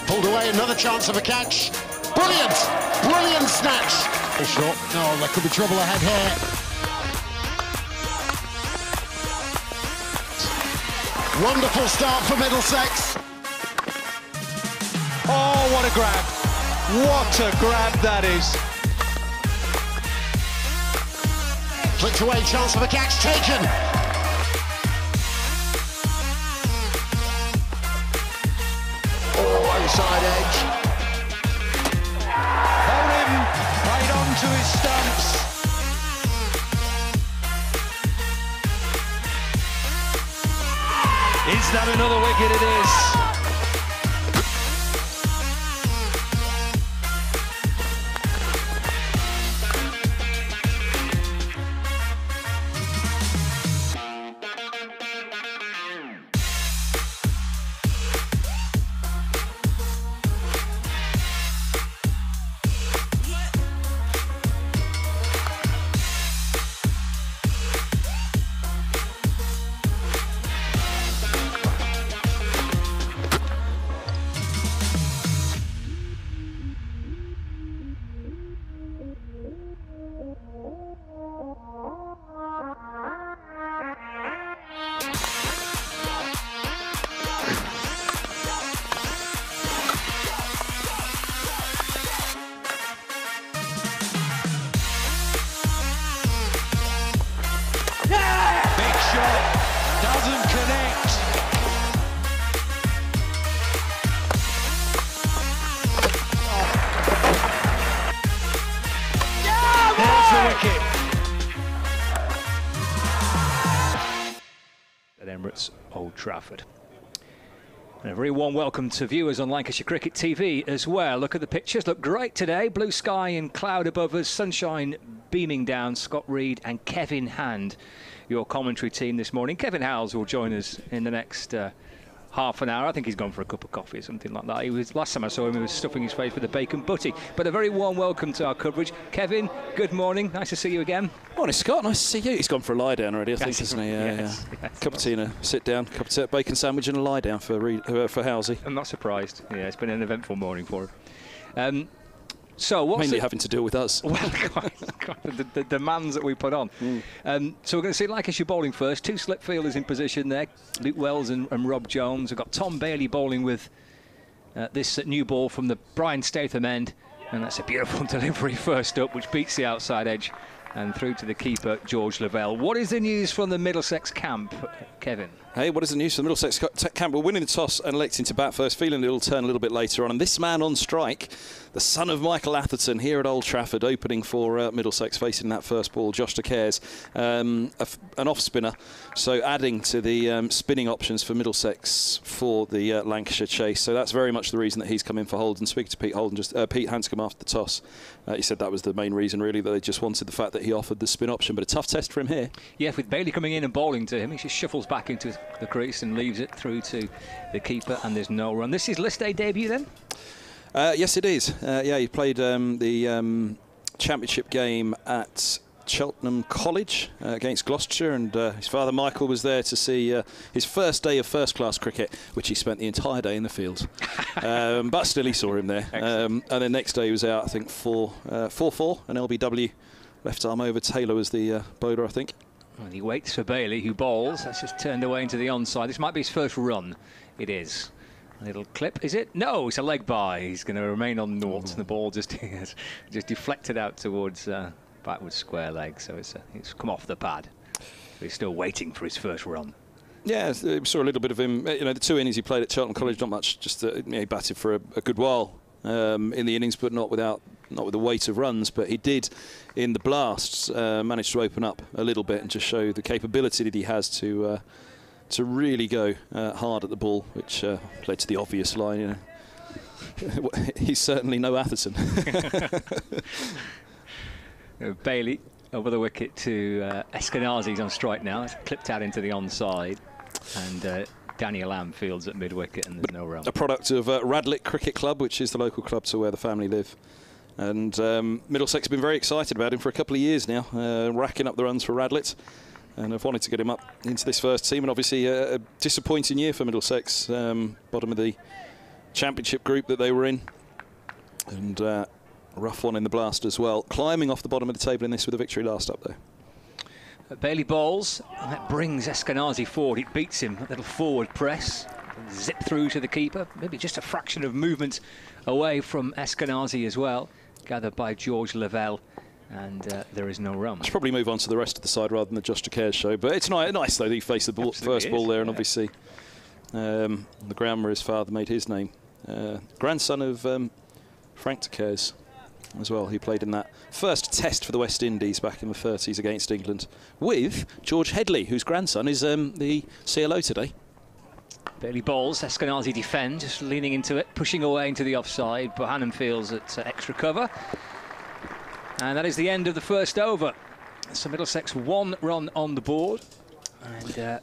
Pulled away, another chance of a catch. Brilliant! Brilliant snatch! Shot. No, there could be trouble ahead here. Wonderful start for Middlesex. Oh, what a grab. What a grab that is. Flicked away, chance of a catch taken. Oh, inside edge. Hold him, played on to his stumps. Is that another wicket? It is. Doesn't connect. There's the wicket. At Emirates Old Trafford. And a very warm welcome to viewers on Lancashire Cricket TV as well. Look at the pictures, look great today. Blue sky and cloud above us, sunshine beaming down. Scott Reed and Kevin Hand, your commentary team this morning. Kevin Howells will join us in the next half an hour. I think he's gone for a cup of coffee or something like that. He was, last time I saw him, he was stuffing his face with a bacon butty. But a very warm welcome to our coverage. Kevin, good morning. Nice to see you again. Morning, Scott. Nice to see you. He's gone for a lie down already, I think, hasn't he? Yes. Cup of tea and a sit down, cup of tea, bacon sandwich and a lie down for Howsey. I'm not surprised. Yeah, it's been an eventful morning for him. So what's mainly having to deal with us. Well, the demands that we put on. So we're going to see Lancashire bowling first. Two slip fielders in position there, Luke Wells and Rob Jones. We've got Tom Bailey bowling with this new ball from the Brian Statham end, and that's a beautiful delivery first up, which beats the outside edge and through to the keeper, George Lavelle. What is the news from the Middlesex camp, Kevin? Hey, what is the news from the Middlesex camp? We're winning the toss and electing to bat first, feeling it'll turn a little bit later on. And this man on strike, the son of Michael Atherton here at Old Trafford, opening for Middlesex, facing that first ball, Josh de Cares, an off-spinner. So adding to the spinning options for Middlesex for the Lancashire chase. So that's very much the reason that he's come in for Holden. Speaking to Pete Hanscom after the toss, he said that was the main reason, really, that they just wanted the fact that he offered the spin option. But a tough test for him here. Yeah, with Bailey coming in and bowling to him, he just shuffles back into the crease and leaves it through to the keeper, and there's no run. This is list day debut then? Yes, it is. Yeah, he played the championship game at Cheltenham College against Gloucestershire, and his father Michael was there to see his first day of first-class cricket, which he spent the entire day in the field. But still, he saw him there. And then next day he was out, I think, 4-4, an LBW, left arm over. Taylor was the bowler, I think. Well, he waits for Bailey, who bowls. That's just turned away into the onside. This might be his first run. It is. A little clip, is it? No, it's a leg by. He's going to remain on naught, and the ball just deflected out towards backwards square leg. So it's come off the pad. But he's still waiting for his first run. Yeah, we saw a little bit of him. You know, the two innings he played at Cheltenham College, not much. Just he batted for a good while in the innings, but not with the weight of runs. But he did, in the blasts, manage to open up a little bit and just show the capability that he has to really go hard at the ball, which led to the obvious line. You know, he's certainly no Atherton. Bailey over the wicket to Eskenazi's on strike now. It's clipped out into the onside, and Daniel Lamb fields at mid-wicket, and there's no run. A product of Radlett Cricket Club, which is the local club to where the family live. And Middlesex have been very excited about him for a couple of years now, racking up the runs for Radlett. And I've wanted to get him up into this first team. And obviously a disappointing year for Middlesex, bottom of the championship group that they were in. And a rough one in the blast as well. Climbing off the bottom of the table in this with a victory last up, though. Bailey bowls, and that brings Eskenazi forward. It beats him, a little forward press. Zip through to the keeper. Maybe just a fraction of movement away from Eskenazi as well. Gathered by George Lavelle. And there is no run. I should probably move on to the rest of the side rather than the Josh de Cares show. But it's nice though, that he faced the first ball there, and obviously the ground where his father made his name. Grandson of Frank de Cares as well. He played in that first test for the West Indies back in the 30s against England with George Headley, whose grandson is the CLO today. Bailey bowls, Eskenazi defends, just leaning into it, pushing away into the offside. Bohannon feels at extra cover. And that is the end of the first over. So Middlesex 1 run on the board. And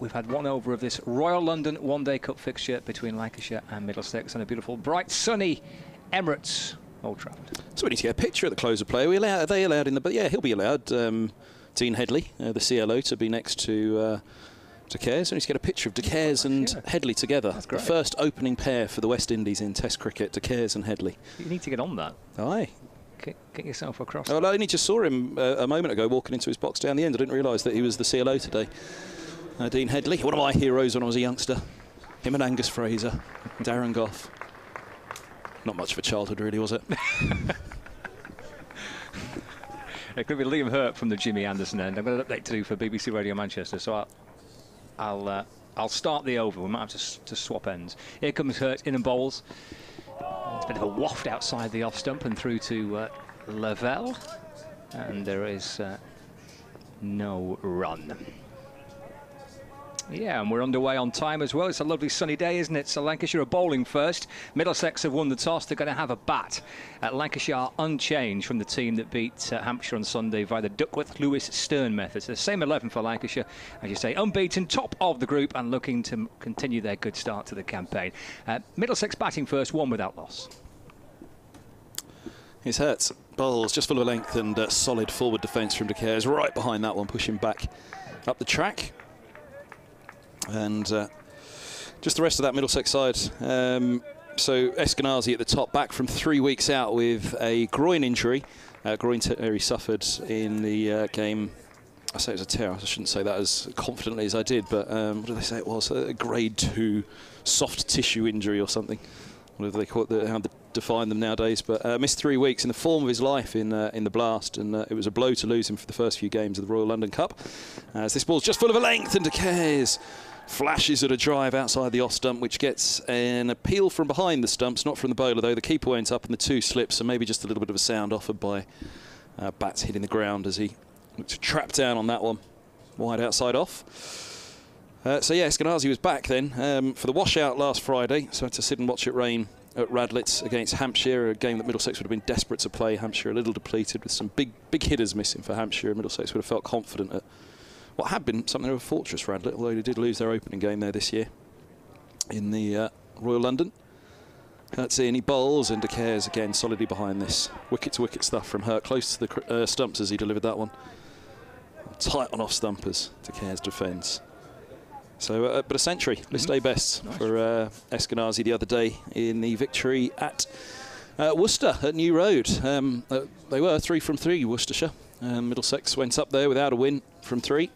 we've had 1 over of this Royal London One-Day Cup fixture between Lancashire and Middlesex on a beautiful, bright, sunny Emirates Old Trafford. So we need to get a picture at the close of play. Are they allowed in the... But yeah, he'll be allowed. Dean Headley, the CLO, to be next to de Cares. We need to get a picture of de Cares and Headley together. That's great. The first opening pair for the West Indies in Test cricket, de Cares and Headley. You need to get on that. Aye. Get yourself across. Well, I only just saw him a moment ago walking into his box down the end. I didn't realise that he was the CLO today. Dean Headley, one of my heroes when I was a youngster. Him and Angus Fraser, Darren Gough. Not much of a childhood, really, was it? It could be Liam Hurt from the Jimmy Anderson end. I've got an update to do for BBC Radio Manchester, so I'll start the over. We might have to swap ends. Here comes Hurt in and bowls. It's a bit of a waft outside the off stump and through to Lavelle, and there is no run. Yeah, and we're underway on time as well. It's a lovely sunny day, isn't it? So Lancashire are bowling first. Middlesex have won the toss. They're going to have a bat. Lancashire are unchanged from the team that beat Hampshire on Sunday via the Duckworth-Lewis-Stern method. So the same 11 for Lancashire, as you say, unbeaten, top of the group and looking to continue their good start to the campaign. Middlesex batting first, 1 without loss. He's hurt. Bowls just full of length and solid forward defence from de Cares. Right behind that one, pushing back up the track. And just the rest of that Middlesex side. So Eskenazi at the top, back from 3 weeks out with a groin injury. Groin tear he suffered in the game. I say it was a tear. I shouldn't say that as confidently as I did, but what did they say it was? A grade 2 soft tissue injury or something. Whatever they call it, how they define them nowadays. But missed 3 weeks in the form of his life in the blast, and it was a blow to lose him for the first few games of the Royal London Cup. As this ball's just full of a length, and de Cares flashes at a drive outside the off stump, which gets an appeal from behind the stumps, not from the bowler though. The keeper went up and the 2 slips, so maybe just a little bit of a sound offered by bats hitting the ground as he looked to trap down on that one. Wide outside off. So yeah, Eskenazi was back then for the washout last Friday, so had to sit and watch it rain at Radlett against Hampshire, a game that Middlesex would have been desperate to play. Hampshire a little depleted with some big hitters missing for Hampshire, and Middlesex would have felt confident at what had been something of a fortress, Radlett, although they did lose their opening game there this year in the Royal London. Hurt's in, he bowls, and de Cares again solidly behind this. Wicket-to-wicket stuff from Hurt, close to the stumps as he delivered that one. Tight on off stumpers, de Cares defends. So, but a century, list A best for Eskenazi the other day in the victory at Worcester at New Road. They were 3 from 3, Worcestershire. Middlesex went up there without a win from 3.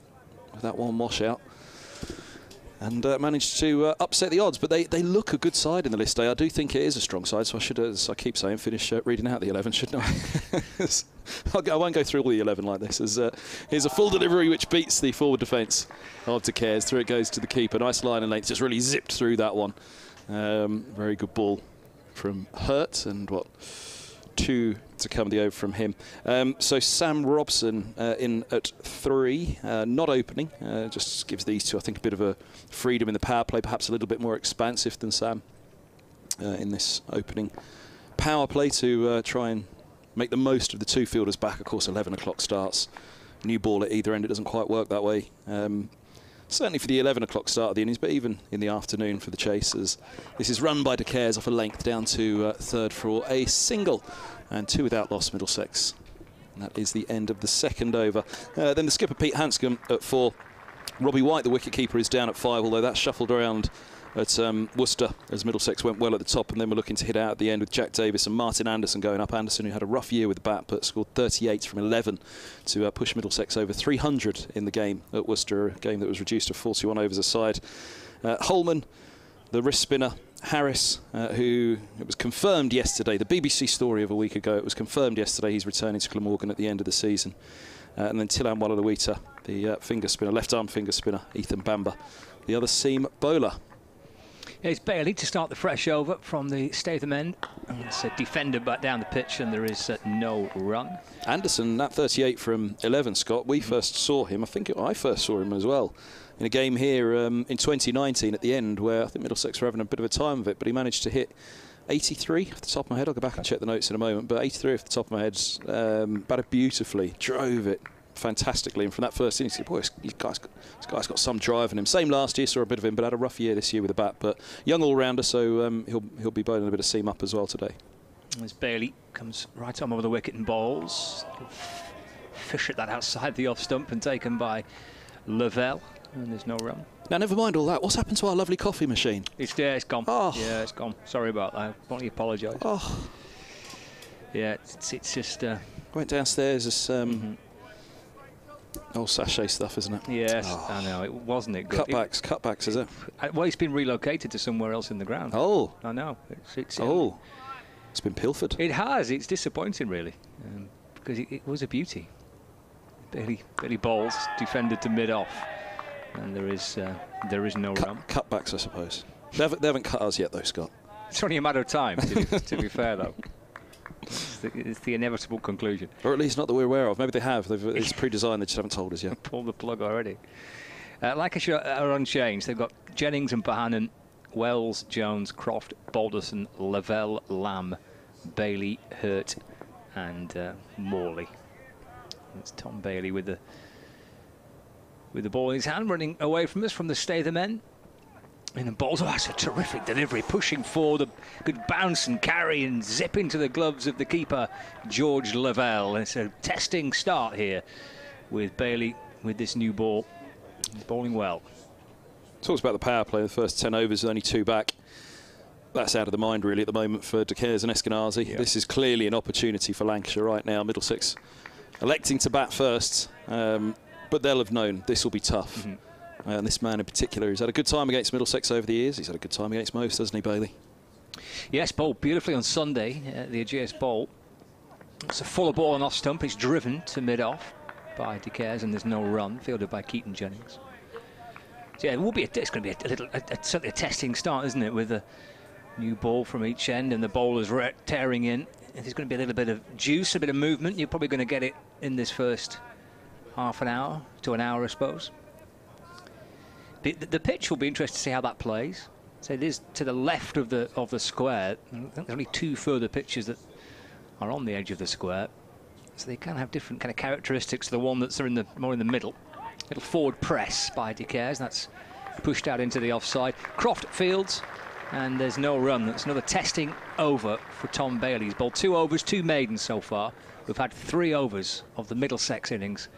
With that one washout, and managed to upset the odds. But they look a good side in the list A. I do think it is a strong side, so I should, as I keep saying, finish reading out the 11, shouldn't I? I won't go through all the 11 like this. Here's a full delivery which beats the forward defence of de Cares. Through it goes to the keeper. Nice line and length, just really zipped through that one. Very good ball from Hurt, and 2 to come the over from him. So Sam Robson in at 3, not opening, just gives these 2 I think a bit of a freedom in the power play, perhaps a little bit more expansive than Sam in this opening power play to try and make the most of the 2 fielders back. Of course 11 o'clock starts, new ball at either end, it doesn't quite work that way. Certainly for the 11 o'clock start of the innings, but even in the afternoon for the chasers. This is run by de Cares off a length down to third for a single, and 2 without loss Middlesex. And that is the end of the second over. Then the skipper Pete Hanscom at 4. Robbie White, the wicketkeeper, is down at 5, although that's shuffled around at Worcester as Middlesex went well at the top, and then we're looking to hit out at the end with Jack Davis and Martin Anderson going up. Anderson, who had a rough year with the bat, but scored 38 from 11 to push Middlesex over 300 in the game at Worcester, a game that was reduced to 41 overs a side. Holman, the wrist spinner, Harris, who it was confirmed yesterday, the BBC story of a week ago, it was confirmed yesterday he's returning to Glamorgan at the end of the season. And then Tilan Walalawita, the finger spinner, left-arm finger spinner, Ethan Bamber, the other seam bowler. Yeah, it's Bailey to start the fresh over from the Statham end. It's a defender back down the pitch, and there is no run. Anderson, that 38 from 11, Scott, we first saw him, I first saw him as well, in a game here in 2019 at the end, where I think Middlesex were having a bit of a time of it, but he managed to hit 83 off the top of my head. I'll go back and check the notes in a moment, but 83 off the top of my head, batted beautifully, drove it fantastically, and from that first innings, boy, this guy's got some drive in him. Same last year, saw a bit of him, but had a rough year this year with the bat. But young all-rounder, so he'll be bowling a bit of seam up as well today. As Bailey comes right on over the wicket and bowls, fish at that outside the off stump and taken by Lavelle, and there's no run. Now, never mind all that. What's happened to our lovely coffee machine? It's there. It's gone. Oh. Yeah, it's gone. Sorry about that. I want to apologise. Oh. Yeah, it's just. Went downstairs as. Old sachet stuff, isn't it? Yes, I know. It wasn't it good. Cutbacks, is it? Well, it's been relocated to somewhere else in the ground. Oh. I know. It's been pilfered. It has. It's disappointing, really, because it was a beauty. Bailey bowls, defended to mid-off, and there is no run. Cutbacks, I suppose. They haven't cut us yet, though, Scott. It's only a matter of time, to be fair, though. It's the inevitable conclusion. Or at least not that we're aware of. Maybe they have. It's pre-designed, they just haven't told us yet. Pull the plug already. Lancashire are unchanged. They've got Jennings and Bohannon, Wells, Jones, Croft, Balderson, Lavelle, Lamb, Bailey, Hurt, and Morley. It's Tom Bailey with the ball in his hand, running away from us from the Statham end. And the balls, that's a terrific delivery, pushing forward, a good bounce and carry and zip into the gloves of the keeper, George Lavelle. And it's a testing start here with Bailey with this new ball. He's bowling well. Talks about the power play, the first 10 overs, only 2 back. That's out of the mind, really, at the moment for De Caires and Eskenazi. Yeah. This is clearly an opportunity for Lancashire right now. Middlesex electing to bat first, but they'll have known this will be tough. Mm-hmm. And this man in particular, who's had a good time against Middlesex over the years. He's had a good time against most, hasn't he, Bailey? Yes, bowled beautifully on Sunday, the Aegeus Bowl. It's a fuller ball and off stump. It's driven to mid-off by De Caires, and there's no run, fielded by Keaton Jennings. So yeah, it's going to be certainly a testing start, isn't it, with a new ball from each end and the bowlers tearing in. There's going to be a little bit of juice, a bit of movement. You're probably going to get it in this first half an hour to an hour, I suppose. The pitch will be interesting to see how that plays. So it is to the left of the square. I think there's only 2 further pitches that are on the edge of the square, so they can have different kind of characteristics to the one that's more in the middle. Little forward press by De Caires. That's pushed out into the offside. Croft fields, and there's no run. That's another testing over for Tom Bailey. He's bowled 2 overs, 2 maidens so far. We've had 3 overs of the Middlesex innings,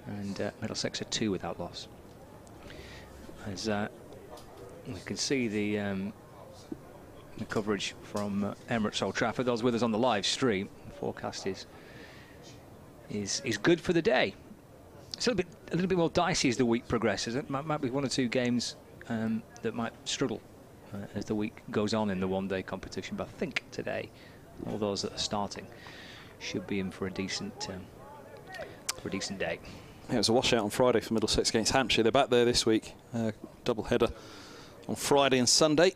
and Middlesex are 2 without loss. As we can see the coverage from Emirates Old Trafford. Those with us on the live stream. The forecast is good for the day. It's a little bit more dicey as the week progresses. It might be 1 or 2 games that might struggle as the week goes on in the one-day competition. But I think today, all those that are starting should be in for a decent day. Yeah, it was a washout on Friday for Middlesex against Hampshire. They're back there this week. Double header on Friday and Sunday.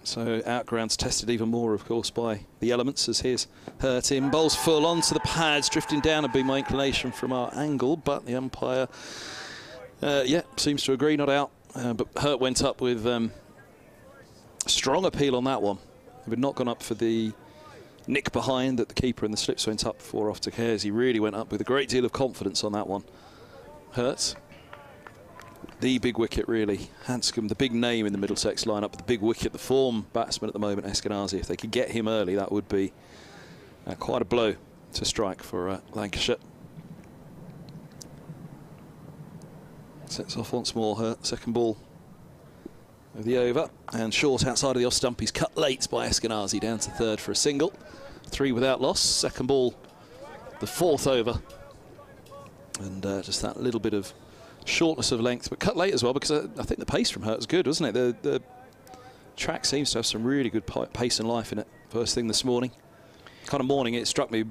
So outgrounds tested even more, of course, by the elements, as here's Hurt in. Bowls full onto the pads, drifting down would be my inclination from our angle, but the umpire, seems to agree, not out. But Hurt went up with strong appeal on that one. He had not gone up for the nick behind that the keeper and the slips went up for off De Caires. He really went up with a great deal of confidence on that one. Hurt, the big wicket, really. Hanscom, the big name in the Middlesex lineup, the big wicket, the form batsman at the moment, Eskenazi. If they could get him early, that would be quite a blow to strike for Lancashire. Sets off once more. Hurt, second ball of the over, and short outside of the off stump. He's cut late by Eskenazi down to third for a single. 3 without loss. Second ball, the 4th over. And just that little bit of shortness of length, but cut late as well, because I think the pace from her was good, wasn't it? The track seems to have some really good pace and life in it. First thing this morning. Kind of morning, it struck me,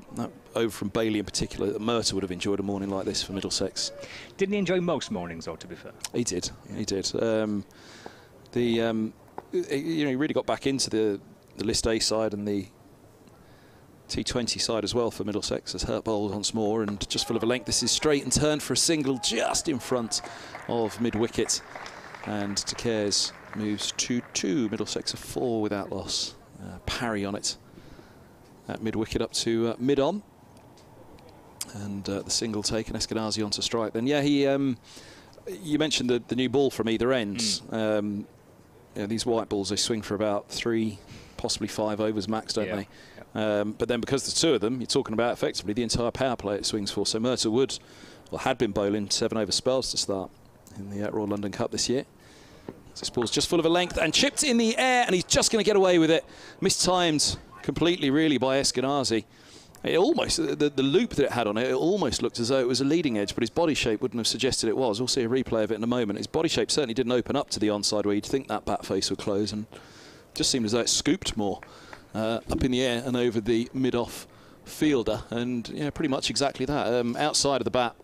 over from Bailey in particular, that Murtagh would have enjoyed a morning like this for Middlesex. Didn't he enjoy most mornings, though, to be fair? He did, yeah. He did. You know, he really got back into the List A side and the T20 side as well for Middlesex as Hurt bowls once more, and just full of a length. This is straight and turned for a single just in front of mid-wicket, and De Caires moves to 2. Middlesex are 4 without loss. Parry on it at mid-wicket up to mid-on, and the single taken, Eskenazi onto strike. Then yeah, he you mentioned the new ball from either ends. You know, these white balls, they swing for about 3, possibly 5 overs max, don't they? But then because there's 2 of them, you're talking about effectively the entire power play it swings for. So Murtagh would, or had been bowling 7 over spells to start in the Royal London Cup this year. This ball's just full of a length and chipped in the air, and he's just going to get away with it. Mistimed completely, really, by Eskenazi. It almost, the loop that it had on it, it almost looked as though it was a leading edge, but his body shape wouldn't have suggested it was. We'll see a replay of it in a moment. His body shape certainly didn't open up to the onside where you'd think that bat face would close, and just seemed as though it scooped more up in the air and over the mid-off fielder, and yeah, pretty much exactly that. Outside of the bat,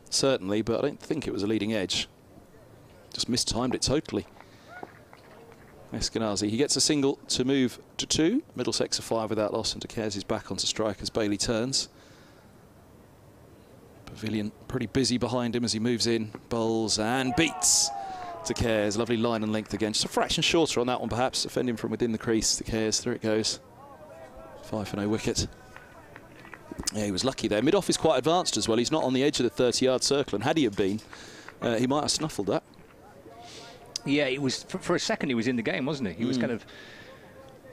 certainly, but I don't think it was a leading edge. Just mistimed it totally. Eskenazi, he gets a single to move to 2. Middlesex are 5 without loss, and De Caires is back onto strike as Bailey turns. Pavilion pretty busy behind him as he moves in, bowls and beats De Caires. Lovely line and length again, just a fraction shorter on that one perhaps, defending from within the crease. De Caires, through it goes. 5 for no wicket. Yeah, he was lucky there. Mid-off is quite advanced as well. He's not on the edge of the 30-yard circle, and had he have been, he might have snuffled that. Yeah, it was for a second he was in the game, wasn't he? He was kind of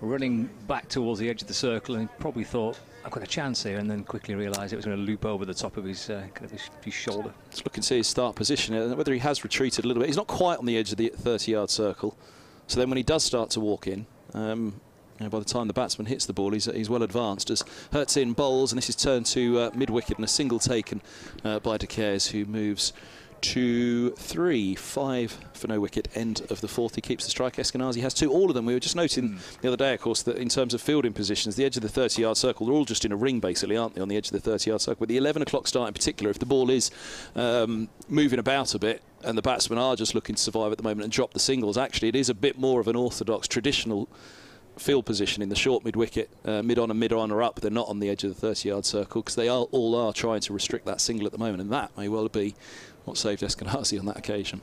running back towards the edge of the circle, and he probably thought, I've got a chance here, and then quickly realised it was going to loop over the top of his his shoulder. Let's look and see his start position, whether he has retreated a little bit. He's not quite on the edge of the 30-yard circle, so then when he does start to walk in, you know, by the time the batsman hits the ball, he's well advanced as Hurts in bowls, and this is turned to mid-wicket and a single taken by De Caires, who moves to 3, 5 for no wicket, end of the 4th. He keeps the strike. Eskenazi has 2. All of them. We were just noting the other day, of course, that in terms of fielding positions, the edge of the 30-yard circle, they're all just in a ring, basically, aren't they, on the edge of the 30-yard circle? With the 11 o'clock start in particular, if the ball is moving about a bit and the batsmen are just looking to survive at the moment and drop the singles, actually it is a bit more of an orthodox, traditional field position in the short mid-wicket. Mid-on and mid-on are up. They're not on the edge of the 30-yard circle because they all are trying to restrict that single at the moment, and that may well be what saved Eskenazi on that occasion.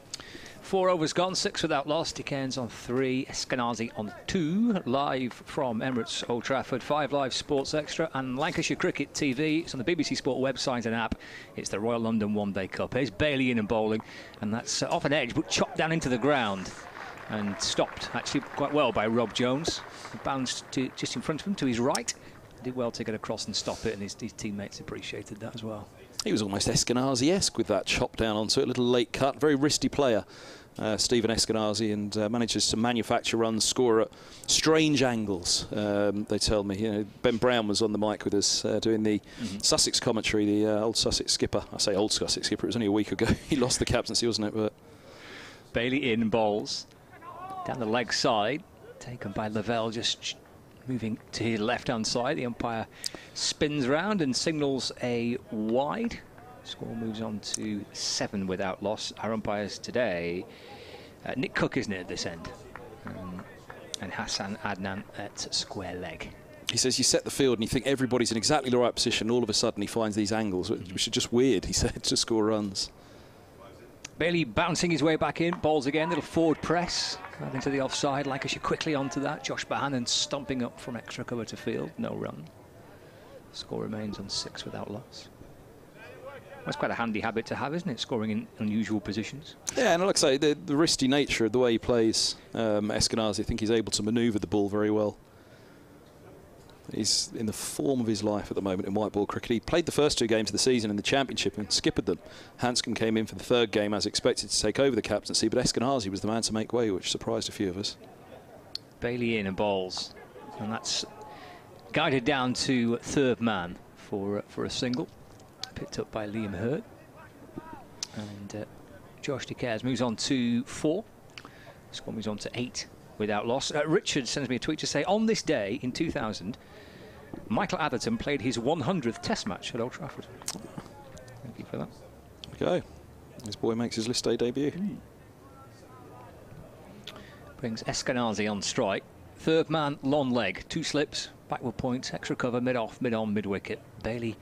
4 overs gone, 6 without loss. De Caires on 3, Eskenazi on 2. Live from Emirates Old Trafford, 5 Live Sports Extra and Lancashire Cricket TV. It's on the BBC Sport website and app. It's the Royal London One Day Cup. Here's Bailey in and bowling, and that's off an edge but chopped down into the ground and stopped actually quite well by Rob Jones. He bounced just in front of him to his right. Did well to get across and stop it, and his teammates appreciated that as well. He was almost Eskenazi-esque with that chop down onto it, a little late cut, very wristy player, Stephen Eskenazi, and manages to manufacture runs, score at strange angles, they tell me. You know, Ben Brown was on the mic with us doing the Sussex commentary, the old Sussex skipper. I say old Sussex skipper, it was only a week ago. He lost the captaincy, wasn't it? But Bailey in bowls, down the leg side, taken by Lavelle, just moving to his left-hand side. The umpire spins round and signals a wide. Score moves on to 7 without loss. Our umpires today, Nick Cook, isn't it, at this end? And Hassan Adnan at square leg. He says you set the field and you think everybody's in exactly the right position. All of a sudden he finds these angles, which are just weird, he said, to score runs. Bailey bouncing his way back in, bowls again, little forward press, right into the offside. Lancashire quickly onto that. Josh Bohannon stomping up from extra cover to field, no run. Score remains on 6 without loss. That's quite a handy habit to have, isn't it? Scoring in unusual positions. Yeah, and like I say, the wristy nature of the way he plays Eskenazi, I think he's able to manoeuvre the ball very well. He's in the form of his life at the moment in white ball cricket. He played the first 2 games of the season in the Championship and skippered them. Hanscom came in for the 3rd game as expected to take over the captaincy, but Eskenazi was the man to make way, which surprised a few of us. Bailey in and bowls, and that's guided down to 3rd man for a single, picked up by Liam Hurt. And Josh De Caires moves on to 4. Score moves on to 8 without loss. Richard sends me a tweet to say, on this day in 2000, Michael Atherton played his 100th Test match at Old Trafford. Thank you for that. There we go. This boy makes his list day debut. Brings Eskenazi on strike. 3rd man, long leg, 2 slips, backward point, extra cover, mid-off, mid-on, mid-wicket. Bailey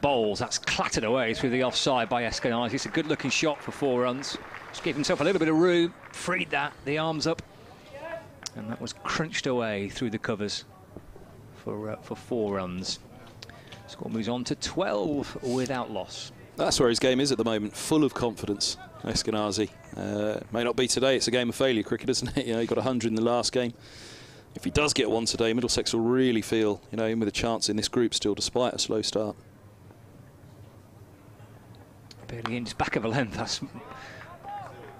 bowls. That's clattered away through the offside by Eskenazi. It's a good-looking shot for 4 runs. Just gave himself a little bit of room, freed that, the arms up, and that was crunched away through the covers for 4 runs. Score moves on to 12 without loss. That's where his game is at the moment, full of confidence. Eskenazi may not be today. It's a game of failure cricket, isn't it? You know, he got 100 in the last game. If he does get one today, Middlesex will really feel, you know, in with a chance in this group still, despite a slow start. Bailey in, just back of a length. That's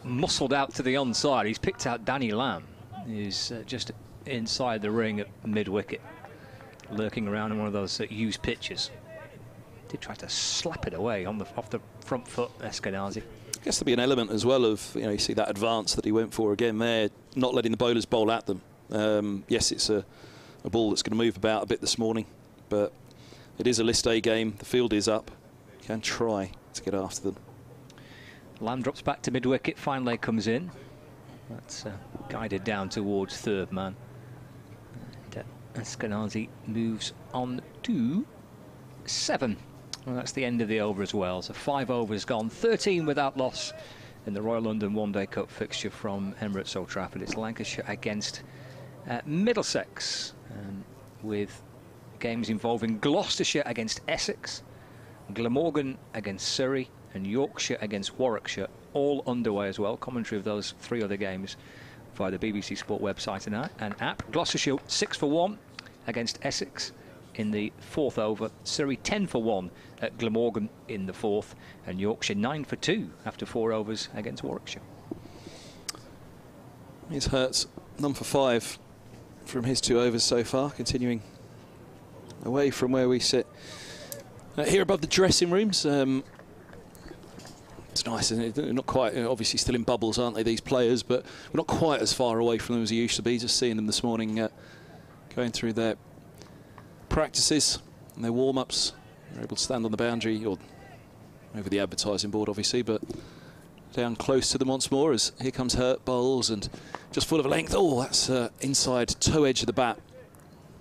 muscled out to the onside. He's picked out Danny Lamb. He's just inside the ring at mid-wicket, lurking around in one of those used pitches. Did try to slap it away on off the front foot, Eskenazi. I guess there'll be an element as well of, you know, you see that advance that he went for again there, not letting the bowlers bowl at them. Yes, it's a ball that's going to move about a bit this morning, but it is a list A game. The field is up. You can try to get after them. Lamb drops back to mid-wicket, fine leg comes in. That's guided down towards 3rd man. And Eskenazi moves on to 7. Well, that's the end of the over as well. So 5 overs gone, 13 without loss in the Royal London One Day Cup fixture from Emirates Old Trafford. It's Lancashire against Middlesex, with games involving Gloucestershire against Essex, Glamorgan against Surrey, and Yorkshire against Warwickshire, all underway as well. Commentary of those 3 other games via the BBC Sport website and app. Gloucestershire 6 for 1 against Essex in the 4th over. Surrey 10 for 1 at Glamorgan in the 4th, and Yorkshire 9 for 2 after 4 overs against Warwickshire. He's Hurts, none for 5 from his 2 overs so far, continuing away from where we sit here above the dressing rooms. It's nice, isn't it? They're not quite, obviously still in bubbles, aren't they, these players, but we're not quite as far away from them as we used to be. Just seeing them this morning going through their practices and their warm-ups. They're able to stand on the boundary, or over the advertising board, obviously, but down close to them once more as here comes Hurt, bowls, and just full of length. Oh, that's inside toe edge of the bat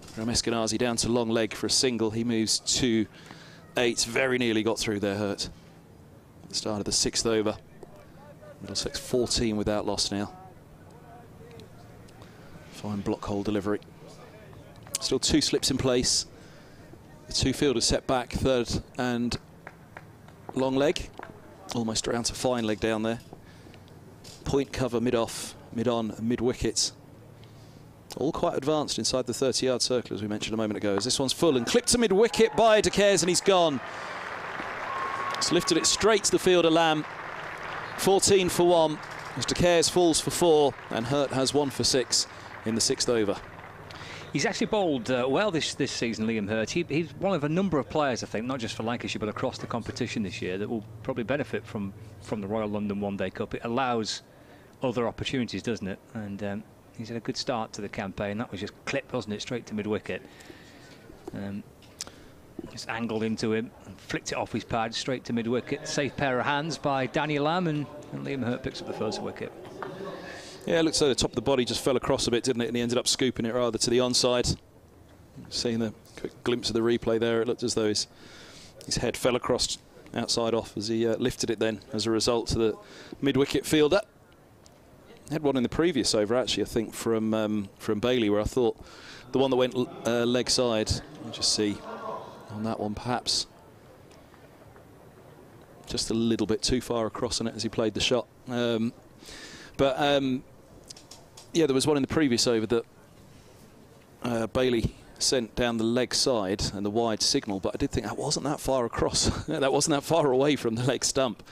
from Eskenazi, down to long leg for a single. He moves to 8, very nearly got through there, Hurt. At the start of the 6th over. Middlesex 14 without loss now. Fine block hole delivery. Still 2 slips in place. The 2 fielders set back, 3rd and long leg. Almost around to fine leg down there. Point cover, mid-off, mid-on and mid-wicket. All quite advanced inside the 30-yard circle, as we mentioned a moment ago, as this one's full and clipped to mid-wicket by De Caires, and he's gone. It's lifted it straight to the fielder, Lamb. 14 for 1 as De Caires falls for 4, and Hurt has 1 for 6 in the 6th over. He's actually bowled well this season, Liam Hurt. He's one of a number of players, I think, not just for Lancashire but across the competition this year, that will probably benefit from the Royal London One Day Cup. It allows other opportunities, doesn't it? And he's had a good start to the campaign. That was just clipped, wasn't it, straight to mid-wicket. Just angled into him and flicked it off his pad straight to mid-wicket. Safe pair of hands by Danny Lamb, and Liam Hurt picks up the 1st wicket. Yeah, it looks like the top of the body just fell across a bit, didn't it? And he ended up scooping it rather to the onside. Seeing the quick glimpse of the replay there, it looked as though his head fell across outside off as he lifted it then as a result to the mid-wicket fielder. Had one in the previous over, actually, I think, from Bailey, where I thought the one that went leg side, you just see on that one perhaps just a little bit too far across on it as he played the shot. Yeah, there was one in the previous over that Bailey sent down the leg side and the wide signal, but I did think that wasn't that far across. That wasn't that far away from the leg stump.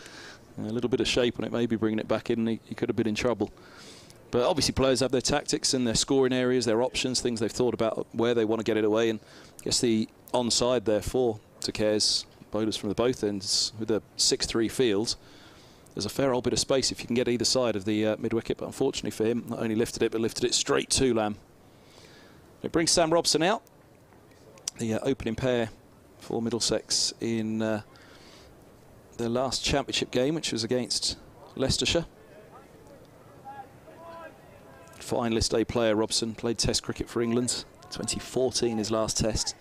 A little bit of shape on it, maybe bringing it back in, he could have been in trouble. But obviously players have their tactics and their scoring areas, their options, things they've thought about where they want to get it away. And I guess the onside there for Take's bowlers from the both ends with a 6-3 field. There's a fair old bit of space if you can get either side of the mid-wicket, but unfortunately for him, not only lifted it, but lifted it straight to Lamb. It brings Sam Robson out, the opening pair for Middlesex in their last championship game, which was against Leicestershire. Fine List A player, Robson, played Test cricket for England. 2014, his last Test.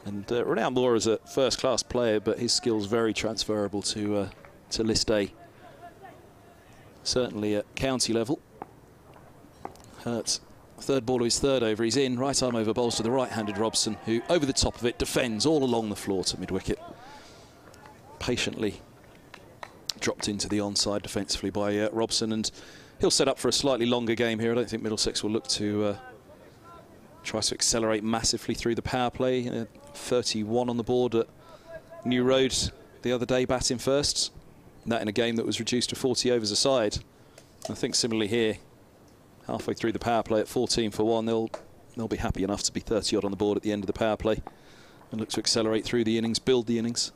And renowned more as a first-class player, but his skills very transferable to List A. Certainly at county level. Hurt, third ball of his third over. He's in, right arm over bowls to the right-handed Robson, who over the top of it defends all along the floor to mid-wicket. Patiently dropped into the onside defensively by Robson, and he'll set up for a slightly longer game here. I don't think Middlesex will look to try to accelerate massively through the power play. 31 on the board at New Road the other day, batting first. That in a game that was reduced to 40 overs a side. I think similarly here, halfway through the power play at 14 for 1, they'll be happy enough to be 30 odd on the board at the end of the power play and look to accelerate through the innings, build the innings.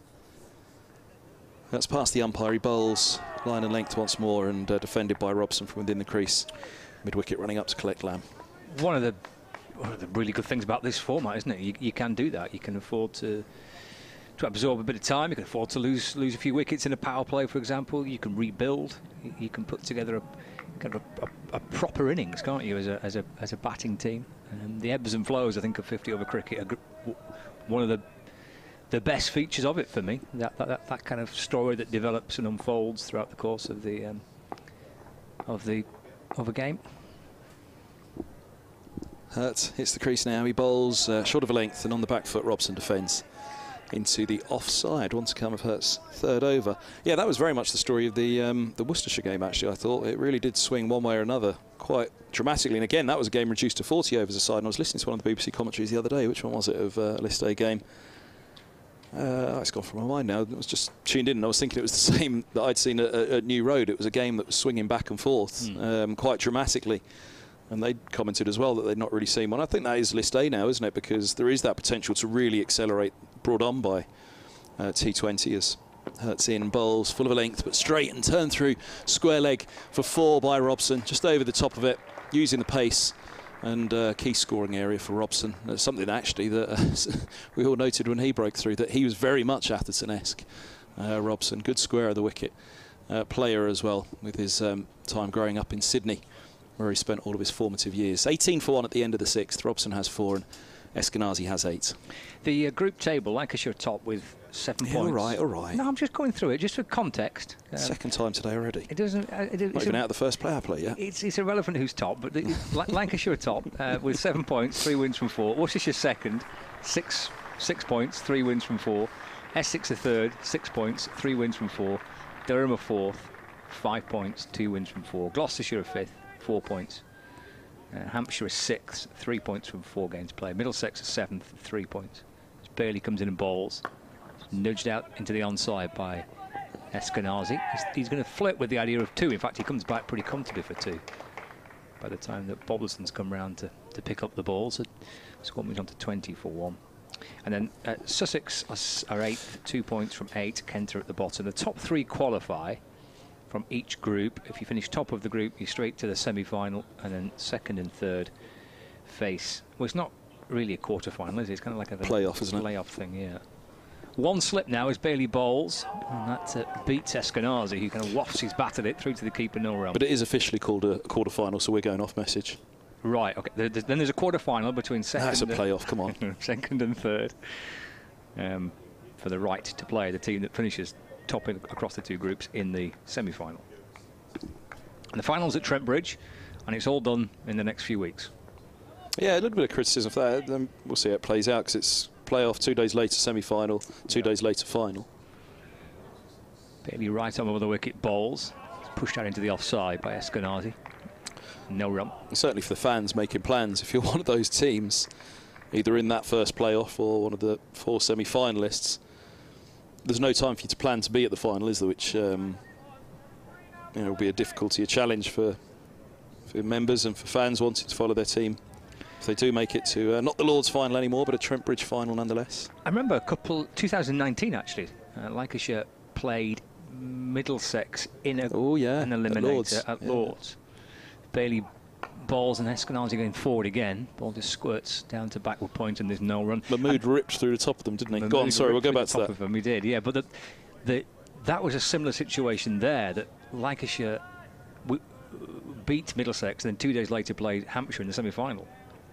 That's past the umpire. He bowls line and length once more and defended by Robson from within the crease. Mid-wicket running up to collect Lamb. One of the really good things about this format, isn't it? You can do that. You can afford to absorb a bit of time. You can afford to lose a few wickets in a power play, for example. You can rebuild. You can put together a proper innings, can't you, as a batting team? The ebbs and flows, I think, of 50 over cricket are one of the best features of it for me. That kind of story that develops and unfolds throughout the course of the game. Hurt hits the crease now. He bowls short of a length, and on the back foot Robson defends into the offside. One to come of Hurt's third over. Yeah, that was very much the story of the Worcestershire game, actually. I thought it really did swing one way or another quite dramatically. And again, that was a game reduced to 40 overs a side. And I was listening to one of the BBC commentaries the other day. Which one was it of a List A game? It's gone from my mind now. I was just tuned in and I was thinking it was the same that I'd seen at New Road. It was a game that was swinging back and forth quite dramatically. And they commented as well that they'd not really seen one. I think that is List A now, isn't it? Because there is that potential to really accelerate, brought on by T20 as Hurts in, bowls full of a length, but straight and turn through square leg for 4 by Robson, just over the top of it, using the pace. And key scoring area for Robson. That's something actually that we all noted when he broke through, that he was very much Atherton-esque. Robson, good square of the wicket player as well, with his time growing up in Sydney, where he spent all of his formative years. 18 for 1 at the end of the 6th. Robson has 4 and Eskenazi has 8. The group table, Lancashire top with 7 points. All right, all right. No, I'm just going through it, just for context. Second time today already. It doesn't. Not even out of the first player play yet. It's irrelevant who's top, but Lancashire top with 7 points, 3 wins from 4. Worcestershire second, 6 points, 3 wins from 4. Essex a third, 6 points, 3 wins from 4. Durham a fourth, 5 points, 2 wins from 4. Gloucestershire a fifth, 4 points. Hampshire is 6th, 3 points from 4 games played. Middlesex is 7th, 3 points. Bailey comes in and bowls. Nudged out into the onside by Eskenazi. He's going to flirt with the idea of 2. In fact, he comes back pretty comfortably for 2 by the time that Bobbleston's come round to pick up the ball. So score moves on to 20 for 1. And then Sussex are 8th, 2 points from 8. Kent are at the bottom. The top 3 qualify from each group. If you finish top of the group, you're straight to the semi-final, and then second and third face. Well, it's not really a quarter-final, is it? It's kind of like a playoff, isn't it? Playoff thing, yeah. One slip now as Bailey bowls, and that beats Eskenazi, who kind of wafts his bat at it through to the keeper, no realm. But it is officially called a quarter-final, so we're going off message. Right, OK. Then there's a quarter-final between second... That's a playoff, come on. Second and third for the right to play the team that finishes top across the 2 groups in the semi-final. And the final's at Trent Bridge, and it's all done in the next few weeks. Yeah, a little bit of criticism for that. Then we'll see how it plays out, because it's playoff, 2 days later semi-final, 2 days later final. Bailey right on over the wicket bowls. It's pushed out into the offside by Eskenazi. no run. Certainly for the fans making plans, if you're one of those teams, either in that first playoff or one of the 4 semi-finalists, there's no time for you to plan to be at the final, is there? Which you know, will be a difficulty, a challenge for members and for fans wanting to follow their team. If they do make it to not the Lord's final anymore, but a Trent Bridge final nonetheless. I remember 2019 actually, Lancashire played Middlesex in an eliminator at Lord's. Bailey balls and Eskenazi going forward again. Ball just squirts down to backward point and there's no run. Mahmood ripped through the top of them, didn't he? Go on, sorry, we'll go back to that. Of them, he did, yeah. But that was a similar situation there, that Lancashire beat Middlesex, and then 2 days later played Hampshire in the semi-final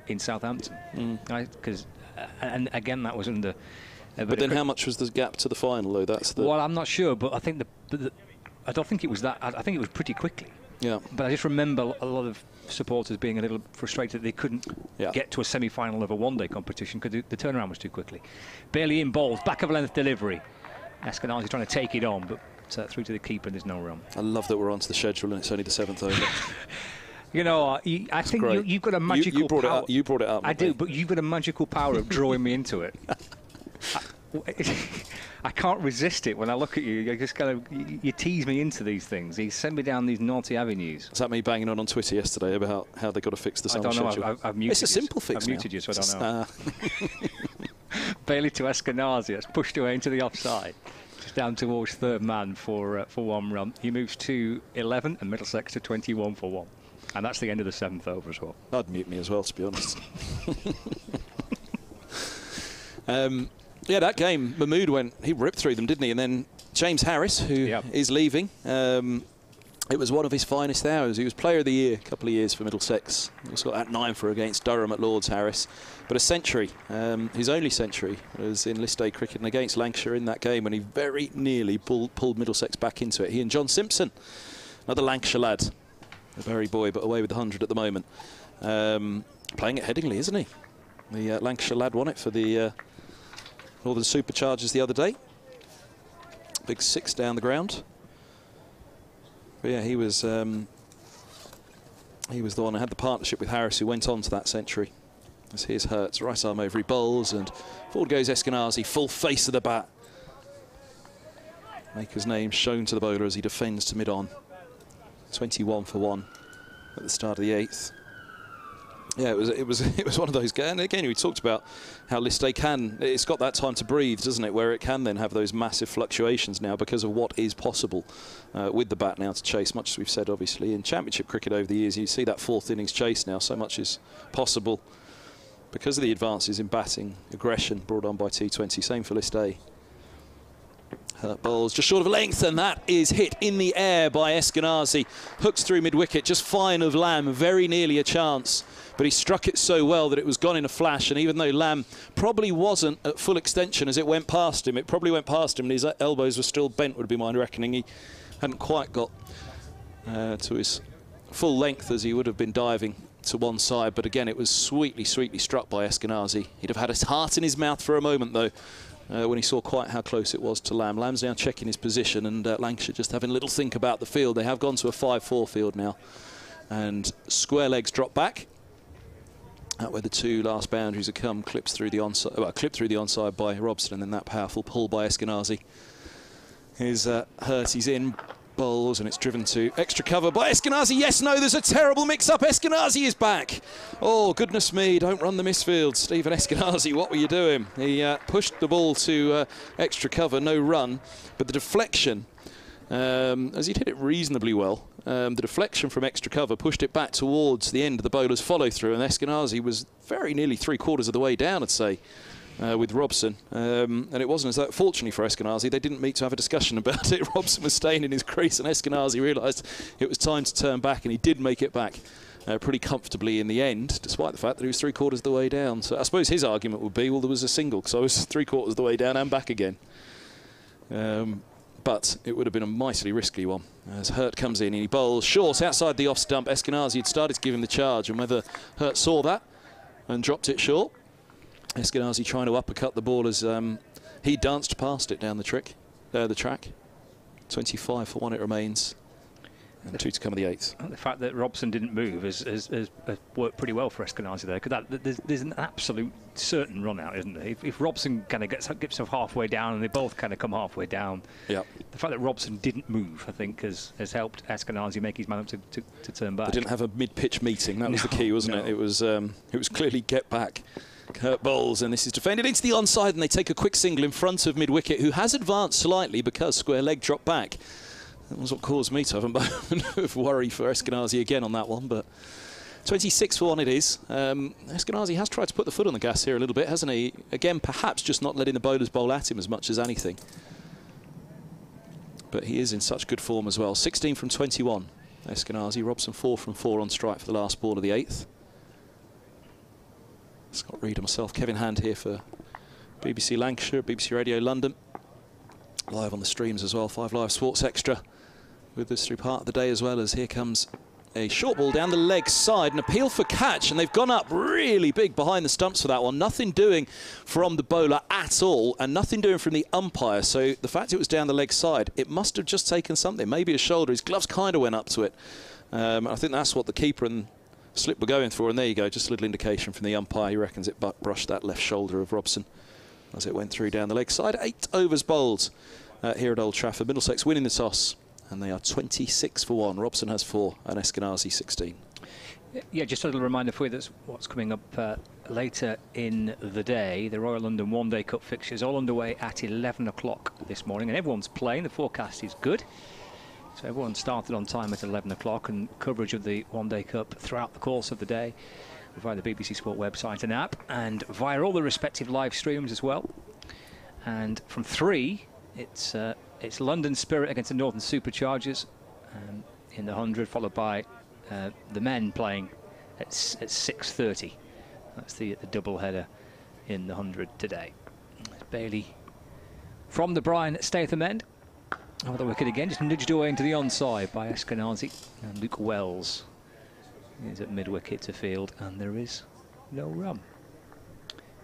in Southampton. And again, that was under... but then how much was the gap to the final, though? That's the... Well, I'm not sure, but I think I don't think it was that. I think it was pretty quickly. Yeah. But I just remember a lot of supporters being a little frustrated that they couldn't get to a semi-final of a one-day competition because the turnaround was too quickly. Bailey in bowls, back of length delivery. Eskenazi trying to take it on, but through to the keeper, there's no run. I love that we're onto the schedule and it's only the 7th over. You know, I think you've got a magical power. You brought it up. I do, but you've got a magical power of drawing me into it. I can't resist it when I look at you. You just kind of you tease me into these things. You send me down these naughty avenues. Was that me banging on Twitter yesterday about how they've got to fix the summer schedule? I've muted. It's a simple fix. I've muted you, so I don't know. Bailey to Eskenazi. It's pushed away into the offside. Just down towards third man for 1 run. He moves to 11 and Middlesex to 21 for 1. And that's the end of the 7th over as well. I'd mute me as well, to be honest. Yeah, that game, Mahmood he ripped through them, didn't he? And then James Harris, who is leaving, it was one of his finest hours. He was Player of the Year a couple of years for Middlesex. He also got that 9 for against Durham at Lord's, Harris. But a century, his only century, was in List A cricket and against Lancashire in that game when he very nearly pulled Middlesex back into it. He and John Simpson, another Lancashire lad, a very boy, but away with the 100 at the moment. Playing at Headingley, isn't he? The Lancashire lad won it for the Northern Superchargers the other day. Big 6 down the ground. But yeah, he was the one who had the partnership with Harris, who went on to that century. As here's Hertz, right arm over, he bowls, and forward goes Eskenazi, full face of the bat. Maker's name shown to the bowler as he defends to mid-on. 21 for 1 at the start of the 8th. Yeah, it was one of those games. And again, we talked about how List A it's got that time to breathe, doesn't it? Where it can then have those massive fluctuations now because of what is possible with the bat now to chase. Much as we've said, obviously, in Championship cricket over the years, you see that 4th innings chase now. So much is possible because of the advances in batting aggression brought on by T20. Same for List A. Hurt bowls just short of length, and that is hit in the air by Eskenazi. Hooks through mid-wicket, just fine of Lamb, very nearly a chance. But he struck it so well that it was gone in a flash, and even though Lamb probably wasn't at full extension as it went past him, and his elbows were still bent, would be my reckoning. He hadn't quite got to his full length as he would have been diving to one side. But again, it was sweetly, sweetly struck by Eskenazi. He'd have had his heart in his mouth for a moment, though, when he saw quite how close it was to Lamb. Lamb's now checking his position, and Lancashire just having a little think about the field. They have gone to a 5-4 field now, and square legs drop back. Out where the 2 last boundaries have come, clipped through the onside by Robson, and then that powerful pull by Eskenazi. Here's Hurt, he's in, bowls, and it's driven to extra cover by Eskenazi. Yes, no, there's a terrible mix-up. Eskenazi is back. Oh, goodness me, don't run the misfield. Stephen Eskenazi, what were you doing? He pushed the ball to extra cover, no run, but the deflection, as he'd hit it reasonably well, the deflection from extra cover pushed it back towards the end of the bowler's follow-through, and Eskenazi was very nearly 3/4 of the way down, I'd say, with Robson. And it wasn't as though, fortunately for Eskenazi, they didn't meet to have a discussion about it. Robson was staying in his crease, and Eskenazi realised it was time to turn back, and he did make it back pretty comfortably in the end, despite the fact that he was 3/4 of the way down. So I suppose his argument would be, well, there was a single, because I was 3/4 of the way down and back again. But it would have been a mightily risky one. As Hurt comes in and he bowls short outside the off stump. Eskenazi had started to give him the charge, and whether Hurt saw that and dropped it short. Eskenazi trying to uppercut the ball as he danced past it down the track. 25 for 1 it remains. And 2 to come of the 8th. The fact that Robson didn't move has worked pretty well for Eskenazi there, because there's an absolute certain run out, isn't there? If Robson kind of gets himself halfway down and they both kind of come halfway down, the fact that Robson didn't move, I think, has helped Eskenazi make his man up to turn back. They didn't have a mid-pitch meeting. That was the key, wasn't it? It was clearly get back. Kurt Bowles, and this is defended into the onside, and they take a quick single in front of mid-wicket, who has advanced slightly because square leg dropped back. That was what caused me to have a moment of worry for Eskenazi again on that one, but 26 for 1 it is. Eskenazi has tried to put the foot on the gas here a little bit, hasn't he? Again, perhaps just not letting the bowlers bowl at him as much as anything. But he is in such good form as well. 16 from 21, Eskenazi. Robson 4 from 4 on strike for the last ball of the 8th. Scott Reed and myself, Kevin Hand here for BBC Lancashire, BBC Radio London. Live on the streams as well, 5 Live Sports Extra with us through part of the day, as well as here comes a short ball down the leg side, an appeal for catch, and they've gone up really big behind the stumps for that one. Nothing doing from the bowler at all, and nothing doing from the umpire. So the fact it was down the leg side, it must have just taken something, maybe a shoulder. His gloves kind of went up to it. I think that's what the keeper and slip were going for, and there you go, just a little indication from the umpire. He reckons it brushed that left shoulder of Robson as it went through down the leg side. 8 overs bowled here at Old Trafford. Middlesex winning the toss, and they are 26 for 1. Robson has 4 and Eskenazi 16. Yeah, just a little reminder for you, that's what's coming up later in the day. The Royal London One Day Cup fixtures all underway at 11 o'clock this morning, and everyone's playing. The forecast is good. So everyone started on time at 11 o'clock, and coverage of the One Day Cup throughout the course of the day via the BBC Sport website and app, and via all the respective live streams as well. And from 3, it's London Spirit against the Northern Superchargers in the 100, followed by the men playing at 6:30. That's the double header in the 100 today. Bailey from the Brian Statham end. Oh, the wicket again, just nudged away into the onside by Eskenazi. And Luke Wells is at mid-wicket to field, and there is no run.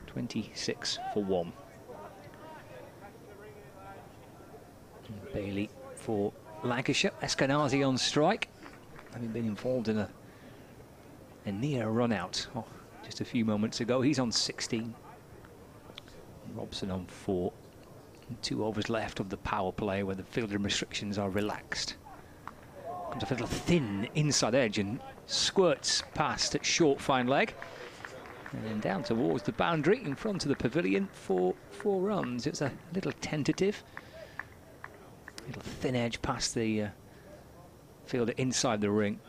26 for 1. And Bailey for Lancashire. Eskenazi on strike, having been involved in a near run-out just a few moments ago. He's on 16. Robson on 4. 2 overs left of the power play, where the fielding restrictions are relaxed. Comes a little thin inside edge and squirts past at short fine leg, and then down towards the boundary in front of the pavilion for 4 runs. It's a little tentative, little thin edge past the fielder inside the ring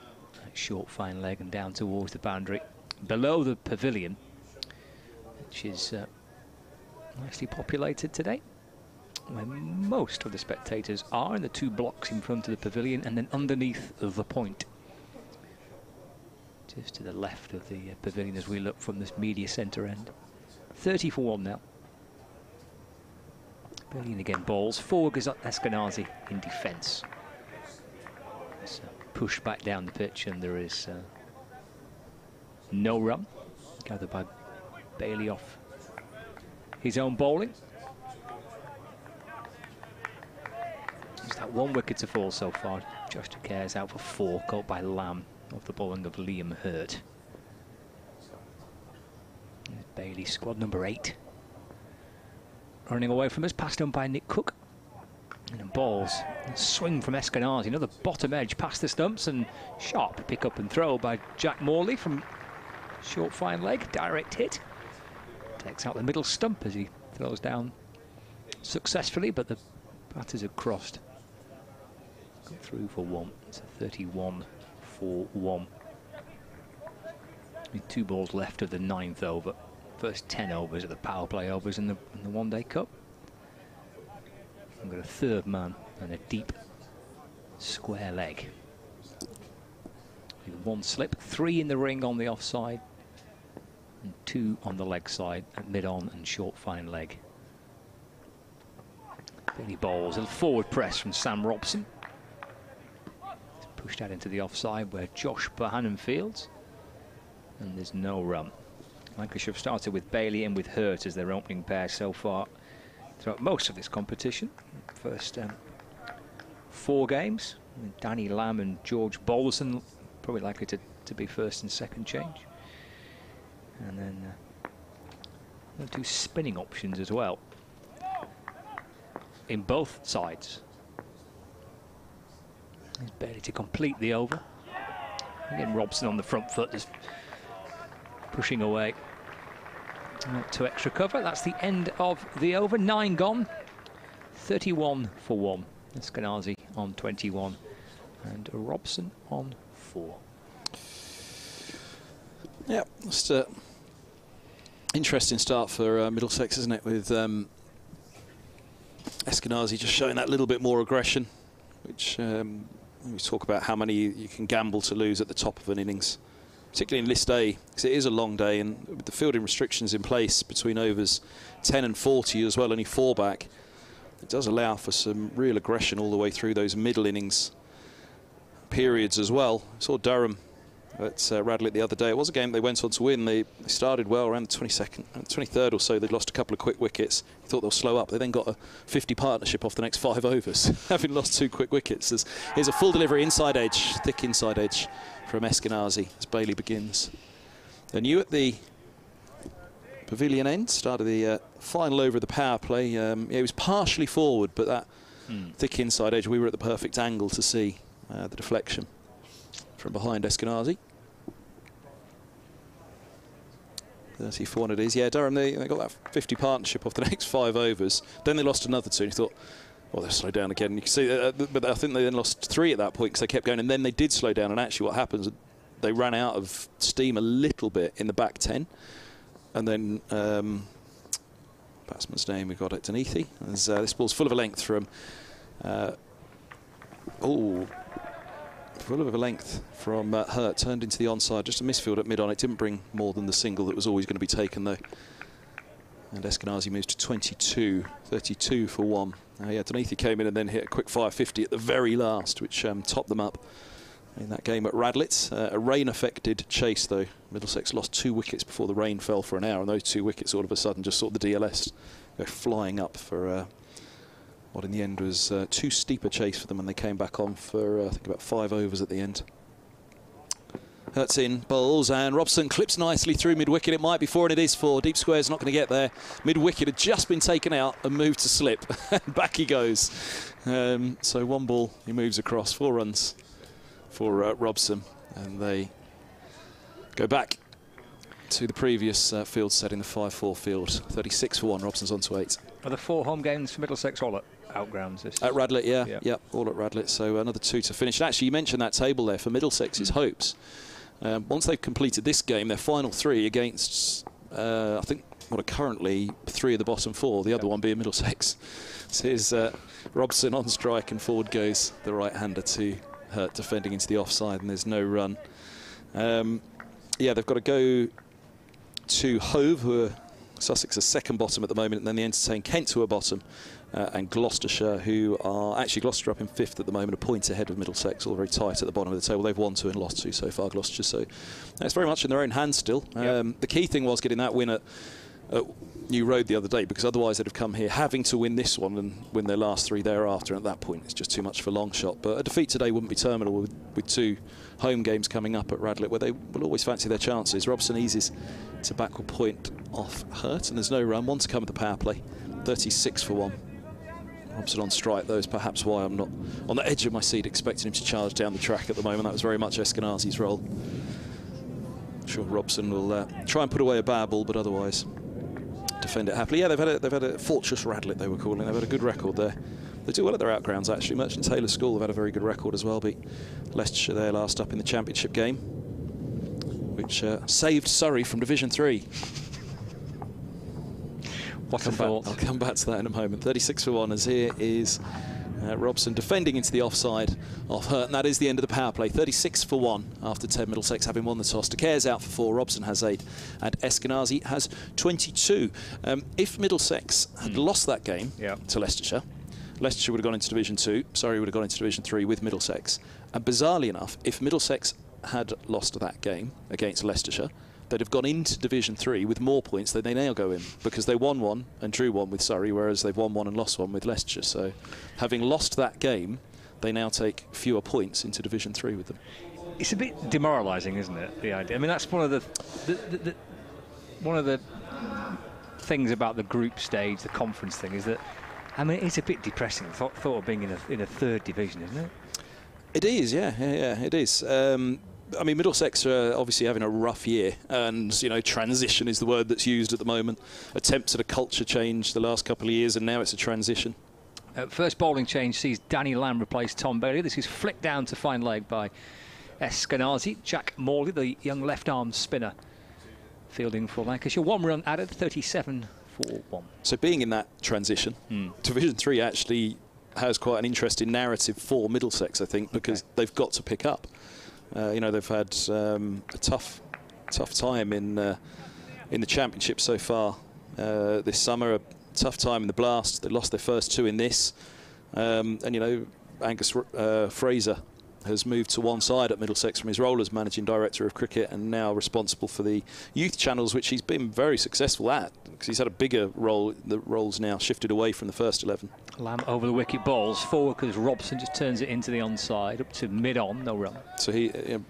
at short fine leg and down towards the boundary below the pavilion, which is nicely populated today, where most of the spectators are in the 2 blocks in front of the pavilion, and then underneath the point, just to the left of the pavilion as we look from this media centre end. 30 for 1 now. Pavilion again bowls. Forward goes Eskenazi in defence. It's pushed back down the pitch, and there is no run gathered by Bailey off his own bowling. Just that 1 wicket to fall so far. Josh DeCare's out for 4, caught by Lamb off the bowling of Liam Hurt. There's Bailey, squad number 8. Running away from us, passed on by Nick Cook. And then balls, swing from Eskenazi, another bottom edge past the stumps, and sharp pick up and throw by Jack Morley from short fine leg, direct hit. Takes out the middle stump as he throws down successfully, but the batters are crossed. Got through for 1. It's a 31 for 1. With 2 balls left of the 9th over. First 10 overs of the power play overs in the One Day Cup. I've got a 3rd man and a deep square leg. With 1 slip, 3 in the ring on the offside, and 2 on the leg side at mid-on and short fine leg. Bailey bowls, a little forward press from Sam Robson. It's pushed out into the offside where Josh Bohannon fields, and there's no run. Lancashire have started with Bailey and with Hurt as their opening pair so far throughout most of this competition. First 4 games, Danny Lamb and George Bolson probably likely to be first and second change. And then we'll do spinning options as well in both sides. He's barely to complete the over. Again, Robson on the front foot, just pushing away. To extra cover. That's the end of the over. 9 gone. 31 for 1. Eskenazi on 21 and Robson on 4. Yeah, just an interesting start for Middlesex, isn't it? With Eskenazi just showing that little bit more aggression, which we talk about how many you can gamble to lose at the top of an innings, particularly in list A, because it is a long day, and with the fielding restrictions in place between overs 10 and 40 as well, only 4 back, it does allow for some real aggression all the way through those middle innings periods as well. I saw Durham at Radlett the other day. It was a game they went on to win. They started well around the 22nd, 23rd or so. They'd lost a couple of quick wickets. You thought they'll slow up. They then got a 50 partnership off the next 5 overs, having lost 2 quick wickets. Here's a full delivery inside edge, thick inside edge from Eskenazi as Bailey begins. And you at the pavilion end, started the final over of the power play. Yeah, he was partially forward, but that thick inside edge, we were at the perfect angle to see the deflection from behind Eskenazi. 30 for 1 it is. Yeah, Durham, they got that 50 partnership off the next 5 overs. Then they lost another 2. And you thought, well, they'll slow down again. You can see, but I think they then lost 3 at that point because they kept going. And then they did slow down. And actually what happens, they ran out of steam a little bit in the back 10. And then, batsman's name, we got it, Denethi. As this ball's full of a length from, full of a length from Hurt, turned into the onside, just a misfield at mid-on. It didn't bring more than the single that was always going to be taken, though. And Eskenazi moves to 22, 32 for 1. Yeah, Denethi came in and then hit a quick fire 50 at the very last, which topped them up in that game at Radlett. A rain-affected chase, though. Middlesex lost 2 wickets before the rain fell for an hour, and those 2 wickets all of a sudden just saw the DLS go flying up for what in the end was too steep a chase for them, and they came back on for I think about 5 overs at the end. Hurts in, bowls, and Robson clips nicely through mid-wicket. It might be 4 and it is 4. Deep square's not going to get there. Mid-wicket had just been taken out and moved to slip. Back he goes. So 1 ball, he moves across. 4 runs for Robson, and they go back to the previous field set in the 5-4 field. 36 for 1. Robson's on to 8. Are the 4 home games for Middlesex all at outgrounds? At Radlett, yeah. Yep, all at Radlett. So another 2 to finish. And actually, you mentioned that table there for Middlesex's hopes. Once they've completed this game, their final 3 against, I think, what are currently 3 of the bottom 4, the other one being Middlesex. So here's Robson on strike, and forward goes the right-hander to Hurt, defending into the offside, and there's no run. Yeah, they've got to go to Hove, who are Sussex's second bottom at the moment, and then they entertain Kent, who are bottom, and Gloucestershire, who are actually Gloucester up in 5th at the moment, a point ahead of Middlesex, all very tight at the bottom of the table. They've won 2 and lost 2 so far, Gloucestershire, so it's very much in their own hands still. The key thing was getting that win at New Road the other day, because otherwise they'd have come here having to win this one and win their last 3 thereafter, and at that point it's just too much for long shot. But a defeat today wouldn't be terminal with 2 home games coming up at Radlett, where they will always fancy their chances. Robson eases to backward point off Hurt, and there's no run. 1 to come at the power play. 36 for 1. Robson on strike, though, is perhaps why I'm not on the edge of my seat expecting him to charge down the track at the moment. That was very much Eskenazi's role. I'm sure Robson will try and put away a bad ball, but otherwise defend it happily. Yeah, they've had a fortress Radlett, they were calling it. They've had a good record there. They do well at their outgrounds, actually. Merchant Taylor School have had a very good record as well. Beat Leicestershire there last up in the championship game, which saved Surrey from Division 3. What a thought. I'll come back to that in a moment. 36 for 1, as here is Robson defending into the offside of Hurt, and that is the end of the power play. 36 for 1 after 10, Middlesex having won the toss. De Keer's out for 4, Robson has 8, and Eskenazi has 22. If Middlesex had lost that game to Leicestershire, Leicestershire would have gone into Division 2, Surrey would have gone into Division 3 with Middlesex. And bizarrely enough, if Middlesex had lost that game against Leicestershire, they'd have gone into Division 3 with more points than they now go in, because they won 1 and drew 1 with Surrey, whereas they've won 1 and lost 1 with Leicestershire. So having lost that game, they now take fewer points into Division 3 with them. It's a bit demoralising, isn't it? The idea. I mean, that's one of the things about the group stage, the conference thing, is that, I mean, it's a bit depressing. Thought of being in a third division, isn't it? It is, yeah, it is. I mean, Middlesex are obviously having a rough year, and transition is the word that's used at the moment. Attempts at a culture change the last couple of years, and now it's a transition. First bowling change sees Danny Lamb replace Tom Bailey. This is flicked down to fine leg by Eskenazi. Jack Morley, the young left-arm spinner, fielding for Lancashire. 1 run added, 37 for 1. So being in that transition, Division 3 actually has quite an interesting narrative for Middlesex, I think, because they've got to pick up. They've had a tough time in the Championship so far this summer. A tough time in the Blast. They lost their first 2 in this. Angus Fraser has moved to one side at Middlesex from his role as Managing Director of Cricket, and now responsible for the youth channels, which he's been very successful at, because he's had a bigger role. The role's now shifted away from the first 11. Lamb over the wicket bowls forward because Robson just turns it into the onside, up to mid-on, no run. So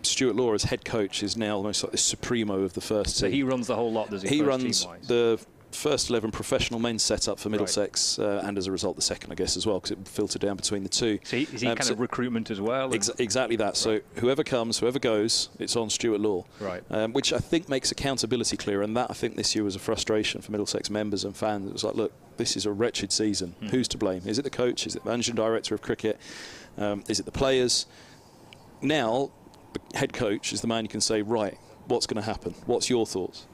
Stuart Law as head coach is now almost like the supremo of the first team. So he runs the whole lot, does he? He runs the first 11 professional men's setup for Middlesex, and as a result the second, I guess, as well, because it filtered down between the two. So is he kind of recruitment as well? Exactly that. Right. So whoever comes, whoever goes, it's on Stuart Law. Right. Which I think makes accountability clear, and that I think this year was a frustration for Middlesex members and fans. It was like, look, this is a wretched season. Who's to blame? Is it the coach? Is it the Managing Director of Cricket? Is it the players? Now, the head coach is the man you can say, right, what's going to happen? What's your thoughts?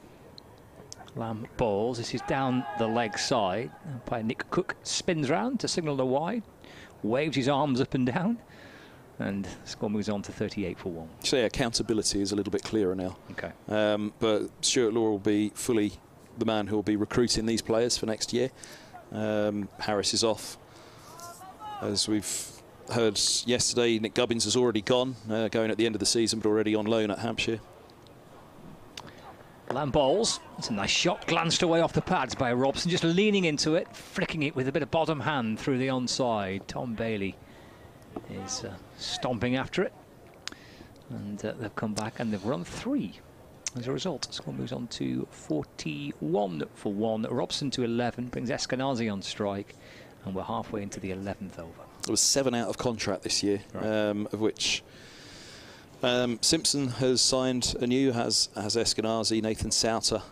Lamb bowls. This is down the leg side. Umpire Nick Cook spins round to signal the wide, waves his arms up and down, and the score moves on to 38 for 1. So yeah, accountability is a little bit clearer now. Okay. But Stuart Law will be fully the man who will be recruiting these players for next year. Harris is off. As we've heard yesterday, Nick Gubbins has already gone, going at the end of the season, but already on loan at Hampshire. Lamb bowls. It's a nice shot, glanced away off the pads by Robson, just leaning into it, flicking it with a bit of bottom hand through the onside. Tom Bailey is stomping after it, and they've come back and they've run 3 as a result. Score moves on to 41 for 1. Robson to 11 brings Eskenazi on strike, and we're halfway into the 11th over. There was 7 out of contract this year, right. Of which Simpson has signed anew, has Eskenazi, Nathan Souter,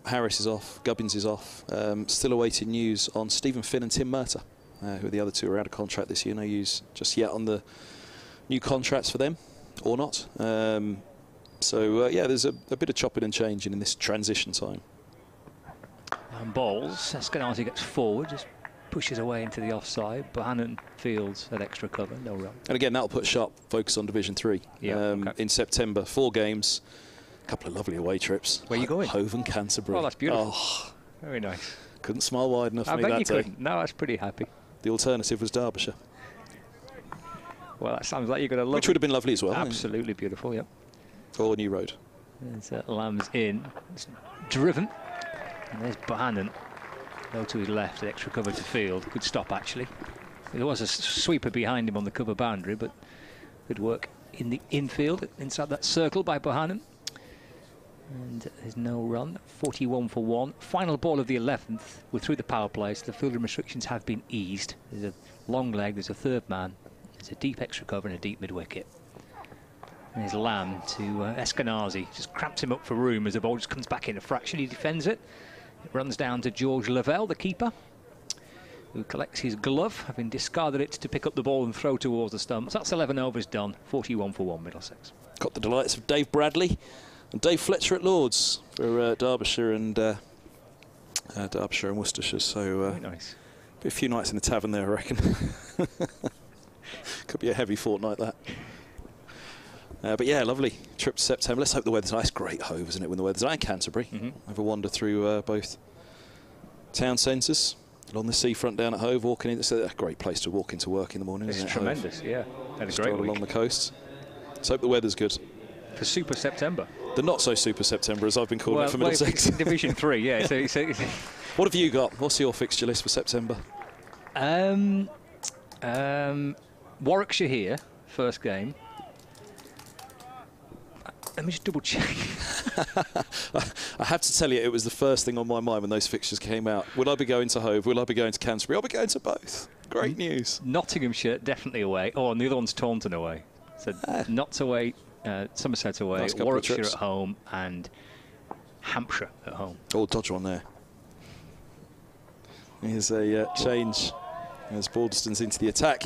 Harris is off, Gubbins is off. Still awaiting news on Stephen Finn and Tim Murtagh, who are the other 2 are out of contract this year. No news just yet on the new contracts for them, or not. Yeah, there's a bit of chopping and changing in this transition time. And bowls. Eskenazi gets forward, just pushes away into the offside. Bohannon fields at extra cover, no run. And again, that'll put sharp focus on Division 3. In September. 4 games, a couple of lovely away trips. Where are you going? Hove and Canterbury. Oh, that's beautiful. Oh, very nice. Couldn't smile wide enough for me that day. You couldn't. No, I was pretty happy. The alternative was Derbyshire. Well, that sounds like you're going to love Which would have been lovely as well. Absolutely beautiful, yep. Or New Road. There's Lamb's in. It's driven. And there's Bohannon. Go to his left, extra cover to field. Good stop, actually. There was a sweeper behind him on the cover boundary, but good work in the infield, inside that circle by Bohannon. And there's no run. 41 for 1. Final ball of the 11th. We're through the power play, so the fielding restrictions have been eased. There's a long leg, there's a third man. There's a deep extra cover and a deep mid-wicket. And there's Lamb to Eskenazi. Just cramps him up for room as the ball just comes back in a fraction. He defends it. It runs down to George Lavelle, the keeper, who collects his glove, having discarded it to pick up the ball and throw towards the stumps. That's 11 overs done. 41 for 1, Middlesex. Got the delights of Dave Bradley and Dave Fletcher at Lords for Derbyshire and Worcestershire. So very nice. Be a few nights in the tavern there, I reckon. Could be a heavy fortnight, that. But yeah, lovely trip to September. Let's hope the weather's nice. Great Hove, isn't it, when the weather's nice? And Canterbury. Have a wander through both town centres, along the seafront down at Hove, walking in. It's a great place to walk into work in the morning, isn't it? It's tremendous, yeah. Had a great week. Along the coast. Let's hope the weather's good. For Super September. The not so Super September, as I've been calling it for Middlesex. Division 3, yeah. What have you got? What's your fixture list for September? Warwickshire here, first game. Let me just double check. I have to tell you, it was the first thing on my mind when those fixtures came out. Will I be going to Hove? Will I be going to Canterbury? I'll be going to both. Great news. Nottinghamshire definitely away. Oh, and the other one's Taunton away. So Notts away, Somerset away, Nice Warwickshire at home, and Hampshire at home. Oh, dodge one there. Here's a change as Balderston's into the attack.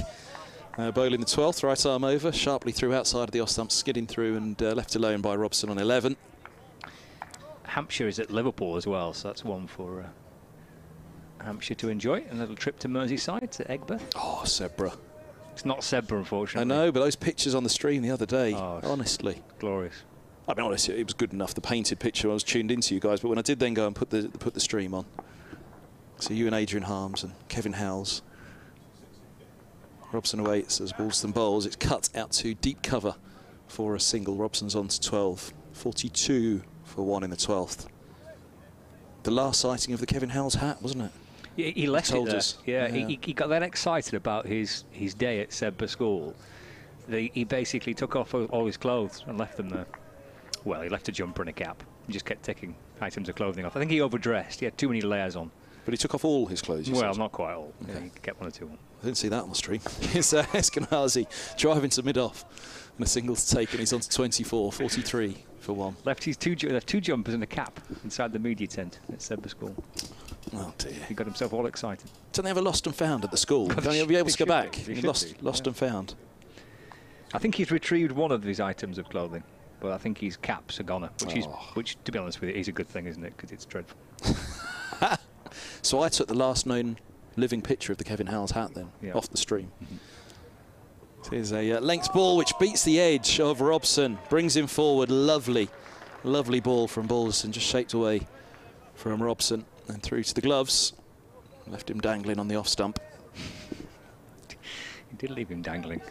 Bowling the 12th, right arm over, sharply through outside of the off stump, skidding through and left alone by Robson on 11. Hampshire is at Liverpool as well, so that's one for Hampshire to enjoy. A little trip to Merseyside, to Egbert. Oh, Sebra. It's not Sebra, unfortunately. I know, but those pictures on the stream the other day, honestly. Glorious. I mean, honestly, it was good enough, the painted picture. I was tuned into you guys, but when I did then go and put the stream on, so you and Adrian Harms and Kevin Howells. Robson awaits as Balston bowls. It's cut out to deep cover for a single. Robson's on to 12. 42 for 1 in the 12th. The last sighting of the Kevin Howells hat, wasn't it? Yeah, he left it there. Us. Yeah, he got that excited about his day at Sebra School. He basically took off all his clothes and left them there. Well, he left a jumper and a cap. He just kept taking items of clothing off. I think he overdressed. He had too many layers on. But he took off all his clothes, you Well, said. not quite all. Okay. Yeah, he kept one or two on. I didn't see that on the stream. It's Eskenazi driving to mid-off. And a single's taken. He's on to 24, 43 for 1. Left two jumpers and a cap inside the media tent at Sebra School. Oh, dear. He got himself all excited. Don't they have a lost and found at the school? Don't you be able to go back? Lost yeah. and found. I think he's retrieved one of his items of clothing, but I think his cap's a goner, which, to be honest with you, is a good thing, isn't it? Because it's dreadful. So I took the last known living picture of the Kevin Howells hat then, off the stream. Here's a length ball which beats the edge of Robson, brings him forward. Lovely, lovely ball from Balderson, just shaped away from Robson and through to the gloves. Left him dangling on the off stump. He did leave him dangling.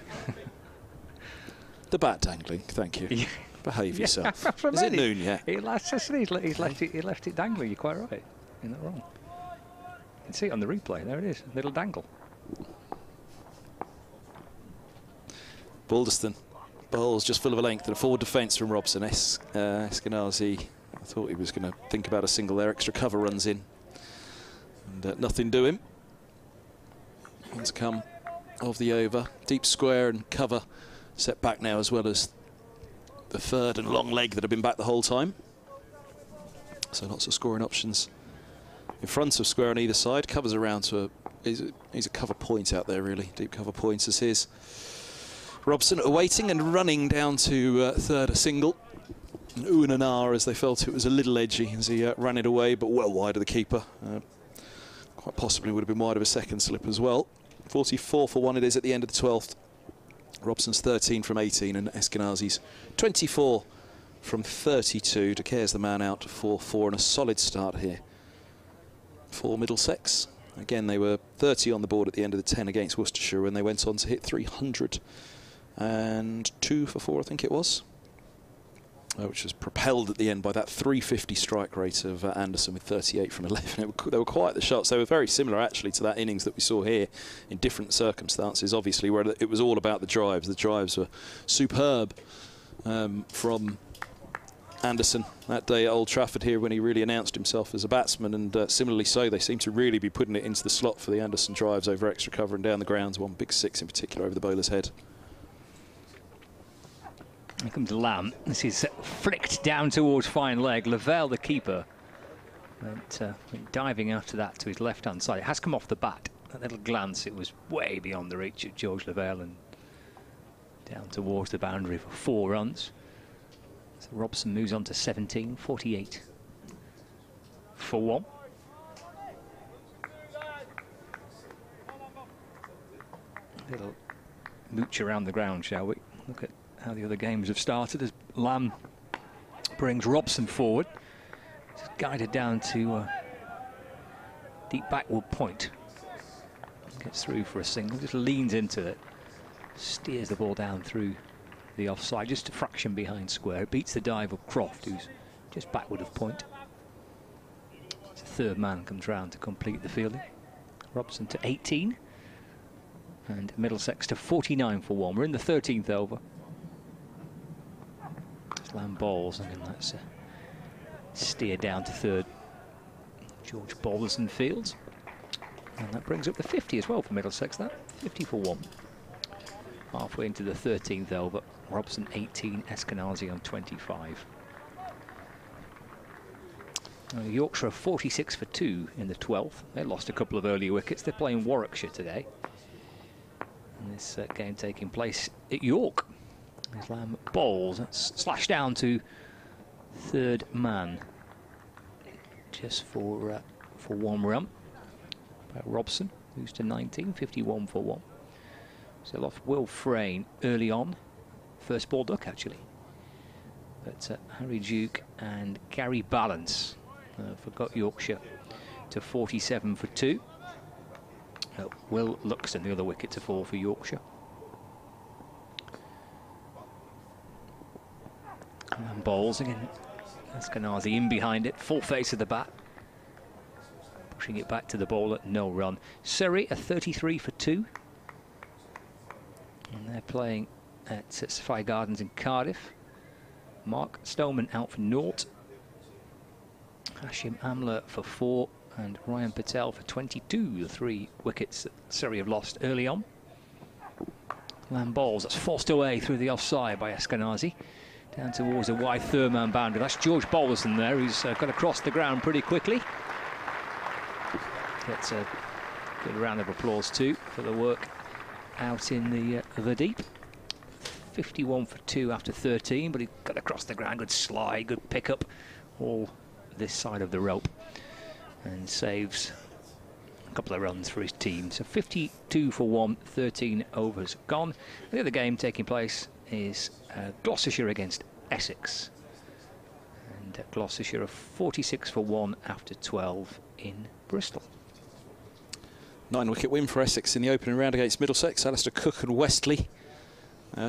The bat dangling, thank you. Behave yourself. Is it noon yet? He's left it dangling. You're quite right. You're not wrong. You can see it on the replay. There it is, a little dangle. Balderston bowls just full of a length and a forward defence from Robson. Eskenazi, I thought he was going to think about a single there. Extra cover runs in. And nothing doing. One's come of the over. Deep square and cover set back now, as well as the third and long leg that have been back the whole time. So lots of scoring options in front of square on either side. Covers around to he's a cover point out there, really. Deep cover points as his. Robson awaiting and running down to third, a single. And ooh and an ah as they felt it was a little edgy as he ran it away, but well wide of the keeper. Quite possibly would have been wide of a second slip as well. 44 for 1 it is at the end of the 12th. Robson's 13 from 18 and Eskenazi's 24 from 32. De Care's the man out for 4 and a solid start here for Middlesex. Again, they were 30 on the board at the end of the 10 against Worcestershire, and they went on to hit 302 for 4, I think it was, which was propelled at the end by that 350 strike rate of Anderson with 38 from 11. They were quite the shots. They were very similar, actually, to that innings that we saw here in different circumstances, obviously, where it was all about the drives. The drives were superb from Anderson that day at Old Trafford here when he really announced himself as a batsman, and similarly so, they seem to really be putting it into the slot for the Anderson drives over extra cover and down the grounds. One big 6 in particular over the bowler's head. Here comes Lamb. This is flicked down towards fine leg. Lavelle, the keeper, went diving after that to his left-hand side. It has come off the bat. That little glance, it was way beyond the reach of George Lavelle and down towards the boundary for 4 runs. So Robson moves on to 17, 48 for 1. A little mooch around the ground, shall we? Look at how the other games have started as Lamb brings Robson forward. Just guided down to deep backward point. Gets through for a single, just leans into it. Steers the ball down through the offside, just a fraction behind square. It beats the dive of Croft, who's just backward of point. The third man comes round to complete the fielding. Robson to 18. And Middlesex to 49 for 1. We're in the 13th over. Lamb bowls, and then that's a steer down to third. George Balderson fields. And that brings up the 50 as well for Middlesex, that. 50 for 1. Halfway into the 13th over. Robson 18, Eskenazi on 25. Yorkshire 46 for 2 in the 12th. They lost a couple of early wickets. They're playing Warwickshire today. And this game taking place at York. As Lamb bowls, that's slashed down to third man. Just for 1 run. By Robson, who's to 19, 51 for 1. So off Will Frayne early on. First ball duck, actually. But Harry Duke and Gary Balance forgot Yorkshire to 47 for 2. Will Luxton, the other wicket to fall for Yorkshire. And bowls again. Eskenazi in behind it, full face of the bat. Pushing it back to the bowler, no run. Surrey a 33 for 2. And they're playing at Sapphire Gardens in Cardiff. Mark Stoneman out for naught. Hashim Amla for 4. And Ryan Patel for 22. The 3 wickets that Surrey have lost early on. Lamb bowls, that's forced away through the offside by Eskenazi. Down towards a wide third-man boundary. That's George Balderson there, who's got across the ground pretty quickly. Gets a good round of applause too for the work out in the deep. 51 for 2 after 13, but he got across the ground. Good slide, good pickup, all this side of the rope, and saves a couple of runs for his team. So 52 for 1, 13 overs gone. The other game taking place is Gloucestershire against Essex, and Gloucestershire are 46 for 1 after 12 in Bristol. 9-wicket win for Essex in the opening round against Middlesex. Alistair Cook and Westley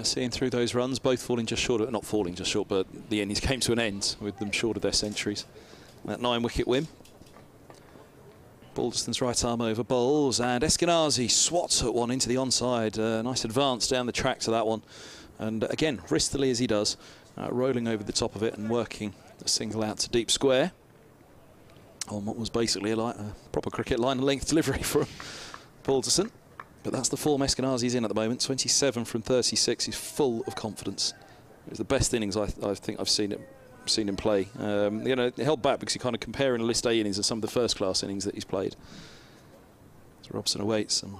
seeing through those runs, both falling just short of, not falling just short, but the innings came to an end with them short of their centuries. That 9-wicket win. Balderston's right arm over bowls, and Eskenazi swats at one into the onside. Nice advance down the track to that one. And again, wristily as he does, rolling over the top of it and working a single out to deep square on what was basically a proper cricket line and length delivery from Balderson. But that's the form Eskenazi's in at the moment. 27 from 36. He's full of confidence. It was the best innings I think I've seen him play. You know, held back because you're kind of comparing a List A innings to some of the first-class innings that he's played. So Robson awaits and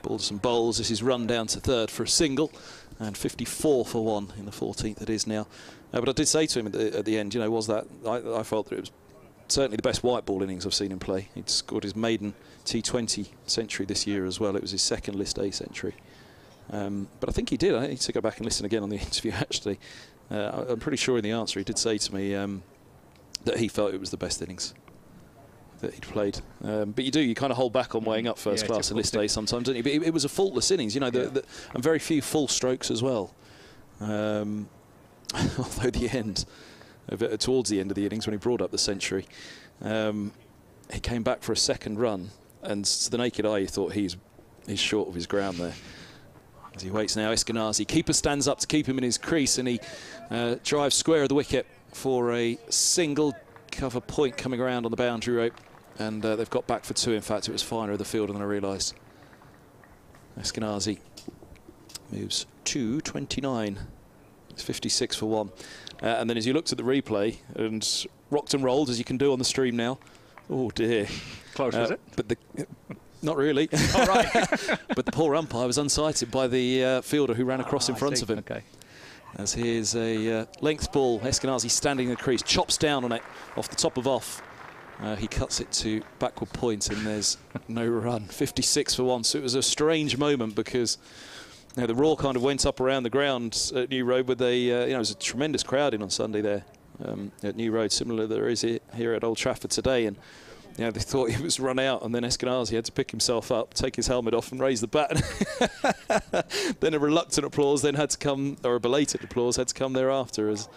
Balderson bowls. This is run down to third for a single, and 54 for 1 in the 14th it is now. But I did say to him at the end, you know, was that I felt that it was certainly the best white ball innings I've seen him play. He'd scored his maiden T20 century this year as well. It was his second List A century. But I think he did. I need to go back and listen again on the interview, actually. I'm pretty sure in the answer he did say to me that he felt it was the best innings that he'd played. But you kind of hold back on weighing up first class and List A sometimes, don't you? But it was a faultless innings, you know, and very few full strokes as well. Although the end, towards the end of the innings when he brought up the century, he came back for a second run, and to the naked eye you thought he's short of his ground there. As he waits now, Eskenazi, keeper stands up to keep him in his crease, and he drives square of the wicket for a single cover point coming around on the boundary rope, and they've got back for 2. In fact, it was finer of the fielder than I realised. Eskenazi moves to 29. It's 56 for 1. And then as you looked at the replay and rocked and rolled, as you can do on the stream now, oh dear. Close, was it? But not really. All right. But the poor umpire was unsighted by the fielder who ran across in front of him. Okay. As here's a length ball, Eskenazi standing in the crease, chops down on it off the top of off. He cuts it to backward point, and there's no run. 56 for 1. So it was a strange moment because the roar kind of went up around the ground at New Road with it was a tremendous crowd in on Sunday there at New Road, similar to there is here at Old Trafford today. And they thought he was run out, and then Eskenazi had to pick himself up, take his helmet off and raise the bat. Then a reluctant applause then had to come, or a belated applause had to come thereafter, as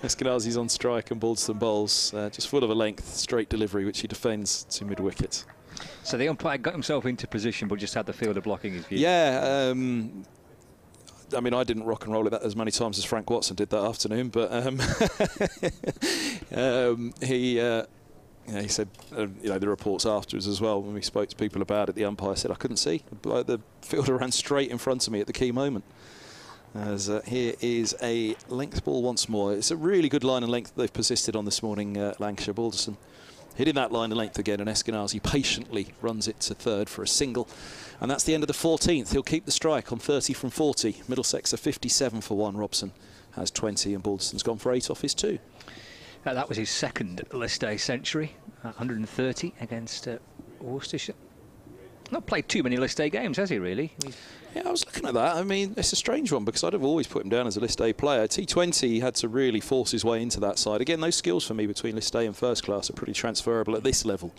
Eskenazi's on strike and Balderson bowls just full of a length, straight delivery, which he defends to mid-wicket. So the umpire got himself into position but just had the fielder blocking his view. Yeah, I mean, I didn't rock and roll it that as many times as Frank Watson did that afternoon, but he said, the reports afterwards as well, when we spoke to people about it, the umpire said, I couldn't see. The fielder ran straight in front of me at the key moment. As here is a length ball once more. It's a really good line and length they've persisted on this morning, Lancashire. Balderson hitting that line and length again, and Eskenazi patiently runs it to third for a single. And that's the end of the 14th. He'll keep the strike on 30 from 40. Middlesex are 57 for 1. Robson has 20, and Balderson's gone for 8 off his 2. That was his second list day century, 130 against Worcestershire. Not played too many list day games, has he, really? Yeah, I was looking at that. I mean, it's a strange one because I'd have always put him down as a list A player. T20, he had to really force his way into that side. Again, those skills for me between list A and first class are pretty transferable at this level.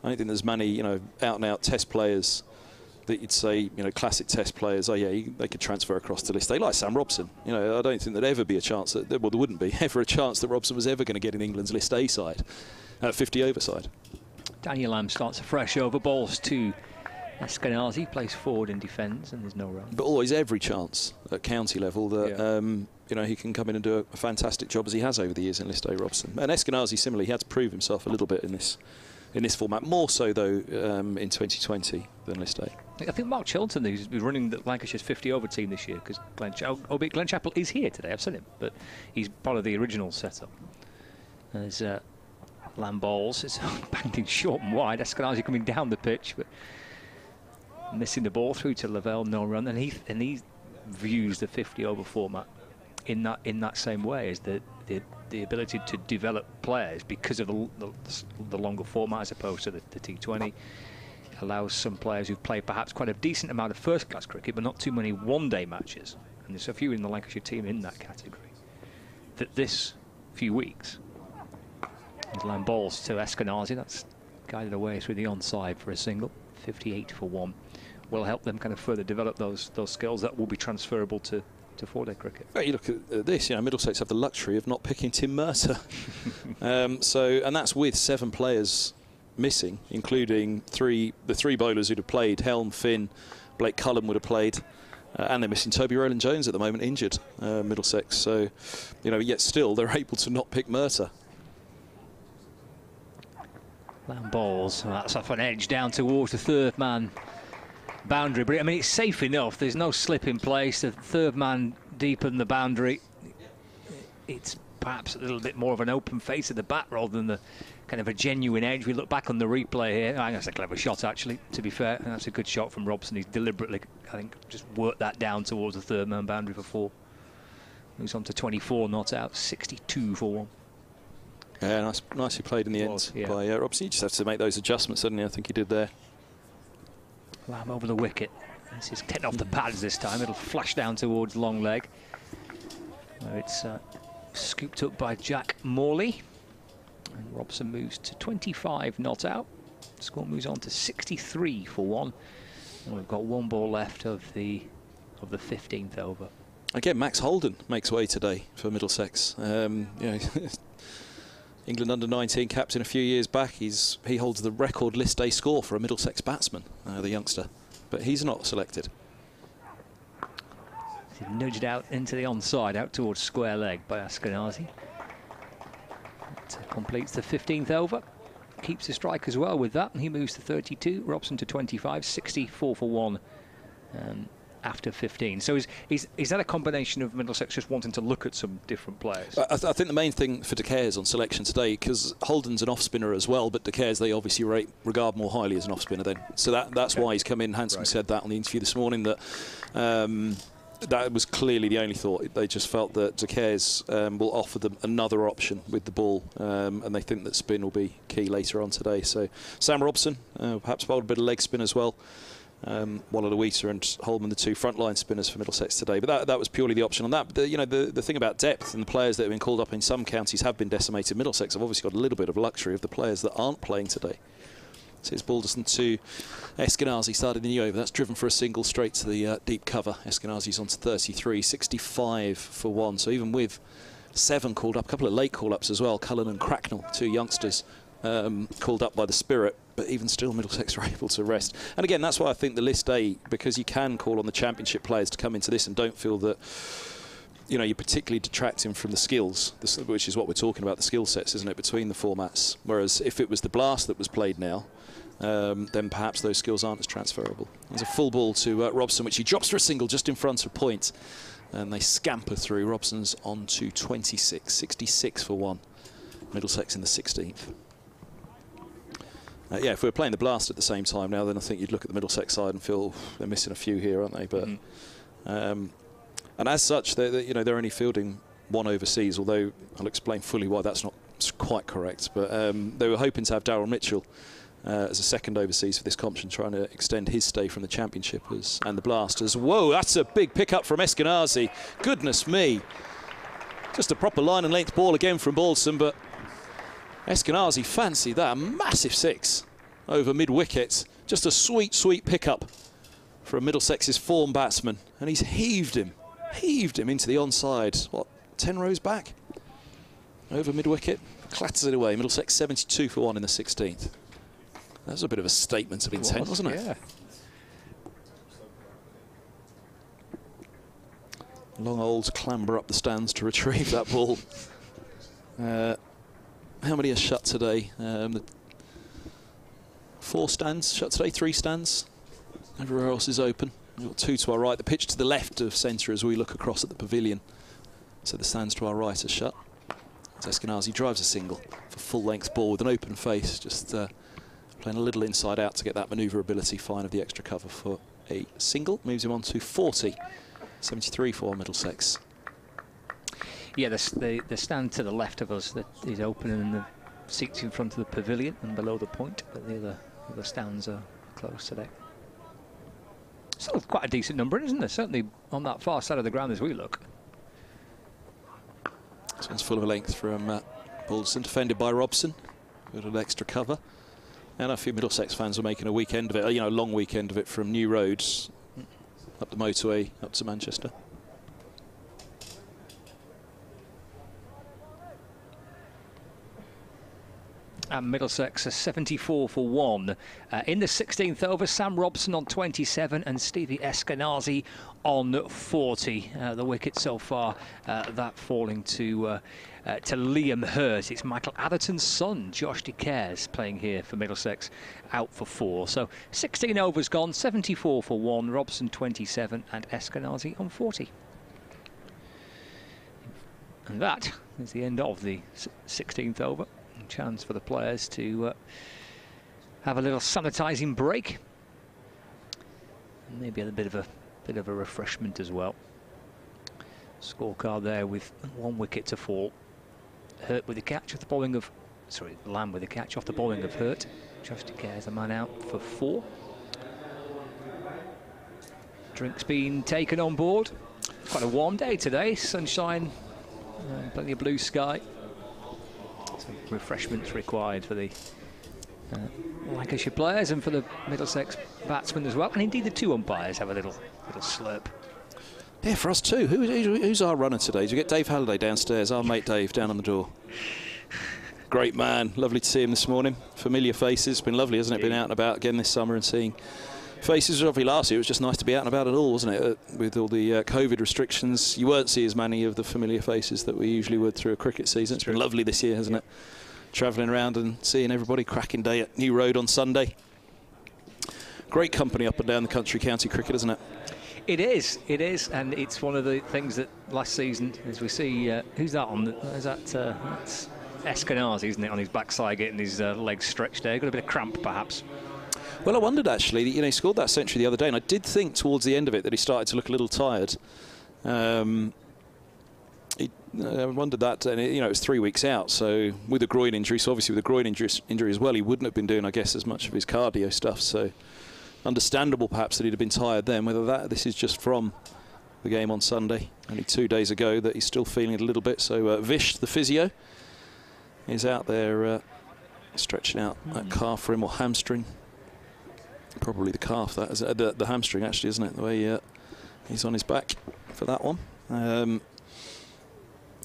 I don't think there's many, out-and-out test players that you'd say, classic test players, they could transfer across to list A, like Sam Robson. I don't think there'd ever be a chance that, well, there wouldn't be ever a chance that Robson was ever going to get in England's list A side, 50 over side. Daniel Lamb starts afresh over balls to Eskenazi, plays forward and defends, and there's no run. But always every chance at county level that he can come in and do a fantastic job as he has over the years in list A, Robson. And Eskenazi, similarly, he had to prove himself a little bit in this format, more so though in 2020 than list A. I think Mark Chilton, who's been running the Lancashire's 50 over team this year, because Glenn Chappell is here today, I've seen him, but he's part of the original setup. There's Lamb balls, it's banged in short and wide. Eskenazi coming down the pitch, but missing the ball through to Lavelle, no run, and he views the 50 over format in that same way, as the ability to develop players because of the longer format as opposed to the T20. Allows some players who've played perhaps quite a decent amount of first-class cricket, but not too many one-day matches, and there's a few in the Lancashire team in that category, that this few weeks, Lamb balls to Eskenazi, that's guided away through the onside for a single, 58 for 1, will help them kind of further develop those skills that will be transferable to four-day cricket. Well, you look at this, Middlesex have the luxury of not picking Tim Mercer. And that's with 7 players missing, including the three bowlers who'd have played. Helm, Finn, Blake Cullen would have played. And they're missing Toby Rowland-Jones at the moment, injured, Middlesex. So, yet still they're able to not pick Mercer. Lamb balls, that's off an edge down towards the third man boundary, but I mean it's safe enough, there's no slip in place. The third man deep in the boundary, it's perhaps a little bit more of an open face of the bat rather than the kind of a genuine edge. We look back on the replay here, I think that's a clever shot actually, to be fair, and that's a good shot from Robson. He's deliberately, I think, just worked that down towards the third man boundary for 4. Moves on to 24 not out, 62 for 1. Yeah, nicely played in the end by Robson. You just have to make those adjustments, suddenly I think he did there. Lamb over the wicket. This is getting off the pads this time. It'll flash down towards long leg. It's scooped up by Jack Morley. And Robson moves to 25 not out. Score moves on to 63 for 1. And we've got 1 ball left of the 15th over. Again, Max Holden makes way today for Middlesex. England under-19 captain a few years back. He holds the record list day score for a Middlesex batsman, the youngster, but he's not selected. He's nudged out into the onside, out towards square leg by Eskenazi. That completes the 15th over. Keeps the strike as well with that, and he moves to 32. Robson to 25, 64 for 1. After 15. So is that a combination of Middlesex just wanting to look at some different players? I think the main thing for De Caires on selection today, because Holden's an off-spinner as well, but De Caires they obviously regard more highly as an off-spinner then. So that's why he's come in. Handscomb said that on the interview this morning, that that was clearly the only thought. They just felt that De Caires will offer them another option with the ball, and they think that spin will be key later on today. So Sam Robson, perhaps bowled a bit of leg spin as well. Waller Louisa and Holman, the 2 frontline spinners for Middlesex today, but that was purely the option on that. But the thing about depth, and the players that have been called up in some counties have been decimated. Middlesex have obviously got a little bit of luxury of the players that aren't playing today. So it's Balderson to Eskenazi started the new over. That's driven for a single straight to the deep cover. Eskenazi's on to 33, 65 for 1. So even with 7 called up, a couple of late call-ups as well, Cullen and Cracknell, 2 youngsters, called up by the Spirit, but even still Middlesex are able to rest. And again, that's why I think the List A, because you can call on the Championship players to come into this and don't feel that, you know, you're particularly detracting from the skills, which is what we're talking about, the skill sets, isn't it, between the formats. Whereas if it was the Blast that was played now, then perhaps those skills aren't as transferable. There's a full ball to Robson, which he drops for a single just in front of point. And they scamper through. Robson's on to 26, 66 for 1. Middlesex in the 16th. Yeah, if we were playing the Blast at the same time now, then I think you'd look at the Middlesex side and feel they're missing a few here, aren't they? But and as such, they're only fielding one overseas, although I'll explain fully why that's not quite correct. But they were hoping to have Daryl Mitchell as a second overseas for this competition, trying to extend his stay from the Championship and the Blasters. Whoa, that's a big pickup from Eskenazi. Goodness me. Just a proper line and length ball again from Balson, but Eskenazi fancied that. A massive 6 over mid-wicket. Just a sweet, sweet pickup from Middlesex's form batsman. And he's heaved him into the onside. What, 10 rows back? Over mid-wicket. Clatters it away. Middlesex 72 for 1 in the 16th. That was a bit of a statement of intent, wasn't it? Yeah. Long old clamber up the stands to retrieve that ball. How many are shut today? 4 stands shut today, 3 stands. Everywhere else is open. We've got 2 to our right. The pitch to the left of centre as we look across at the pavilion. So the stands to our right are shut. Eskenazi drives a single for full-length ball with an open face, just playing a little inside out to get that manoeuvrability fine of the extra cover for a single. Moves him on to 40. 73 for Middlesex. Yeah, the stand to the left of us that is open, and the seats in front of the pavilion and below the point, but the other stands are closed today. Still quite a decent number, isn't there? Certainly on that far side of the ground as we look. This one's full of a length from Balderson, defended by Robson. Got an extra cover. And a few Middlesex fans are making a weekend of it, a long weekend of it, from New Roads up the motorway up to Manchester. And Middlesex are 74 for 1. In the 16th over, Sam Robson on 27 and Stevie Eskenazi on 40. The wicket so far, that falling to Liam Hurt. It's Michael Atherton's son, Josh De Cares, playing here for Middlesex, out for 4. So 16 overs gone, 74 for 1, Robson 27 and Eskenazi on 40. And that is the end of the 16th over. Chance for the players to have a little sanitising break, and maybe a bit of a refreshment as well. Scorecard there with 1 wicket to fall. Hurt with the catch off the bowling of, Lamb with the catch off the bowling of Hurt. Josh De Cares a man out for 4. Drinks being taken on board. Quite a warm day today, sunshine, plenty of blue sky. Some refreshments required for the Lancashire players and for the Middlesex batsmen as well, and indeed the 2 umpires have a little slurp. Yeah, for us too. Who's our runner today? Did you get Dave Halliday downstairs? Our mate Dave down on the door. Great man. Lovely to see him this morning. Familiar faces. It's been lovely, hasn't it? Been out and about again this summer and seeing faces. Obviously last year it was just nice to be out and about at all, wasn't it? With all the COVID restrictions, you won't see as many of the familiar faces that we usually would through a cricket season. It's been lovely this year, hasn't it? Travelling around and seeing everybody. Cracking day at New Road on Sunday. Great company up and down the country, county cricket, isn't it? It is, and it's one of the things that last season, as we see, who's that on? That's Eskenazi, isn't it, on his backside, getting his legs stretched there. Got a bit of cramp, perhaps. Well, I wondered actually, he scored that century the other day, and I did think towards the end of it that he started to look a little tired. I wondered that, and it was 3 weeks out, so with a groin injury, so obviously with a groin injury as well, he wouldn't have been doing, I guess, as much of his cardio stuff. So understandable, perhaps, that he'd have been tired then. Whether this is just from the game on Sunday, only 2 days ago, that he's still feeling it a little bit. So Vish, the physio, is out there stretching out that calf for him, or hamstring. Probably the calf, that is the hamstring actually, isn't it? The way he's on his back for that one.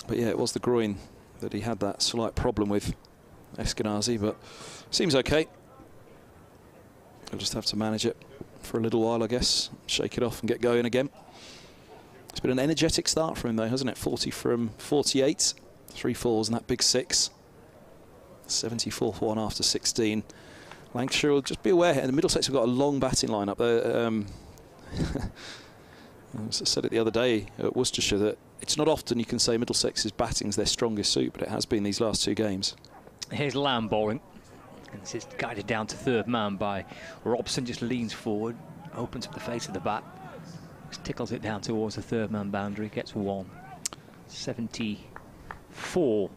But yeah, it was the groin that he had that slight problem with Eskenazi, but seems okay. He'll just have to manage it for a little while, I guess. Shake it off and get going again. It's been an energetic start for him, though, hasn't it? 40 from 48, 3 fours and that big 6. 74 for 1 after 16. Lancashire will just be aware, and the Middlesex have got a long batting lineup. I said it the other day at Worcestershire that it's not often you can say Middlesex's batting's their strongest suit, but it has been these last 2 games. Here's Lamb bowling. And this is guided down to third man by Robson. Just leans forward, opens up the face of the bat, just tickles it down towards the third man boundary, gets 1. 74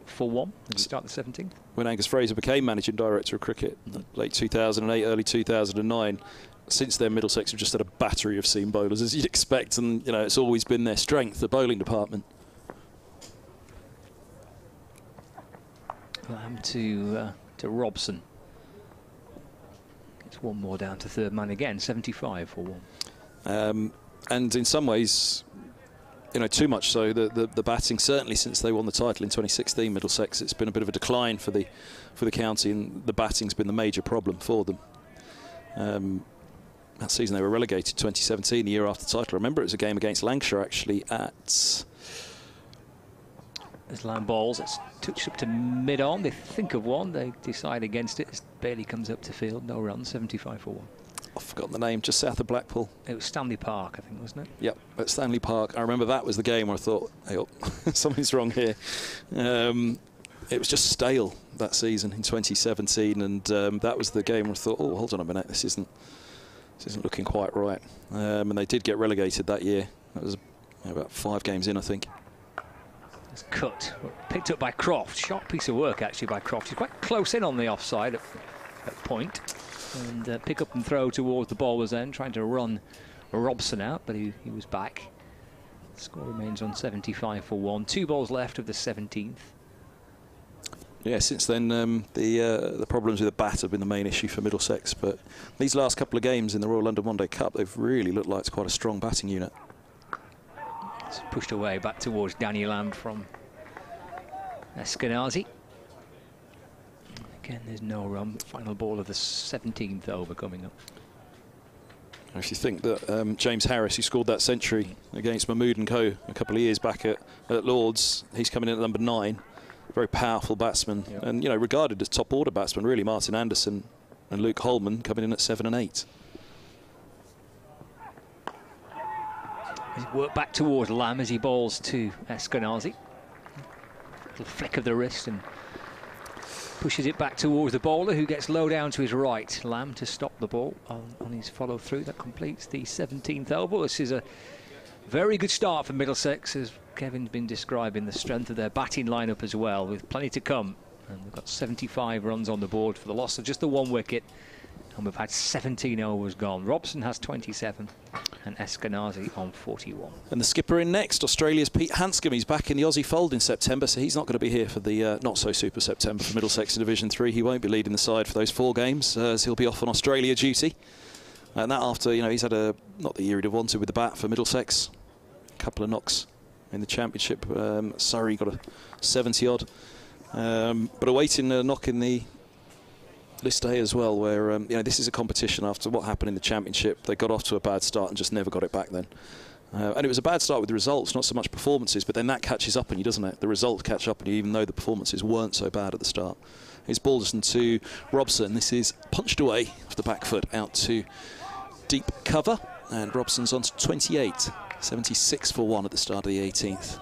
for 1 at the start of the 17th. When Angus Fraser became managing director of cricket, late 2008, early 2009, since then Middlesex have just had a battery of seam bowlers, as you'd expect, and you know it's always been their strength, the bowling department. Lamb to Robson. Gets 1 more down to third man again, 75 for 1. And in some ways, you know, too much so. The batting, certainly since they won the title in 2016, Middlesex, it's been a bit of a decline for the county, and the batting's been the major problem for them. That season they were relegated 2017, the year after the title. I remember it was a game against Lancashire actually at... As Lamb balls, it's touched up to mid-on. They think of one, they decide against it. Bailey comes up to field, no run, 75 for 1. I've forgotten the name, just south of Blackpool. It was Stanley Park, I think, wasn't it? Yep, at Stanley Park. I remember that was the game where I thought, hey, oh, something's wrong here. It was just stale that season in 2017, and that was the game where I thought, oh, hold on a minute, this isn't looking quite right. And they did get relegated that year. That was about 5 games in, I think. It's cut, picked up by Croft. Sharp piece of work actually by Croft. He's quite close in on the offside at point, and pick up and throw towards the bowler's end, trying to run Robson out, but he was back. The score remains on 75 for 1. 2 balls left of the 17th. Yeah, since then the problems with the bat have been the main issue for Middlesex, but these last couple of games in the Royal London One Day Cup, they've really looked like it's quite a strong batting unit. It's pushed away back towards Danny Lamb from Eskenazi. Again, there's no run. Final ball of the 17th over coming up. If you think that James Harris, who scored that century against Mahmood and Co. a couple of years back at Lords, he's coming in at number 9. Very powerful batsman, yep. And you know, regarded as top order batsman, really. Martin Anderson and Luke Holman coming in at 7 and 8. Work back towards Lamb as he bowls to Eskenazi. Little flick of the wrist and pushes it back towards the bowler, who gets low down to his right. Lamb to stop the ball on his follow through. That completes the 17th over. This is a very good start for Middlesex, as Kevin's been describing the strength of their batting lineup as well, with plenty to come. And they've got 75 runs on the board for the loss of just the 1 wicket. And we've had 17 overs gone. Robson has 27 and Eskenazi on 41. And the skipper in next, Australia's Pete Hanscom. He's back in the Aussie fold in September, so he's not going to be here for the not-so-super September for Middlesex in Division 3. He won't be leading the side for those 4 games, as he'll be off on Australia duty. And that after, you know, he's had not the year he'd have wanted with the bat for Middlesex. A couple of knocks in the Championship. Surrey got a 70-odd. But awaiting a knock in the List A as well, where you know, this is a competition after what happened in the Championship. They got off to a bad start and just never got it back then. And it was a bad start with the results, not so much performances, but then that catches up on you, doesn't it? The results catch up on you, even though the performances weren't so bad at the start. Here's Balderson to Robson. This is punched away off the back foot out to deep cover, and Robson's on to 28, 76 for 1 at the start of the 18th.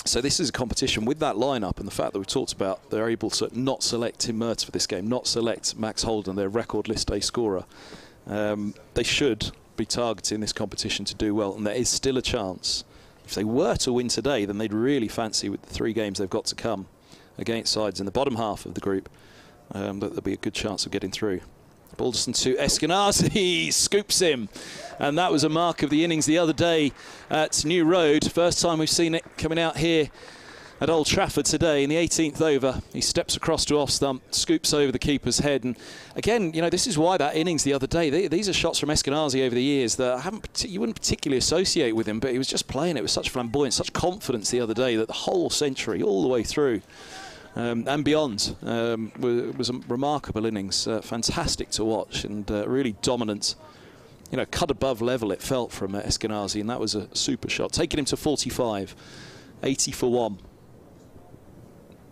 So this is a competition with that lineup, and the fact that we've talked about they're able to not select Tim Mertz for this game, not select Max Holden, their record List A scorer. They should be targeting this competition to do well, and there is still a chance. If they were to win today, then they'd really fancy, with the 3 games they've got to come against sides in the bottom half of the group, that there'll be a good chance of getting through. Balderson to Eskenazi, scoops him, and that was a mark of the innings the other day at New Road. First time we've seen it coming out here at Old Trafford today in the 18th over. He steps across to off stump, scoops over the keeper's head, and again, you know, this is why that innings the other day, these are shots from Eskenazi over the years that you wouldn't particularly associate with him, but he was just playing it with such flamboyance, such confidence the other day that the whole century, all the way through and beyond, was a remarkable innings, fantastic to watch, and really dominant. You know, cut above level it felt from Eskenazi, and that was a super shot, taking him to 45, 80 for 1.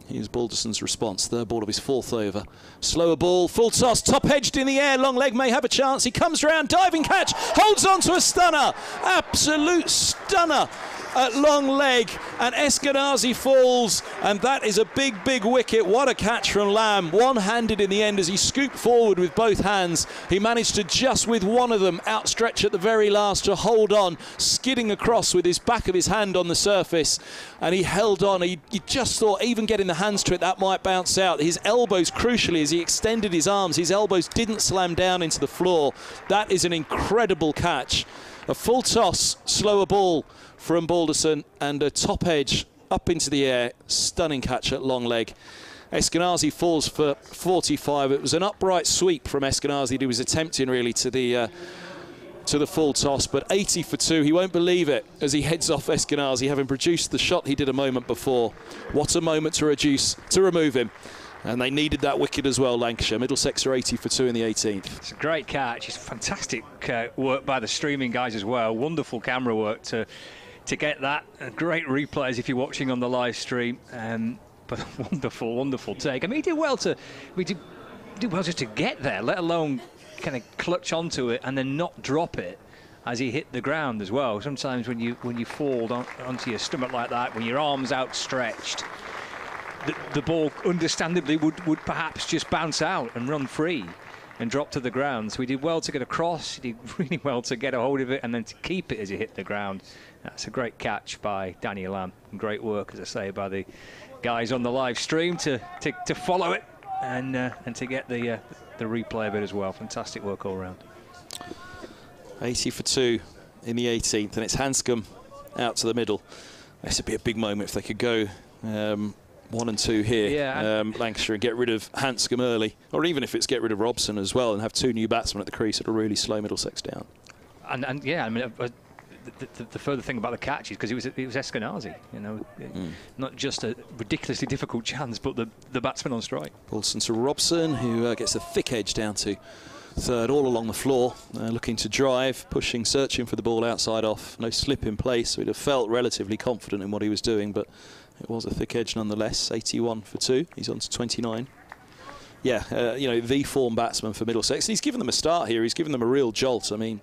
Here's Balderson's response, third ball of his fourth over. Slower ball, full toss, top edged in the air, long leg may have a chance. He comes round, diving catch, holds on to a stunner, absolute stunner at long leg, and Eskenazi falls, and that is a big, big wicket. What a catch from Lamb, one-handed in the end as he scooped forward with both hands. He managed to just with one of them outstretch at the very last to hold on, skidding across with his back of his hand on the surface, and he held on. He just thought even getting the hands to it, that might bounce out. His elbows, crucially, as he extended his arms, his elbows didn't slam down into the floor. That is an incredible catch. A full toss, slower ball from Balderson, and a top edge up into the air, stunning catch at long leg. Eskenazi falls for 45. It was an upright sweep from Eskenazi that he was attempting really to the full toss, but 80 for 2. He won't believe it as he heads off Eskenazi, having produced the shot he did a moment before. What a moment to remove him. And they needed that wicket as well, Lancashire. Middlesex are 80 for 2 in the 18th. It's a great catch. It's fantastic work by the streaming guys as well. Wonderful camera work to get that. Great replays if you're watching on the live stream. But wonderful, wonderful take. I mean, he did well just to get there, let alone kind of clutch onto it and then not drop it as he hit the ground as well. Sometimes when you fall onto your stomach like that, when your arms outstretched, the ball understandably would perhaps just bounce out and run free and drop to the ground. So he did well to get across, he did really well to get a hold of it and then to keep it as he hit the ground. That's a great catch by Daniel Lamb. Great work, as I say, by the guys on the live stream to follow it and to get the replay of it as well. Fantastic work all round. 80 for 2 in the 18th, and it's Hanscom out to the middle. This would be a big moment if they could go 1 and 2 here, yeah, Lancashire, and get rid of Hanscom early, or even if it's get rid of Robson as well and have 2 new batsmen at the crease, it'll really slow Middlesex down. And yeah, I mean, the further thing about the catch is because it was Eskenazi, you know, not just a ridiculously difficult chance, but the batsman on strike. Balderson to Robson, who gets a thick edge down to third, all along the floor, looking to drive, pushing, searching for the ball outside off. No slip in place, so he'd have felt relatively confident in what he was doing, but it was a thick edge nonetheless. 81 for 2. He's on to 29. Yeah, you know, the form batsman for Middlesex. He's given them a start here. He's given them a real jolt. I mean,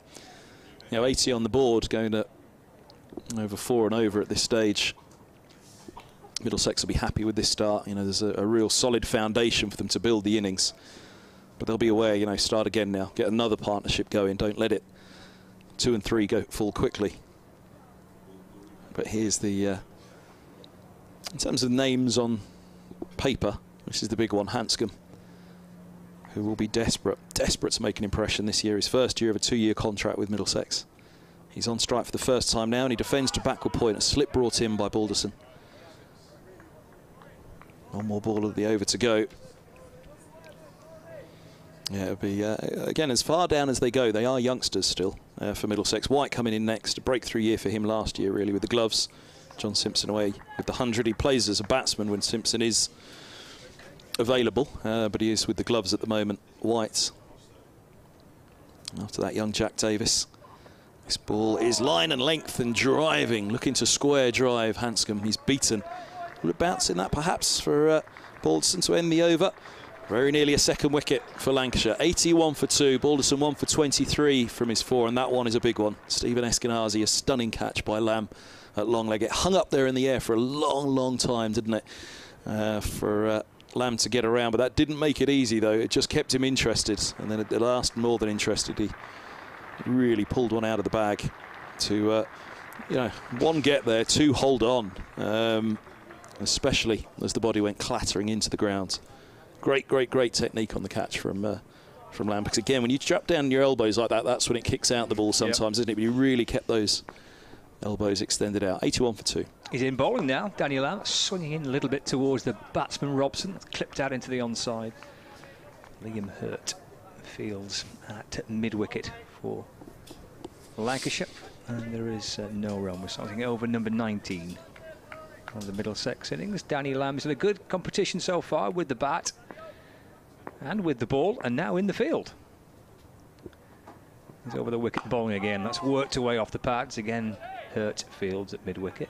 you know, 80 on the board, going to over 4 and over at this stage. Middlesex will be happy with this start. You know, there's a real solid foundation for them to build the innings. But they'll be aware, you know, start again now. Get another partnership going. Don't let it 2 and 3 fall quickly. But here's the... in terms of names on paper, this is the big one, Hanscom, who will be desperate to make an impression this year. His first year of a 2-year contract with Middlesex. He's on strike for the first time now, and he defends to backward point. A slip brought in by Balderson. One more ball of the over to go. Yeah, it'll be, again, as far down as they go, they are youngsters still for Middlesex. White coming in next, a breakthrough year for him last year, really, with the gloves. John Simpson away with the 100. He plays as a batsman when Simpson is available, but he is with the gloves at the moment. White. After that, young Jack Davis. This ball is line and length and driving, looking to square drive. Hanscom, he's beaten. Will it bounce in that perhaps for Balderson to end the over? Very nearly a second wicket for Lancashire. 81 for 2. Balderson 1 for 23 from his 4, and that one is a big one. Stephen Eskenazi, a stunning catch by Lamb at long leg. It hung up there in the air for a long, long time, didn't it? For Lamb to get around, but that didn't make it easy, though. It just kept him interested, and then at the last, more than interested, he really pulled one out of the bag to, you know, 1, get there, 2, hold on, especially as the body went clattering into the ground. Great, great, great technique on the catch from Lamb, because again, when you drop down your elbows like that, that's when it kicks out the ball sometimes, isn't it? But he really kept those Elbows extended out. 81 for 2. He's in bowling now. Daniel Lamb swinging in a little bit towards the batsman Robson. Clipped out into the onside. Liam Hurt fields at mid-wicket for Lancashire. And there is no run. We're starting over number 19 on the Middlesex innings. Danny Lamb's in a good competition so far with the bat and with the ball, and now in the field. He's over the wicket bowling again. That's worked away off the pads. Again, Hurt fields at mid-wicket.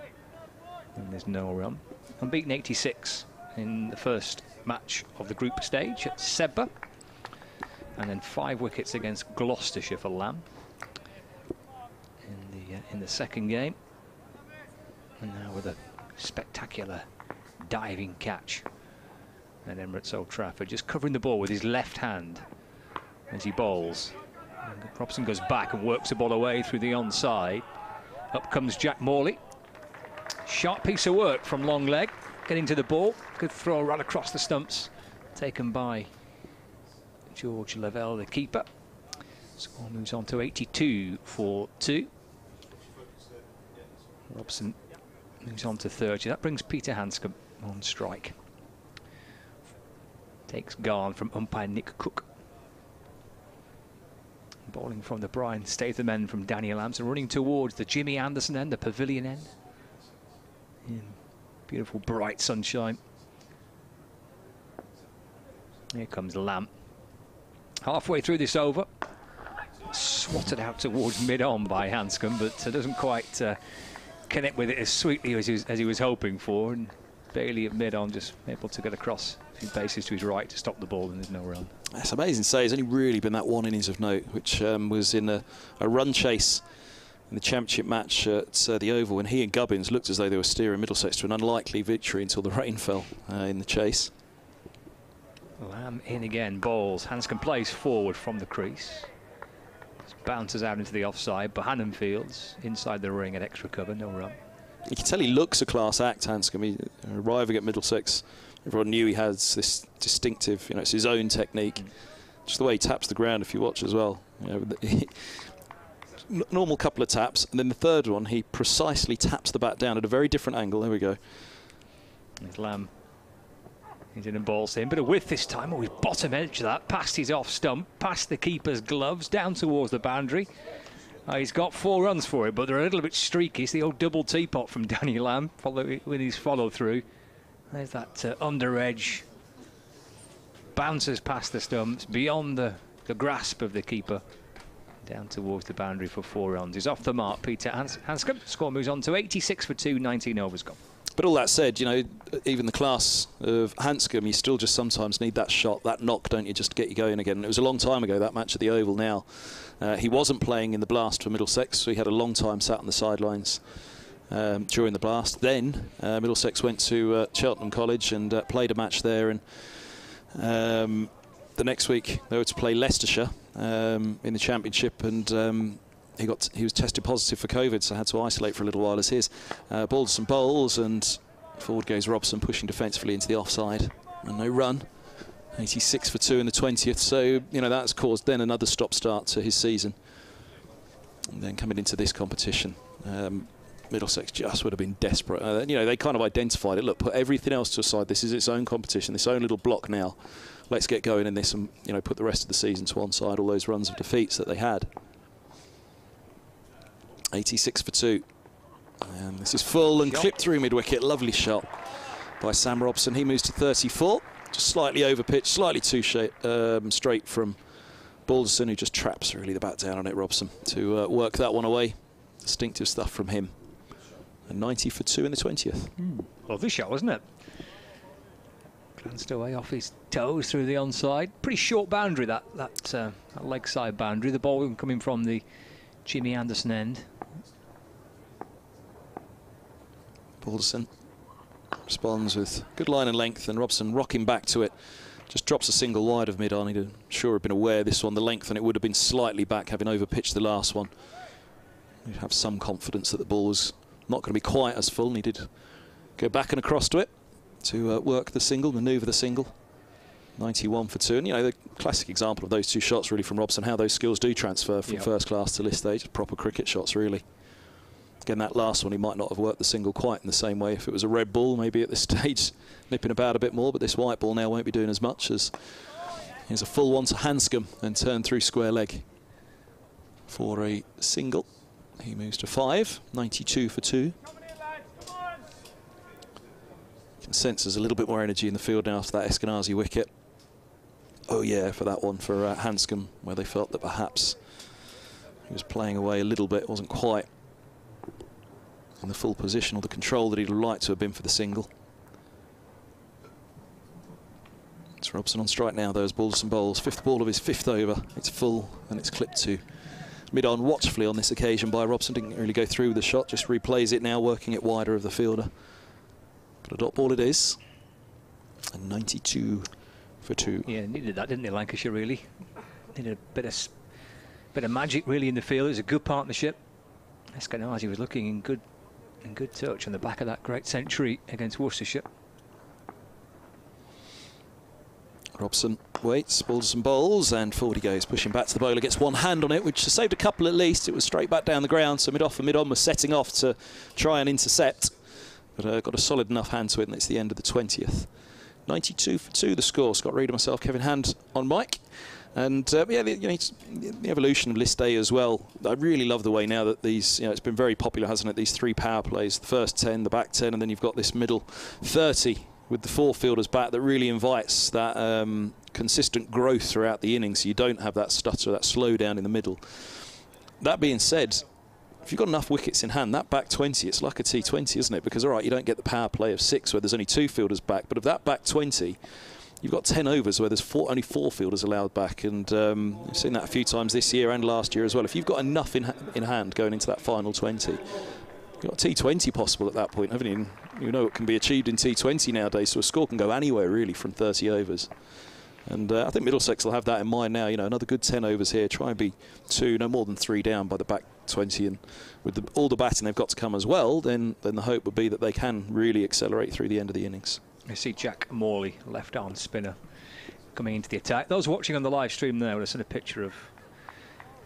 And there's no run. Unbeaten 86 in the first match of the group stage at Sebba. And then 5 wickets against Gloucestershire for Lamb in the second game. And now with a spectacular diving catch at Emirates Old Trafford, just covering the ball with his left hand as he bowls. And Robson goes back and works the ball away through the onside. Up comes Jack Morley. Sharp piece of work from long leg, getting to the ball. Good throw right across the stumps, taken by George Lavelle, the keeper. Score moves on to 82 for 2. Robson moves on to 30. That brings Peter Hanscom on strike. Takes Garn from umpire Nick Cook. Bowling from the Brian Statham end from Daniel Lambs, and running towards the Jimmy Anderson end, the pavilion end. In beautiful bright sunshine. Here comes Lamb. Halfway through this over. Swatted out towards mid-on by Hanscom, but doesn't quite connect with it as sweetly as he was hoping for. And Bailey at mid-on just able to get across a few paces to his right to stop the ball, and there's no run. That's amazing to say. It's only really been that one innings of note, which was in a run chase in the championship match at the Oval, when he and Gubbins looked as though they were steering Middlesex to an unlikely victory until the rain fell in the chase. Lamb in again, bowls. Hanscom plays forward from the crease. Just bounces out into the offside. Bohannon fields inside the ring at extra cover, no run. You can tell he looks a class act, Hanscom. He, arriving at Middlesex, everyone knew he has this distinctive, it's his own technique. Just the way he taps the ground, if you watch as well. Normal couple of taps, and then the third one, he precisely taps the bat down at a very different angle. There we go. There's Lamb. He's in and balls in. Bit of width this time. Oh, he's bottom edge of that. Past his off stump, past the keeper's gloves, down towards the boundary. He's got 4 runs for it, but they're a little bit streaky. It's the old double teapot from Danny Lamb with his follow through. There's that under edge. Bounces past the stumps, beyond the grasp of the keeper. Down towards the boundary for 4 runs. He's off the mark, Peter Hanscom. Score moves on to 86 for 2, 19 overs gone. But all that said, even the class of Hanscom, you still just sometimes need that shot, that knock, don't you, just to get you going again. And it was a long time ago, that match at the Oval now. He wasn't playing in the blast for Middlesex, so he had a long time sat on the sidelines during the blast. Then Middlesex went to Cheltenham College and played a match there. And the next week they were to play Leicestershire in the Championship, and he was tested positive for COVID, so had to isolate for a little while as his. Bowled some bowls, and forward goes Robson, pushing defensively into the offside, and no run. 86 for 2 in the 20th, so that's caused then another stop-start to his season. And then coming into this competition, Middlesex just would have been desperate. They kind of identified it. Look, put everything else to the side. This is its own competition, this own little block now. Let's get going in this and put the rest of the season to one side. All those runs of defeats that they had. 86 for 2. And this is full and clipped through mid-wicket. Lovely shot by Sam Robson. He moves to 34. Just slightly over pitch, slightly too straight from Balderson, who just traps really the bat down on it, Robson, to work that one away. Distinctive stuff from him. And 90 for 2 in the 20th. Lovely shot, wasn't it? Glanced away off his toes through the onside. Pretty short boundary, that leg side boundary. The ball coming from the Jimmy Anderson end. Balderson responds with good line and length, and Robson rocking back to it. Just drops a single wide of mid-on. He'd sure have been aware this one, the length, and it would have been slightly back, having over-pitched the last one. He'd have some confidence that the ball was not going to be quite as full, and he did go back and across to it to work the single, manoeuvre the single. 91 for 2, and the classic example of those 2 shots really from Robson, how those skills do transfer from first class to this stage, proper cricket shots really. Again, that last one, he might not have worked the single quite in the same way. If it was a red ball, maybe at this stage, nipping about a bit more, but this white ball now won't be doing as much. As here's a full one to Hanscom and turn through square leg for a single. He moves to 5, 92 for 2. You can sense there's a little bit more energy in the field now after that Eskenazi wicket. Oh yeah, for that one for Hanscom, where they felt that perhaps he was playing away a little bit, wasn't quite in the full position or the control that he'd like to have been for the single. It's Robson on strike now, those Balderson bowls. 5th ball of his 5th over. It's full and it's clipped to mid-on watchfully on this occasion by Robson. Didn't really go through with the shot, just replays it now, working it wider of the fielder. But a dot ball it is. And 92 for 2. Yeah, needed that, didn't they, Lancashire, really? Needed a bit of magic, really, in the field. It was a good partnership. Eskenazi was looking in good touch on the back of that great century against Worcestershire. Robson waits, Balderson bowls, and forward he goes, pushing back to the bowler, gets one hand on it, which saved a couple at least. It was straight back down the ground, so mid-off and mid-on was setting off to try and intercept. But got a solid enough hand to it, and it's the end of the 20th. 92 for 2 the score. Scott Reed and myself, Kevin Hand on mic. And yeah, the evolution of list A as well. I really love the way now that these, it's been very popular, hasn't it? These 3 power plays, the first 10, the back 10, and then you've got this middle 30 with the 4 fielders back that really invites that consistent growth throughout the innings, so you don't have that stutter, that slow down in the middle. That being said, if you've got enough wickets in hand, that back 20, it's like a T20, isn't it? Because, all right, you don't get the power play of 6 where there's only 2 fielders back, but of that back 20, you've got 10 overs where there's only 4 fielders allowed back, and you've seen that a few times this year and last year as well. If you've got enough in hand going into that final 20, you've got T20 possible at that point, haven't you? You know what can be achieved in T20 nowadays, so a score can go anywhere really from 30 overs. And I think Middlesex will have that in mind now. Another good 10 overs here. Try and be 2, no more than 3 down by the back 20. And with all the batting they've got to come as well, then the hope would be that they can really accelerate through the end of the innings. I see Jack Morley, left-arm spinner, coming into the attack. Those watching on the live stream there, we'll send a picture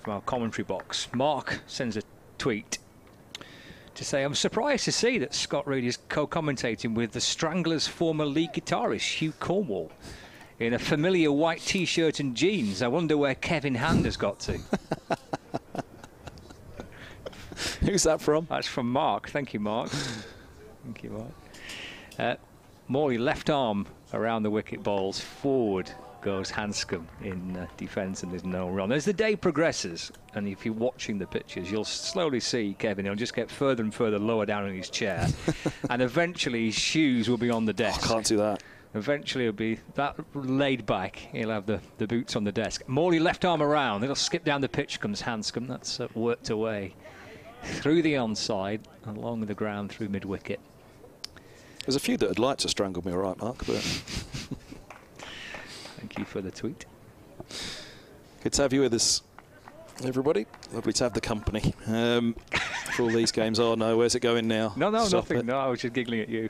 from our commentary box. Mark sends a tweet to say, I'm surprised to see that Scott Reed is co-commentating with the Stranglers' former lead guitarist, Hugh Cornwall, in a familiar white T-shirt and jeans. I wonder where Kevin Hand has got to. Who's that from? That's from Mark. Thank you, Mark. Thank you, Mark. Morley left arm around the wicket bowls. Forward goes Hanscom in defence, and there's no run. As the day progresses, and if you're watching the pictures, you'll slowly see Kevin. He'll just get further and further lower down in his chair, and eventually his shoes will be on the desk. I can't do that. Eventually it'll be that laid back. He'll have the boots on the desk. Morley left arm around. It'll skip down the pitch. Comes Hanscom. That's worked away through the onside, along the ground through mid-wicket. There's a few that would like to strangle me, all right, Mark, but Thank you for the tweet. Good to have you with us, everybody. Lovely to have the company for all these games. Oh, no, where's it going now? No, Stop nothing. it. No, I was just giggling at you.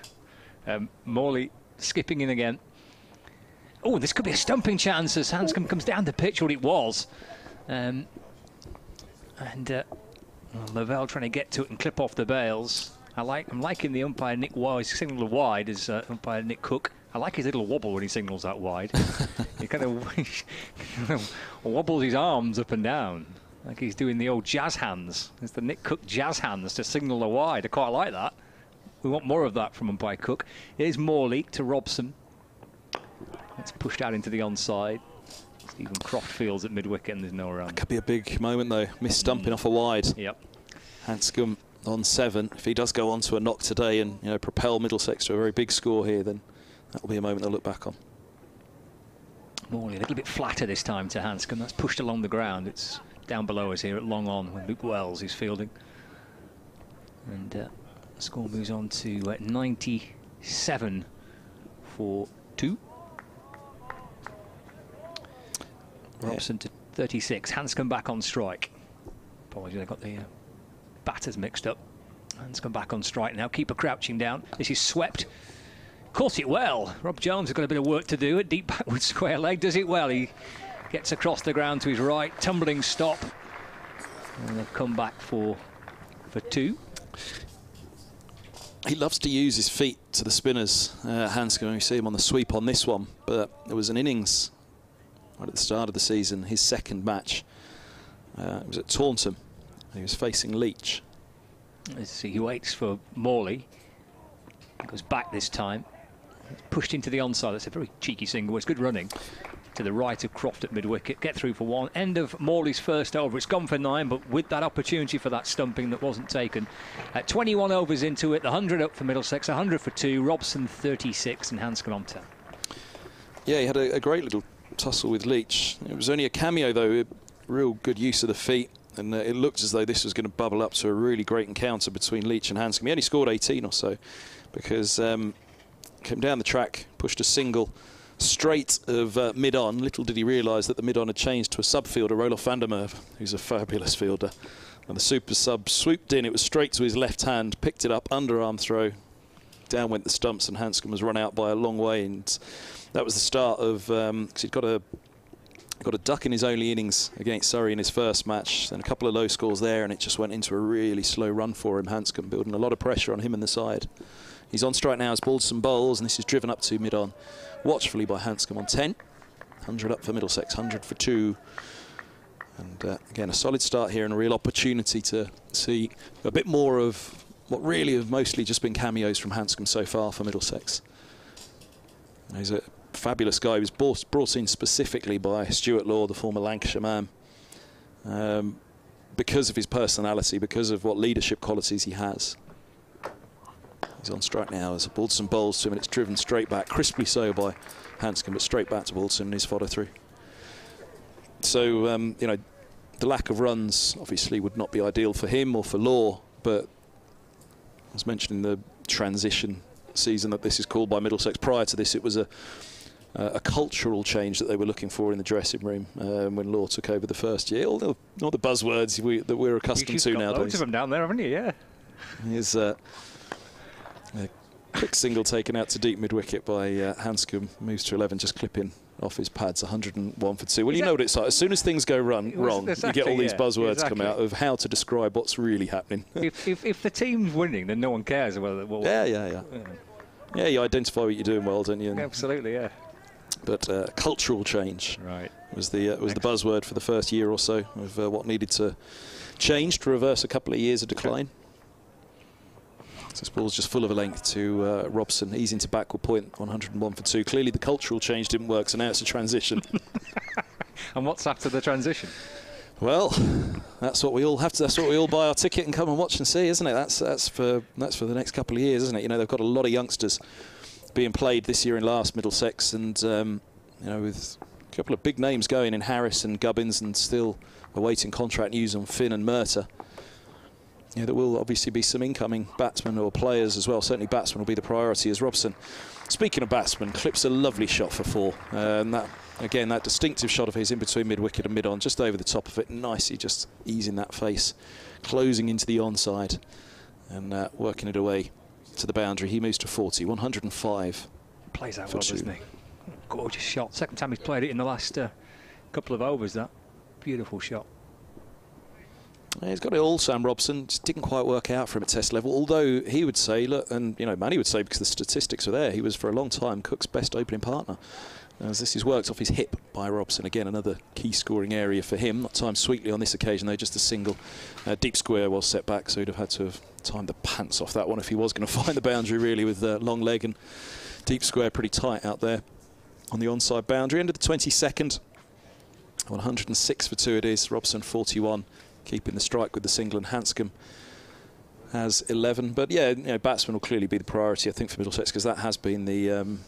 Morley skipping in again. Oh, this could be a stumping chance as Hanscom comes down the pitch, what it was. Lavelle trying to get to it and clip off the bails. I'm liking the umpire Nick Wise signal wide as umpire Nick Cook. I like his little wobble when he signals that wide. He kind of wobbles his arms up and down like he's doing the old jazz hands. It's the Nick Cook jazz hands to signal the wide. I quite like that. We want more of that from umpire Cook. Here's Morley to Robson. It's pushed out into the onside. Stephen Croft fields at mid-wicket and there's no run. That could be a big moment, though. Miss stumping off a wide. Yep. Hanscom on 7. If he does go on to a knock today and propel Middlesex to a very big score here, then that will be a moment they'll look back on. Morley a little bit flatter this time to Hanscom. That's pushed along the ground. It's down below us here at long on when Luke Wells is fielding. And the score moves on to 97 for 2. Robson to 36. Hanscom back on strike. Apologies, I got the batters mixed up. Hanscom back on strike now. Keeper crouching down. This is swept. Caught it well. Rob Jones has got a bit of work to do at deep backward square leg. Does it well. He gets across the ground to his right. Tumbling stop. And they've come back for 2. He loves to use his feet to the spinners, Hanscom. You see him on the sweep on this one, but there was an innings right at the start of the season, his second match. It was at Taunton. He was facing Leach. Let's see, he waits for Morley. Goes back this time. Pushed into the onside. That's a very cheeky single. It's good running. To the right of Croft at mid-wicket. Get through for one. End of Morley's first over. It's gone for 9, but with that opportunity for that stumping that wasn't taken. 21 overs into it. The 100 up for Middlesex. 100 for 2. Robson 36 and Hanscom on 10. Yeah, he had a great little tussle with Leach. It was only a cameo, though. Real good use of the feet. And it looked as though this was going to bubble up to a really great encounter between Leach and Hanscom. He only scored 18 or so because came down the track, pushed a single straight of mid-on. Little did he realise that the mid-on had changed to a sub-fielder, Roloff van der Merwe, who's a fabulous fielder. And the super sub swooped in. It was straight to his left hand, picked it up, underarm throw. Down went the stumps, and Hanscom was run out by a long way. And that was the start of, because he'd got a duck in his only innings against Surrey in his first match, then a couple of low scores there, and it just went into a really slow run for him. Hanscom building a lot of pressure on him and the side. He's on strike now as Balderson bowls, and this is driven up to mid-on watchfully by Hanscom on 10. 100 up for Middlesex, 100 for 2. And again, a solid start here and a real opportunity to see a bit more of what really have mostly just been cameos from Hanscom so far for Middlesex. He's a fabulous guy. He was brought in specifically by Stuart Law, the former Lancashire man, because of his personality, because of what leadership qualities he has. He's on strike now as Balderson bowls to him, and it's driven straight back, crisply so by Hanscom, but straight back to Balderson in his follow through. So, you know, the lack of runs obviously would not be ideal for him or for Law, but I was mentioning the transition season that this is called by Middlesex. Prior to this, it was a cultural change that they were looking for in the dressing room when Law took over the first year. All the buzzwords that we're accustomed to nowadays. Loads of them down there, haven't you? Yeah. Here's a quick single taken out to deep mid-wicket by Hanscom. Moves to 11, just clipping off his pads. 101 for 2. Well, you know what it's like. As soon as things go wrong, you get all these buzzwords come out of how to describe what's really happening. if the team's winning, then no one cares. Well, yeah, you identify what you're doing well, don't you? Absolutely, yeah. But cultural change was the buzzword for the first year or so of what needed to change to reverse a couple of years of decline. So this ball's just full of a length to Robson. He's into backward point, 101 for 2. Clearly the cultural change didn't work, so now it's a transition. And what's after the transition? Well, that's what we all have to. That's what we all buy our ticket and come and watch and see, isn't it? That's for the next couple of years, isn't it? You know, they've got a lot of youngsters being played this year in last Middlesex, and you know, with a couple of big names going in Harris and Gubbins, and still awaiting contract news on Finn and Murtagh. Yeah, there will obviously be some incoming batsmen or players as well. Certainly batsmen will be the priority, as Robson, speaking of batsmen, clips a lovely shot for 4. That distinctive shot of his in between mid-wicket and mid-on, just over the top of it, nicely just easing that face, closing into the onside and working it away to the boundary. He moves to 40, 105. Plays out well, doesn't he? Gorgeous shot. Second time he's played it in the last couple of overs, that. Beautiful shot. Yeah, he's got it all, Sam Robson. Just didn't quite work out for him at Test level. Although he would say, look, and you know, Manny would say, because the statistics are there, he was for a long time Cook's best opening partner. As this is worked off his hip by Robson. Again, another key scoring area for him. Not timed sweetly on this occasion, though. Just a single. Deep square was set back, so he'd have had to have timed the pants off that one if he was going to find the boundary, really, with long leg and deep square pretty tight out there on the onside boundary. End of the 22nd. 106 for 2 it is. Robson 41. Keeping the strike with the single, and Hanscom has 11. But yeah, you know, batsmen will clearly be the priority, I think, for Middlesex, because that has been the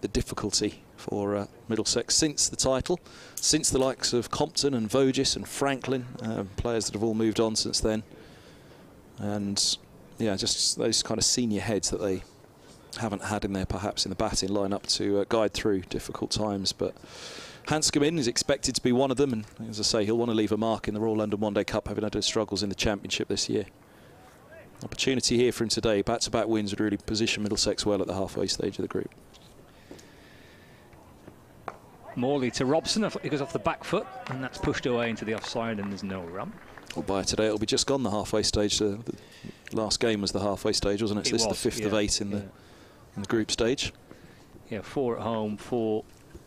difficulty for Middlesex since the title, since the likes of Compton and Vogis and Franklin, players that have all moved on since then. And yeah, just those kind of senior heads that they haven't had in there, perhaps in the batting lineup to guide through difficult times. But Hanscom is expected to be one of them, and as I say, he'll want to leave a mark in the Royal London One Day Cup, having had his struggles in the Championship this year. Opportunity here for him today. Back-to-back wins would really position Middlesex well at the halfway stage of the group. Morley to Robson. He goes off the back foot, and that's pushed away into the offside, and there's no run. Well, by today it'll be just gone the halfway stage. The last game was the halfway stage, wasn't it? So this is the 5th of 8 in the group stage. Yeah, 4 at home, 4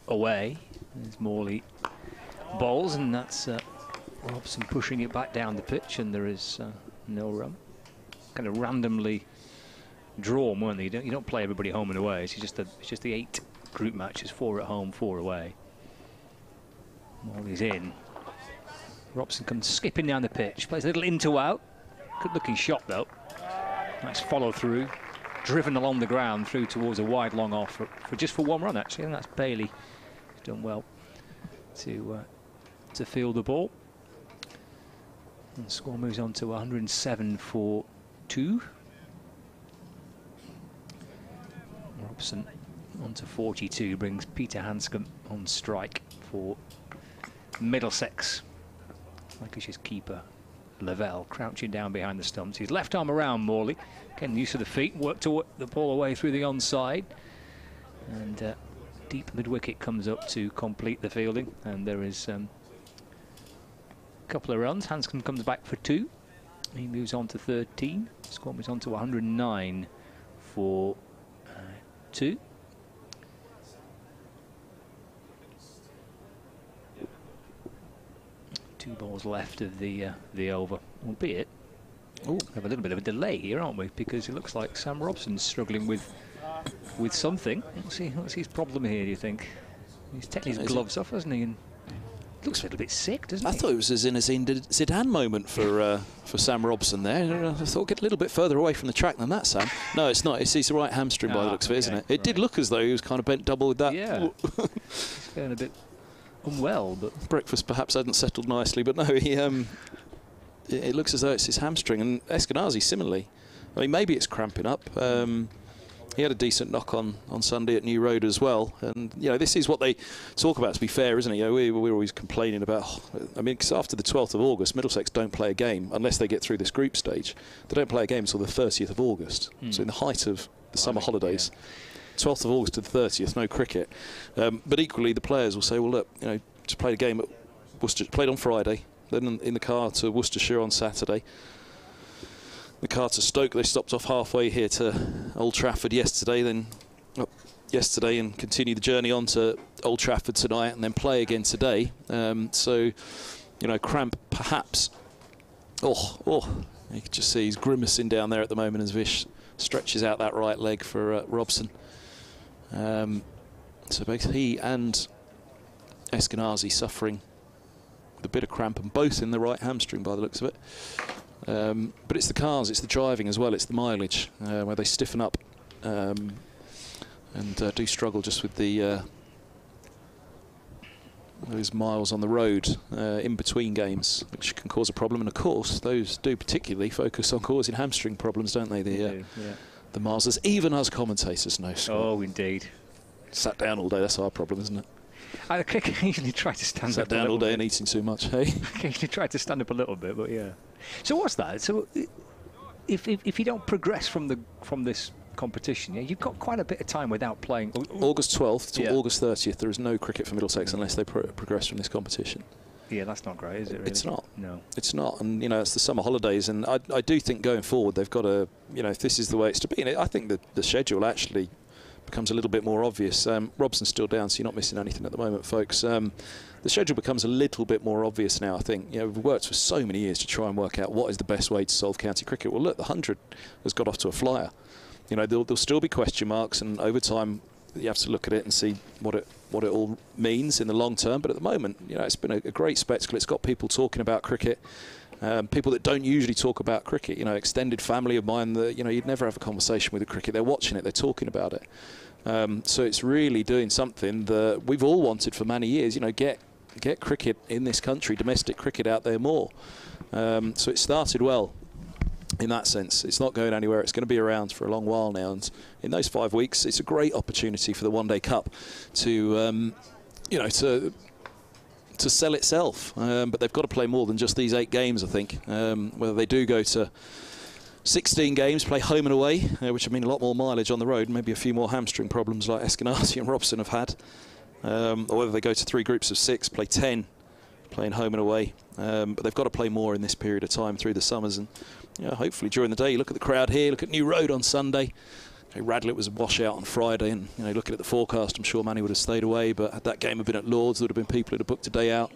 away. There's Morley bowls, and that's Robson pushing it back down the pitch, and there is no run. Kind of randomly drawn, weren't they? You don't play everybody home and away. It's just the 8 group matches, 4 at home, 4 away. Morley's in. Robson comes skipping down the pitch, plays a little into out. Good looking shot though. Nice follow through, driven along the ground through towards a wide long off for just for 1 run actually, and that's Bailey. He's done well to field the ball. And the score moves on to 107 for 2. Robson on to 42 brings Peter Hanscom on strike for Middlesex. Lancashire's keeper Lavelle crouching down behind the stumps. His left arm around Morley, getting used to the feet, worked the ball away through the onside, and deep mid-wicket comes up to complete the fielding, and there is a couple of runs. Hanscom comes back for 2. He moves on to 13. Score moves on to 109 for 2. 2 balls left of the over, albeit we have a little bit of a delay here, aren't we? Because it looks like Sam Robson's struggling with something. What's his problem here, do you think? He's taken his gloves off, hasn't he? And looks a little bit sick, doesn't he? I thought it was a Zidane moment for Sam Robson there. I thought get a little bit further away from the track than that, Sam. No, it's not. It's his right hamstring by the looks of it, isn't it? It did look as though he was kind of bent double with that. Yeah. He's going a bit unwell, but breakfast perhaps hadn't settled nicely. But no, he it looks as though it's his hamstring. And Eskenazi similarly. I mean, maybe it's cramping up. He had a decent knock on Sunday at New Road as well, and you know, this is what they talk about. To be fair, isn't it? You know, we're always complaining about. I mean, because after the 12th of August, Middlesex don't play a game unless they get through this group stage. They don't play a game until the 30th of August. So in the height of the summer holidays, 12th of August to the 30th, no cricket. But equally, the players will say, well, look, you know, just played a game at Worcester, played on Friday, then in the car to Worcestershire on Saturday. The car to Stoke, they stopped off halfway here to Old Trafford yesterday, then yesterday, and continue the journey on to Old Trafford tonight, and then play again today. So, you know, cramp perhaps. You can just see he's grimacing down there at the moment as Vish stretches out that right leg for Robson. So both he and Eskenazi suffering with a bit of cramp, and both in the right hamstring by the looks of it. But it's the cars, it's the driving as well, it's the mileage where they stiffen up and do struggle just with the those miles on the road in between games, which can cause a problem. And of course, those do particularly focus on causing hamstring problems, don't they? The miles, as even us commentators know. Scott. Oh, indeed. Sat down all day, that's our problem, isn't it? I occasionally try to stand up. Sat down all day and eating too much, hey? I occasionally try to stand up a little bit, but yeah. So what's that? So if you don't progress from this competition, yeah, you've got quite a bit of time without playing. August 12th to August 30th, there is no cricket for Middlesex unless they progress from this competition. Yeah, that's not great, is it? Really? It's not. No, it's not. And you know, it's the summer holidays, and I do think going forward they've got to, you know, if this is the way it's to be, and I think that the schedule actually becomes a little bit more obvious. Robson's still down, so you're not missing anything at the moment, folks. The schedule becomes a little bit more obvious now, I think. You know, we've worked for so many years to try and work out what is the best way to solve county cricket. Well, look, the 100 has got off to a flyer. You know, there'll still be question marks, and over time you have to look at it and see what it all means in the long term. But at the moment, you know, it's been a great spectacle. It's got people talking about cricket. People that don't usually talk about cricket, you know, extended family of mine that, you know, you'd never have a conversation with the cricket. They're watching it, they're talking about it. So it's really doing something that we've all wanted for many years, you know, get cricket in this country, domestic cricket out there more. So it started well in that sense. It's not going anywhere. It's going to be around for a long while now. And in those 5 weeks, it's a great opportunity for the One Day Cup to, you know, to sell itself. But they've got to play more than just these 8 games, I think. Whether they do go to 16 games, play home and away, which would mean a lot more mileage on the road, maybe a few more hamstring problems like Eskenazi and Robson have had. Or whether they go to 3 groups of 6, play 10, playing home and away. But they've got to play more in this period of time through the summers. And yeah, hopefully during the day, you look at the crowd here, look at New Road on Sunday. Radlett was a washout on Friday, and looking at the forecast, I'm sure Manny would have stayed away, but had that game have been at Lords, there would have been people who'd have booked a day out.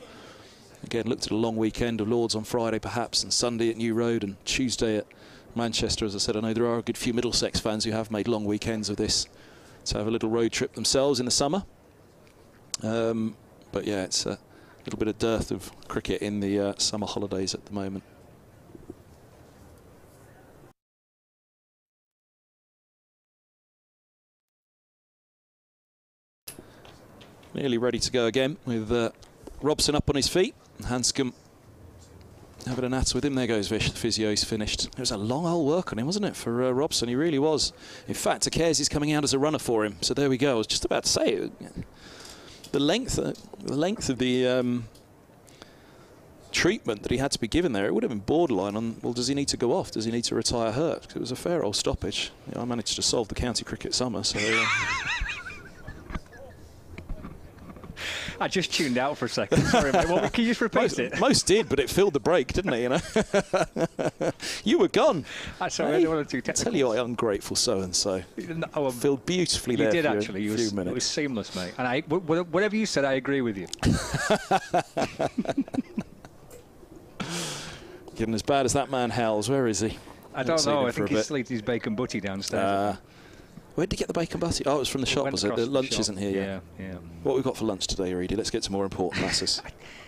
Again, looked at a long weekend of Lords on Friday perhaps, and Sunday at New Road, and Tuesday at Manchester. As I said, I know there are a good few Middlesex fans who have made long weekends of this to have a little road trip themselves in the summer. But yeah, it's a little bit of dearth of cricket in the summer holidays at the moment. Nearly ready to go again with Robson up on his feet. Hanscom having a natter with him. There goes Vish, the physio's finished. It was a long old work on him, wasn't it, for Robson? He really was. In fact, Takers is coming out as a runner for him. So there we go. I was just about to say it. The length of the treatment that he had to be given there, it would have been borderline on, well, does he need to go off? Does he need to retire hurt? 'Cause it was a fair old stoppage. I managed to solve the county cricket summer, so... I just tuned out for a second. Sorry, mate. Well, can you just repeat it? Most did, but it filled the break, didn't it? You were gone. Sorry, I don't want to do technical. Tell you what, ungrateful so-and-so. Filled beautifully there. You did, actually. Few minutes. It was seamless, mate. And whatever you said, I agree with you. Getting as bad as that man howls. Where is he? I don't know. I think he's sleeped his bacon butty downstairs. Where did he get the bacon butty? Oh, it was from the shop, was it? The lunch isn't here yet. Yeah. What we've got for lunch today, Reedy? Let's get to more important matters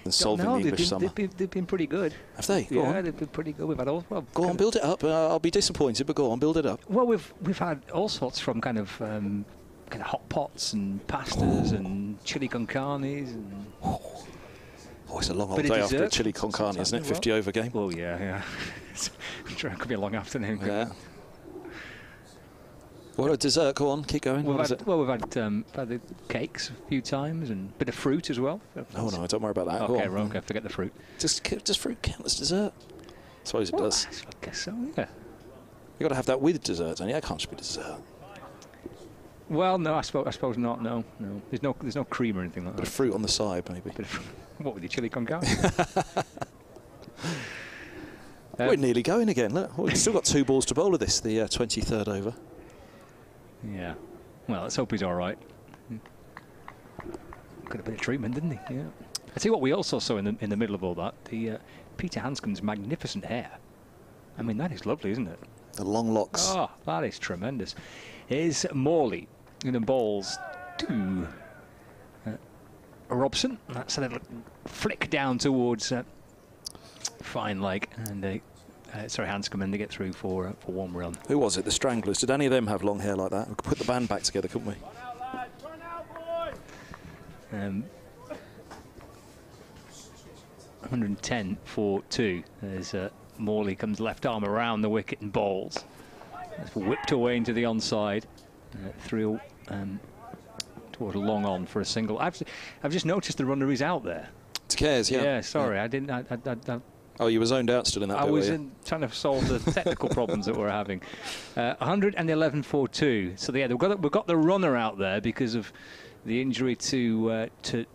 than solving the English summer. They've been pretty good. Have they? Go on. They've been pretty good. We've had all. Well, go on, build it up. I'll be disappointed, but go on, build it up. Well, we've had all sorts from kind of hot pots and pastas and chili con carnes and. Oh, it's a long old day after a chili con carne, isn't it? 50 over game. Oh yeah. I'm sure it could be a long afternoon. Yeah. What a dessert! Go on, keep going. We've had the cakes a few times and a bit of fruit as well. Oh no, don't worry about that. Okay, forget the fruit. Does fruit count as dessert? I suppose it does. I guess so. Yeah. You got to have that with dessert, don't you? That can't just be dessert. Well, no, I suppose not. No. There's no cream or anything like that. Bit of fruit on the side, maybe. What with your chili con carne? We're nearly going again. Look, we've still got 2 balls to bowl of this, the 23rd over. Yeah. Well, let's hope he's all right. Got a bit of treatment, didn't he? Yeah. I tell you what, we also saw in the middle of all that, the Peter Hanscom's magnificent hair. I mean, that is lovely, isn't it? The long locks. Oh, that is tremendous. Here's Morley in the balls to Robson. That's a little flick down towards fine leg, and Hanscom, and they get through for 1 run. Who was it? The Stranglers. Did any of them have long hair like that? We could put the band back together, couldn't we? 110 for 2 as Morley comes left arm around the wicket and bowls. That's whipped away into the onside through toward a long on for a single. I've just noticed the runner is out there. Takers, yeah. Yeah, sorry, I didn't. Oh, you were zoned out still in that bit, I was trying to solve the technical problems that we're having. 111 for 2. So yeah, we've got the runner out there because of the injury to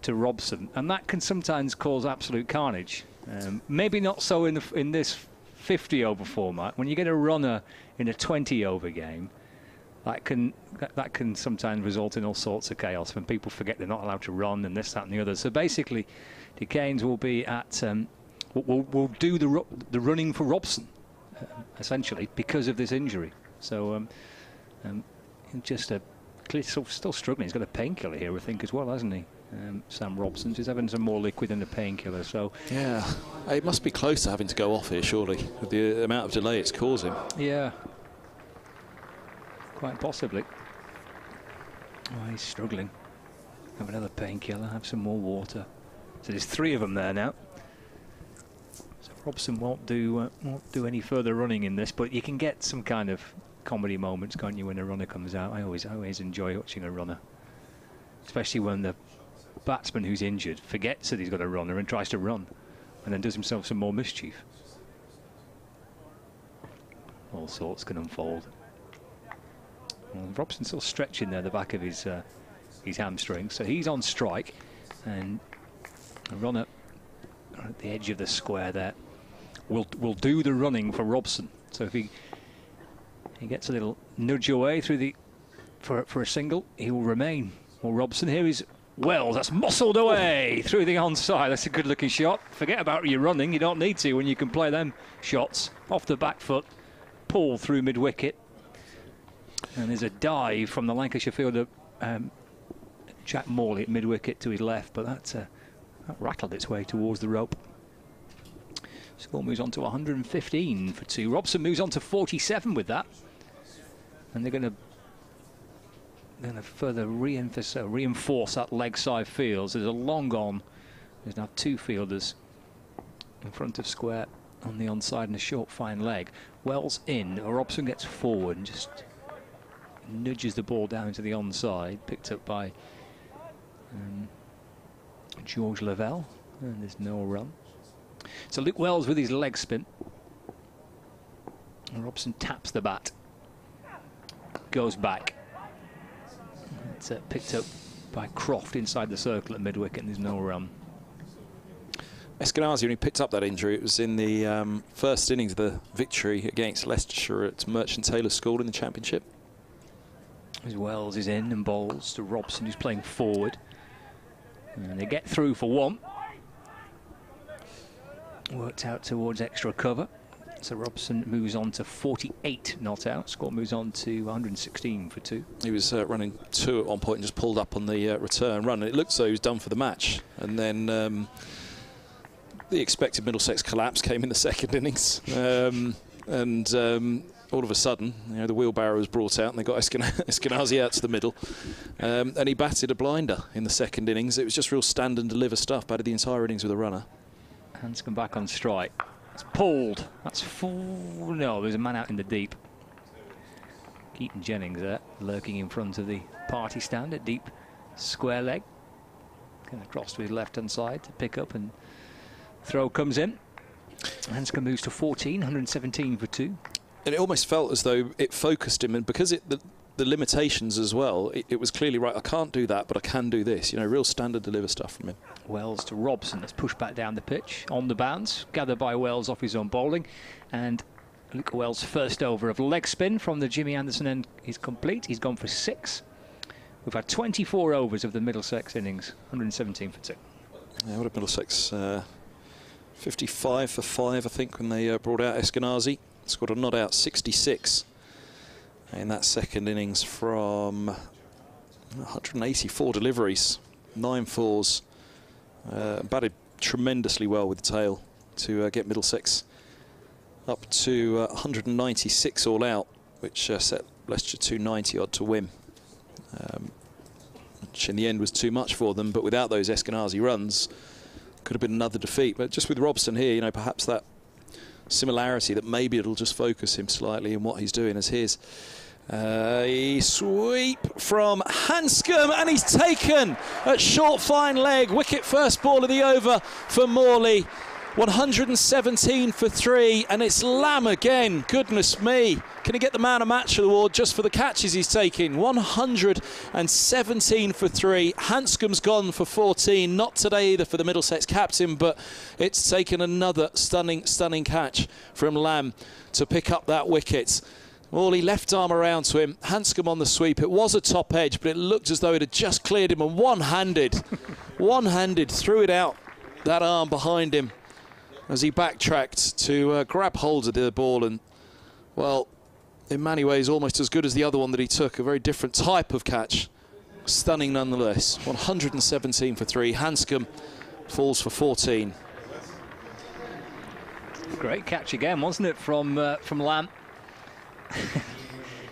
Robson, and that can sometimes cause absolute carnage. Maybe not so in this 50-over format. When you get a runner in a 20-over game, that can sometimes result in all sorts of chaos when people forget they're not allowed to run and this, that, and the other. So basically, the Canes will be at. We'll do the running for Robson, essentially, because of this injury. So just still struggling. He's got a painkiller here, I think, as well, hasn't he? Sam Robson. He's having some more liquid than a painkiller. So yeah, it must be close to having to go off here, surely, with the amount of delay it's causing. Yeah, quite possibly. Oh, he's struggling. Have another painkiller. Have some more water. So there's 3 of them there now. Robson won't do any further running in this, but you can get some kind of comedy moments, can't you, when a runner comes out? I always enjoy watching a runner, especially when the batsman who's injured forgets that he's got a runner and tries to run, and then does himself some more mischief. All sorts can unfold. Well, Robson's still stretching there the back of his hamstring, so he's on strike, and a runner at the edge of the square there will do the running for Robson. So if he gets a little nudge away through the for a single, he will remain. Well, Robson, here is Wells. That's muscled away through the onside. That's a good-looking shot. Forget about your running. You don't need to when you can play them shots. Off the back foot, pull through mid-wicket. And there's a dive from the Lancashire fielder, Jack Morley, at mid-wicket to his left, but that rattled its way towards the rope. Score moves on to 115 for 2. Robson moves on to 47 with that. And they're going to further reinforce that leg side field. So there's a long on. There's now 2 fielders in front of square on the onside and a short fine leg. Wells in. Robson gets forward and just nudges the ball down to the onside. Picked up by George Lavelle. And there's no run. So Luke Wells with his leg spin. And Robson taps the bat. Goes back. It's picked up by Croft inside the circle at mid-wicket, and there's no run. Eskenazi, when he picked up that injury, it was in the first innings of the victory against Leicestershire at Merchant Taylor School in the Championship. As Wells is in and bowls to Robson, who's playing forward. And they get through for 1. Worked out towards extra cover. So Robson moves on to 48 not out. Score moves on to 116 for 2. He was running 2 at one point and just pulled up on the return run. And it looked as though he was done for the match. And then the expected Middlesex collapse came in the second innings. All of a sudden, the wheelbarrow was brought out and they got Eskenazi out to the middle. And he batted a blinder in the second innings. It was just real stand and deliver stuff. Batted the entire innings with a runner. Hanscom back on strike. It's pulled. That's full. No, there's a man out in the deep. Keaton Jennings there, lurking in front of the party stand at deep square leg. Going across to his left-hand side to pick up, and throw comes in. Hanscom moves to 14, 117 for 2. And it almost felt as though it focused him, and because the limitations as well, it was clearly right. I can't do that, but I can do this. Real standard deliver stuff from him. Wells to Robson. Let's push back down the pitch on the bounce. Gathered by Wells off his own bowling. And Luke Wells' first over of leg spin from the Jimmy Anderson end is complete. He's gone for 6. We've had 24 overs of the Middlesex innings. 117 for 2. Yeah, what a Middlesex 55 for 5, I think, when they brought out Eskenazi. Scored a not out 66 in that second innings from 184 deliveries, 9 fours. Batted tremendously well with the tail to get Middlesex up to 196 all out, which set Leicestershire 290 odd to win, which in the end was too much for them. But without those Eskenazi runs, could have been another defeat. But just with Robson here, perhaps that similarity that maybe it'll just focus him slightly in what he's doing as his. A sweep from Hanscom, and he's taken at short fine leg. Wicket first ball of the over for Morley. 117 for 3, and it's Lamb again. Goodness me. Can he get the Man of Match award just for the catches he's taking? 117 for 3. Hanscom's gone for 14. Not today either for the Middlesex captain, but it's taken another stunning catch from Lamb to pick up that wicket. Morley left arm around to him. Hanscom on the sweep. It was a top edge, but it looked as though it had just cleared him, and one-handed threw it out, that arm behind him, as he backtracked to grab hold of the ball. And, well, in many ways almost as good as the other one that he took. A very different type of catch. Stunning nonetheless. 117 for 3. Hanscom falls for 14. Great catch again, wasn't it, from Lamb?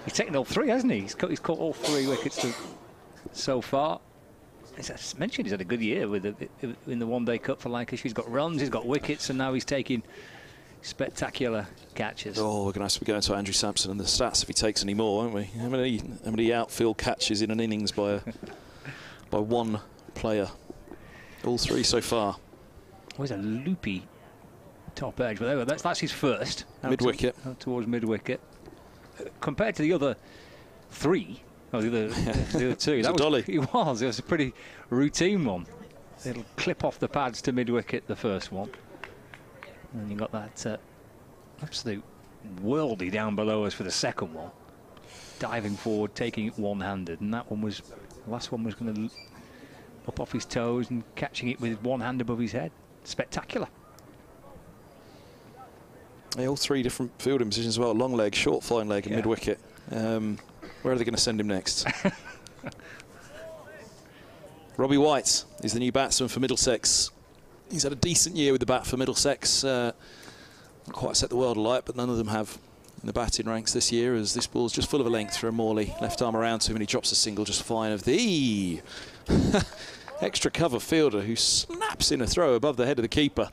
He's taken all 3, hasn't he? He's caught all 3 wickets so far. As I mentioned, he's had a good year in the One Day Cup for Lancashire. He's got runs, he's got wickets, and now he's taking spectacular catches. Oh, we're going to have to be going to Andrew Sampson and the stats if he takes any more, won't we? How many outfield catches in an innings by one player? All 3 so far. Always a loopy top edge, but that's his first. Mid-wicket. Towards mid-wicket. Compared to the other 3, or the other 2, that was dolly. It was a pretty routine one. It'll clip off the pads to mid-wicket, the first one. And you got that absolute worldy down below us for the second one. Diving forward, taking it one-handed, and that one was, the last one was going to up off his toes and catching it with one hand above his head. Spectacular. Yeah, all three different fielding positions as well. Long leg, short fine leg, and mid-wicket. Where are they going to send him next? Robbie White is the new batsman for Middlesex. He's had a decent year with the bat for Middlesex. Not quite set the world alight, but none of them have in the batting ranks this year, as this ball's just full of a length for Morley. Left arm around to him and he drops a single just fine of the extra cover fielder, who snaps in a throw above the head of the keeper.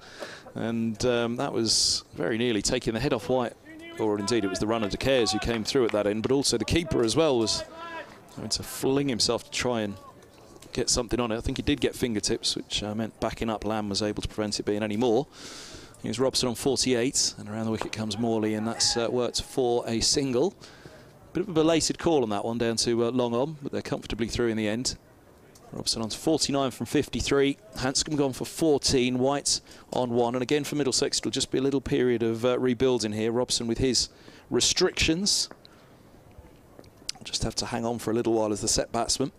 And that was very nearly taking the head off White, or indeed it was the runner De Caires who came through at that end, but also the keeper as well was going to fling himself to try and get something on it. I think he did get fingertips, which meant backing up Lamb was able to prevent it being any more. Here's Robson on 48, and around the wicket comes Morley, and that's worked for a single. Bit of a belated call on that one, down to long on, but they're comfortably through in the end. Robson on to 49 from 53. Hanscom gone for 14. White on 1. And again for Middlesex, it'll just be a little period of rebuilding here. Robson with his restrictions. Just have to hang on for a little while as the set batsman.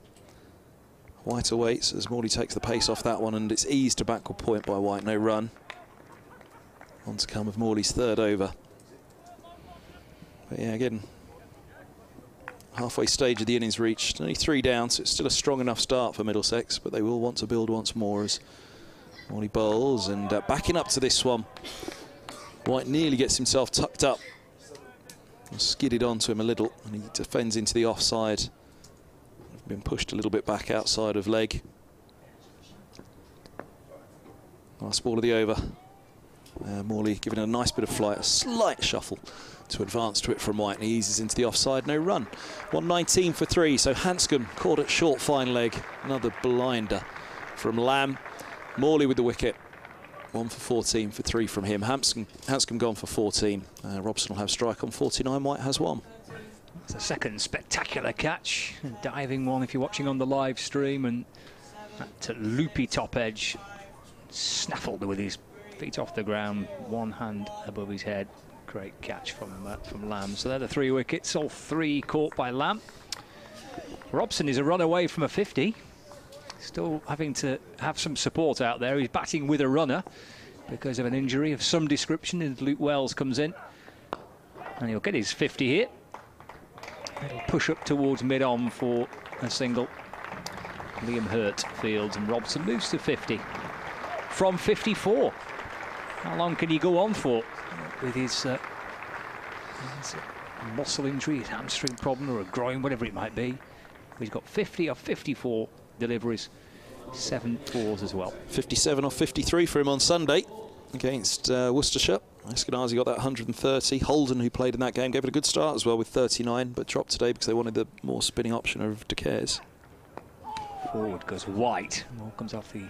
White awaits as Morley takes the pace off that one, and it's eased to backward point by White. No run. On to come of Morley's third over. But yeah, again, halfway stage of the innings reached. Only 3 down, so it's still a strong enough start for Middlesex, but they will want to build once more as Morley bowls. And backing up to this one, White nearly gets himself tucked up. Skidded onto him a little, and he defends into the offside. Been pushed a little bit back outside of leg. Last ball of the over. Morley giving a nice bit of flight, a slight shuffle to advance to it from White, and he eases into the offside, no run. 119 for 3, so Hanscom caught at short fine leg. Another blinder from Lamb. Morley with the wicket. 1 for 14 for 3 from him. Hanscom gone for 14. Robson will have strike on 49. White has 1. It's a second spectacular catch, a diving one if you're watching on the live stream, and that loopy top edge, snaffled with his feet off the ground, one hand above his head. Great catch from Lamb. So they're the 3 wickets, all 3 caught by Lamb. Robson is a run away from a 50. Still having to have some support out there. He's batting with a runner because of an injury of some description, and Luke Wells comes in. And he'll get his 50 here. It'll push up towards mid-on for a single. Liam Hurt fields, and Robson moves to 50 from 54. How long can he go on for with his muscle injury, his hamstring problem, or a groin, whatever it might be? He's got 50 off 54 deliveries, 7 fours as well. 57 off 53 for him on Sunday against Worcestershire. Eskenazi got that 130. Holden, who played in that game, gave it a good start as well with 39, but dropped today because they wanted the more spinning option of De Caires. Forward goes White. Ball comes off the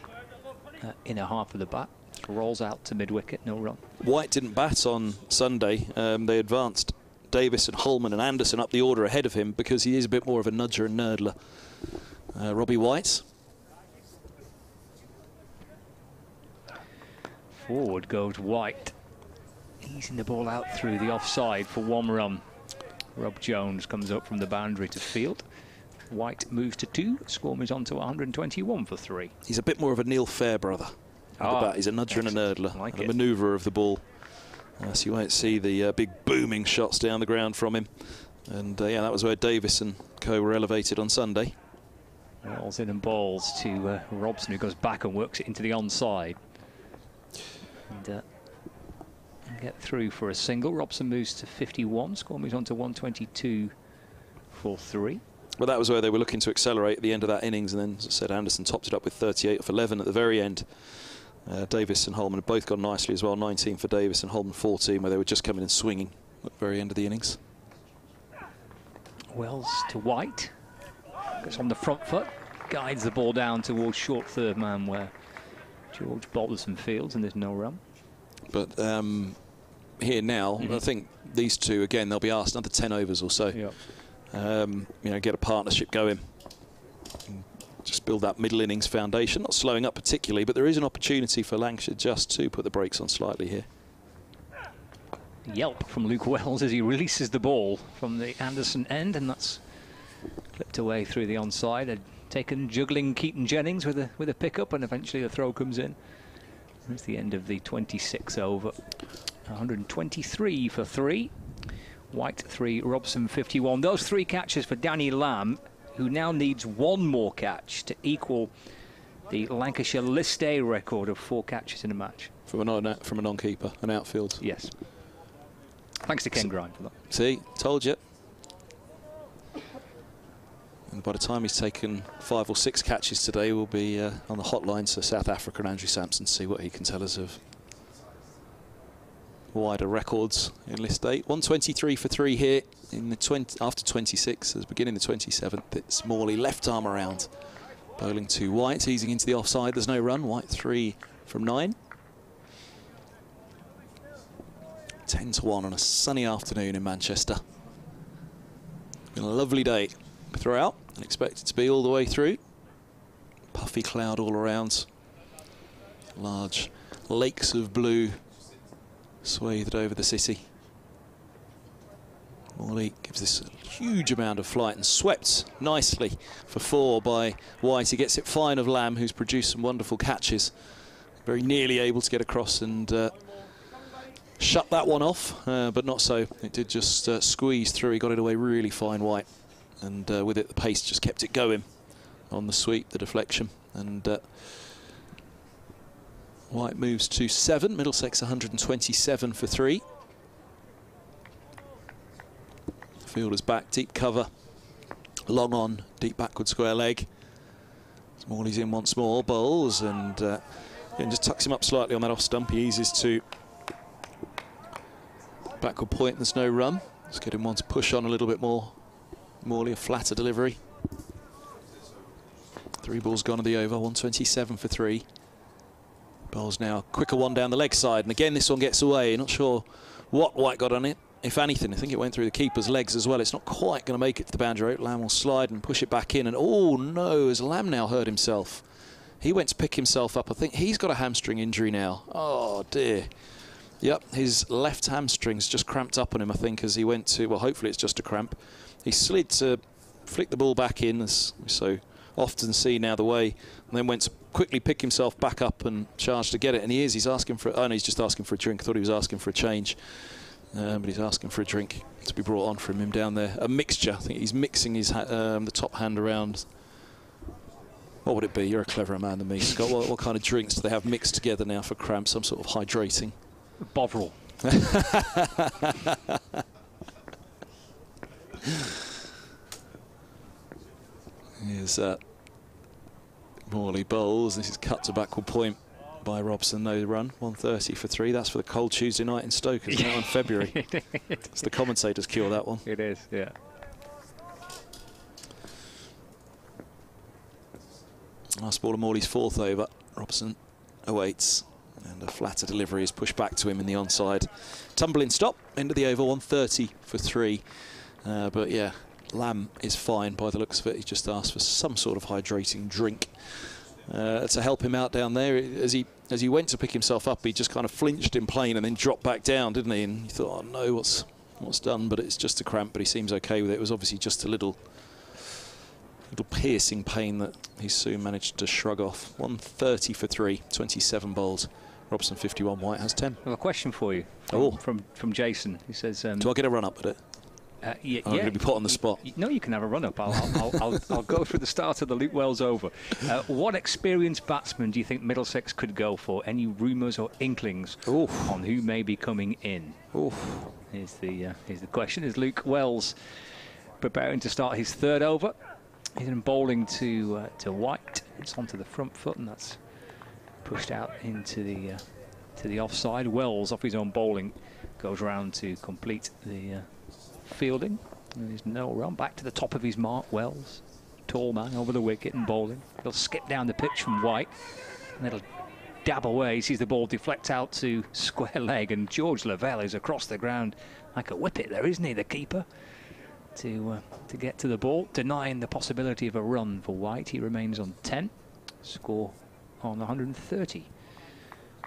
inner half of the bat. Rolls out to mid-wicket, no run. White didn't bat on Sunday. They advanced Davis and Holman and Anderson up the order ahead of him because he is a bit more of a nudger and nerdler. Robbie White. Forward goes White. Easing the ball out through the offside for 1 run. Rob Jones comes up from the boundary to field. White moves to 2. Score moves on to 121 for 3. He's a bit more of a Neil Fairbrother. He's a nudger and a nerdler, like and a manoeuvre of the ball. So you won't see the big booming shots down the ground from him. And yeah, that was where Davis and co were elevated on Sunday. Rolls in and balls to Robson, who goes back and works it into the onside. And get through for a single. Robson moves to 51. Score moves on to 122 for 3. Well, that was where they were looking to accelerate at the end of that innings, and then, as I said, Anderson topped it up with 38 off 11 at the very end. Davis and Holman have both gone nicely as well. 19 for Davis and Holman 14, where they were just coming and swinging at the very end of the innings. Wells to White. Gets on the front foot. Guides the ball down towards short third man where George Balderson fields, and there's no run. But here now, I think these two, again, they'll be asked another 10 overs or so. Yep. You know, get a partnership going. Just build that middle innings foundation. Not slowing up particularly, but there is an opportunity for Lancashire just to put the brakes on slightly here. yelp from Luke Wells as he releases the ball from the Anderson end, and that's clipped away through the onside. Had taken juggling Keaton Jennings with a pickup, and eventually the throw comes in. That's the end of the 26 over. 123 for 3. White 3, Robson 51. Those 3 catches for Danny Lamb, who now needs 1 more catch to equal the Lancashire List A record of 4 catches in a match. From a non-keeper, an outfield. Yes. Thanks to Ken Grind for that. See, told you. And by the time he's taken 5 or 6 catches today, we'll be on the hotline to South Africa and Andrew Sampson to see what he can tell us of wider records in List 8. 123 for 3 here in the after 26, as beginning the 27th. It's Morley left arm around, bowling to White, easing into the offside. There's no run. White 3 from 9. 10 to 1 on a sunny afternoon in Manchester. Been a lovely day throughout, and expect it to be all the way through. Puffy cloud all around. Large lakes of blue swathed over the city. Morley gives this a huge amount of flight and swept nicely for 4 by White. He gets it fine of Lamb, who's produced some wonderful catches. Very nearly able to get across and shut that one off, but not so. It did just squeeze through. He got it away really fine, White. And with it, the pace just kept it going on the sweep, the deflection. And White moves to 7. Middlesex 127 for 3. Fielder's back, deep cover. Long on, deep backward square leg. Morley's in once more, bowls, and just tucks him up slightly on that off stump. He eases to backward point. There's no run. Let's get him one to push on a little bit more. Morley, a flatter delivery. 3 balls gone of the over, 127 for 3. Bowls now, quicker one down the leg side, and again this one gets away. Not sure what White got on it. If anything, I think it went through the keeper's legs as well. It's not quite going to make it to the boundary rope. Lamb will slide and push it back in, and oh no, has Lamb now hurt himself? He went to pick himself up. I think he's got a hamstring injury now. Oh dear. Yep, his left hamstring's just cramped up on him, I think, as he went to, well, hopefully it's just a cramp. He slid to flick the ball back in, as we so often see now the way, and then went to quickly pick himself back up and charge to get it. And he's asking for, oh no, he's just asking for a drink. I thought he was asking for a change, but he's asking for a drink to be brought on from him down there. A mixture, I think he's mixing his the top hand around. What would it be? You're a cleverer man than me, Scott. What kind of drinks do they have mixed together now for cramp? Some sort of hydrating? Bovril. Here's Morley bowls. This is cut to backward point by Robson. No run. 130 for 3. That's for the cold Tuesday night in Stoke, isn't it, in February? It's the commentator's cure, that one. It is, yeah. Last ball of Morley's 4th over. Robson awaits. And a flatter delivery is pushed back to him in the onside. Tumbling stop, end of the over, 130 for 3. But yeah, Lamb is fine by the looks of it. He just asked for some sort of hydrating drink to help him out down there. As he went to pick himself up, he just kind of flinched in plane and then dropped back down, didn't he? And he thought, oh no, what's done? But it's just a cramp, but he seems okay with it. It was obviously just a little piercing pain that he soon managed to shrug off. 130 for 3, 27 bowls. Robson 51, White has 10. Well, a question for you from Jason. He says, do I get a run up at it? Yeah, I'm going to be put on the spot. No, you can have a run up. I'll go through the start of the Luke Wells over. What experienced batsman do you think Middlesex could go for? Any rumours or inklings on who may be coming in? Here's the question. Is Luke Wells preparing to start his 3rd over? He's in bowling to White. It's onto the front foot, and that's pushed out into the offside. Wells, off his own bowling, goes round to complete the fielding. There's no run. Back to the top of his mark, Wells. Tall man over the wicket and bowling. He'll skip down the pitch from White, and it'll dab away. He sees the ball deflect out to square leg, and George Lavelle is across the ground like a whippet there, isn't he, the keeper? To get to the ball, denying the possibility of a run for White. He remains on 10. Score on 130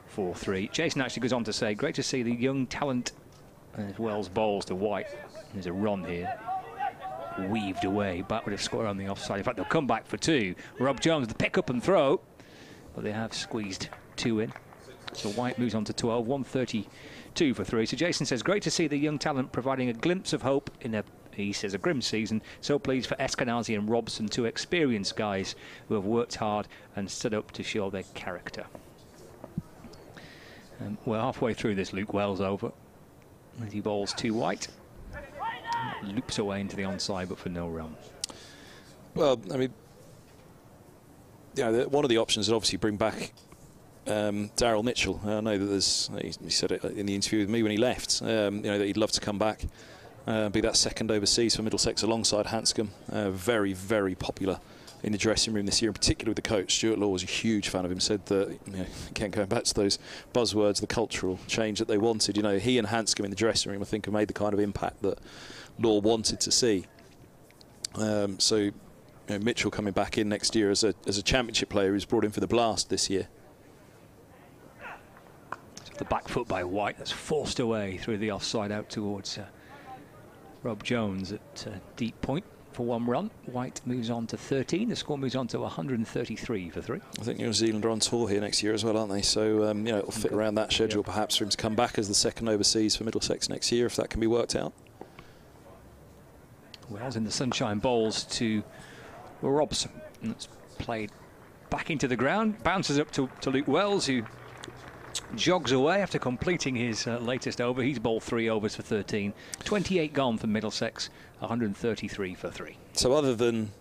for 3. Jason actually goes on to say, great to see the young talent There's Wells bowls to White. There's a run here. Weaved away, back with a square on the offside. In fact, they'll come back for 2. Rob Jones, the pick up and throw, but they have squeezed 2 in. So White moves on to 12, 132 for 3. So Jason says, great to see the young talent providing a glimpse of hope in a, he says, a grim season. So pleased for Eskenazi and Robson, 2 experienced guys who have worked hard and stood up to show their character. We're halfway through this. Luke Wells over as he bowls to White. Loops away into the onside, but for no run. Well, I mean, yeah, one of the options is obviously bring back Daryl Mitchell. I know that there's, he said it in the interview with me when he left, you know, that he'd love to come back, be that second overseas for Middlesex alongside Hanscom. Very, very popular in the dressing room this year, in particular with the coach. Stuart Law was a huge fan of him, said that, you know, again, going back to those buzzwords, the cultural change that they wanted, you know, he and Hanscom in the dressing room, I think, have made the kind of impact that Law wanted to see. So, you know, Mitchell coming back in next year as a championship player who's brought in for the Blast this year. The back foot by White, that's forced away through the offside out towards Rob Jones at deep point for 1 run. White moves on to 13. The score moves on to 133 for 3. I think New Zealand are on tour here next year as well, aren't they? So, you know, it'll fit around that schedule, perhaps, for him to come back as the second overseas for Middlesex next year, if that can be worked out. Wells in the sunshine bowls to Robson. And it's played back into the ground. Bounces up to Luke Wells, who jogs away after completing his latest over. He's bowled 3 overs for 13. 28 gone for Middlesex, 133 for 3. So other than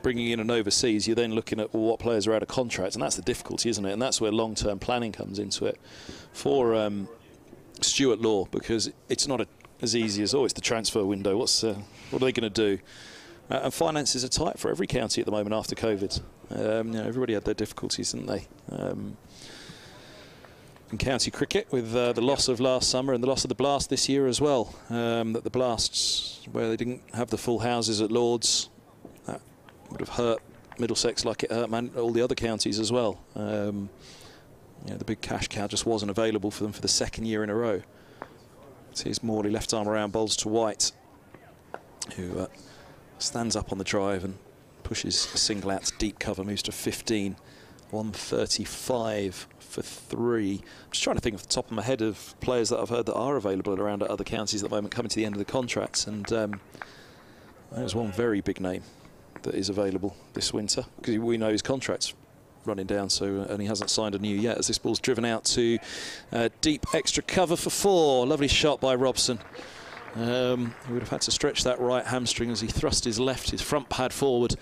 bringing in an overseas, you're then looking at, well, what players are out of contract, and that's the difficulty, isn't it? And that's where long-term planning comes into it for Stuart Law, because it's not as easy as, oh, it's the transfer window. What are they going to do? And finances are tight for every county at the moment after COVID. You know, everybody had their difficulties, didn't they? In county cricket, with the loss of last summer and the loss of the Blast this year as well. That the Blasts, where they didn't have the full houses at Lords, that would have hurt Middlesex like it hurt all the other counties as well. You know, the big cash cow just wasn't available for them for the 2nd year in a row. So here's Morley, left arm around, bowls to White, who stands up on the drive and pushes a single out to deep cover, moves to 15, 135 for 3. I'm just trying to think off the top of my head of players that I've heard that are available around at other counties at the moment, coming to the end of the contracts, and there's one very big name that is available this winter, because we know his contract's running down, so and he hasn't signed a new yet, as this ball's driven out to deep extra cover for 4. Lovely shot by Robson. He would have had to stretch that right hamstring as he thrust his front pad forward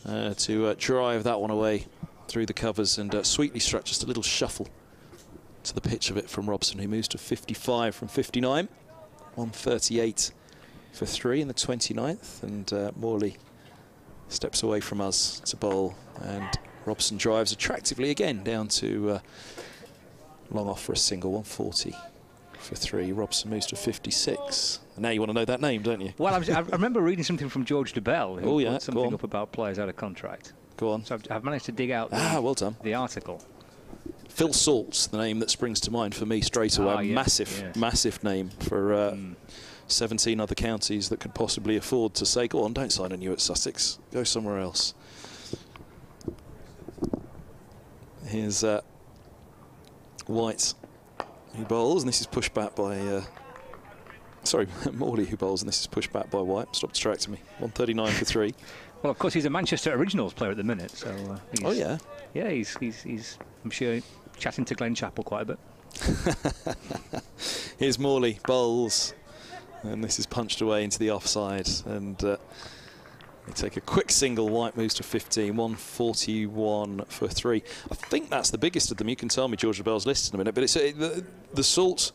to drive that one away through the covers, and sweetly struck just a little shuffle to the pitch of it from Robson, who moves to 55 from 59. 138 for 3 in the 29th, and Morley steps away from us to bowl, and Robson drives attractively again down to long off for a single. 140 for 3. Robson moves to 56. And now you want to know that name, don't you? Well, I remember reading something from George DeBell, who put something up about players out of contract. Go on. So I've managed to dig out well done. The article. Phil Salt's the name that springs to mind for me straight away. Massive name for 17 other counties that could possibly afford to say, go on, don't sign a new at Sussex, go somewhere else. Here's White, who bowls, and this is pushed back by Morley, who bowls, and this is pushed back by White. Stop distracting me. 139 for 3. Well, of course, he's a Manchester Originals player at the minute, so he's I'm sure chatting to Glenn Chappell quite a bit. Here's Morley, bowls, and this is punched away into the offside, and they take a quick single. White moves to 15, 141 for 3. I think that's the biggest of them. You can tell me George Bell's list in a minute, but it's the Salt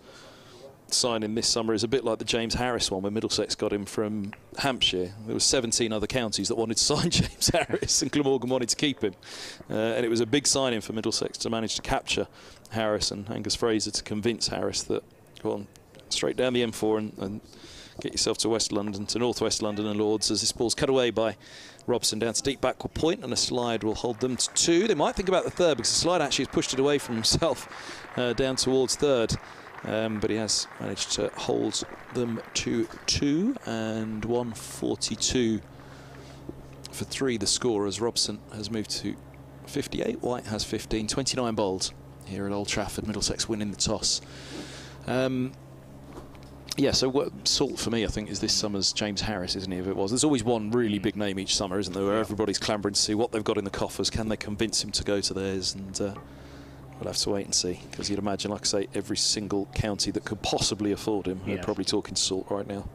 signing this summer is a bit like the James Harris one, where Middlesex got him from Hampshire. There were 17 other counties that wanted to sign James Harris, and Glamorgan wanted to keep him, and it was a big signing for Middlesex to manage to capture Harris, and Angus Fraser to convince Harris that, go on, straight down the M4 and get yourself to West London, to North West London and Lords, as this ball's cut away by Robson down to deep backward point, and a slide will hold them to 2. They might think about the third, because the slide actually has pushed it away from himself down towards third. but he has managed to hold them to 2, and 142 for 3 the score, as Robson has moved to 58, White has 15, 29 bowled here at Old Trafford. Middlesex winning the toss. Yeah, so what salt for me, I think, is this summer's James Harris, isn't he? If it was, there's always one really big name each summer, isn't there? Where everybody's clambering to see what they've got in the coffers. Can they convince him to go to theirs? And we'll have to wait and see, because you'd imagine, like I say, every single county that could possibly afford him are probably talking salt right now.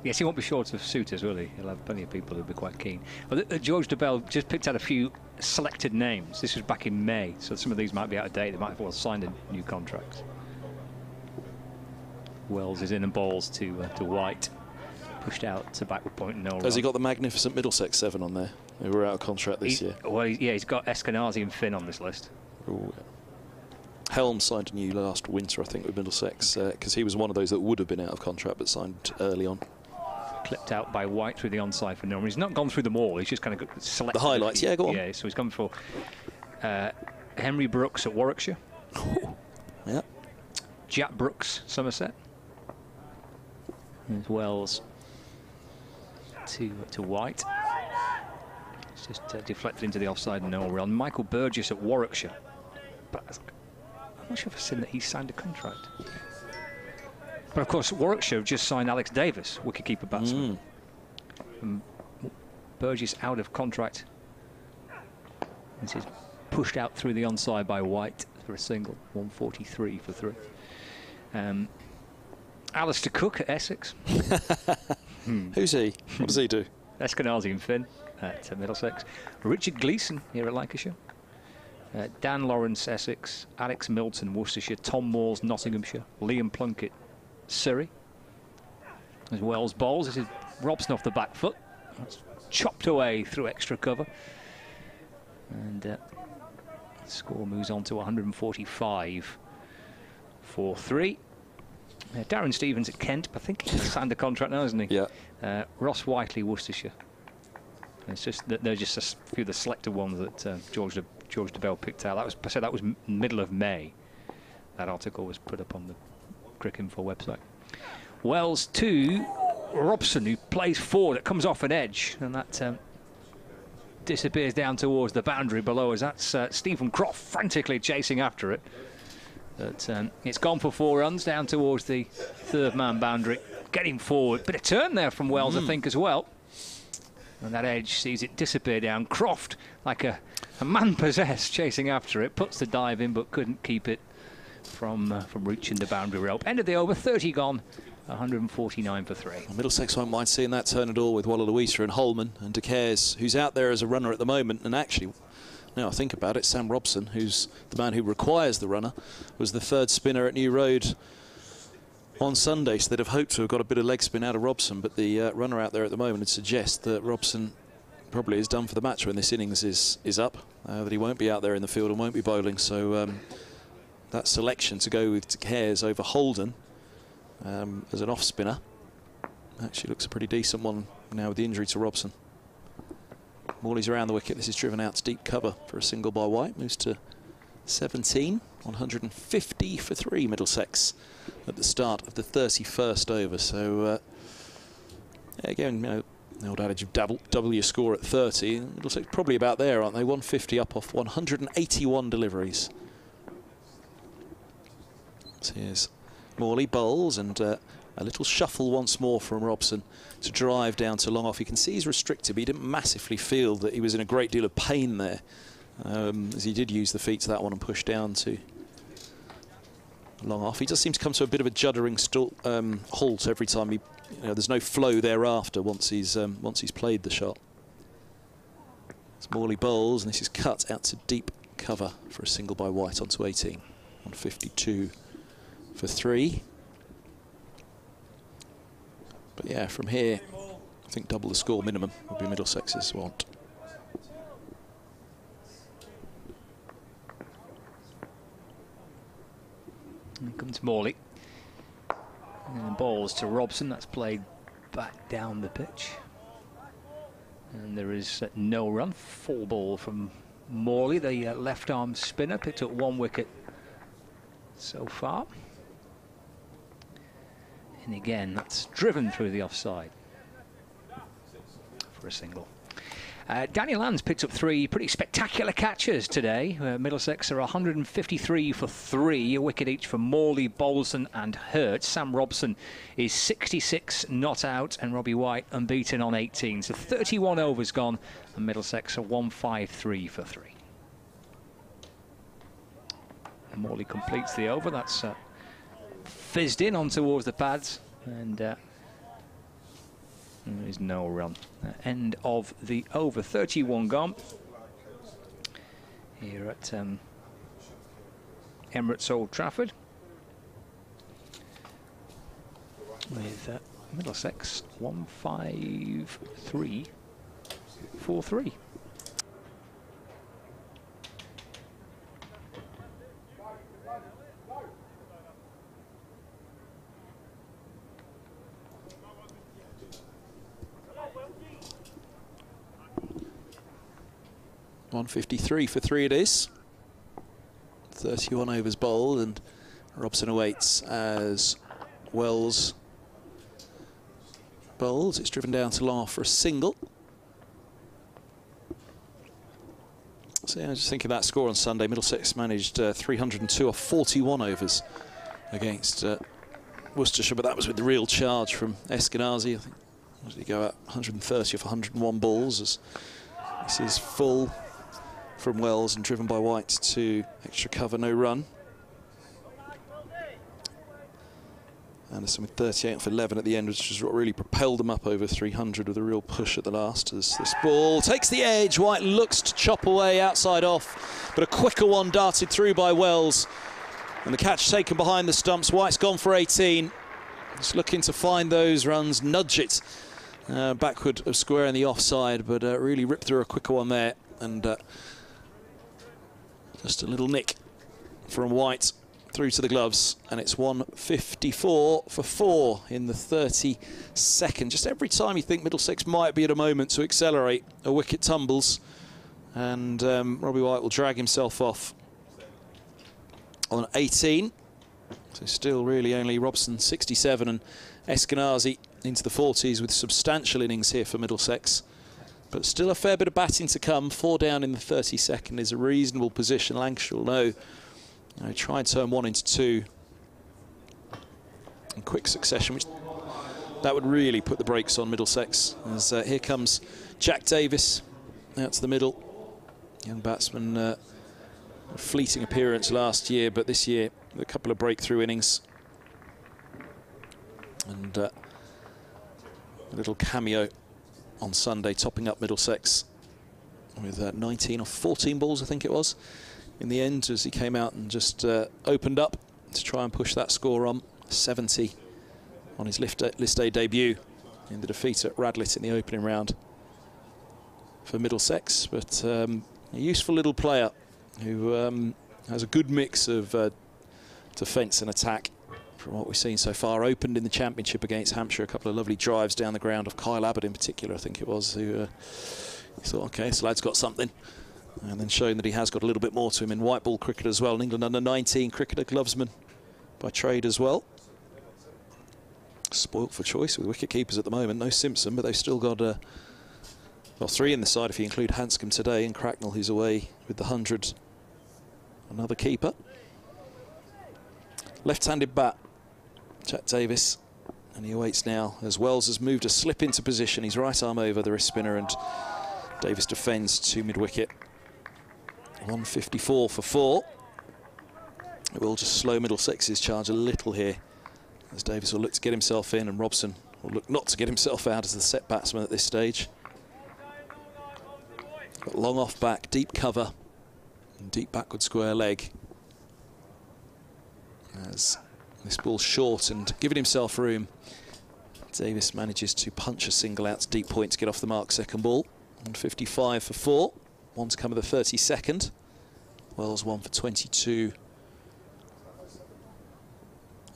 Yes, he won't be short of suitors, will he? He'll have plenty of people who'll be quite keen. Well, George DeBell just picked out a few selected names. This was back in May, so some of these might be out of date. They might have all signed a new contracts. Wells is in and bowls to White. Pushed out to backward point and no run. Has he got the magnificent Middlesex 7 on there? Who were out of contract this year? Well, he's got Eskenazi and Finn on this list. Ooh. Helm signed a new last winter, I think, with Middlesex, because he was one of those that would have been out of contract but signed early on. Clipped out by White through the onside for no run. He's not gone through them all. He's just kind of selected the highlights. Yeah, go on. Yeah, so he's gone for Henry Brooks at Warwickshire. Yeah. Jack Brooks, Somerset. There's Wells to White. It's just deflected into the offside and no run. Michael Burgess at Warwickshire. But I'm not sure if I've seen that he signed a contract. But of course, Warwickshire have just signed Alex Davis, wicketkeeper batsman. Burgess out of contract. This is pushed out through the onside by White for a single. 143 for 3. Alistair Cook at Essex. Who's he? What does he do? Eskenazi and Finn at Middlesex. Richard Gleeson here at Lancashire. Dan Lawrence, Essex. Alex Milton, Worcestershire. Tom Moores, Nottinghamshire. Liam Plunkett, Surrey. As Wells bowls. This is Robson off the back foot. That's chopped away through extra cover. And the score moves on to 145 for 3. Darren Stevens at Kent. I think he's signed a contract now, hasn't he? Yeah. Ross Whiteley, Worcestershire. And it's just that they're just a few of the selected ones that George DeBell picked out. That was middle of May. That article was put up on the Cricinfo website. Wells to Robson, who plays forward. It comes off an edge, and that disappears down towards the boundary below us. That's Stephen Croft frantically chasing after it. But it's gone for 4 runs down towards the third-man boundary. Getting forward. Bit of turn there from Wells, I think, as well. And that edge sees it disappear down. Croft, like a man possessed, chasing after it. Puts the dive in, but couldn't keep it from reaching the boundary rope. End of the over, 30 gone. 149 for 3. Middlesex won't mind seeing that turn at all with Walla-Louisa and Holman and De Caires, who's out there as a runner at the moment. And actually, now I think about it, Sam Robson, who's the man who requires the runner, was the 3rd spinner at New Road on Sunday, so they'd have hoped to have got a bit of leg spin out of Robson, but the runner out there at the moment would suggest that Robson probably is done for the match when this innings is up, that he won't be out there in the field and won't be bowling. So that selection to go with De Caires over Holden as an off-spinner actually looks a pretty decent one now with the injury to Robson. Morley's around the wicket. This is driven out to deep cover for a single by White. Moves to 17. 150 for 3 Middlesex at the start of the 31st over. So again, you know, the old adage of double your score at 30. Middlesex probably about there, aren't they? 150 up off 181 deliveries. So here's Morley bowls, and a little shuffle once more from Robson to drive down to long off. You can see he's restricted, but he didn't massively feel that he was in a great deal of pain there, as he did use the feet to that one and push down to long off. He just seems to come to a bit of a juddering halt every time he. There's no flow thereafter once he's played the shot. It's Morley bowls, and this is cut out to deep cover for a single by White onto 18. 152 for 3. But yeah, from here, I think double the score minimum would be Middlesex's want. Here comes Morley. And balls to Robson. That's played back down the pitch. And there is no run. Full ball from Morley, the left-arm spinner. Picked up 1 wicket so far. And again, that's driven through the offside for a single. Daniel Lands picked up 3 pretty spectacular catches today. Middlesex are 153 for 3, a wicket each for Morley, Bolson and Hurt. Sam Robson is 66 not out, and Robbie White unbeaten on 18. So 31 overs gone, and Middlesex are 153 for 3. And Morley completes the over. That's fizzed in on towards the pads, and there is no run. End of the over. 31 gone here at Emirates Old Trafford, with Middlesex 153 for 3. .153 for 3 it is. 31 overs bowled, and Robson awaits as Wells bowls. It's driven down to long off for a single. So yeah, just thinking of that score on Sunday, Middlesex managed 302 off 41 overs against Worcestershire, but that was with the real charge from Eskenazi. I think he go out 130 off 101 balls, as this is full from Wells and driven by White to extra cover, no run. Anderson with 38 for 11 at the end, which is what really propelled them up over 300 with a real push at the last, as this ball takes the edge. White looks to chop away outside off, but a quicker one darted through by Wells, and the catch taken behind the stumps. White's gone for 18, just looking to find those runs, nudge it backward of square in the offside, but really ripped through a quicker one there, and just a little nick from White through to the gloves, and it's 154 for 4 in the 32nd. Just every time you think Middlesex might be at a moment to accelerate, a wicket tumbles, and Robbie White will drag himself off on 18. So still really only Robson 67 and Eskenazi into the 40s with substantial innings here for Middlesex. But still a fair bit of batting to come. 4 down in the 32nd is a reasonable position. Lancashire will know. Try and turn 1 into 2 in quick succession, which that would really put the brakes on Middlesex. As here comes Jack Davis out to the middle. Young batsman, a fleeting appearance last year, but this year a couple of breakthrough innings. And a little cameo on Sunday, topping up Middlesex with 19 or 14 balls, I think it was, in the end, as he came out and just opened up to try and push that score on. 70 on his list day debut in the defeat at Radlett in the opening round for Middlesex. But a useful little player who has a good mix of defence and attack. From what we've seen so far, opened in the Championship against Hampshire, a couple of lovely drives down the ground of Kyle Abbott in particular, I think it was, who thought, OK, this lad's got something. And then showing that he has got a little bit more to him in white ball cricket as well. An England under-19 cricketer, glovesman by trade as well. Spoilt for choice with wicket keepers at the moment. No Simpson, but they've still got well, 3 in the side if you include Hanscom today, and Cracknell, who's away with the 100. Another keeper. Left-handed bat, Jack Davis, and he awaits now as Wells has moved a slip into position. He's right arm over the wrist spinner, and Davis defends to mid-wicket. 154 for 4. It will just slow Middlesex's charge a little here, as Davis will look to get himself in, and Robson will look not to get himself out as the set batsman at this stage. Got long off back, deep cover, and deep backward square leg. As this ball's short and giving himself room, Davis manages to punch a single out to deep point to get off the mark. Second ball, 155 for 4. 1 to come of the 32nd. Wells 1 for 22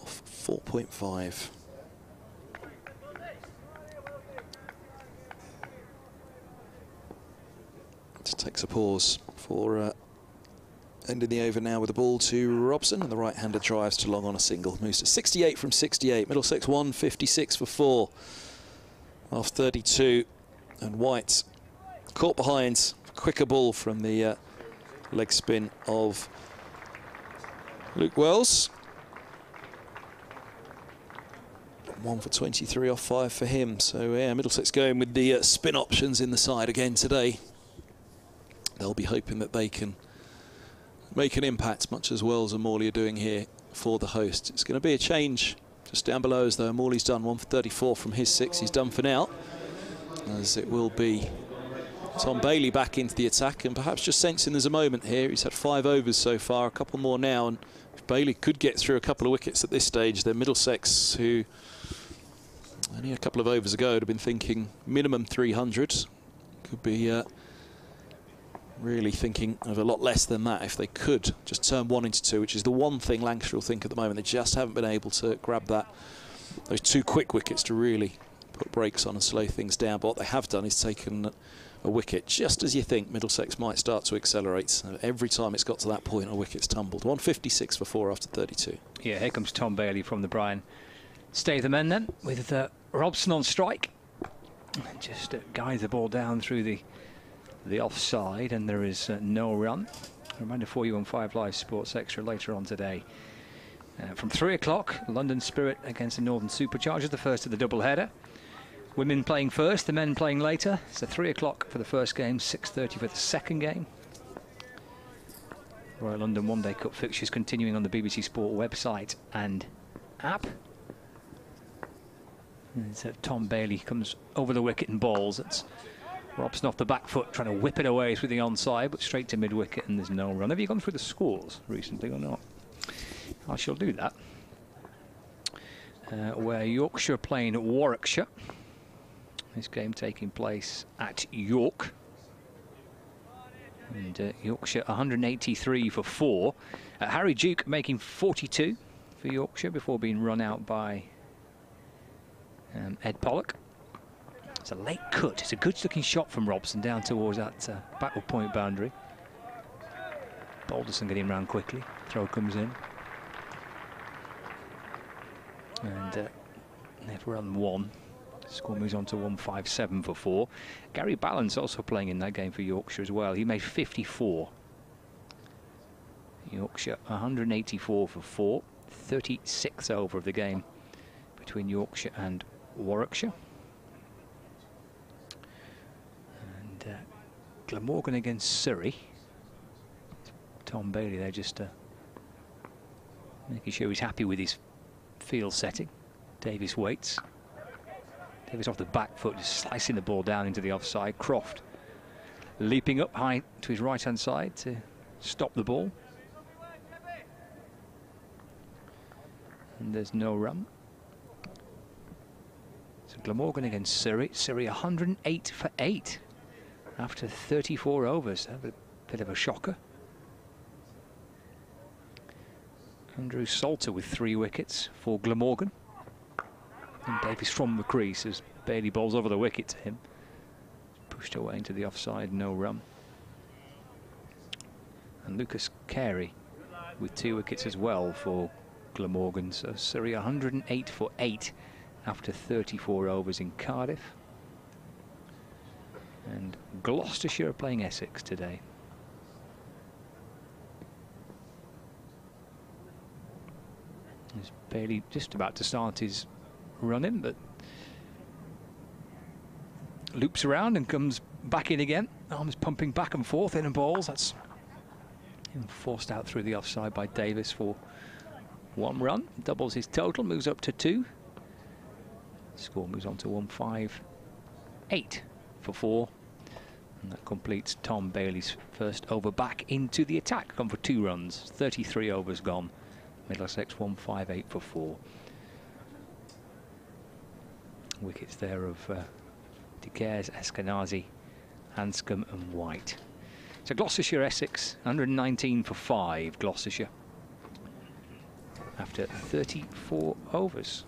off 4.5. Just takes a pause for Ending the over now with the ball to Robson, and the right-hander drives to long on a single. Moves to 68 from 68. Middlesex 156 for 4 off 32. And White caught behind. Quicker ball from the leg spin of Luke Wells. 1 for 23 off 5 for him. So yeah, Middlesex going with the spin options in the side again today. They'll be hoping that they can make an impact, much as Wells and Morley are doing here for the host. It's going to be a change just down below us though. Morley's done 1 for 34 from his 6. He's done for now, as it will be Tom Bailey back into the attack, and perhaps just sensing there's a moment here. He's had 5 overs so far, a couple more now, and if Bailey could get through a couple of wickets at this stage, then Middlesex, who only a couple of overs ago would have been thinking minimum 300, could be really thinking of a lot less than that if they could just turn 1 into 2, which is the one thing Lancashire will think at the moment. They just haven't been able to grab those 2 quick wickets to really put brakes on and slow things down. But what they have done is taken a wicket just as you think Middlesex might start to accelerate. Every time it's got to that point, a wicket's tumbled. 156 for 4 after 32. Yeah, here comes Tom Bailey from the Brian. Stay the men then, with Robson on strike. Just guides the ball down through the offside, and there is no run. A reminder for you on 5 Live Sports Extra later on today. From 3 o'clock, London Spirit against the Northern Superchargers, the first of the double-header. Women playing first, the men playing later. So 3 o'clock for the first game, 6:30 for the second game. Royal London One Day Cup fixtures continuing on the BBC Sport website and app. And so Tom Bailey comes over the wicket and bowls. It's Robson off the back foot, trying to whip it away through the onside, but straight to mid-wicket, and there's no run. Have you gone through the scores recently or not? I shall do that. Where Yorkshire playing Warwickshire. This game taking place at York. And Yorkshire 183 for 4. Harry Duke making 42 for Yorkshire before being run out by Ed Pollock. It's a late cut. It's a good-looking shot from Robson down towards that backward point boundary. Balderson getting round quickly. Throw comes in. And they've run 1. Score moves on to 157 for 4. Gary Balance also playing in that game for Yorkshire as well. He made 54. Yorkshire 184 for 4. 36th over of the game between Yorkshire and Warwickshire. And Glamorgan against Surrey. Tom Bailey there just making sure he's happy with his field setting. Davis waits. Davis off the back foot, just slicing the ball down into the offside. Croft leaping up high to his right-hand side to stop the ball. And there's no run. So Glamorgan against Surrey. Surrey 108 for 8 after 34 overs. A bit of a shocker. Andrew Salter with 3 wickets for Glamorgan. And Davis from the crease as Bailey bowls over the wicket to him. Pushed away into the offside, no run. And Lucas Carey with 2 wickets as well for Glamorgan. So Surrey 108 for 8 after 34 overs in Cardiff. And Gloucestershire are playing Essex today. There's Bailey just about to start his running, but loops around and comes back in again. Arms pumping back and forth in and balls. That's him forced out through the offside by Davis for 1 run. Doubles his total, moves up to 2. Score moves on to 158 for 4. And that completes Tom Bailey's first over back into the attack. Gone for 2 runs. 33 overs gone. Middlesex 158 for 4. Wickets there of De Geers, Eskenazi, Hanscom and White. So Gloucestershire Essex 119 for 5. Gloucestershire after 34 overs.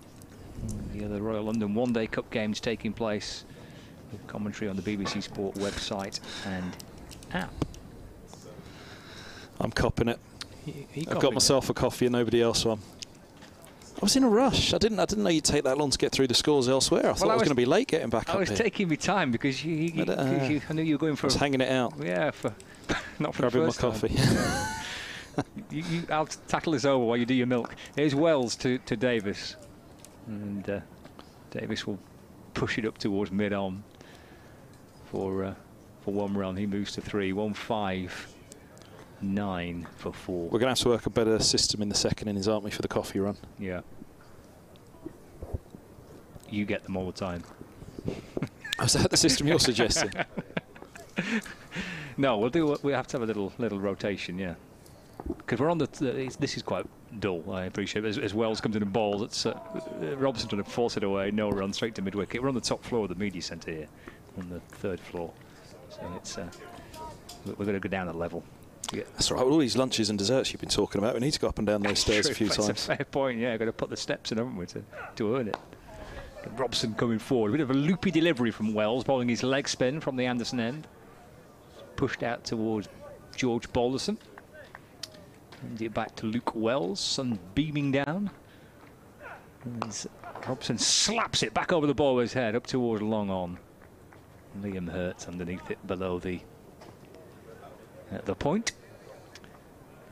The other Royal London One Day Cup games taking place with commentary on the BBC Sport website and app. I'm copping it. I've got myself a coffee and nobody else one. I was in a rush. I didn't know you'd take that long to get through the scores elsewhere. I thought I was going to be late getting back up here. I was taking my time because I knew you were going for... I was hanging it out. Yeah, not for grabbing the first my coffee. I'll tackle this over while you do your milk. Here's Wells to Davis. And Davis will push it up towards mid-on for one run. He moves to 3. 1-5-9 for 4. We're going to have to work a better system in the second innings, aren't we, for the coffee run? Yeah. You get them all the time. Is that the system you're suggesting? No, we have to have a little rotation, yeah. Because we're on this is quite dull, I appreciate it. As Wells comes in and bowls, it's Robson trying to force it away, no run, straight to mid-wicket. We're on the top floor of the media centre here, on the 3rd floor. So it's we're going to go down a level. Yeah. That's right, with all these lunches and desserts you've been talking about, we need to go up and down those stairs a few times. That's a fair point, yeah. Got to put the steps in, haven't we, to earn it. Robson coming forward. A bit of a loopy delivery from Wells, bowling his leg spin from the Anderson end. Pushed out towards George Balderson. And it back to Luke Wells, sun beaming down. And Robson slaps it back over the bowler's head, up towards long on. Liam Hurts underneath it, below the point.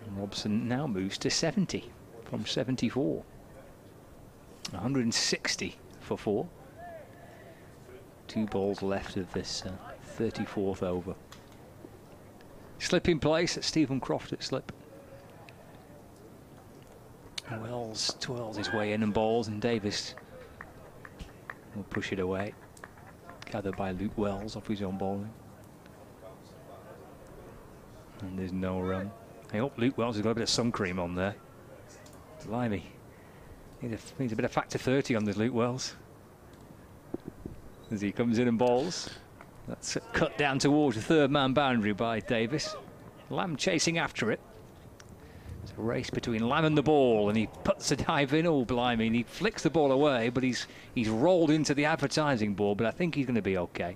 And Robson now moves to 70 from 74. 160 for 4. 2 balls left of this 34th over. Slip in place at Stephen Croft at slip. Wells twirls his way in and bowls, and Davis will push it away. Gathered by Luke Wells off his own bowling. And there's no run. I hope Luke Wells has got a bit of sun cream on there. Blimey. Needs a bit of factor 30 on this Luke Wells. As he comes in and bowls. That's cut down towards the 3rd man boundary by Davis. Lamb chasing after it. It's a race between Lamb and the ball, and he puts a dive in. Oh, blimey, and he flicks the ball away, but he's rolled into the advertising board, but I think he's going to be okay.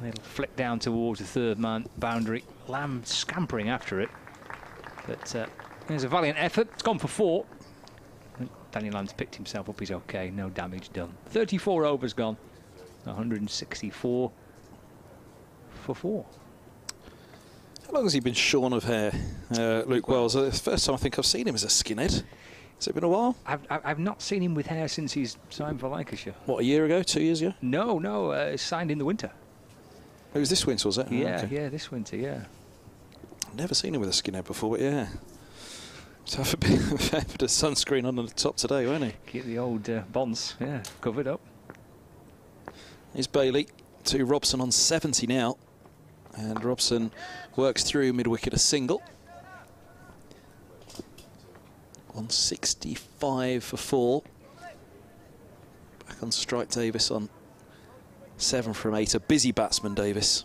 It'll flick down towards the 3rd man boundary. Lamb scampering after it. But there's a valiant effort. It's gone for 4. Daniel Lamb's picked himself up. He's okay. No damage done. 34 overs gone. 164 for 4. How long has he been shorn of hair, Luke Wells? The first time I think I've seen him as a skinhead. Has it been a while? I've not seen him with hair since he's signed for Lancashire. What, a year ago, 2 years ago? No, signed in the winter. It was this winter, was it? Yeah, oh, okay. Yeah, this winter, yeah. I've never seen him with a skinhead before, but yeah. So have a bit of sunscreen on the top today, won't he? Keep the old bonds, yeah, covered up. Here's Bailey to Robson on 70 now. And Robson works through mid-wicket a single. 165 for 4. Back on strike, Davis on 7 from 8. A busy batsman, Davis.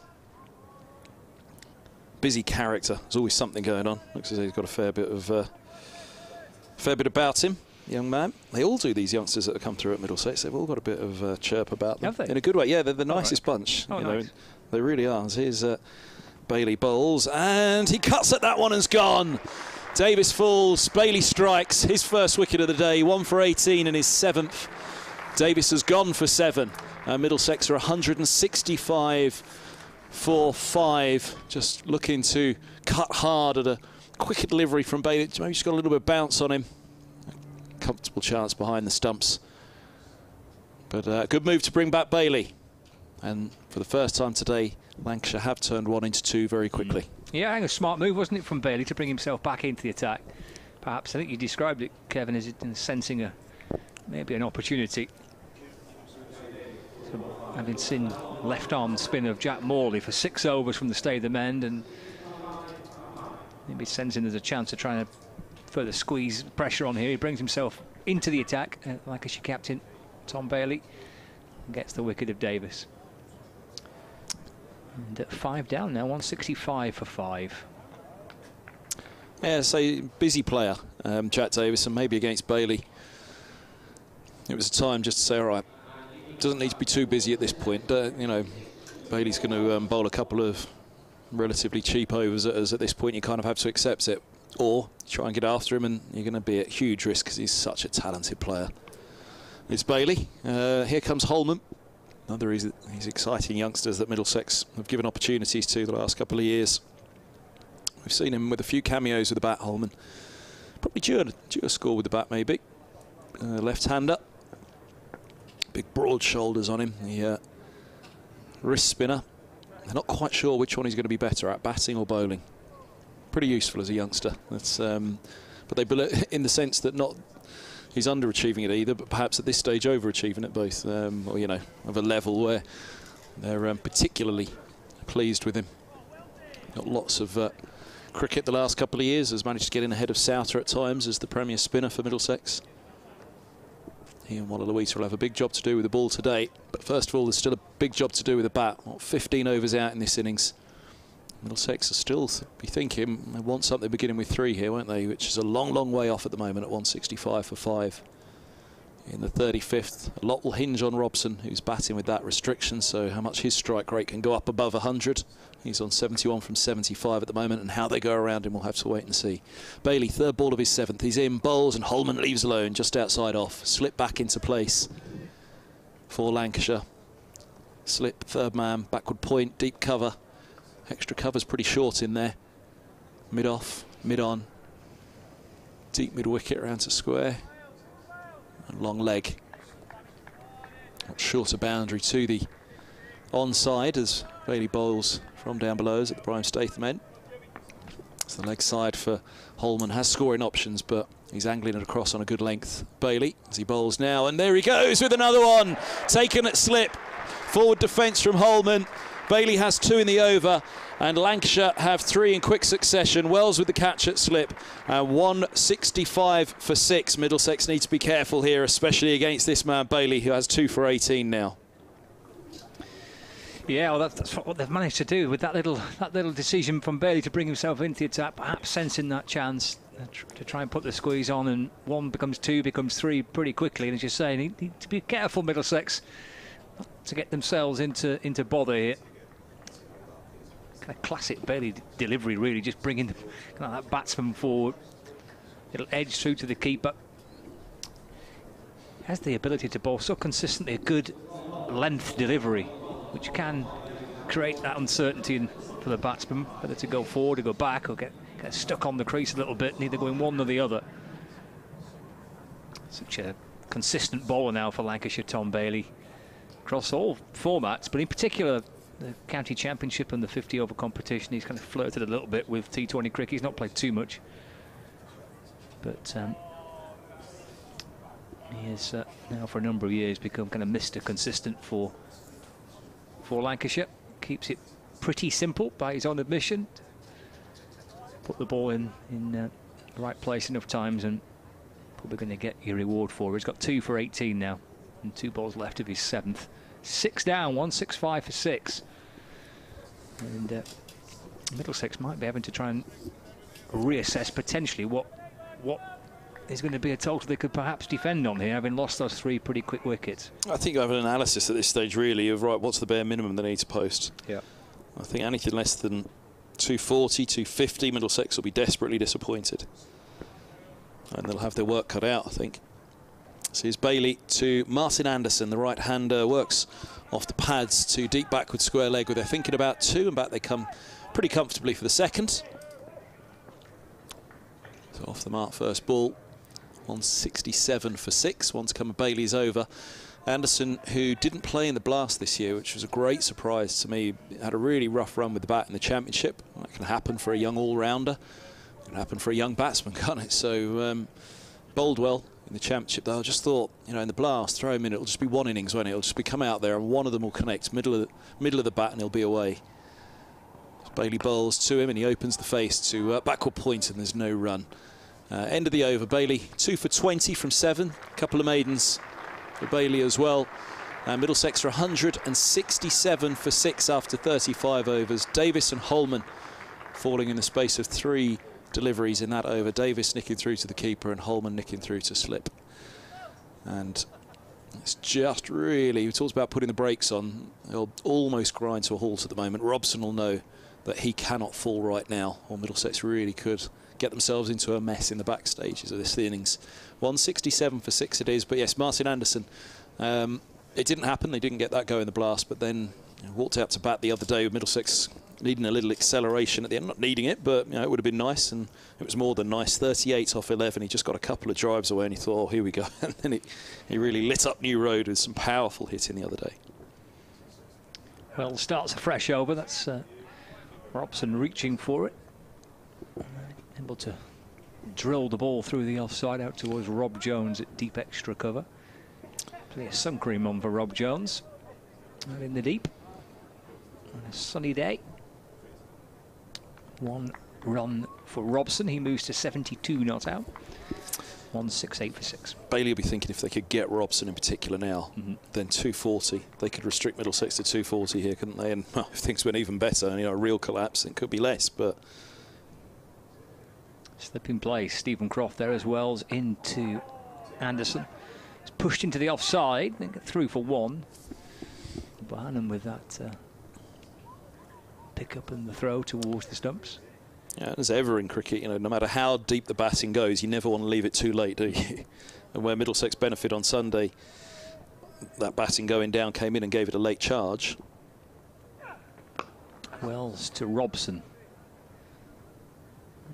Busy character. There's always something going on. Looks as though he's got a fair bit about him, young man. They all do, these youngsters that have come through at Middlesex. They've all got a bit of chirp about them. Have they? In a good way. Yeah, they're the nicest bunch. Oh, you nice. know, they really are. So here's Bailey bowls, and he cuts at that one and's gone. Davis falls, Bailey strikes, his first wicket of the day, 1 for 18 and his 7th. Davis has gone for 7. Middlesex are 165 for 5. Just looking to cut hard at a quicker delivery from Bailey. Maybe she's got a little bit of bounce on him. Comfortable chance behind the stumps. But a good move to bring back Bailey. And for the first time today, Lancashire have turned 1 into 2 very quickly. Yeah, a smart move, wasn't it, from Bailey to bring himself back into the attack? Perhaps, I think you described it, Kevin, as sensing maybe an opportunity. So, having seen left-arm spin of Jack Morley for 6 overs from the Statham end, and maybe sensing there's a chance of trying to further squeeze pressure on here. He brings himself into the attack, Lancashire captain Tom Bailey, and gets the wicket of Davis. And at 5 down now, 165 for 5. Yeah, so busy player, Jack Davis, and maybe against Bailey. It was a time just to say, all right, doesn't need to be too busy at this point. You know, Bailey's going to bowl a couple of relatively cheap overs at us at this point. You kind of have to accept it, or try and get after him, and you're going to be at huge risk because he's such a talented player. It's Bailey. Here comes Holman. Another of these exciting youngsters that Middlesex have given opportunities to the last couple of years. We've seen him with a few cameos with the bat, Holman. Probably due a score with the bat, maybe. Left-hander. Big broad shoulders on him. The wrist spinner. They're not quite sure which one he's going to be better at, batting or bowling. Pretty useful as a youngster. That's, but they, in the sense that not he's underachieving at either, but perhaps at this stage overachieving at both, or you know, of a level where they're particularly pleased with him. Got lots of cricket the last couple of years. Has managed to get in ahead of Souter at times as the premier spinner for Middlesex. He and Walla Luisa will have a big job to do with the ball today. But first of all, there's still a big job to do with the bat. 15 overs out in this innings. Middlesex will still be thinking they want something beginning with 3 here, won't they? Which is a long, long way off at the moment at 165 for 5. In the 35th, a lot will hinge on Robson, who's batting with that restriction, so how much his strike rate can go up above 100. He's on 71 from 75 at the moment, and how they go around him we'll have to wait and see. Bailey, 3rd ball of his 7th. He's in, bowls, and Holman leaves alone, just outside off. Slip back into place for Lancashire. Slip, 3rd man, backward point, deep cover. Extra cover's pretty short in there. Mid-off, mid-on. Deep mid-wicket round to square. And long leg. Shorter boundary to the onside as Bailey bowls from down below us at the Brian Statham end. So the leg side for Holman has scoring options, but he's angling it across on a good length. Bailey as he bowls now, and there he goes with another one. Taken at slip. Forward defence from Holman. Bailey has 2 in the over, and Lancashire have 3 in quick succession. Wells with the catch at slip, 165 for 6. Middlesex needs to be careful here, especially against this man Bailey, who has 2 for 18 now. Yeah, well, that's what they've managed to do with that little decision from Bailey to bring himself into the attack, perhaps sensing that chance to try and put the squeeze on, and 1 becomes 2, becomes 3 pretty quickly. And as you're saying, they need to be careful, Middlesex, not to get themselves into bother here. Kind of classic Bailey delivery, really, just bringing that batsman forward. It'll edge through to the keeper. Has the ability to bowl so consistently a good length delivery, which can create that uncertainty for the batsman, whether to go forward or go back or get stuck on the crease a little bit, neither going one nor the other. Such a consistent bowler now for Lancashire, Tom Bailey, across all formats, but in particular the county championship and the 50-over competition. He's kind of flirted a little bit with T20 cricket. He's not played too much, but he has now for a number of years become kind of Mr. Consistent for Lancashire. Keeps it pretty simple by his own admission. Put the ball in the right place enough times, and probably going to get your reward for it. He's got 2 for 18 now, and 2 balls left of his 7th. 6 down, 165 for 6. And Middlesex might be having to try and reassess potentially what is going to be a total they could perhaps defend on here, having lost those 3 pretty quick wickets. I think I have an analysis at this stage, really, of right, what's the bare minimum they need to post. Yeah. I think anything less than 240, 250, Middlesex will be desperately disappointed. And they'll have their work cut out, I think. So here's Bailey to Martin Anderson, the right-hander, works off the pads to deep backward square leg where they're thinking about 2, and back they come pretty comfortably for the 2nd. So off the mark first ball, 167 for 6. One's come Bailey's over. Anderson, who didn't play in the Blast this year, which was a great surprise to me, had a really rough run with the bat in the championship. That can happen for a young all-rounder. It can happen for a young batsman, can't it? So bowled well in the championship, though. I just thought, you know, in the Blast, throw him in, it'll just be 1 innings, won't it? It'll just be come out there and one of them will connect, middle of the bat, and he'll be away. Bailey bowls to him and he opens the face to backward point, and there's no run. End of the over. Bailey 2 for 20 from 7. A couple of maidens for Bailey as well. Middlesex are 167 for 6 after 35 overs. Davis and Holman falling in the space of 3 deliveries in that over. Davis nicking through to the keeper and Holman nicking through to slip. And it's just really, we talked about putting the brakes on. They'll almost grind to a halt at the moment. Robson will know that he cannot fall right now, or Middlesex really could get themselves into a mess in the back stages of this innings. 167 for 6 it is, but yes, Martin Anderson, it didn't happen. They didn't get that go in the blast, but then walked out to bat the other day with Middlesex needing a little acceleration at the end. Not needing it, but it would have been nice, and it was more than nice. 38 off 11. He just got a couple of drives away, and he thought, oh, here we go. And then he really lit up New Road with some powerful hitting the other day. Well, starts a fresh over. That's Robson reaching for it. Able to drill the ball through the offside out towards Rob Jones at deep extra cover. Play a sun cream on for Rob Jones. Out in the deep. On a sunny day. 1 run for Robson. He moves to 72 not out. 168 for 6. Bailey will be thinking if they could get Robson in particular now, then 240. They could restrict Middlesex to 240 here, couldn't they? And well, if things went even better, a real collapse, it could be less. But slip in play. Stephen Croft there as well into Anderson. It's pushed into the offside. They get through for 1. Bohannon with that pick up and the throw towards the stumps. Yeah, as ever in cricket, no matter how deep the batting goes, you never want to leave it too late, do you? And where Middlesex benefit on Sunday, that batting going down came in and gave it a late charge. Wells to Robson.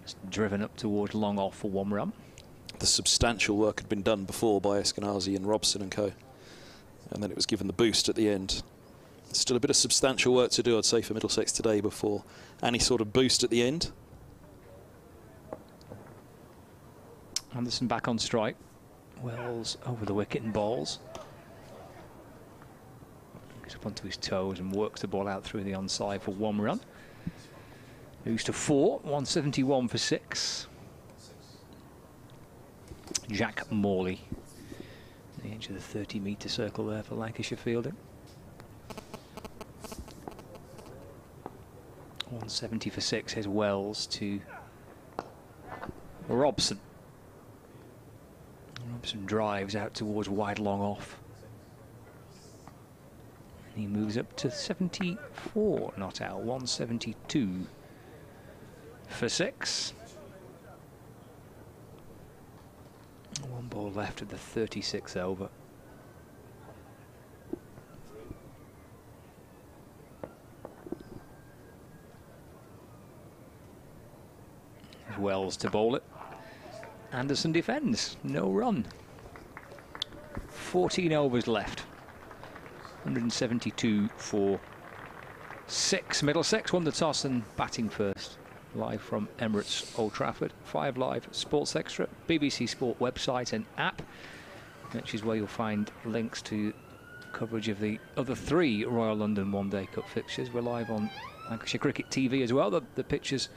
It's driven up towards long off for 1 run. The substantial work had been done before by Eskenazi and Robson and co. And then it was given the boost at the end. Still a bit of substantial work to do, I'd say, for Middlesex today before any sort of boost at the end. Anderson back on strike. Wells over the wicket and bowls. Gets up onto his toes and works the ball out through the onside for 1 run. Moves to 4, 171 for 6. Jack Morley. The edge of the 30-metre circle there for Lancashire fielding. 170 for 6. Here's Wells to Robson. Robson drives out towards wide long off. And he moves up to 74 not out. 172 for 6. 1 ball left of the 36th over. Wells to bowl it. Anderson defends. No run. 14 overs left. 172 for 6. Middlesex won the toss and batting first. Live from Emirates Old Trafford. 5 Live Sports Extra, BBC Sport website and app, which is where you'll find links to coverage of the other 3 Royal London One Day Cup fixtures. We're live on Lancashire Cricket TV as well. The pictures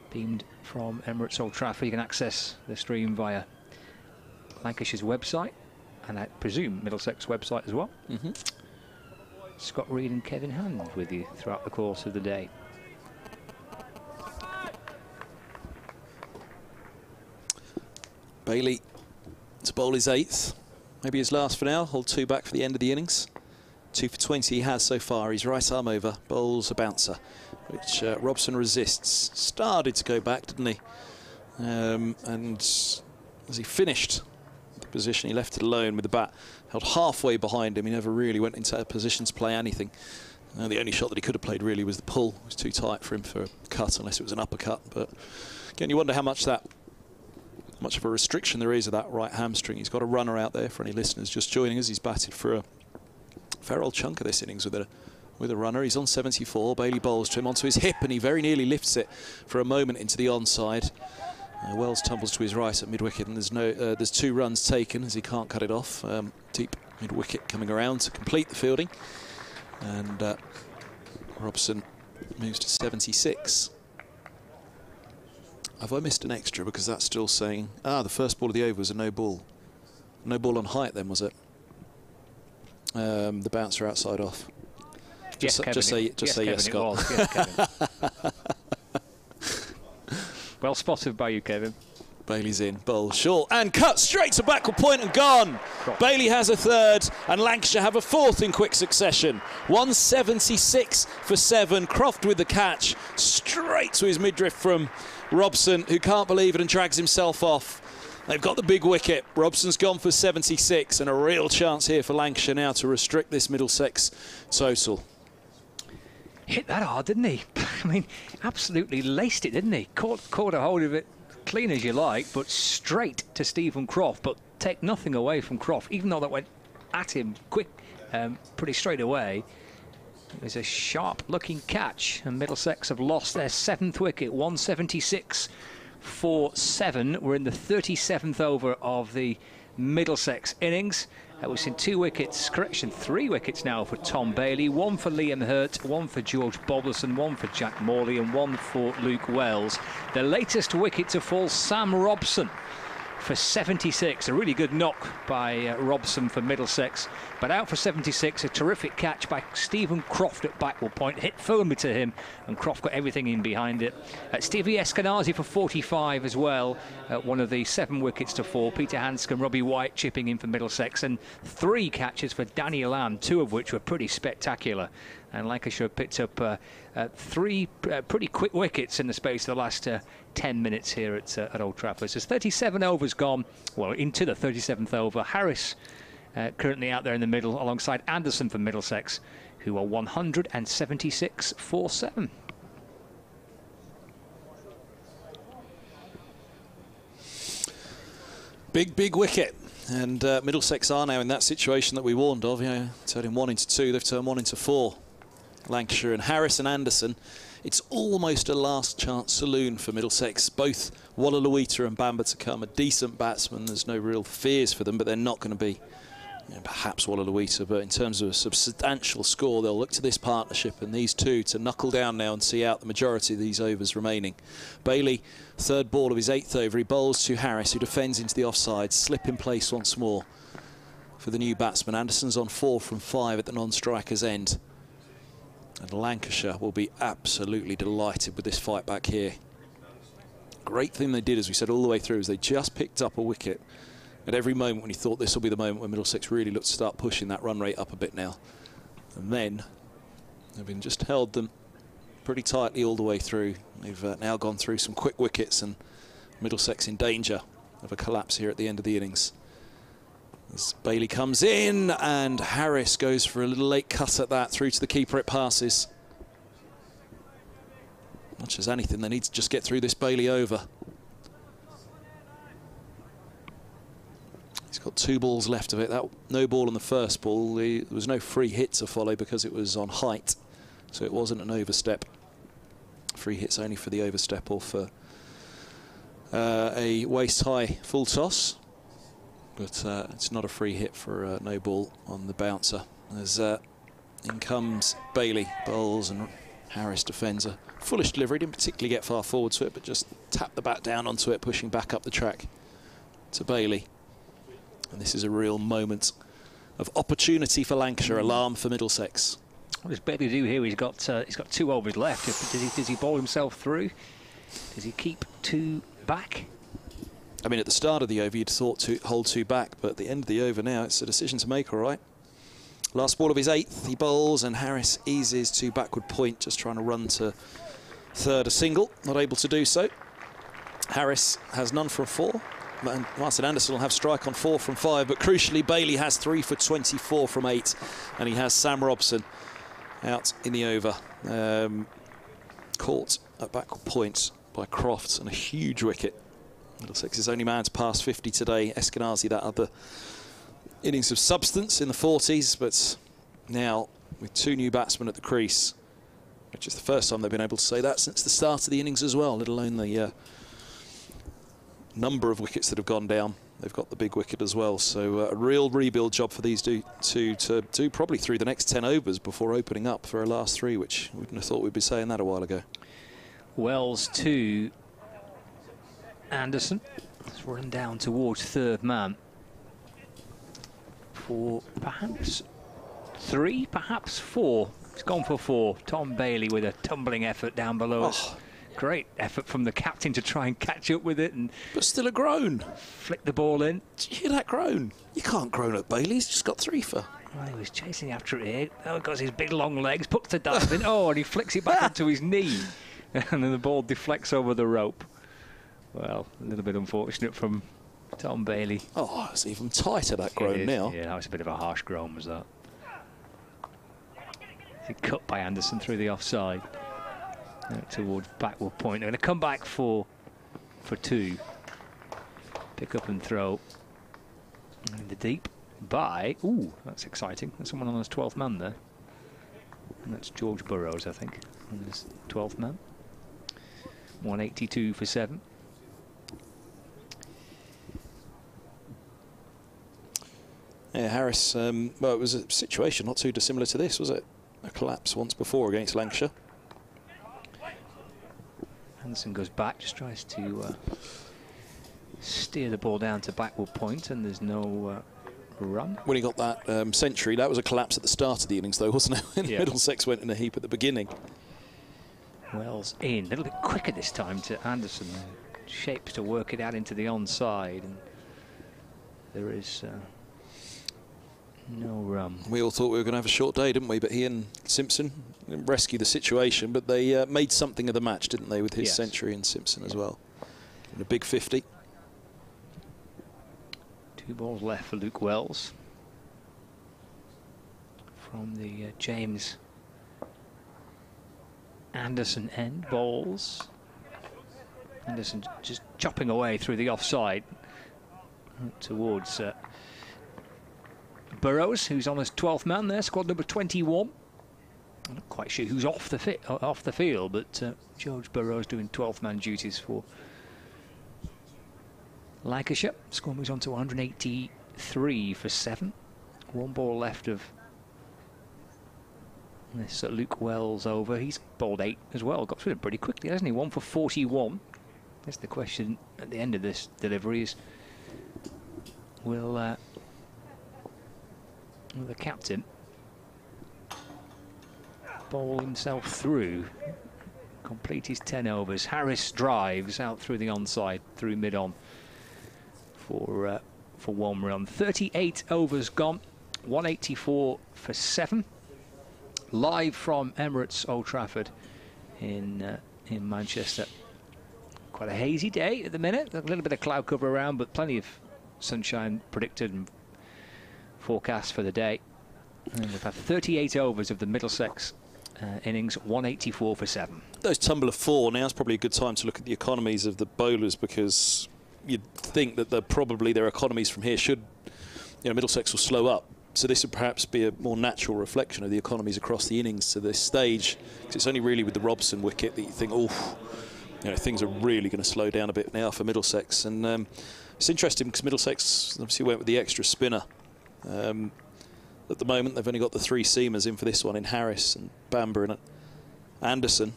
beamed from Emirates Old Trafford. You can access the stream via Lancashire's website and I presume Middlesex website as well. Scott Reed and Kevin Hand with you throughout the course of the day. Bailey to bowl his 8th, maybe his last for now. Hold 2 back for the end of the innings. 2 for 20 he has so far. He's right arm over, bowls a bouncer, which Robson resists. Started to go back, didn't he? And as he finished the position, he left it alone with the bat held halfway behind him. He never really went into a position to play anything. The only shot that he could have played really was the pull. It was too tight for him for a cut, unless it was an uppercut. But again, you wonder how much of a restriction there is of that right hamstring. He's got a runner out there for any listeners just joining us. He's batted for a fair old chunk of this innings with a runner. He's on 74. Bailey bowls to him onto his hip, and he very nearly lifts it for a moment into the onside. Wells tumbles to his right at mid-wicket, and there's 2 runs taken as he can't cut it off. Deep mid-wicket coming around to complete the fielding, and Robson moves to 76. Have I missed an extra? Because that's still saying, the first ball of the over was a no ball. No ball on height then, was it? The bouncer outside off. Just say yes, Scott. Yes, Kevin. Well spotted by you, Kevin. Bailey's in, bowl short, and cut straight to backward point and gone. Bailey has a third, and Lancashire have a fourth in quick succession. 176 for 7. Croft with the catch, straight to his midriff from Robson, who can't believe it and drags himself off. They've got the big wicket. Robson's gone for 76, and a real chance here for Lancashire now to restrict this Middlesex total. Hit that hard, didn't he? I mean, absolutely laced it, didn't he? Caught a hold of it clean as you like, but straight to Stephen Croft. But take nothing away from Croft, even though that went at him quick, pretty straight away. It was a sharp-looking catch, and Middlesex have lost their 7th wicket, 176 for 7. We're in the 37th over of the Middlesex innings. We've seen 2 wickets, correction, 3 wickets now for Tom Bailey, 1 for Liam Hurt, 1 for George Boblerson, 1 for Jack Morley and 1 for Luke Wells. The latest wicket to fall, Sam Robson for 76. A really good knock by Robson for Middlesex, but out for 76. A terrific catch by Stephen Croft at backward point, hit firmly to him, and Croft got everything in behind it. Stevie Eskenazi for 45 as well, one of the 7 wickets to fall. Peter Hanscom, Robbie White chipping in for Middlesex, and 3 catches for Danny Lamb, 2 of which were pretty spectacular. And Lancashire picked up 3 pretty quick wickets in the space of the last 10 minutes here at Old Trafford. So 37 overs gone, well, into the 37th over. Harris currently out there in the middle alongside Anderson for Middlesex, who are 176 for 7. Big wicket. And Middlesex are now in that situation that we warned of. Turning 1 into 2, they've turned 1 into 4. Lancashire and Harris and Anderson. It's almost a last chance saloon for Middlesex. Both Walla and Bamber to come, a decent batsman. There's no real fears for them, but they're not going to be perhaps Walla, but in terms of a substantial score, they'll look to this partnership and these two to knuckle down now and see out the majority of these overs remaining. Bailey, 3rd ball of his 8th over, he bowls to Harris, who defends into the offside, slip in place once more for the new batsman. Anderson's on 4 from 5 at the non-striker's end. And Lancashire will be absolutely delighted with this fight back here. Great thing they did, as we said all the way through, is they just picked up a wicket at every moment when you thought this will be the moment when Middlesex really looked to start pushing that run rate up a bit now. And then they've been just held them pretty tightly all the way through. They've now gone through some quick wickets, and Middlesex in danger of a collapse here at the end of the innings. As Bailey comes in, and Harris goes for a little late cut at that. Through to the keeper it passes. Much as anything, they need to just get through this Bailey over. He's got 2 balls left of it. That no ball on the first ball. There was no free hit to follow because it was on height, so it wasn't an overstep. Free hits only for the overstep or for a waist-high full toss. But it's not a free hit for no ball on the bouncer. As in comes Bailey, bowls, and Harris defends a foolish delivery. Didn't particularly get far forward to it, but just tapped the bat down onto it, pushing back up the track to Bailey. And this is a real moment of opportunity for Lancashire, alarm for Middlesex. What does Bailey do here? He's got 2 overs left. Does he bowl himself through? Does he keep 2 back? I mean, at the start of the over, you'd thought to hold 2 back, but at the end of the over now, it's a decision to make, all right. Last ball of his 8th, he bowls, and Harris eases to backward point, just trying to run to 3rd, a single, not able to do so. Harris has none from 4. And Martin Anderson will have strike on 4 from 5, but crucially, Bailey has 3 for 24 from 8, and he has Sam Robson out in the over. Caught at backward point by Crofts, and a huge wicket. Middlesex's only man to pass 50 today. Eskenazi, that other innings of substance in the 40s, but now with 2 new batsmen at the crease, which is the first time they've been able to say that since the start of the innings as well, let alone the number of wickets that have gone down. They've got the big wicket as well, so a real rebuild job for these two to do probably through the next 10 overs before opening up for a last 3, which we wouldn't have thought we'd be saying that a while ago. Wells to Anderson. Let's run down towards 3rd man for perhaps 3, perhaps 4. He's gone for 4. Tom Bailey with a tumbling effort down below us. Great effort from the captain to try and catch up with it, and but still a groan. Flick the ball in. Did you hear that groan? You can't groan at Bailey. He's just got 3 for. Well, he was chasing after it here. Oh, got his big long legs, puts the dive in. Oh, and he flicks it back onto his knee, and then the ball deflects over the rope. Well, a little bit unfortunate from Tom Bailey. Oh, it's even tighter, that groan now. Yeah, that was a bit of a harsh groan, was that? Cut by Anderson through the offside. Towards backward point. They're going to come back for 2. Pick up and throw in the deep by... Ooh, that's exciting. There's someone on his 12th man there. And that's George Burrows, I think, on his 12th man. 182 for 7. Yeah, Harris, well, it was a situation not too dissimilar to this, was it? A collapse once before against Lancashire. Anderson goes back, just tries to steer the ball down to backward point, and there's no run. When he got that century, that was a collapse at the start of the innings, though, wasn't it? When Middlesex went in a heap at the beginning. Wells in, a little bit quicker this time to Anderson. Shapes to work it out into the onside, and there is no run. We all thought we were going to have a short day, didn't we? But he and Simpson rescued the situation, but they made something of the match, didn't they, with his century and Simpson as well. And a big 50. 2 balls left for Luke Wells from the James Anderson end. Balls. Anderson just chopping away through the offside towards Burrows, who's on his 12th man there, squad number 21. I'm not quite sure who's off the field, but George Burrows doing 12th man duties for Lancashire. Score moves on to 183 for 7. 1 ball left of this Luke Wells over. He's bowled 8 as well. Got through it pretty quickly, hasn't he? 1 for 41. That's the question at the end of this delivery is, will the captain bowl himself through, complete his 10 overs. Harris drives out through the onside, through mid-on for 1 run. 38 overs gone, 184 for 7. Live from Emirates Old Trafford in Manchester. Quite a hazy day at the minute. A little bit of cloud cover around, but plenty of sunshine predicted and forecast for the day. And we've had 38 overs of the Middlesex innings, 184 for 7. Those tumble of 4, now's probably a good time to look at the economies of the bowlers, because you'd think that probably their economies from here should, Middlesex will slow up. So this would perhaps be a more natural reflection of the economies across the innings to this stage, because it's only really with the Robson wicket that you think, oh, things are really going to slow down a bit now for Middlesex. And it's interesting because Middlesex obviously went with the extra spinner. At the moment, they've only got the 3 seamers in for this one, in Harris and Bamber and Anderson.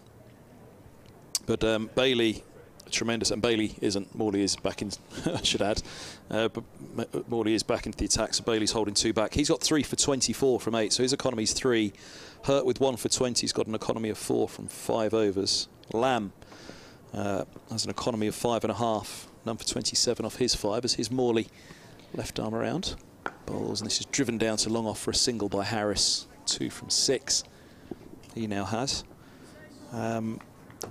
But Bailey, tremendous, and Bailey isn't. Morley is back in, I should add. But Morley is back into the attack, so Bailey's holding 2 back. He's got 3 for 24 from 8, so his economy's 3. Hurt with 1 for 20, he's got an economy of 4 from 5 overs. Lamb has an economy of 5.5, none for 27 off his 5, as his Morley left arm around. Bowls, and this is driven down to long off for a single by Harris. 2 from 6 he now has.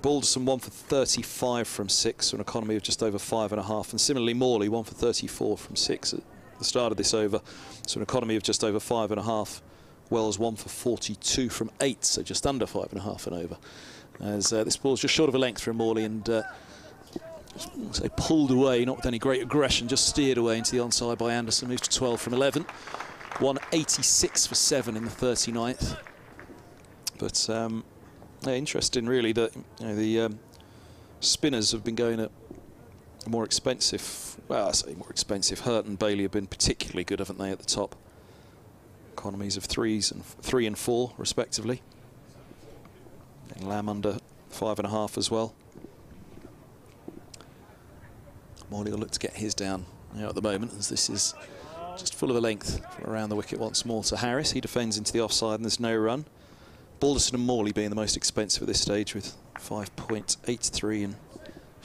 Balderson 1 for 35 from 6, so an economy of just over 5.5, and similarly Morley 1 for 34 from 6 at the start of this over, so an economy of just over 5.5. Wells 1 for 42 from 8, so just under 5.5 and over. As this ball's just short of a length from Morley, and so pulled away, not with any great aggression, just steered away into the onside by Anderson. Moves to 12 from 11. 186 for 7 in the 39th. But yeah, interesting really that the spinners have been going at a more expensive, well, I say more expensive. Hurt and Bailey have been particularly good, haven't they, at the top? Economies of 3 and 4 respectively. And Lamb under 5.5 as well. Morley will look to get his down now at the moment, as this is just full of a length around the wicket once more to Harris. He defends into the offside and there's no run. Balderson and Morley being the most expensive at this stage with 5.83 and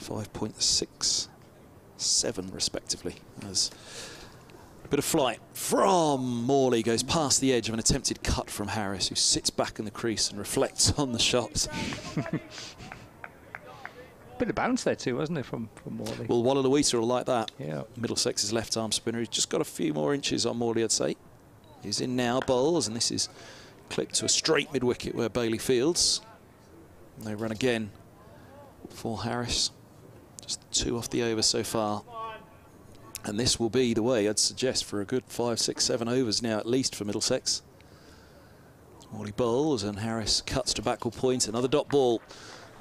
5.67 respectively. As a bit of flight from Morley goes past the edge of an attempted cut from Harris, who sits back in the crease and reflects on the shot. Bit of bounce there too, wasn't it, from Morley? Well, Wallaluita will like that. Yeah. Middlesex's left arm spinner. He's just got a few more inches on Morley, I'd say. He's in now, bowls, and this is clipped to a straight mid-wicket where Bailey fields. And they run again for Harris. Just 2 off the over so far. And this will be the way, I'd suggest, for a good 5, 6, 7 overs now at least for Middlesex. Morley bowls and Harris cuts to backward point. Another dot ball.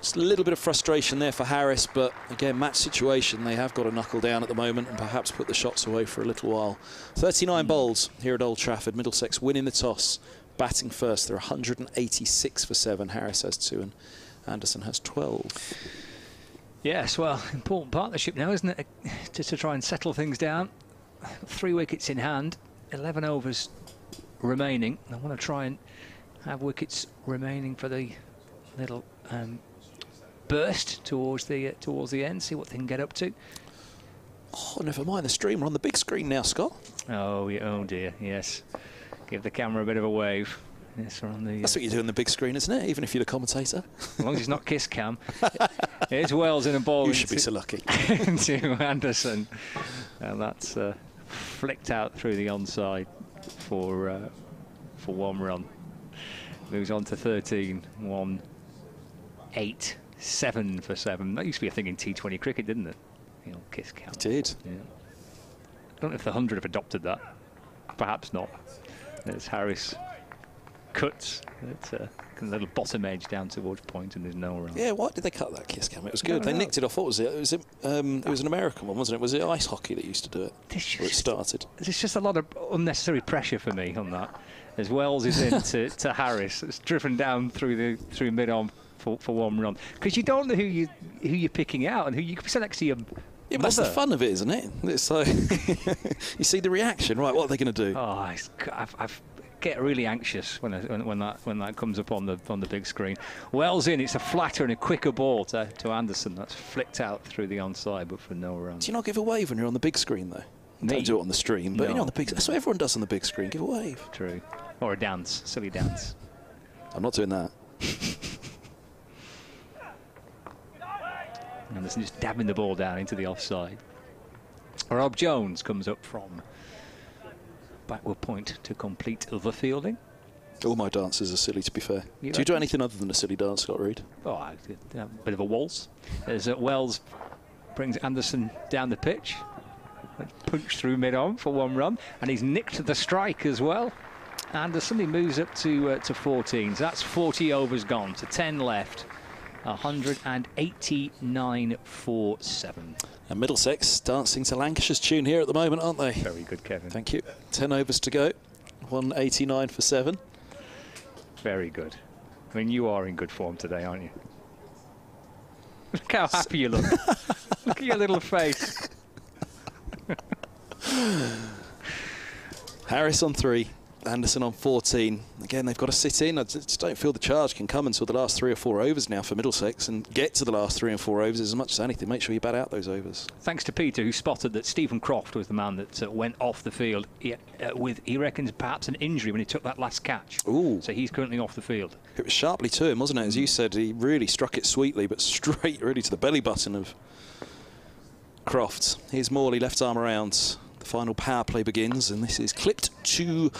Just a little bit of frustration there for Harris, but again, match situation. They have got to knuckle down at the moment and perhaps put the shots away for a little while. 39 bowls here at Old Trafford. Middlesex winning the toss, batting first. They're 186 for 7. Harris has 2 and Anderson has 12. Yes, well, important partnership now, isn't it, to try and settle things down. 3 wickets in hand, 11 overs remaining. I want to try and have wickets remaining for the little burst towards the end, see what they can get up to. Oh, never mind the stream. We're on the big screen now, Scott. Oh, yeah, oh dear, yes. Give the camera a bit of a wave. Yes, we're on the. That's what you do on the big screen, isn't it? Even if you're the commentator. As long as it's not kiss cam. Here's Wells in a ball. You should be so lucky. To Anderson, and that's flicked out through the onside for 1 run. Moves on to 13. 1, 8, 7 for 7. That used to be a thing in T20 cricket, didn't it? The old kiss cam. It did. Yeah. I don't know if the 100 have adopted that. Perhaps not. There's Harris. Cuts a little bottom edge down towards point, and there's no run. Yeah, why did they cut that kiss cam? It was good. They nicked it off. What was it? It was an American one, wasn't it? Was it ice hockey that used to do it? Where it started. There's just a lot of unnecessary pressure for me on that. As Wells is in to Harris, it's driven down through mid-on for 1 run, because you don't know who you're picking out and who you could be sat next to your. Yeah, but that's the fun of it, isn't it? It's like you see the reaction, right? What are they going to do? Oh, I've get really anxious when that comes up on the big screen. Wells in. It's a flatter and a quicker ball to Anderson. That's flicked out through the onside, but for no run. Do you not give a wave when you're on the big screen though? Don't do it on the stream, but no. you know, on the big. That's what everyone does on the big screen. Give a wave. True. Or a dance, silly dance. I'm not doing that. Anderson just dabbing the ball down into the offside. Rob Jones comes up from backward point to complete the fielding. All my dances are silly, to be fair. Do you do anything other than a silly dance, Scott Reed? Oh, a bit of a waltz. As Wells brings Anderson down the pitch. Punch through mid-on for 1 run. And he's nicked the strike as well. Anderson, he moves up to 14. So that's 40 overs gone. To 10 left. 189 for 7. And Middlesex dancing to Lancashire's tune here at the moment, aren't they? Very good, Kevin. Thank you. 10 overs to go. 189 for 7. Very good. I mean, you are in good form today, aren't you? Look how happy you look. Look at your little face. Harris on 3. Anderson on 14. Again, they've got to sit in. I just don't feel the charge can come until the last 3 or 4 overs now for Middlesex, and get to the last 3 and 4 overs as much as anything. Make sure you bat out those overs. Thanks to Peter, who spotted that Stephen Croft was the man that went off the field with, he reckons, perhaps an injury when he took that last catch. Ooh. So he's currently off the field. It was sharply to him, wasn't it? As you said, he really struck it sweetly, but straight really to the belly button of Croft. Here's Morley, left arm around. The final power play begins, and this is clipped to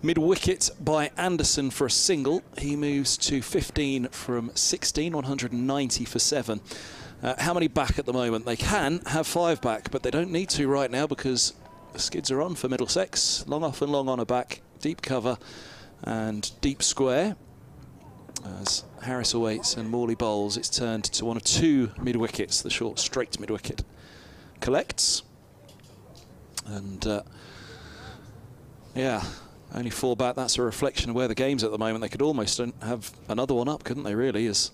mid-wicket by Anderson for a single. He moves to 15 from 16, 190 for 7. How many back at the moment? They can have 5 back, but they don't need to right now because the skids are on for Middlesex. Long off and long on are back. Deep cover and deep square. As Harris awaits and Morley bowls, it's turned to one of 2 mid-wickets. The short straight mid-wicket collects. And yeah, only 4 back. That's a reflection of where the game's at the moment. They could almost have another one up, couldn't they, really? As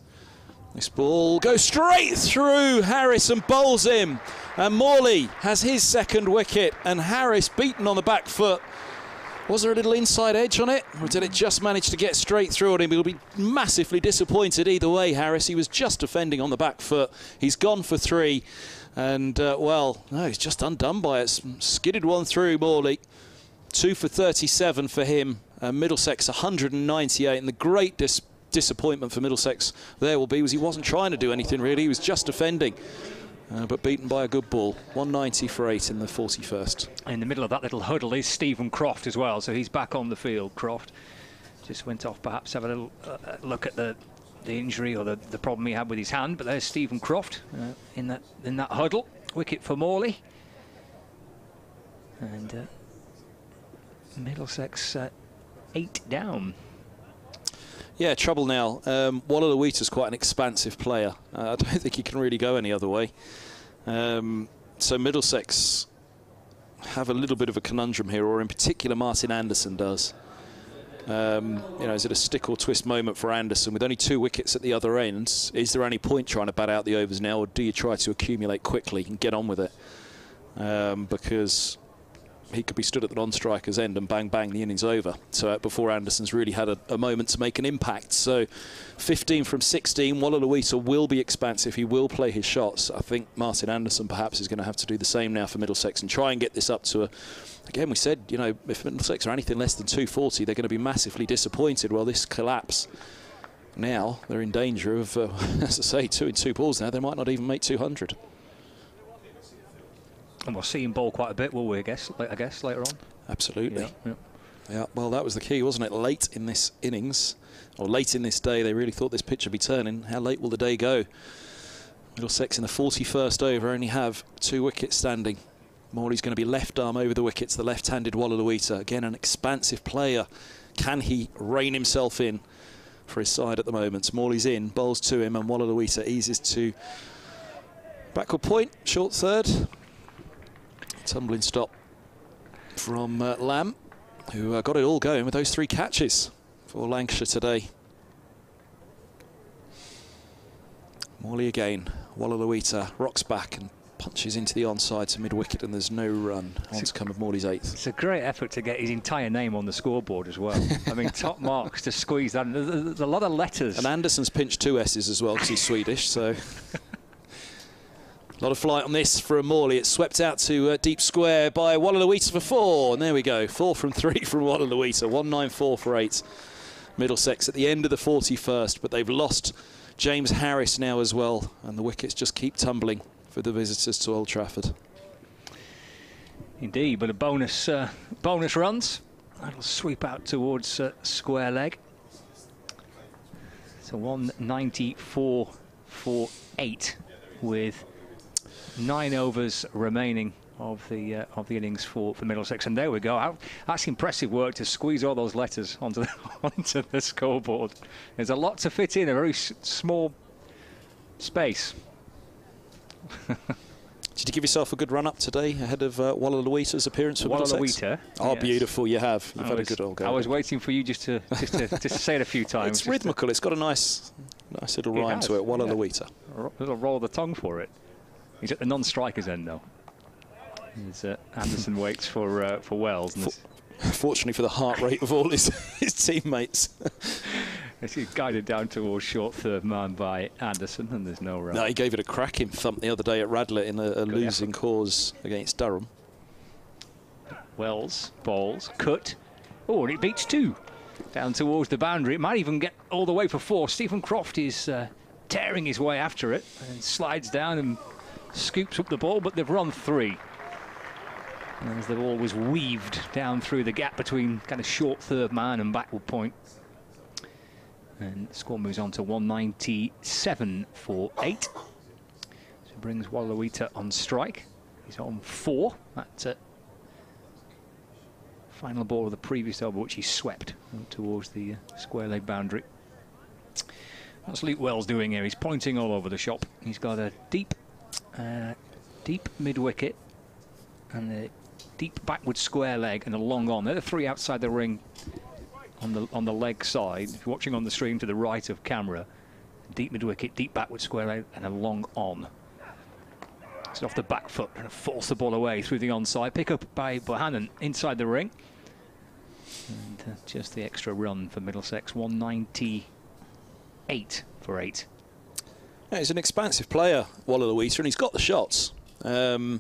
this ball goes straight through Harris and bowls him. And Morley has his 2nd wicket. And Harris beaten on the back foot Was there a little inside edge on it, or did it just manage to get straight through on him? He'll be massively disappointed either way, Harris. He was just defending on the back foot. He's gone for 3. And, well, no, he's just undone by it. Skidded one through, Morley. 2 for 37 for him. Middlesex 198. And the great disappointment for Middlesex there will be was he wasn't trying to do anything, really. He was just defending. But beaten by a good ball. 190 for 8 in the 41st. In the middle of that little huddle is Stephen Croft as well, so he's back on the field. Croft just went off, perhaps have a little look at the injury or the problem he had with his hand. But there's Stephen Croft in that huddle. Wicket for Morley. And Middlesex 8 down. Yeah, trouble now. RLODC's quite an expansive player. I don't think he can really go any other way. So Middlesex have a little bit of a conundrum here, or in particular Martin Anderson does. You know, is it a stick or twist moment for Anderson? With only 2 wickets at the other end, is there any point trying to bat out the overs now, or do you try to accumulate quickly and get on with it? Because he could be stood at the non-striker's end and bang, bang, the innings over. So before Anderson's really had a moment to make an impact. So 15 from 16, RLODC will be expansive. He will play his shots. I think Martin Anderson perhaps is going to have to do the same now for Middlesex and try and get this up to a... Again, we said, you know, if Middlesex are anything less than 240, they're going to be massively disappointed. Well, this collapse, now they're in danger of, as I say, 2 in 2 balls now. They might not even make 200. And we'll see him bowl quite a bit, will we, I guess later on? Absolutely. Yeah. Yeah, well, that was the key, wasn't it? Late in this innings, or late in this day, they really thought this pitch would be turning. How late will the day go? Middlesex in the 41st over only have 2 wickets standing. Morley's going to be left arm over the wickets, the left-handed RLODC. Again, an expansive player. Can he rein himself in for his side at the moment? Morley's in, bowls to him, and RLODC eases to backward point, short third. Tumbling stop from Lamb, who got it all going with those 3 catches for Lancashire today. Morley again. RLODC rocks back and punches into the onside to mid-wicket, and there's no run on to come of Morley's 8th. It's a great effort to get his entire name on the scoreboard as well. I mean, top marks to squeeze that. There's a lot of letters. And Anderson's pinched 2 S's as well because he's Swedish, so... A lot of flight on this from Morley. It's swept out to deep square by RLODC for 4. And there we go. 4 from 3 from RLODC. 194 for 8. Middlesex at the end of the 41st. But they've lost James Harris now as well. And the wickets just keep tumbling for the visitors to Old Trafford. Indeed, but a bonus runs. That'll sweep out towards square leg. So 194 for 8 with 9 overs remaining of the innings for Middlesex, and there we go. That's impressive work to squeeze all those letters onto the scoreboard. There's a lot to fit in a very small space. Did you give yourself a good run up today ahead of RLODC's appearance for Middlesex? Oh, yes. Beautiful! You have. You've had a good old go. I was waiting for you just to say it a few times. It's rhythmical. It's got a nice little rhyme to it. RLODC. A little roll of the tongue for it. He's at the non-striker's end, though. Anderson waits for Wells. And fortunately for the heart rate of all his teammates. He's guided down towards short third man by Anderson, and there's no run. No, he gave it a cracking thump the other day at Radlett in a losing cause against Durham. Wells bowls, cut. Oh, and it beats 2. Down towards the boundary. It might even get all the way for 4. Stephen Croft is tearing his way after it and slides down and scoops up the ball, but they've run 3. As the ball was weaved down through the gap between kind of short third man and backward point. And the score moves on to 197 for 8. So it brings RLODC on strike. He's on 4. That's final ball of the previous over, which he swept towards the square leg boundary. What's Luke Wells doing here? He's pointing all over the shop. He's got a deep mid-wicket and a deep backward square leg and a long on. They're the 3 outside the ring on the leg side. If you're watching on the stream to the right of camera, deep mid-wicket, deep backward square leg and a long on. It's off the back foot and force the ball away through the onside. Pick up by Bohannon inside the ring. And just the extra run for Middlesex, 198 for 8. Yeah, he's an expansive player, RLODC, and he's got the shots. His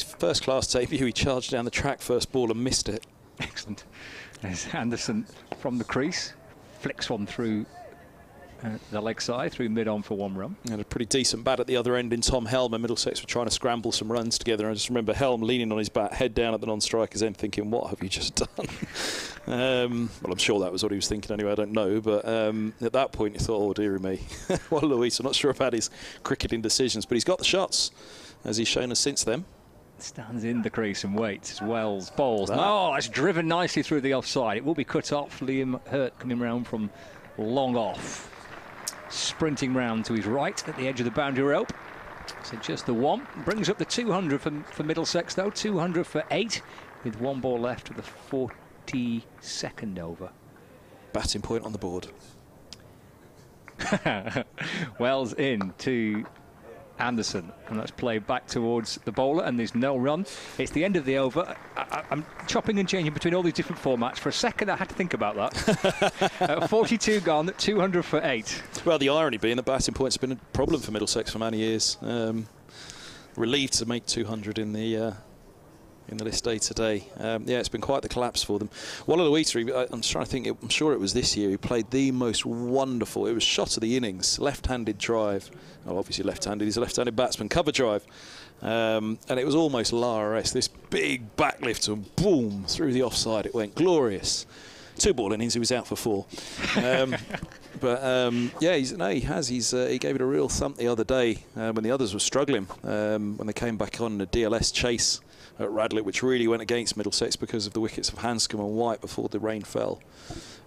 first-class debut, he charged down the track first ball and missed it. Excellent. There's Anderson from the crease, flicks one through the leg side, through mid-on for 1 run. And a pretty decent bat at the other end in Tom Helm, and Middlesex were trying to scramble some runs together. I just remember Helm leaning on his bat, head down at the non-striker's end, thinking, what have you just done? Well, I'm sure that was what he was thinking anyway, I don't know. But at that point, you thought, oh, dearie me. Well, Luis, I'm not sure about his cricketing decisions, but he's got the shots, as he's shown us since then. Stands in the crease and waits as Wells bowls. Oh, it's driven nicely through the offside. It will be cut off. Liam Hurt coming round from long off. Sprinting round to his right at the edge of the boundary rope. So just the one. Brings up the 200 for Middlesex, though. 200 for 8, with 1 ball left of the 42nd over. Batting point on the board. Wells in to Anderson, and that's played back towards the bowler, and there's no run. It's the end of the over. I'm chopping and changing between all these different formats. For a second, I had to think about that. 42 gone, 200 for 8. Well, the irony being the batting point's been a problem for Middlesex for many years. Relieved to make 200 in the list day today. Yeah, it's been quite the collapse for them. RLODC, I'm trying to think, I'm sure it was this year, he played the most wonderful, it was shot of the innings, left-handed drive. Oh, obviously left-handed, he's a left-handed batsman, cover drive. And it was almost Lara-esque, this big backlift and boom, through the offside it went, glorious. 2 ball innings, he was out for 4. But yeah, he gave it a real thump the other day when the others were struggling, when they came back on a DLS chase at Radlett, which really went against Middlesex because of the wickets of Hanscom and White before the rain fell.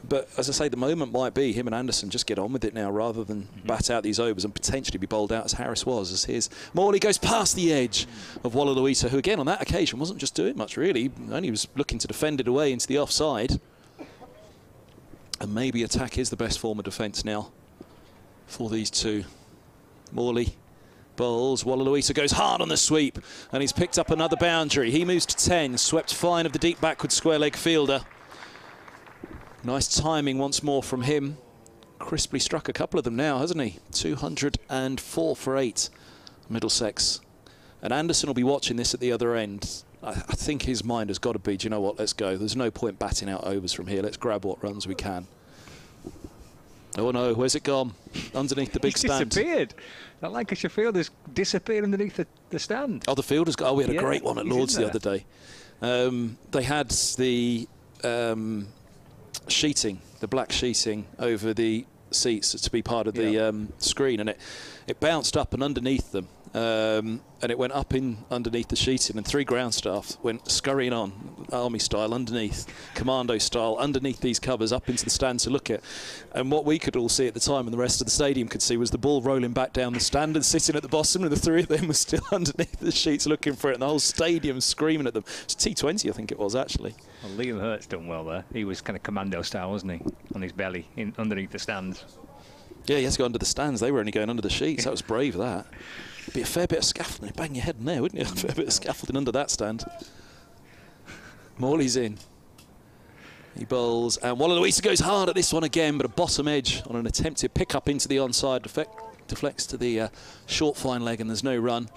But as I say, the moment might be him and Anderson just get on with it now rather than bat out these overs and potentially be bowled out as Harris was. As here's Morley goes past the edge of RLODC, who again on that occasion wasn't just doing much really, only was looking to defend it away into the offside. And maybe attack is the best form of defence now for these two. Morley bowls, RLODC goes hard on the sweep, and he's picked up another boundary. He moves to 10, swept fine of the deep backward square leg fielder. Nice timing once more from him. Crisply struck a couple of them now, hasn't he? 204 for 8, Middlesex. And Anderson will be watching this at the other end. I think his mind has got to be, do you know what, let's go. There's no point batting out overs from here. Let's grab what runs we can. Oh no, where's it gone? Underneath the big stand. It's disappeared. That Lancashire field has disappeared underneath the stand. Oh, the fielders got. Oh, we had a great one at Lords the other day. They had the sheeting, the black sheeting over the seats to be part of the screen, and it bounced up and underneath them. And it went up in underneath the sheeting, and 3 ground staff went scurrying on, army style, underneath, commando style, underneath these covers, up into the stand to look at. And what we could all see at the time, and the rest of the stadium could see, was the ball rolling back down the stand and sitting at the bottom, and the 3 of them were still underneath the sheets looking for it, and the whole stadium screaming at them. It's T20, I think it was, actually. Well, Liam Hurt's done well there. He was kind of commando style, wasn't he, on his belly, underneath the stands. Yeah, he has to go under the stands. They were only going under the sheets. That was brave, that. Be a fair bit of scaffolding. Bang your head in there, wouldn't you? A fair bit of scaffolding under that stand. Morley's in. He bowls, and RLODC goes hard at this one again, but a bottom edge on an attempted pick-up into the onside. Deflects to the short fine leg, and there's no run.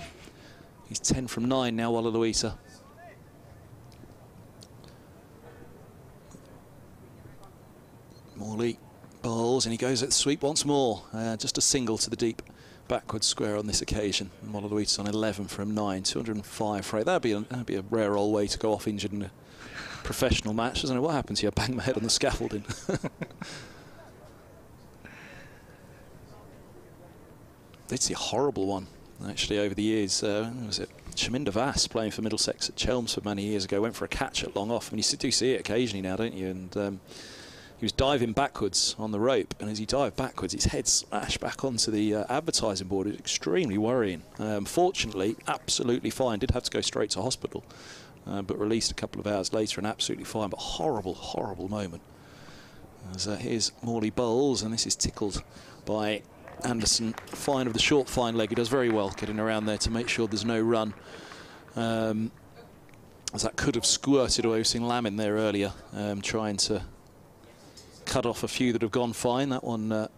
He's 10 from 9 now, RLODC. Morley bowls, and he goes at the sweep once more. Just a single to the deep backward square on this occasion. RLODC on 11 from 9, 205 for 8. That'd be a rare old way to go off injured in a professional match. Doesn't know what happens here. Bang my head on the scaffolding. It's a horrible one, actually, over the years. Was it Chaminda Vass playing for Middlesex at Chelmsford many years ago? Went for a catch at long off. I mean, you do see it occasionally now, don't you? And he was diving backwards on the rope, and as he dived backwards, his head smashed back onto the advertising board. It was extremely worrying. Fortunately, absolutely fine. Did have to go straight to hospital, but released a couple of hours later and absolutely fine. But horrible, horrible moment. As here's Morley bowls, and this is tickled by Anderson. Fine of the short fine leg. He does very well getting around there to make sure there's no run. as that could have squirted away. We've seen Lamb in there earlier, trying to cut off a few that have gone fine. That one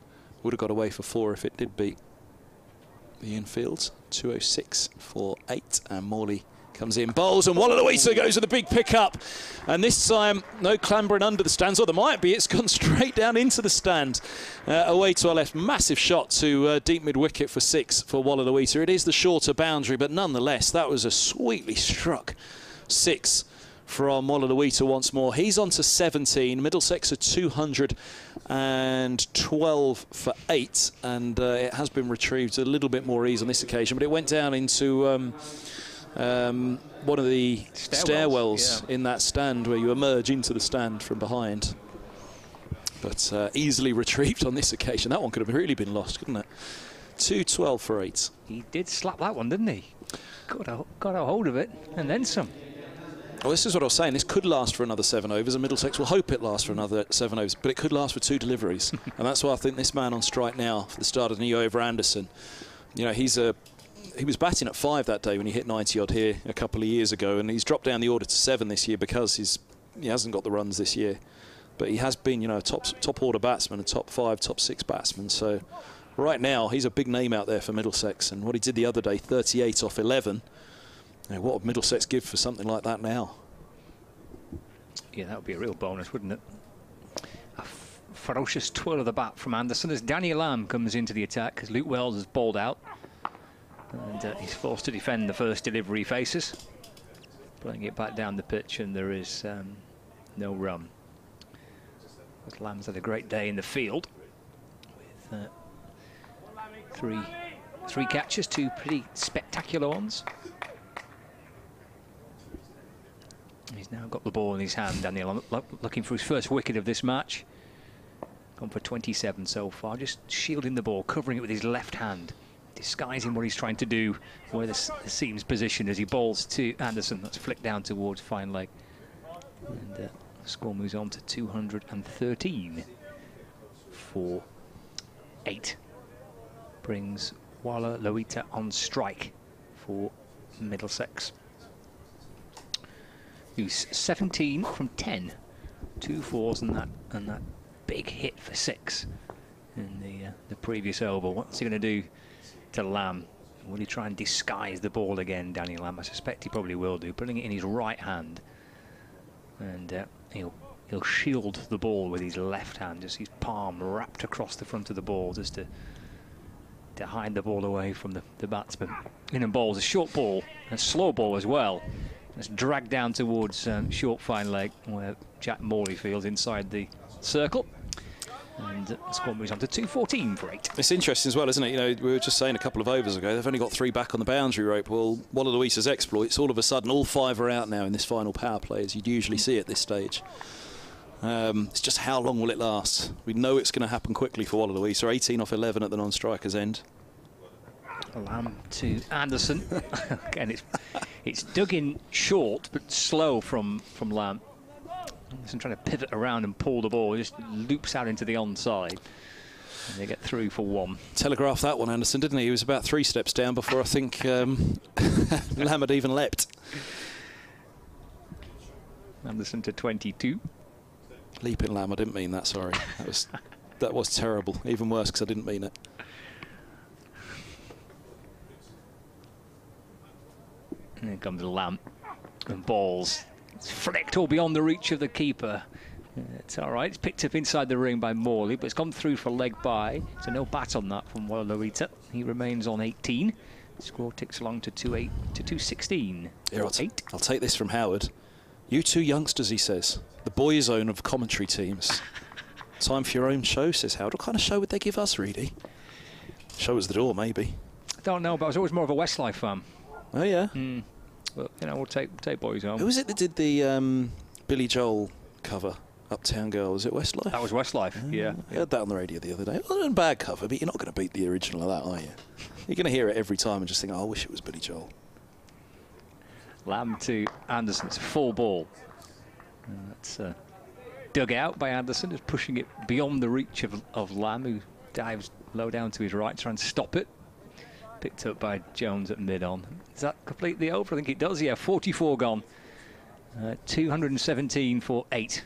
would have got away for 4 if it did beat the infields. 206 for 8, and Morley comes in, bowls, and RLODC goes with a big pick-up. And this time, no clambering under the stands. Or there might be. It's gone straight down into the stand. Away to our left. Massive shot to deep mid-wicket for 6 for RLODC. It is the shorter boundary, but nonetheless, that was a sweetly struck 6 from RLODC once more. He's on to 17. Middlesex are 212 for 8, and it has been retrieved a little bit more ease on this occasion, but it went down into one of the stairwells in that stand where you emerge into the stand from behind. But easily retrieved on this occasion. That one could have really been lost, couldn't it? 212 for 8. He did slap that one, didn't he? Got a hold of it, and then some. Well, this is what I was saying. This could last for another 7 overs, and Middlesex will hope it lasts for another 7 overs, but it could last for 2 deliveries. And that's why I think this man on strike now for the start of the new over, Anderson, you know, he was batting at 5 that day when he hit 90-odd here a couple of years ago, and he's dropped down the order to 7 this year because he hasn't got the runs this year. But he has been, you know, a top order batsman, a top 5, top 6 batsman. So right now, he's a big name out there for Middlesex. And what he did the other day, 38 off 11. You know, what would Middlesex give for something like that now? Yeah, that would be a real bonus, wouldn't it? A ferocious twirl of the bat from Anderson as Danny Lamb comes into the attack because Luke Wells has bowled out. And he's forced to defend the first delivery he faces. Playing it back down the pitch, and there is no run. But Lamb's had a great day in the field with three catches, 2 pretty spectacular ones. He's now got the ball in his hand, Daniel, looking for his first wicket of this match. Gone for 27 so far, just shielding the ball, covering it with his left hand, disguising what he's trying to do, where the seam's positioned as he bowls to Anderson. That's flicked down towards fine leg. And the score moves on to 213 for 8. Brings RLODC on strike for Middlesex, who's 17 from 10, 2 fours and that big hit for 6 in the previous over. What's he going to do to Lamb? Will he try and disguise the ball again, Danny Lamb? I suspect he probably will do, putting it in his right hand, and he'll shield the ball with his left hand, just his palm wrapped across the front of the ball, just to hide the ball away from the batsman. In and bowls a short ball, a slow ball as well. It's dragged down towards short fine leg, where Jack Morley fields inside the circle. And the score moves on to 214 for 8. It's interesting as well, isn't it? You know, we were just saying a couple of overs ago, they've only got 3 back on the boundary rope. Well, RLODC's exploits, all of a sudden, all 5 are out now in this final power play, as you'd usually see at this stage. It's just how long will it last? We know it's going to happen quickly for RLODC. 18 off 11 at the non-striker's end. Lamb to Anderson. Again, it's dug in short, but slow from Lamb. Anderson trying to pivot around and pull the ball, just loops out into the onside. And they get through for 1. Telegraphed that one, Anderson, didn't he? He was about 3 steps down before I think Lamb had even leapt. Anderson to 22. Leaping Lamb, I didn't mean that, sorry. That was terrible. Even worse because I didn't mean it. And here comes Lamb and balls. It's flicked all beyond the reach of the keeper. It's all right. It's picked up inside the ring by Morley, but it's gone through for leg by. So no bat on that from RLODC. He remains on 18. The score ticks along to 216. Here, I'll take this from Howard. You 2 youngsters, he says. The boy zone of commentary teams. Time for your own show, says Howard. What kind of show would they give us, Reedy? Show us the door, maybe. I don't know, but I was always more of a Westlife fan. Oh, yeah? But, you know, we'll take boys home. Who was it that did the Billy Joel cover, Uptown Girl? Was it Westlife? That was Westlife, yeah. I heard that on the radio the other day. Well, not a bad cover, but you're not going to beat the original of that, are you? You're going to hear it every time and just think, oh, I wish it was Billy Joel. Lamb to Anderson. It's a full ball. That's dug out by Anderson, just pushing it beyond the reach of Lamb, who dives low down to his right, trying to stop it. Picked up by Jones at mid-on. Does that complete the over? I think it does, yeah. 44 gone. 217 for 8,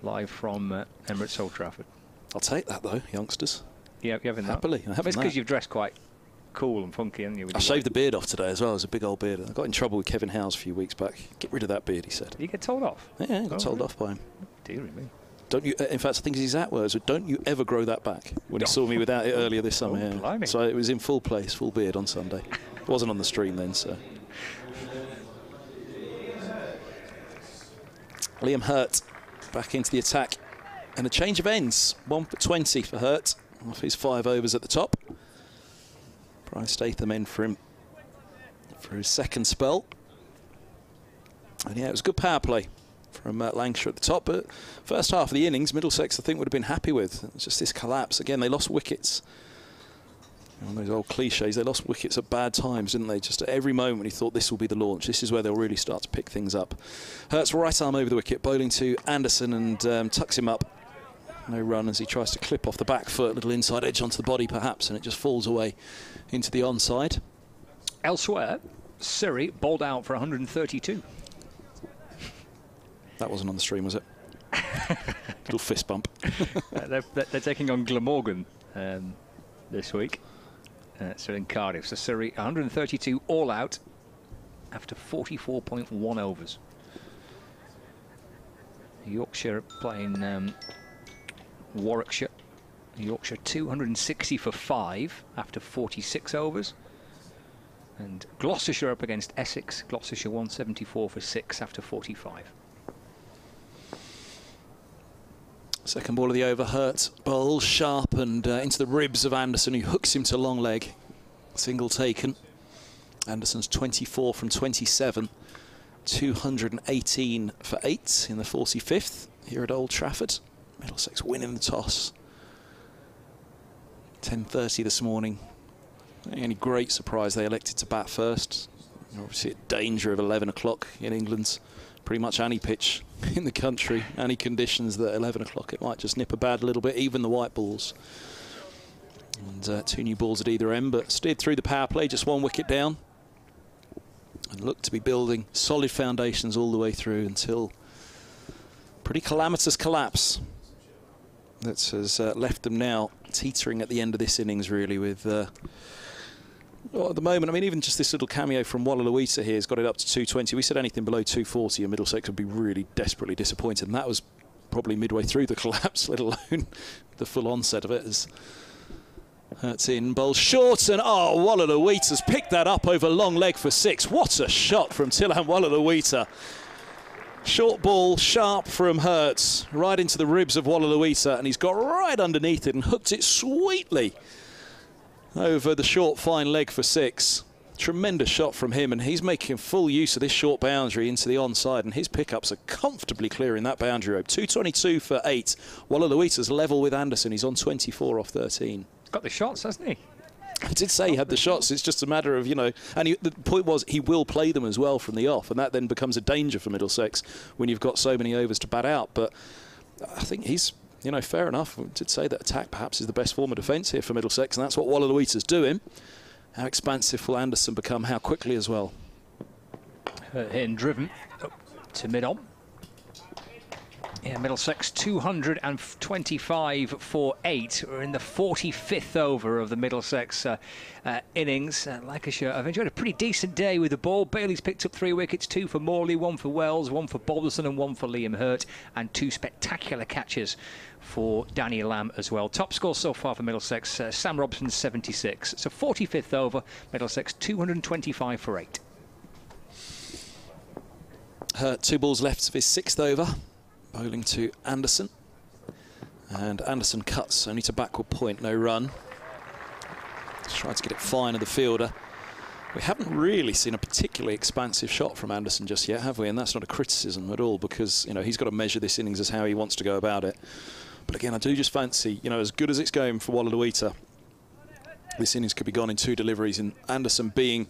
live from Emirates Old Trafford. I'll take that, though, youngsters. Yeah, you haven't Happily. It's because you've dressed quite cool and funky, haven't you? I shaved the beard off today as well. It was a big old beard. I got in trouble with Kevin Howes a few weeks back. Get rid of that beard, he said. Did you get told off? Yeah, I got told off by him. Dearie me. Don't you? In fact, I think his exact words were, "Don't you ever grow that back." When he saw me without it earlier this summer. Oh, So it was in full place, full beard on Sunday. It wasn't on the stream then, so. Liam Hurt back into the attack, and a change of ends. 1 for 20 for Hurt off his 5 overs at the top. Bryce Statham in for him for his second spell. And yeah, it was a good power play from Lancashire at the top, but first half of the innings, Middlesex I think would have been happy with. It was just this collapse. Again, they lost wickets. One of those old cliches, they lost wickets at bad times, didn't they? Just at every moment when he thought this will be the launch, this is where they'll really start to pick things up. Hurt's right arm over the wicket, bowling to Anderson, and tucks him up. No run as he tries to clip off the back foot, a little inside edge onto the body perhaps, and it just falls away into the onside. Elsewhere, Surrey bowled out for 132. That wasn't on the stream, was it? Little fist bump. They're taking on Glamorgan this week. So in Cardiff. So Surrey 132 all out after 44.1 overs. Yorkshire playing Warwickshire. Yorkshire 260 for 5 after 46 overs. And Gloucestershire up against Essex. Gloucestershire 174 for 6 after 45. Second ball of the over, Hurt bowls sharp and into the ribs of Anderson, who hooks him to long leg. Single taken. Anderson's 24 from 27. 218 for 8 in the 45th here at Old Trafford. Middlesex winning the toss. 10:30 this morning. Any great surprise they elected to bat first. Obviously at danger of 11 o'clock in England's pretty much any pitch in the country, any conditions that 11 o'clock it might just nip a bad a little bit, even the white balls. And 2 new balls at either end, but steered through the power play, just 1 wicket down. And looked to be building solid foundations all the way through until pretty calamitous collapse that has left them now teetering at the end of this innings, really, with well, at the moment, I mean, even just this little cameo from RLODC here has got it up to 220. We said anything below 240 and Middlesex would be really desperately disappointed, and that was probably midway through the collapse, let alone the full onset of it. As Hurt's in, bowls short, and oh, RLODC has picked that up over long leg for 6. What a shot from Tilham RLODC. Short ball, sharp from Hurt, right into the ribs of RLODC, and he's got right underneath it and hooked it sweetly over the short, fine leg for 6. Tremendous shot from him, and he's making full use of this short boundary into the onside, and his pickups are comfortably clearing that boundary rope. 222 for 8. RLODC's level with Anderson. He's on 24 off 13. He's got the shots, hasn't he? I did say he had the shots. It's just a matter of, you know, and the point was he will play them as well from the off, and that then becomes a danger for Middlesex when you've got so many overs to bat out. But I think he's, you know, fair enough. We did say that attack perhaps is the best form of defence here for Middlesex, and that's what RLODC's doing. How expansive will Anderson become? How quickly as well? Hit and driven up to mid-on. Yeah, Middlesex 225 for 8. We're in the 45th over of the Middlesex innings. Lancashire have enjoyed a pretty decent day with the ball. Bailey's picked up 3 wickets, 2 for Morley, 1 for Wells, 1 for Balderson and 1 for Liam Hurt, and 2 spectacular catches for Danny Lamb as well. Top score so far for Middlesex, Sam Robson 76. So 45th over, Middlesex 225 for 8. Hurt 2 balls left of his 6th over. Bowling to Anderson, and Anderson cuts only to backward point, no run. Just tried to get it fine of the fielder. We haven't really seen a particularly expansive shot from Anderson just yet, have we? And that's not a criticism at all, because, you know, he's got to measure this innings as how he wants to go about it. But again, I do just fancy, you know, as good as it's going for RLODC, this innings could be gone in 2 deliveries, and Anderson being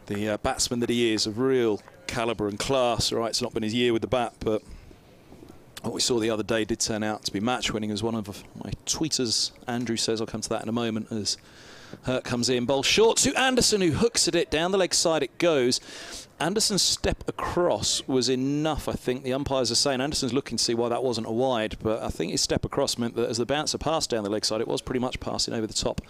the batsman that he is, of real calibre and class. All right, it's not been his year with the bat, but what we saw the other day did turn out to be match-winning, as one of my tweeters, Andrew, says. I'll come to that in a moment as Hurt comes in. Bowl short to Anderson, who hooks at it. Down the leg side it goes. Anderson's step across was enough, I think. The umpires are saying Anderson's looking to see why that wasn't a wide, but I think his step across meant that as the bouncer passed down the leg side, it was pretty much passing over the top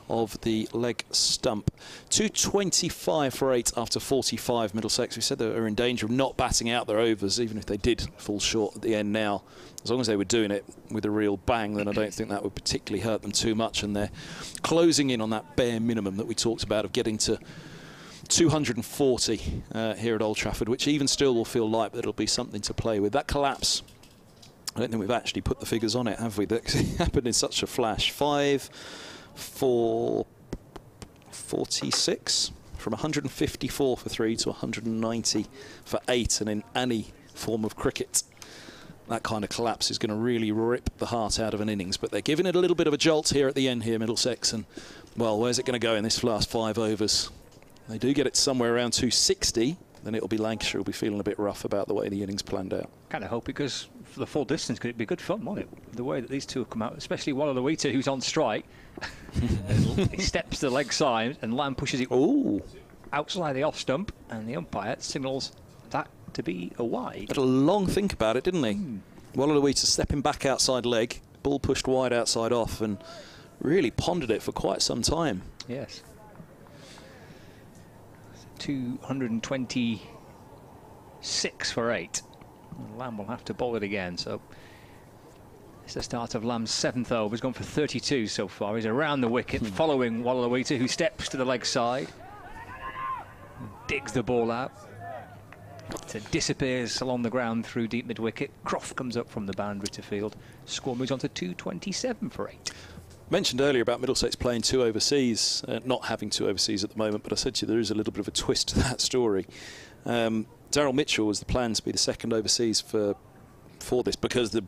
of the leg stump. 225 for 8 after 45. Middlesex, we said they were in danger of not batting out their overs, even if they did fall short at the end now. As long as they were doing it with a real bang, then I don't think that would particularly hurt them too much, and they're closing in on that bare minimum that we talked about of getting to 240 here at Old Trafford, which even still will feel light, but it'll be something to play with. That collapse, I don't think we've actually put the figures on it, have we? That happened in such a flash. 5-4-46 from 154 for 3 to 190 for 8, and in any form of cricket that kind of collapse is going to really rip the heart out of an innings. But they're giving it a little bit of a jolt here at the end here, Middlesex, and well, where's it going to go in this last 5 overs? They do get it somewhere around 260, then it'll be Lancashire will be feeling a bit rough about the way the innings planned out. Kind of hope, because for the full distance, it'd be good fun, won't it? The way that these two have come out, especially RLODC, who's on strike. He steps to the leg side, and Lamb pushes it outside the off stump, and the umpire signals that to be a wide. Had a long think about it, didn't he? RLODC stepping back outside leg, ball pushed wide outside off, and really pondered it for quite some time. Yes. 226 for 8. Lamb will have to bowl it again, so it's the start of Lamb's 7th over. He's gone for 32 so far. He's around the wicket, following RLODC, who steps to the leg side, digs the ball out. It disappears along the ground through deep mid-wicket. Croft comes up from the boundary to field. Score moves on to 227 for 8. Mentioned earlier about Middlesex playing 2 overseas, not having 2 overseas at the moment, but I said to you there is a little bit of a twist to that story. Daryl Mitchell was the plan to be the 2nd overseas for this, because the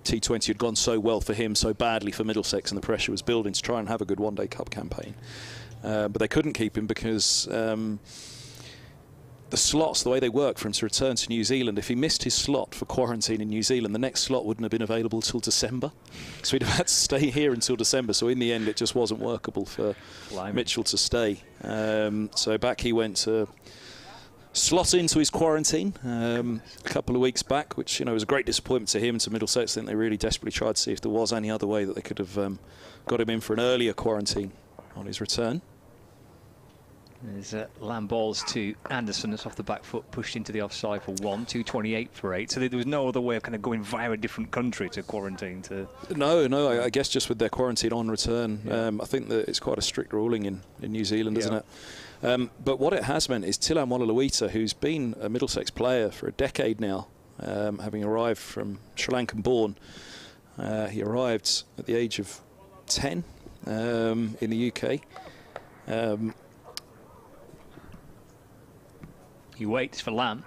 T20 had gone so well for him, so badly for Middlesex, and the pressure was building to try and have a good one-day cup campaign. But they couldn't keep him because the slots, the way they work for him to return to New Zealand, if he missed his slot for quarantine in New Zealand, the next slot wouldn't have been available till December. So he'd have had to stay here until December. So in the end, it just wasn't workable for Mitchell to stay. So back he went to slot into his quarantine a couple of weeks back, which, you know, was a great disappointment to him and to Middlesex. I think they really desperately tried to see if there was any other way that they could have got him in for an earlier quarantine on his return. There's Lamb balls to Anderson. That's off the back foot, pushed into the offside for 1, 228 for 8. So there was no other way of kind of going via a different country to quarantine. No, I guess just with their quarantine on return. Yeah. I think that it's quite a strict ruling in New Zealand, isn't it? But what it has meant is Tilan RLODC, who's been a Middlesex player for a decade now, having arrived from Sri Lankan born. He arrived at the age of 10 in the UK. He waits for Lamb.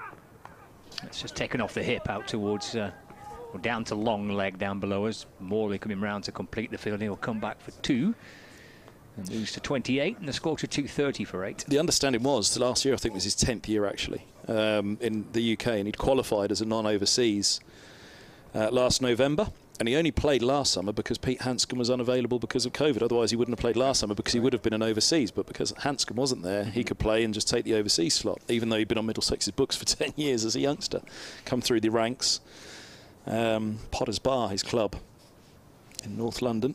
It's just taken off the hip out towards, or down to long leg down below us. Morley coming round to complete the field. He'll come back for 2 and moves to 28, and the score to 230 for 8. The understanding was last year, I think, was his 10th year actually in the UK, and he'd qualified as a non-overseas last November. And he only played last summer because Pete Hanscom was unavailable because of COVID. Otherwise, he wouldn't have played last summer because he would have been an overseas. But because Hanscom wasn't there, he could play and just take the overseas slot, even though he'd been on Middlesex's books for 10 years as a youngster. Come through the ranks. Potters Bar, his club in North London.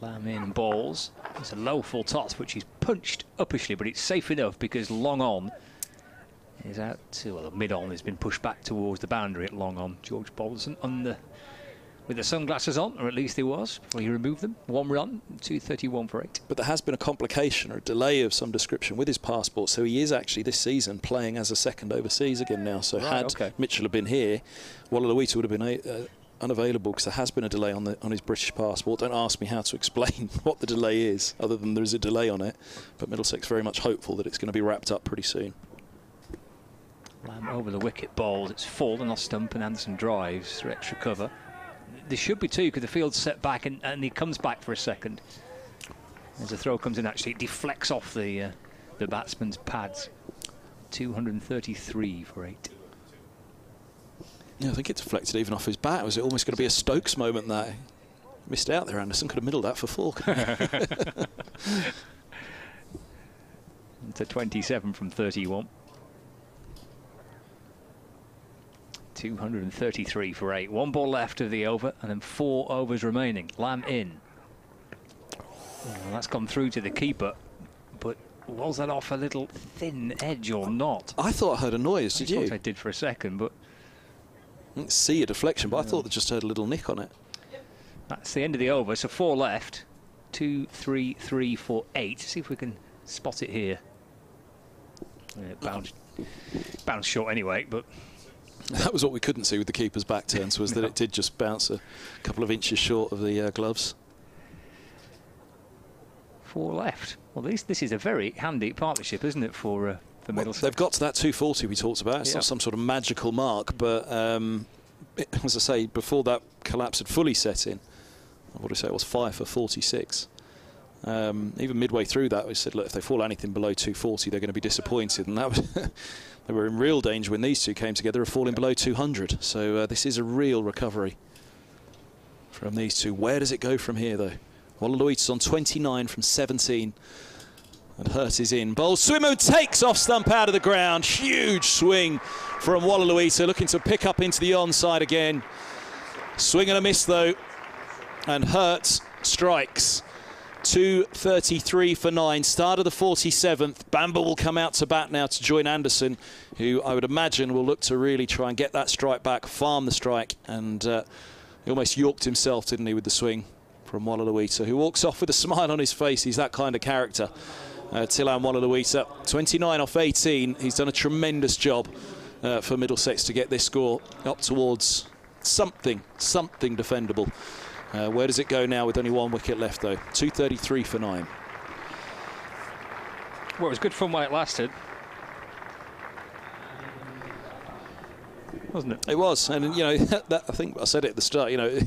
Lamb in balls. It's a low full toss, which he's punched uppishly, but it's safe enough because long on is out to, well, mid-on has been pushed back towards the boundary at long on. George Balderson with the sunglasses on, or at least he was before he removed them. 1 run, 231 for 8. But there has been a complication or a delay of some description with his passport, so he is actually this season playing as a 2nd overseas again now. So Mitchell had been here, RLODC would have been unavailable because there has been a delay on his British passport. Don't ask me how to explain what the delay is, other than there is a delay on it. But Middlesex very much hopeful that it's going to be wrapped up pretty soon. Lamb over the wicket bowls. It's fallen off stump, and Anderson drives for extra cover. There should be 2 because the field's set back, and he comes back for a second. As the throw comes in, actually, it deflects off the batsman's pads. 233 for 8. Yeah, I think it deflected even off his bat. Was it almost going to be a Stokes moment that missed out there? Anderson could have middled that for 4. To 27 from 31. 233 for 8. 1 ball left of the over, and then 4 overs remaining. Lamb in. Well, that's gone through to the keeper, but was that off a little thin edge or not? I thought I heard a noise. Did you? I thought I did for a second, but I didn't see a deflection, but I thought I just heard a little nick on it. that's the end of the over. So 4 left. 2, 3, 3, 4, 8. See if we can spot it here. Yeah, it bounced short anyway, but that was what we couldn't see with the keeper's back turns, was that it did just bounce a couple of inches short of the gloves. 4 left. Well, this is a very handy partnership, isn't it, for Middlesex? They've got to that 240 we talked about. It's not some sort of magical mark, but as I say, before that collapse had fully set in, what do we say, it was 5 for 46. Even midway through that, we said, look, if they fall anything below 240, they're going to be disappointed. And that was they were in real danger when these two came together of falling below 200. So this is a real recovery from these two. Where does it go from here, though? Wallaluita's on 29 from 17. And Hurt is in. Bowls swimmer takes off stump out of the ground. Huge swing from Wallaluita, looking to pick up into the onside again. Swing and a miss, though. And Hurt strikes. 233 for 9. Start of the 47th. Bamber will come out to bat now to join Anderson, who I would imagine will look to really try and get that strike back, farm the strike. And he almost yorked himself, didn't he, with the swing from Wallaluita, who walks off with a smile on his face. He's that kind of character. Tilan Wallaluita, 29 off 18. He's done a tremendous job for Middlesex to get this score up towards something defendable. Where does it go now with only 1 wicket left, though? 233 for 9. Well, it was good fun while it lasted, wasn't it? It was, and you know, I think I said it at the start. You know,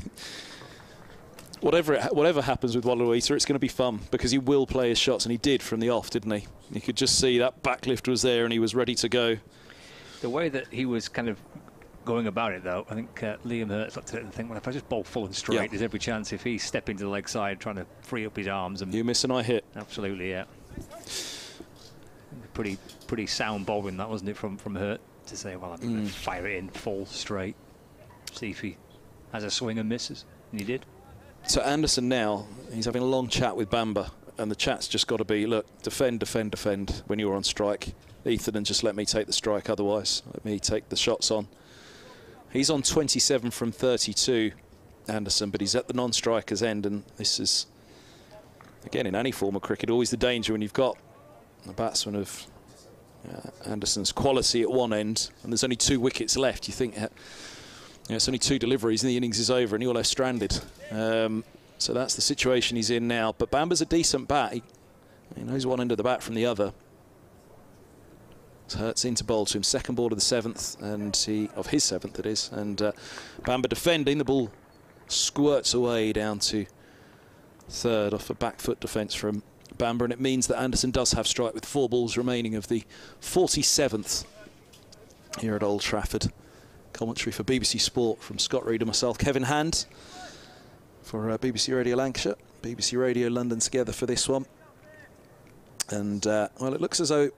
whatever happens with Wallaluita, it's going to be fun because he will play his shots, and he did from the off, didn't he? You could just see that backlift was there, and he was ready to go. The way that he was kind of going about it, though, I think Liam Hurt looked at it and think, well, if I just bowl full and straight, there's every chance if he's stepping to the leg side trying to free up his arms. And you miss and I hit. Absolutely, yeah. Pretty sound bowling that, wasn't it, from Hurt to say, well, I'm going to fire it in full straight, see if he has a swing and misses, and he did. So Anderson now, he's having a long chat with Bamber, and the chat's just got to be, look, defend, defend, defend when you're on strike. Ethan, and just let me take the strike otherwise. Let me take the shots on. He's on 27 from 32, Anderson, but he's at the non-striker's end, and this is, again, in any form of cricket, always the danger when you've got a batsman of Anderson's quality at one end, and there's only 2 wickets left. You think, it's only 2 deliveries, and the innings is over, and you're left stranded. So that's the situation he's in now. But Bamber's a decent bat. He knows one end of the bat from the other. Hurts into bowl to him, second ball of the 7th, and of his 7th it is, and Bamber defending. The ball squirts away down to third off a back foot defence from Bamber, and it means that Anderson does have strike with 4 balls remaining of the 47th here at Old Trafford. Commentary for BBC Sport from Scott Reed and myself, Kevin Hand, for BBC Radio Lancashire, BBC Radio London together for this one. And well, it looks as though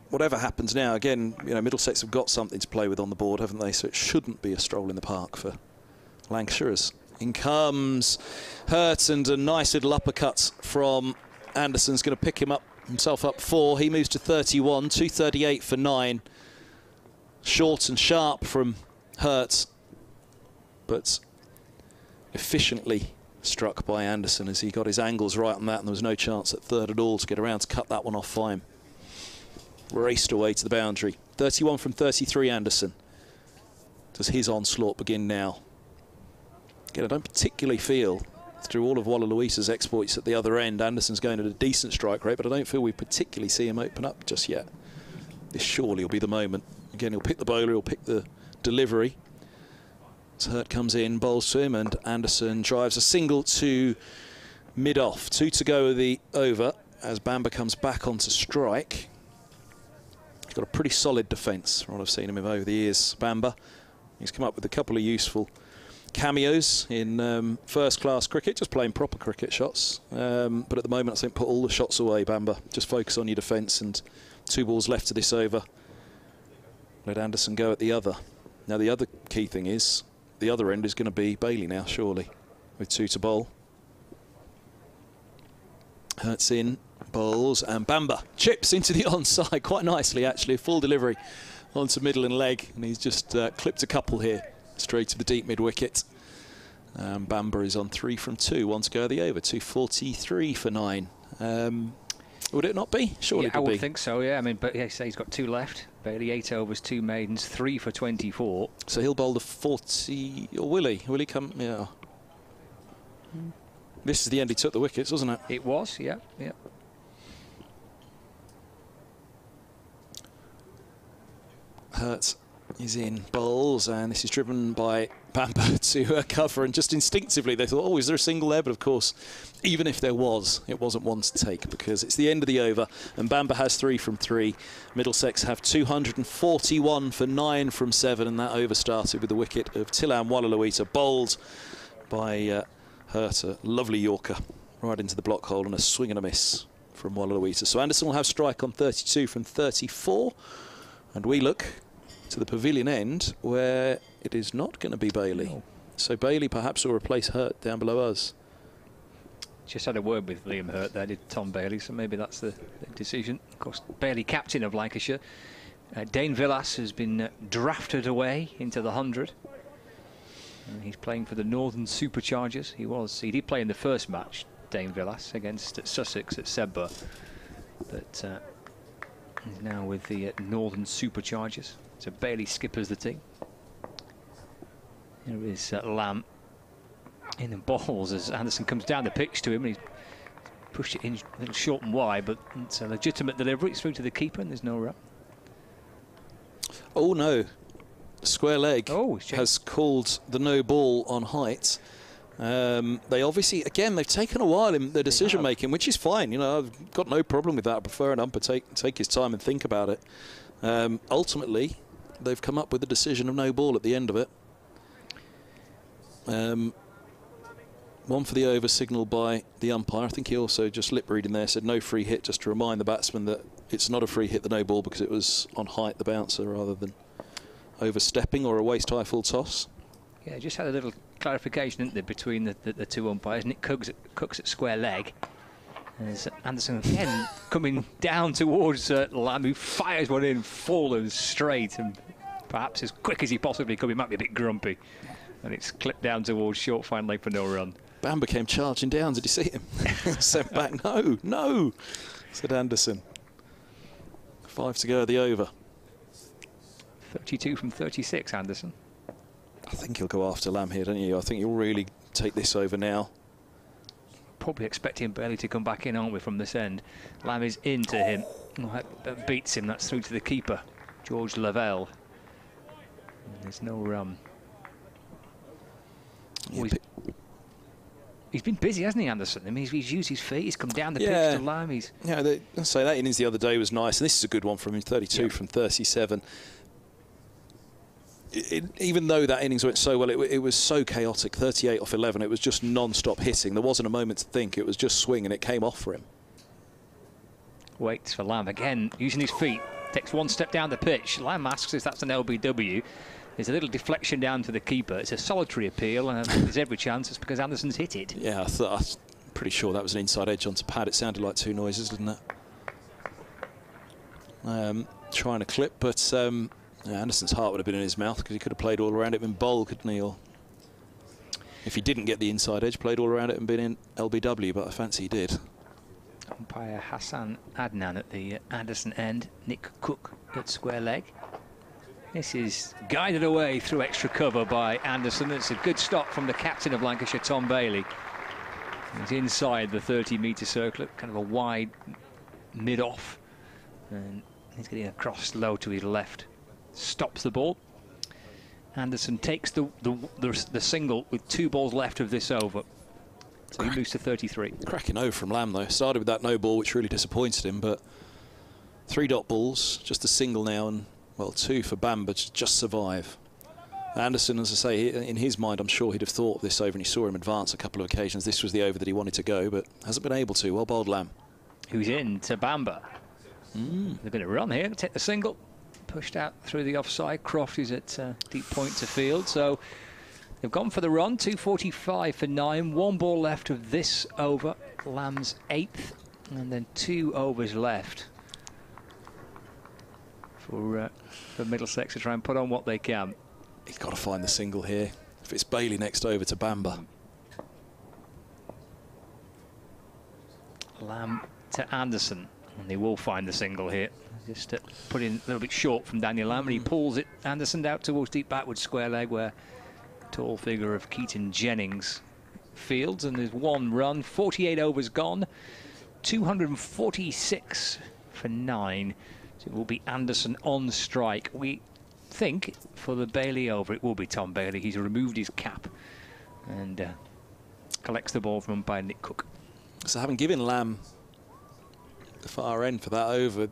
whatever happens now, again, you know, Middlesex have got something to play with on the board, haven't they? So it shouldn't be a stroll in the park for Lancashires. In comes Hurt, and a nice little uppercut from Anderson's going to pick himself up 4. He moves to 31, 238 for 9. Short and sharp from Hurt, but efficiently struck by Anderson as he got his angles right on that, and there was no chance at third at all to get around to cut that one off fine. Raced away to the boundary. 31 from 33, Anderson. Does his onslaught begin now? Again, I don't particularly feel, through all of Wallaluita's exploits at the other end, Anderson's going at a decent strike rate, but I don't feel we particularly see him open up just yet. This surely will be the moment. Again, he'll pick the bowler, he'll pick the delivery. As Hurt comes in, bowls to him, and Anderson drives a single to mid-off. 2 to go of the over as Bamber comes back onto strike. He's got a pretty solid defence from what I've seen him over the years, Bamber. He's come up with a couple of useful cameos in first-class cricket, just playing proper cricket shots. But at the moment, I think put all the shots away, Bamber. Just focus on your defence, and 2 balls left to this over. Let Anderson go at the other. Now, the other key thing is, the other end is going to be Bailey now, surely, with 2 to bowl. Hurts in, bowls, and Bamber chips into the onside quite nicely, actually. A full delivery onto middle and leg, and he's just clipped a couple here, straight to the deep mid-wicket. Bamber is on 3 from 2, 1 to go the over, 243 for 9. Would it not be? Surely it would be. I would think so, yeah. I mean, but yeah, say he's got 2 left. Bailey 8 overs, 2 maidens, 3 for 24. So he'll bowl the 40, or will he? Will he come? Yeah. This is the end he took the wickets, wasn't it? It was, yeah. Hurts is in, bowls, and this is driven by Bamber to cover, and just instinctively they thought, oh, is there a single there? But of course, even if there was, it wasn't one to take, because it's the end of the over, and Bamber has 3 from 3. Middlesex have 241 for 9 from 7, and that over started with the wicket of Tilan Wallaluita, bowled by Hurt, a lovely Yorker, right into the block hole, and a swing and a miss from Wallaluita. So Anderson will have strike on 32 from 34, and we look to the pavilion end, where it is not going to be Bailey. Oh. So Bailey perhaps will replace Hurt down below us. Just had a word with Liam Hurt there, did Tom Bailey, so maybe that's the decision. Of course, Bailey, captain of Lancashire. Dane Villas has been drafted away into the 100. He's playing for the Northern Superchargers. He did play in the first match, Dane Villas, against Sussex at Sebba. But he's now with the Northern Superchargers. So Bailey skippers the team. Here is Lamb in the balls as Anderson comes down the pitch to him, and he's pushed it in a little short and wide, but it's a legitimate delivery. It's through to the keeper, and there's no run. Oh no, square leg has called the no ball on height. They obviously, again, they've taken a while in their decision making, which is fine. You know, I've got no problem with that. I prefer an umpire take his time and think about it. Ultimately, they've come up with the decision of no ball at the end of it. 1 for the over signalled by the umpire. I think he also just lip reading there, said no free hit, just to remind the batsman that it's not a free hit, the no ball, because it was on height, the bouncer, rather than overstepping or a waist-high full toss. Yeah, just had a little clarification, didn't there, between the 2 umpires. Nick Cooks at square leg. There's Anderson again coming down towards Lamb, who fires one in full and straight, and perhaps as quick as he possibly could. He might be a bit grumpy. And it's clipped down towards short fine leg for no run. Bamber came charging down. Did you see him? Sent back. No, said Anderson. 5 to go at the over. 32 from 36, Anderson. I think he'll go after Lamb here, don't you? I think he'll really take this over now. Probably expecting Bailey to come back in, aren't we, from this end? Lamb is into him. Oh, that beats him. That's through to the keeper, George Lavelle. And there's no run. Oh, he's been busy, hasn't he, Anderson? I mean, he's used his feet. He's come down the pitch to Lamb. I'd say that innings the other day was nice, and this is a good one from him. 32 from 37. Even though that innings went so well, it was so chaotic. 38 off 11. It was just non-stop hitting. There wasn't a moment to think. It was just swing, and it came off for him. Waits for Lamb again, using his feet. Takes 1 step down the pitch. Lamb asks if that's an LBW. There's a little deflection down to the keeper. It's a solitary appeal, and there's every chance it's because Anderson's hit it. Yeah, I'm pretty sure that was an inside edge onto pad. It sounded like 2 noises, didn't it? Trying to clip, but Anderson's heart would have been in his mouth, because he could have played all around it and bowled, couldn't he? Or if he didn't get the inside edge, played all around it and been in LBW, but I fancy he did. Umpire Hassan Adnan at the Anderson end. Nick Cook at square leg. This is guided away through extra cover by Anderson. It's a good stop from the captain of Lancashire, Tom Bailey. He's inside the 30-metre circle, kind of a wide mid-off. And he's getting across low to his left. Stops the ball. Anderson takes the single with 2 balls left of this over. So he moves to 33. Cracking over from Lamb, though. Started with that no ball, which really disappointed him, but 3 dot balls, just a single now, and well, 2 for Bamber to just survive. Anderson, as I say, in his mind, I'm sure he'd have thought of this over, and he saw him advance a couple of occasions. This was the over that he wanted to go, but hasn't been able to. Well bowled, Lamb. Who's in to Bamber. They're going to run here, take the single. Pushed out through the offside. Croft is at deep point to field. So they've gone for the run. 2:45 for 9. 1 ball left of this over. Lamb's 8th. And then 2 overs left for Middlesex to try and put on what they can. He's got to find the single here. If it's Bailey next over to Bamber. Lamb to Anderson. And they will find the single here. Just put in a little bit short from Daniel Lamb, and he pulls it. Anderson out towards deep backward square leg, where tall figure of Keaton Jennings fields, and there's 1 run. 48 overs gone. 246 for 9. So it will be Anderson on strike. We think for the Bailey over, it will be Tom Bailey. He's removed his cap and collects the ball from umpire Nick Cook. So having given Lamb the far end for that over,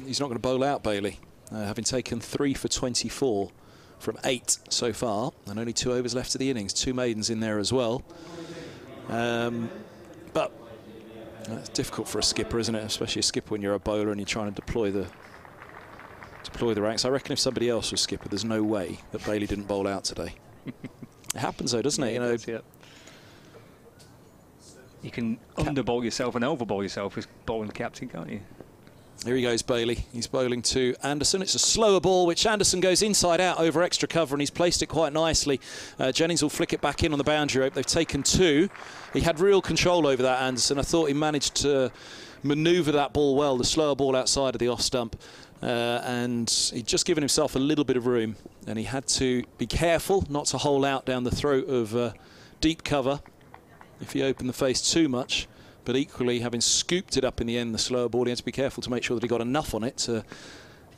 he's not going to bowl out Bailey, having taken 3 for 24 from 8 so far, and only 2 overs left of the innings. 2 maidens in there as well. But it's difficult for a skipper, isn't it? Especially a skipper when you're a bowler and you're trying to deploy the ranks. I reckon if somebody else was skipper, there's no way that Bailey didn't bowl out today. It happens though, doesn't it? You know. Yeah. You can underbowl yourself and overbowl yourself as bowling captain, can't you? Here he goes, Bailey. He's bowling to Anderson. It's a slower ball, which Anderson goes inside out over extra cover, and he's placed it quite nicely. Jennings will flick it back in on the boundary rope. They've taken 2. He had real control over that, Anderson. I thought he managed to manoeuvre that ball well, the slower ball outside of the off stump. And he'd just given himself a little bit of room, and he had to be careful not to hole out down the throat of deep cover if he opened the face too much. But equally, having scooped it up in the end, the slower ball, he had to be careful to make sure that he got enough on it to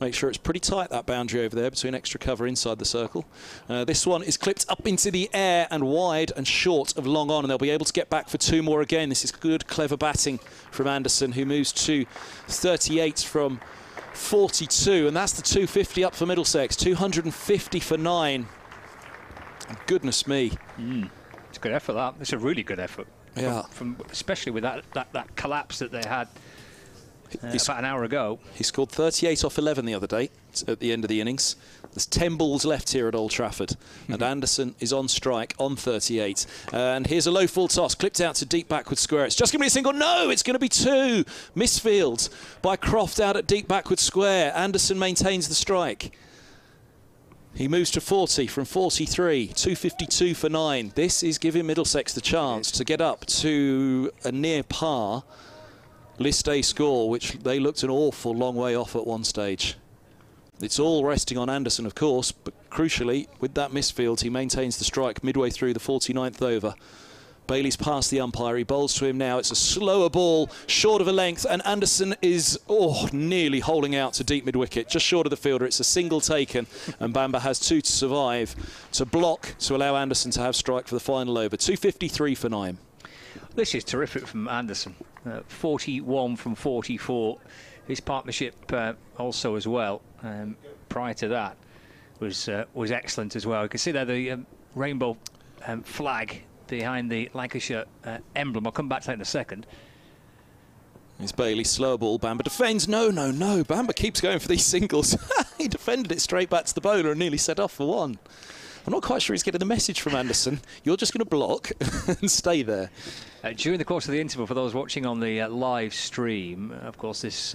make sure it's pretty tight, that boundary over there between extra cover inside the circle. This one is clipped up into the air and wide and short of long on, and they'll be able to get back for 2 more again. This is good, clever batting from Anderson, who moves to 38 from 42, and that's the 250 up for Middlesex. 250 for 9. And goodness me. It's a good effort, that. It's a really good effort. Yeah. From especially with that collapse that they had about an hour ago. He scored 38 off 11 the other day at the end of the innings. There's 10 balls left here at Old Trafford, and Anderson is on strike on 38. And here's a low full toss, clipped out to deep backward square. It's just going to be a single. No, it's going to be 2. Misfield by Croft out at deep backward square. Anderson maintains the strike. He moves to 40 from 43, 252 for 9. This is giving Middlesex the chance to get up to a near par List A score, which they looked an awful long way off at one stage. It's all resting on Anderson, of course, but crucially, with that misfield, he maintains the strike midway through the 49th over. Bailey's past the umpire. He bowls to him now. It's a slower ball, short of a length, and Anderson is nearly holding out to deep mid-wicket, just short of the fielder. It's a single taken, and Bamber has 2 to survive, to block, to allow Anderson to have strike for the final over. 253 for 9. This is terrific from Anderson. 41 from 44. His partnership also as well, prior to that, was excellent as well. You can see there the rainbow flag behind the Lancashire emblem. I'll come back to that in a second. It's Bailey, slow ball. Bamber defends. No. Bamber keeps going for these singles. He defended it straight back to the bowler and nearly set off for 1. I'm not quite sure he's getting the message from Anderson. You're just going to block and stay there. During the course of the interval, for those watching on the live stream, of course, this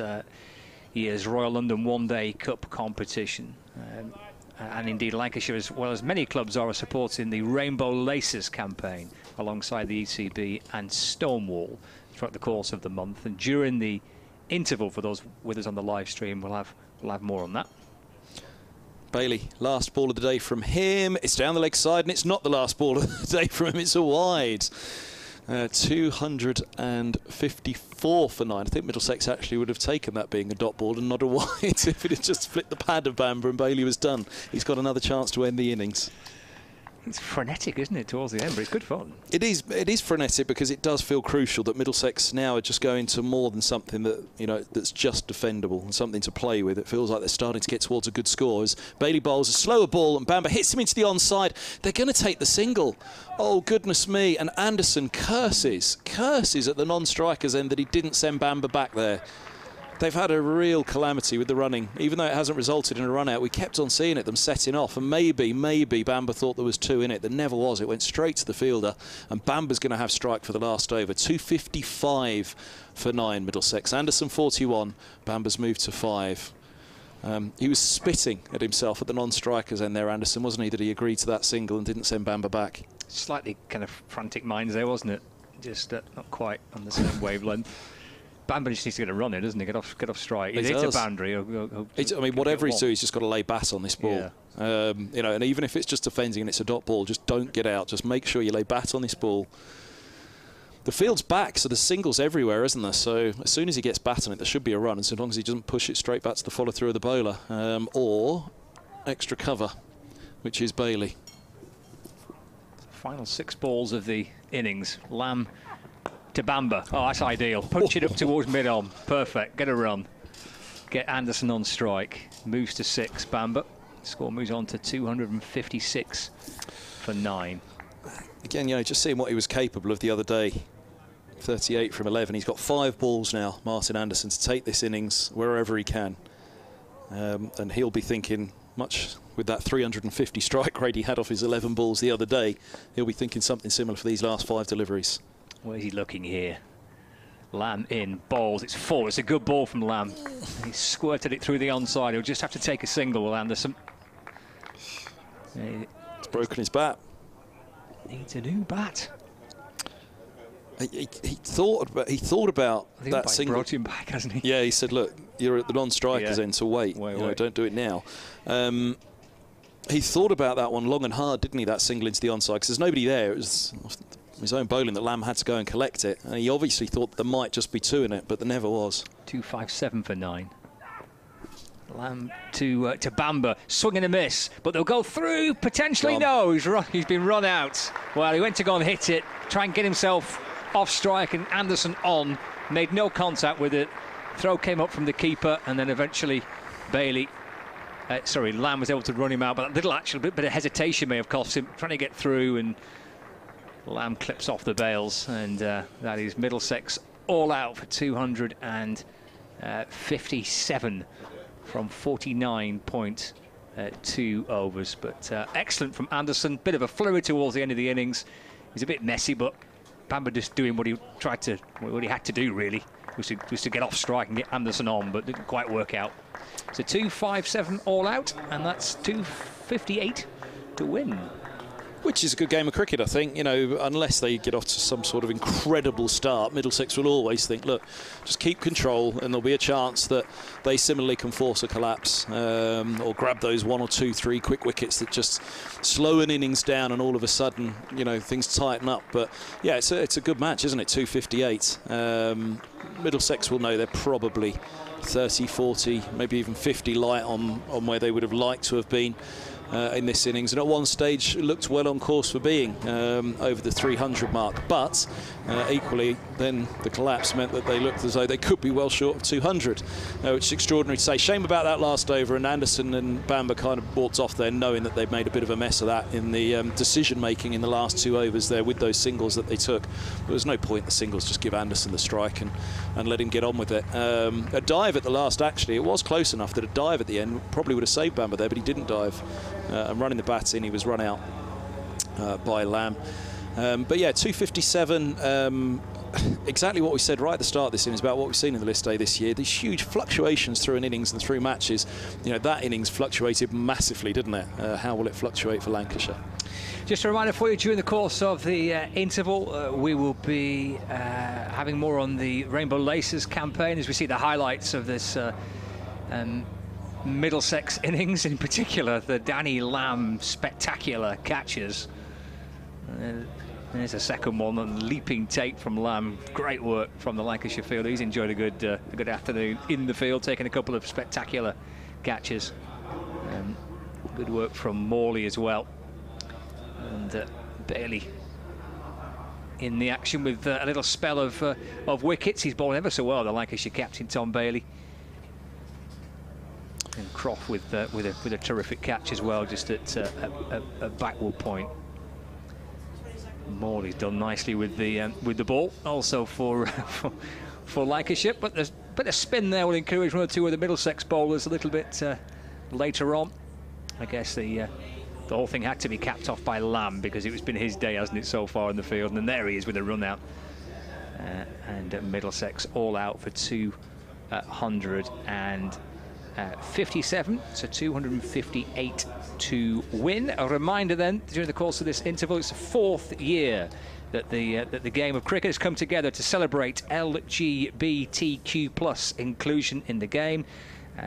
year's Royal London One-Day Cup competition. And indeed, Lancashire, as well as many clubs, are supporting the Rainbow Laces campaign alongside the ECB and Stonewall throughout the course of the month. And during the interval, for those with us on the live stream, we'll have more on that. Bailey, last ball of the day from him. It's down the leg side, and it's not the last ball of the day from him. It's a wide. 254 for 9. I think Middlesex actually would have taken that being a dot ball and not a wide if it had just flipped the pad of Bamber and Bailey was done. He's got another chance to end the innings. It's frenetic, isn't it, towards the end, but it's good fun. It is frenetic because it does feel crucial that Middlesex now are just going to more than something that, you know, that's just defendable and something to play with. It feels like they're starting to get towards a good score as Bailey bowls a slower ball and Bamber hits him into the onside. They're going to take the single. Oh, goodness me. And Anderson curses at the non-striker's end that he didn't send Bamber back there. They've had a real calamity with the running. Even though it hasn't resulted in a run out, we kept on seeing it, them setting off. And maybe Bamber thought there was 2 in it. There never was. It went straight to the fielder. And Bamber's going to have strike for the last over. 255 for 9, Middlesex. Anderson 41. Bamber's moved to 5. He was spitting at himself at the non-strikers end there, Anderson, wasn't he, that he agreed to that single and didn't send Bamber back. Slightly kind of frantic minds there, wasn't it? Just not quite on the same wavelength. Bamber just needs to get a run in, doesn't he? Get off strike. He hits a boundary. I mean, whatever he's doing, he's just got to lay bat on this ball. Yeah. You know, and even if it's just defending and it's a dot ball, just don't get out. Just make sure you lay bat on this ball. The field's back, so there's singles everywhere, isn't there? So as soon as he gets bat on it, there should be a run, as long as he doesn't push it straight back to the follow-through of the bowler. Or extra cover, which is Bailey. Final 6 balls of the innings. Lamb to Bamber. Oh, that's ideal. Punch it up towards mid-on. Perfect. Get a run. Get Anderson on strike. Moves to 6, Bamber. Score moves on to 256 for 9. Again, you know, just seeing what he was capable of the other day. 38 from 11. He's got 5 balls now, Martin Anderson, to take this innings wherever he can. And he'll be thinking, much with that 350 strike rate he had off his 11 balls the other day, he'll be thinking something similar for these last 5 deliveries. Where's he looking here? Lamb in, bowls, it's full. It's a good ball from Lamb. He squirted it through the onside. He'll just have to take a single with Anderson. It's broken his bat. Needs a new bat. He thought about that single. Brought him back, hasn't he? Yeah, he said, look, you're at the non-strikers end, so wait. You know, don't do it now. He thought about that one long and hard, didn't he, that single into the onside, because there's nobody there. It was his own bowling that Lamb had to go and collect it, and he obviously thought there might just be 2 in it, but there never was. 257 for 9. Lamb to Bamber, swing and a miss, but they'll go through, potentially. No, he's been run out. Well, he went to go and hit it, try and get himself off strike, and Anderson on, made no contact with it. Throw came up from the keeper, and then eventually Lamb was able to run him out, but that little actual bit of hesitation may have cost him, trying to get through, and Lamb clips off the bails, and that is Middlesex all out for 257 from 49.2 overs. But excellent from Anderson. Bit of a flurry towards the end of the innings. He's a bit messy, but Bamber just doing what he had to do, really, was to get off strike and get Anderson on, but didn't quite work out. So 257 all out, and that's 258 to win. Which is a good game of cricket, I think. You know, unless they get off to some sort of incredible start, Middlesex will always think, look, just keep control, and there'll be a chance that they similarly can force a collapse or grab those 1 or 2, 3 quick wickets that just slow an innings down, and all of a sudden, you know, things tighten up. But yeah, it's a good match, isn't it? 258. Middlesex will know they're probably 30, 40, maybe even 50 light on where they would have liked to have been in this innings, and at one stage looked well on course for being over the 300 mark, but equally then the collapse meant that they looked as though they could be well short of 200, which is extraordinary to say. Shame about that last over, and Anderson and Bamber kind of walked off there knowing that they'd made a bit of a mess of that in the decision making in the last 2 overs there with those singles that they took. There was no point in the singles, just give Anderson the strike and let him get on with it. A dive at the last, actually, it was close enough that a dive at the end probably would have saved Bamber there, but he didn't dive. And running the bat in, he was run out by Lamb. But yeah, 257, exactly what we said right at the start of this innings about what we've seen in the list day this year. These huge fluctuations through an innings and through matches. You know, that innings fluctuated massively, didn't it? How will it fluctuate for Lancashire? Just a reminder for you, during the course of the interval, we will be having more on the Rainbow Laces campaign as we see the highlights of this Middlesex innings, in particular the Danny Lamb spectacular catches. There's a second one, a leaping take from Lamb. Great work from the Lancashire fielder. He's enjoyed a good afternoon in the field, taking a couple of spectacular catches. Good work from Morley as well. And Bailey in the action with a little spell of wickets. He's bowled ever so well, the Lancashire captain, Tom Bailey. And Croft with a terrific catch as well, just at a backward point. Morley's done nicely with the ball, also for Lancashire. But there's a bit of spin there will encourage one or two of the Middlesex bowlers a little bit later on. I guess the whole thing had to be capped off by Lamb, because it's been his day, hasn't it, so far in the field. And there he is with a run out. And Middlesex all out for 257, so 258 to win. A reminder then, during the course of this interval, it's the 4th year that the game of cricket has come together to celebrate LGBTQ+ inclusion in the game.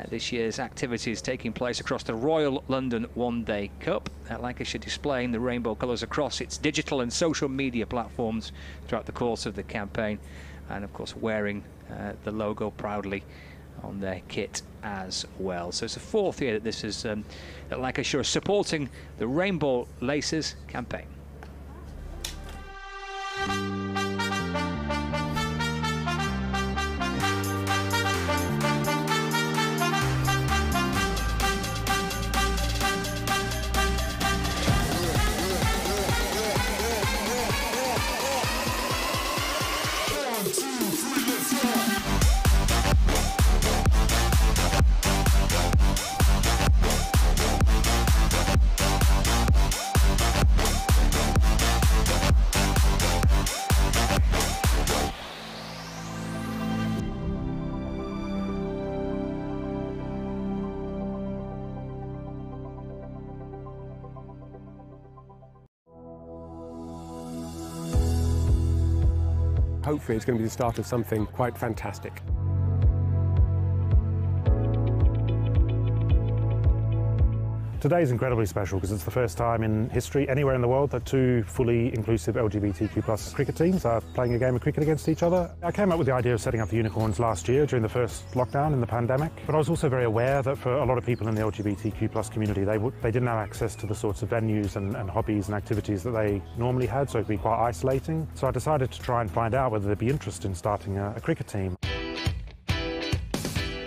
This year's activities taking place across the Royal London One Day Cup. Lancashire displaying the rainbow colours across its digital and social media platforms throughout the course of the campaign, and of course wearing the logo proudly on their kit as well. So it's the 4th year that this is that Lancashire is supporting the Rainbow Laces campaign. Hopefully it's going to be the start of something quite fantastic. Today is incredibly special because it's the first time in history anywhere in the world that 2 fully inclusive LGBTQ+ cricket teams are playing a game of cricket against each other. I came up with the idea of setting up the Unicorns last year during the first lockdown in the pandemic, but I was also very aware that for a lot of people in the LGBTQ+ community, they didn't have access to the sorts of venues and hobbies and activities that they normally had, so it'd be quite isolating. So I decided to try and find out whether there'd be interest in starting a cricket team.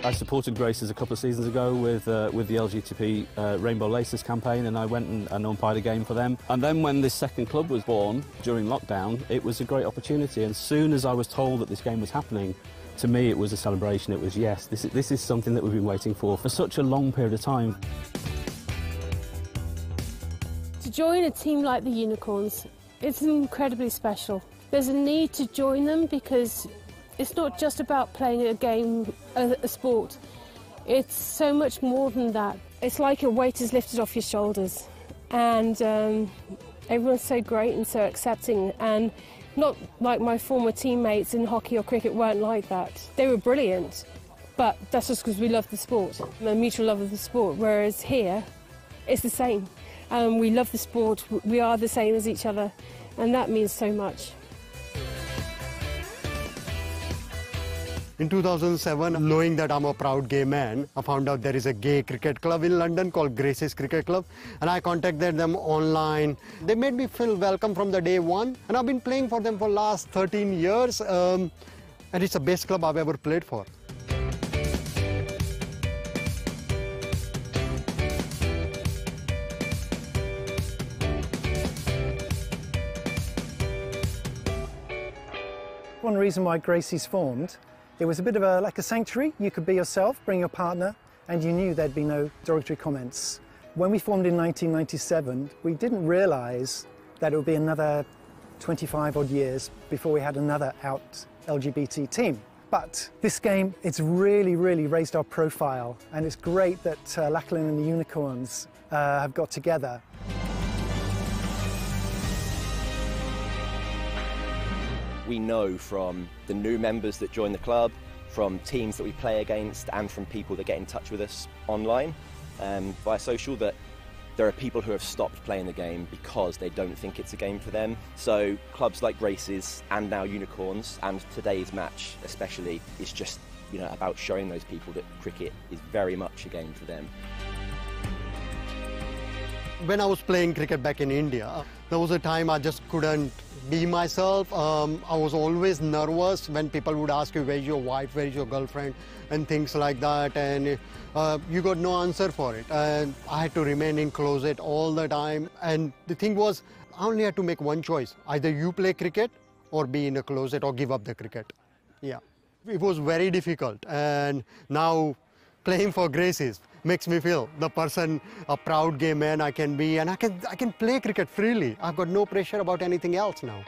I supported Grace's a couple of seasons ago with the LGBT Rainbow Laces campaign, and I went and umpired a game for them. And then when this second club was born during lockdown, it was a great opportunity. And as soon as I was told that this game was happening, to me it was a celebration. It was, yes, this is something that we've been waiting for such a long period of time. To join a team like the Unicorns, it's incredibly special. There's a need to join them because it's not just about playing a game, a sport. It's so much more than that. It's like a weight is lifted off your shoulders, and everyone's so great and so accepting, and not like my former teammates in hockey or cricket weren't like that. They were brilliant, but that's just because we love the sport, a mutual love of the sport, whereas here, it's the same. We love the sport, we are the same as each other, and that means so much. In 2007, knowing that I'm a proud gay man, I found out there is a gay cricket club in London called Grace's Cricket Club, and I contacted them online. They made me feel welcome from the day one, and I've been playing for them for the last 13 years, and it's the best club I've ever played for. One reason why Gracie's formed, it was a bit of like a sanctuary. You could be yourself, bring your partner, and you knew there'd be no derogatory comments. When we formed in 1997, we didn't realise that it would be another 25 odd years before we had another out LGBT team. But this game, it's really, really raised our profile, and it's great that Lachlan and the Unicorns have got together. We know from the new members that join the club, from teams that we play against, and from people that get in touch with us online via social, that there are people who have stopped playing the game because they don't think it's a game for them. So clubs like Grace's and now Unicorns, and today's match especially, is just, you know, about showing those people that cricket is very much a game for them. When I was playing cricket back in India, there was a time I just couldn't be myself. I was always nervous when people would ask you, where's your wife, where's your girlfriend, and things like that, and you got no answer for it. And I had to remain in closet all the time. And the thing was, I only had to make one choice. Either you play cricket or be in a closet or give up the cricket. Yeah, it was very difficult. And now playing for Gracies makes me feel the person, a proud gay man I can be, and I can play cricket freely. I've got no pressure about anything else now.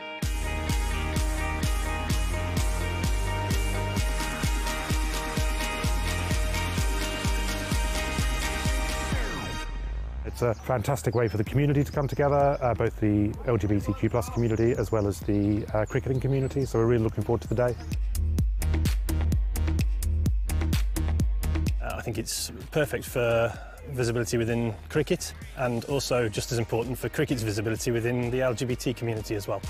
It's a fantastic way for the community to come together, both the LGBTQ+ community as well as the cricketing community, so we're really looking forward to the day. I think it's perfect for visibility within cricket, and also just as important for cricket's visibility within the LGBT community as well.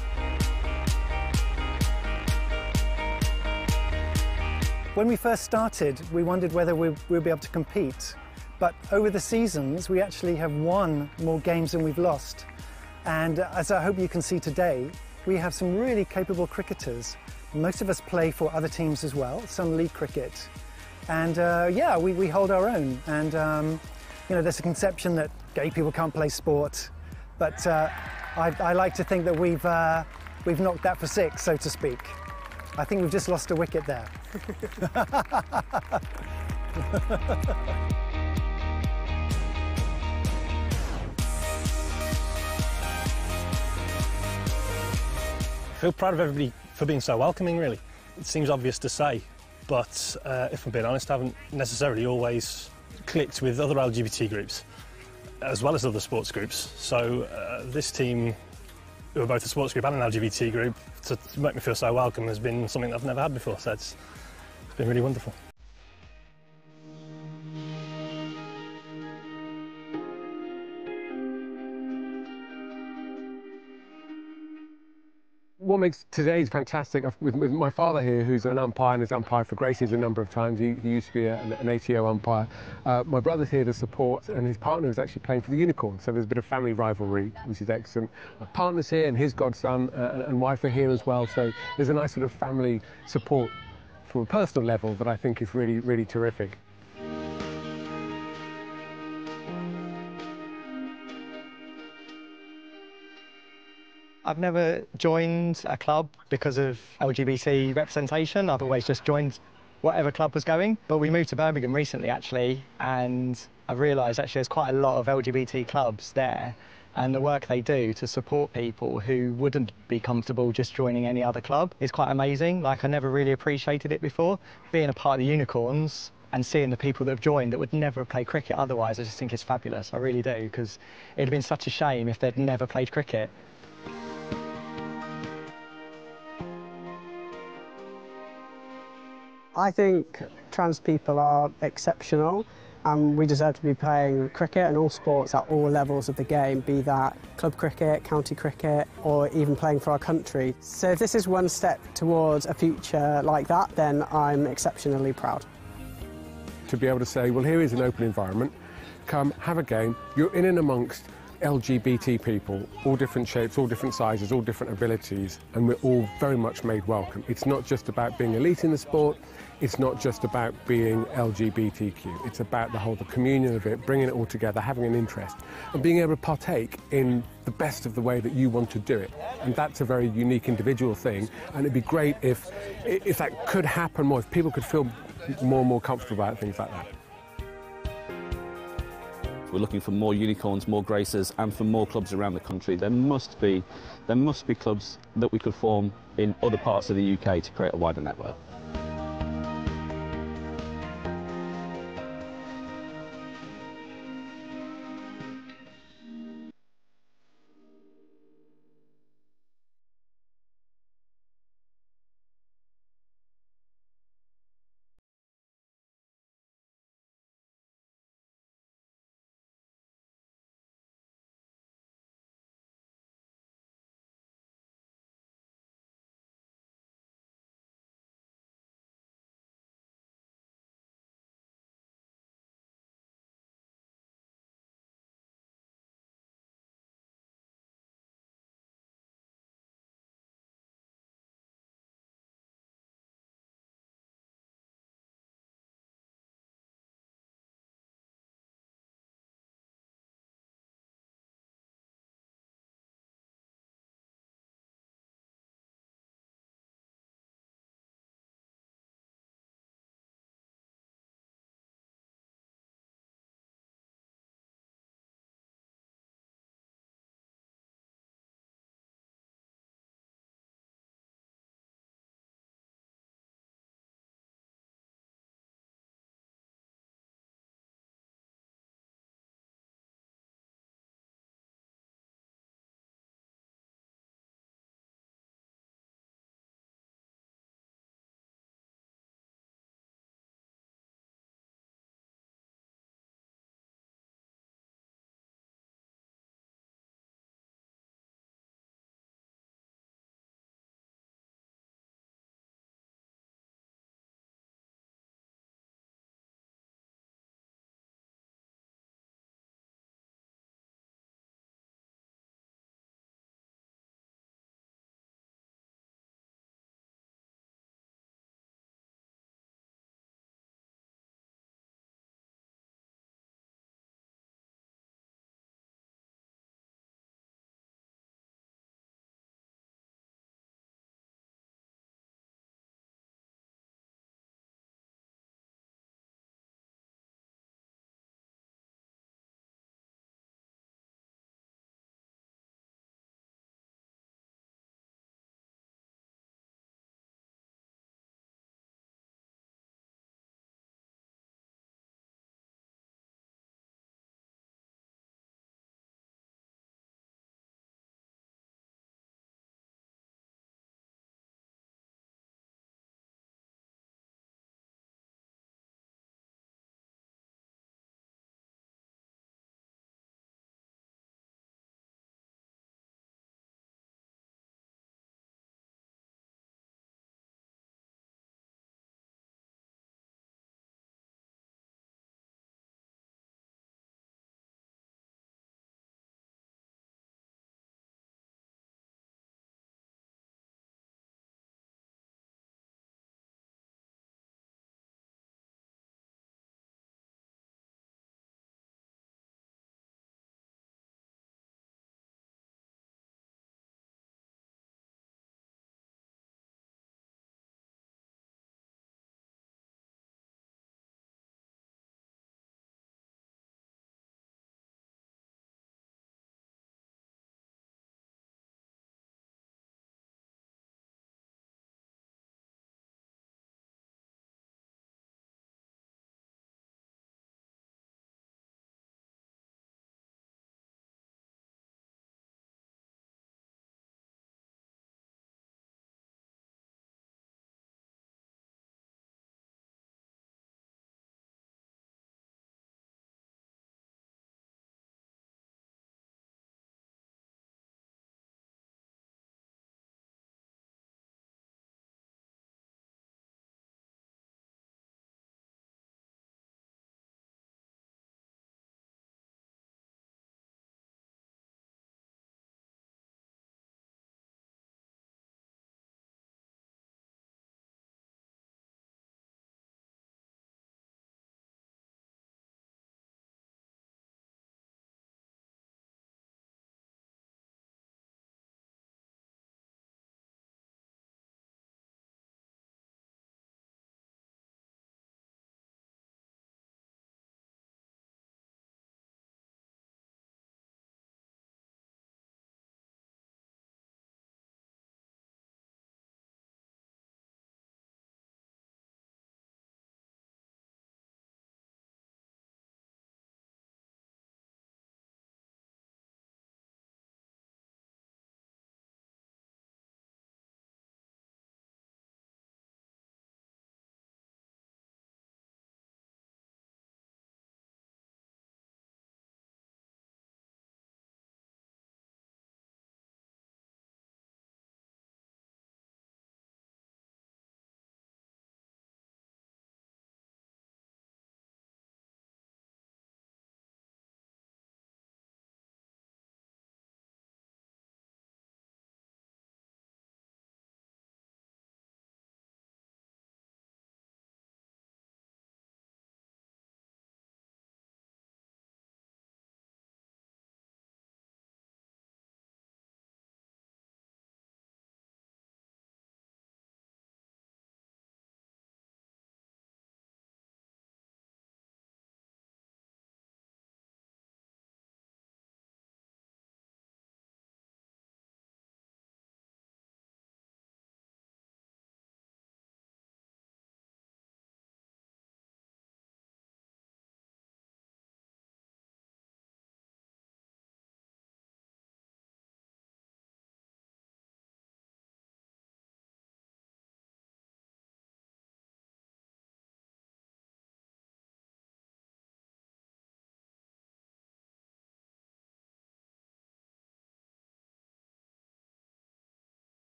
When we first started, we wondered whether we'd be able to compete. But over the seasons, we actually have won more games than we've lost. And as I hope you can see today, we have some really capable cricketers. Most of us play for other teams as well, some league cricket. And yeah, we hold our own. And you know, there's a conception that gay people can't play sport. But I like to think that we've knocked that for six, so to speak. I think we've just lost a wicket there. I feel proud of everybody for being so welcoming, really. It seems obvious to say, but if I'm being honest, I haven't necessarily always clicked with other LGBT groups, as well as other sports groups. So this team, who are both a sports group and an LGBT group, to make me feel so welcome has been something that I've never had before, so it's been really wonderful. What makes today's fantastic, with my father here, who's an umpire and has umpired for Gracies a number of times. He used to be an ATO umpire. My brother's here to support, and his partner is actually playing for the Unicorns, so there's a bit of family rivalry, which is excellent. My partner's here, and his godson and wife are here as well, so there's a nice sort of family support from a personal level that I think is really, really terrific. I've never joined a club because of LGBT representation. I've always just joined whatever club was going. But we moved to Birmingham recently, actually, and I realised actually there's quite a lot of LGBT clubs there, and the work they do to support people who wouldn't be comfortable just joining any other club is quite amazing. Like, I never really appreciated it before. Being a part of the Unicorns and seeing the people that have joined that would never have played cricket otherwise, I just think it's fabulous. I really do, because it'd have been such a shame if they'd never played cricket. I think trans people are exceptional, and we deserve to be playing cricket and all sports at all levels of the game, be that club cricket, county cricket, or even playing for our country. So if this is one step towards a future like that, then I'm exceptionally proud. To be able to say, well, here is an open environment, come, have a game, you're in and amongst LGBT people, all different shapes, all different sizes, all different abilities, and we're all very much made welcome. It's not just about being elite in the sport, it's not just about being LGBTQ, it's about the communion of it, bringing it all together, having an interest, and being able to partake in the best of the way that you want to do it. And that's a very unique individual thing, and it'd be great if that could happen more, if people could feel more and more comfortable about things like that. We're looking for more Unicorns, more Graces, and for more clubs around the country. There must be clubs that we could form in other parts of the UK to create a wider network.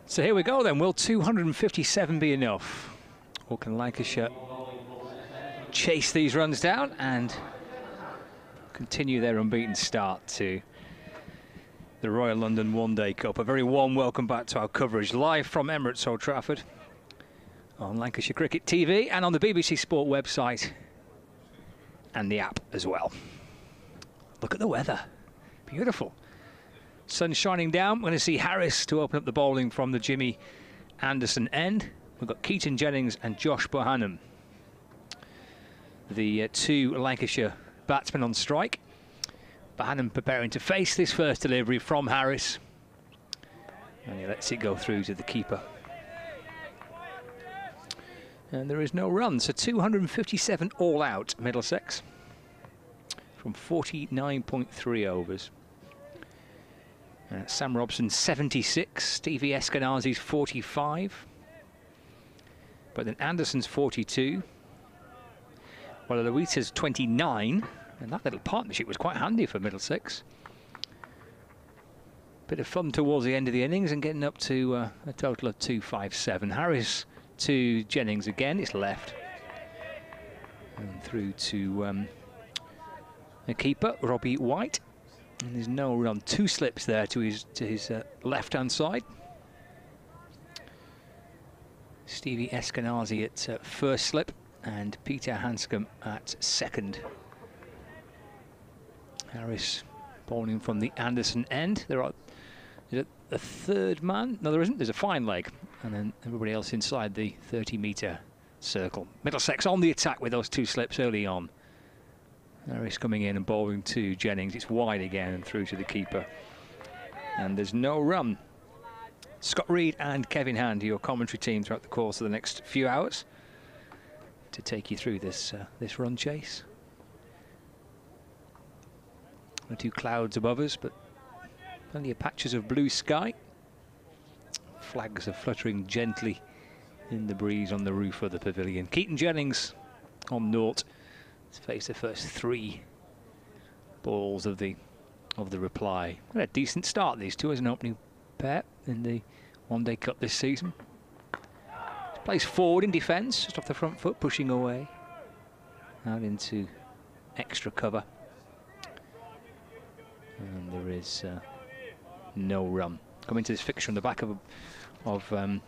So here we go then. Will 257 be enough? Or can Lancashire chase these runs down and continue their unbeaten start to the Royal London One Day Cup? A very warm welcome back to our coverage live from Emirates Old Trafford on Lancashire Cricket TV and on the BBC Sport website and the app as well. Look at the weather. Beautiful. Sun shining down. We're going to see Harris to open up the bowling from the Jimmy Anderson end. We've got Keaton Jennings and Josh Bohannon, the two Lancashire batsmen on strike. Bohannon preparing to face this first delivery from Harris. And he lets it go through to the keeper. And there is no run, so 257 all out, Middlesex, from 49.3 overs. Sam Robson 76, Stevie Eskenazi's 45, but then Anderson's 42, while Aloita's 29, and that little partnership was quite handy for Middlesex. Bit of fun towards the end of the innings and getting up to a total of 257. Harris to Jennings again, it's left, and through to the keeper, Robbie White. And there's no run. Two slips there to his left-hand side. Stevie Eskenazi at first slip and Peter Hanscom at second. Harris bowling from the Anderson end. Is it a third man? No, there isn't. There's a fine leg. And then everybody else inside the 30-metre circle. Middlesex on the attack with those two slips early on. Harris coming in and bowling to Jennings. It's wide again and through to the keeper. And there's no run. Scott Reed and Kevin Hand, your commentary team throughout the course of the next few hours to take you through this run chase. A few clouds above us, but plenty of patches of blue sky. Flags are fluttering gently in the breeze on the roof of the pavilion. Keaton Jennings on naught. Let's face the first three balls of the reply. What a decent start, these two, as an opening pair in the One Day Cup this season. Plays forward in defence, just off the front foot, pushing away out into extra cover. And there is no run. Coming to this fixture on the back of a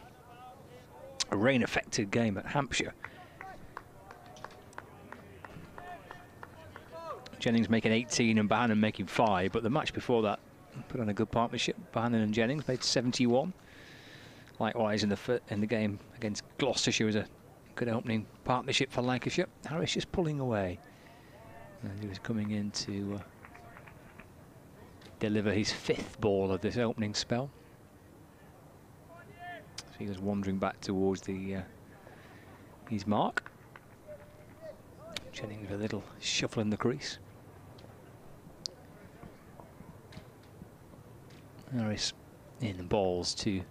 rain-affected game at Hampshire. Jennings making 18 and Bohannon making 5, but the match before that put on a good partnership. Bohannon and Jennings made 71. Likewise in the game against Gloucestershire was a good opening partnership for Lancashire. Harris just pulling away, and he was coming in to deliver his 5th ball of this opening spell. So he was wandering back towards his mark. Jennings with a little shuffle in the crease. Harris in the balls to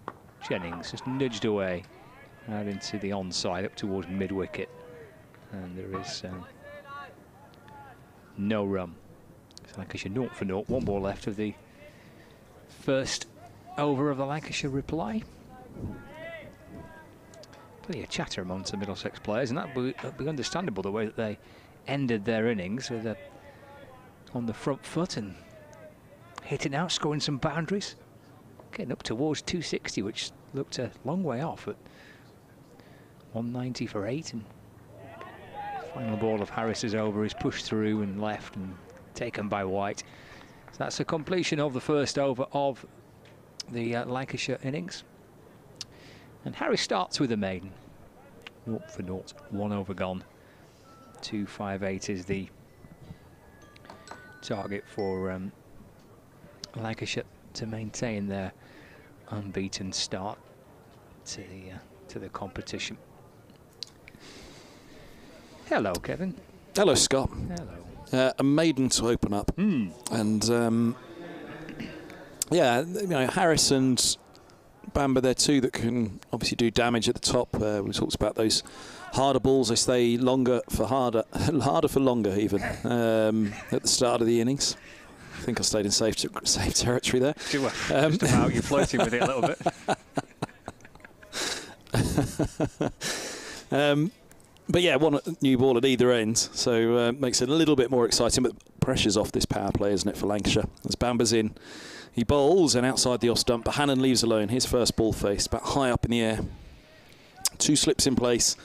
Jennings, just nudged away out into the onside up towards mid-wicket, and there is no run. It's Lancashire 0 for 0, 1 ball left of the first over of the Lancashire reply. Plenty of chatter amongst the Middlesex players, and that would be understandable, the way that they ended their innings with on the front foot and hitting out, scoring some boundaries, getting up towards 260, which looked a long way off at 190 for 8. And final ball of Harris's over is pushed through and left and taken by White. So that's a completion of the first over of the Lancashire innings. And Harris starts with a maiden. 0 for 0, 1 over gone. 258 is the target for Lancashire to maintain their unbeaten start to the competition. Hello, Kevin. Hello, Scott. Hello. A maiden to open up, and yeah, you know, Harris and Bamber, they're two that can obviously do damage at the top. We talked about those harder balls. They stay longer for harder for longer even at the start of the innings. I think I stayed in safe territory there. Just about. You're floating with it a little bit. But yeah, one new ball at either end, so makes it a little bit more exciting. But pressure's off this power play, isn't it, for Lancashire? As Bamber's in, he bowls, and outside the off stump, Bohannon leaves alone. His first ball face, about high up in the air. 2 slips in place.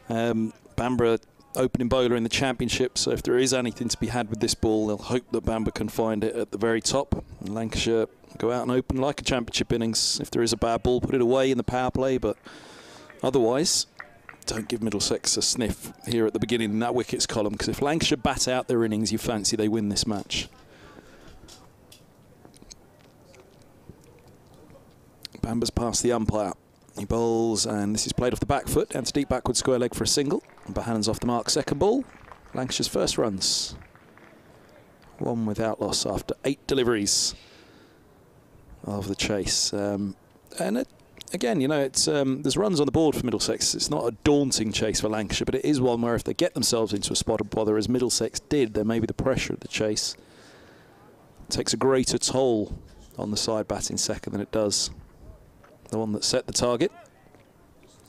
Bamber, opening bowler in the championship, so if there is anything to be had with this ball, they'll hope that Bamber can find it at the very top. And Lancashire go out and open like a championship innings. If there is a bad ball, put it away in the power play, but otherwise, don't give Middlesex a sniff here at the beginning in that wickets column, because if Lancashire bat out their innings, you fancy they win this match. Bamber's past the umpire. He bowls, and this is played off the back foot, down to deep backward square leg for a single. And Bohannon's off the mark, second ball. Lancashire's first runs. 1 without loss after 8 deliveries of the chase. Again, you know, it's there's runs on the board for Middlesex. It's not a daunting chase for Lancashire, but it is one where if they get themselves into a spot of bother, as Middlesex did, then maybe the pressure of the chase takes a greater toll on the side batting second than it does the one that set the target,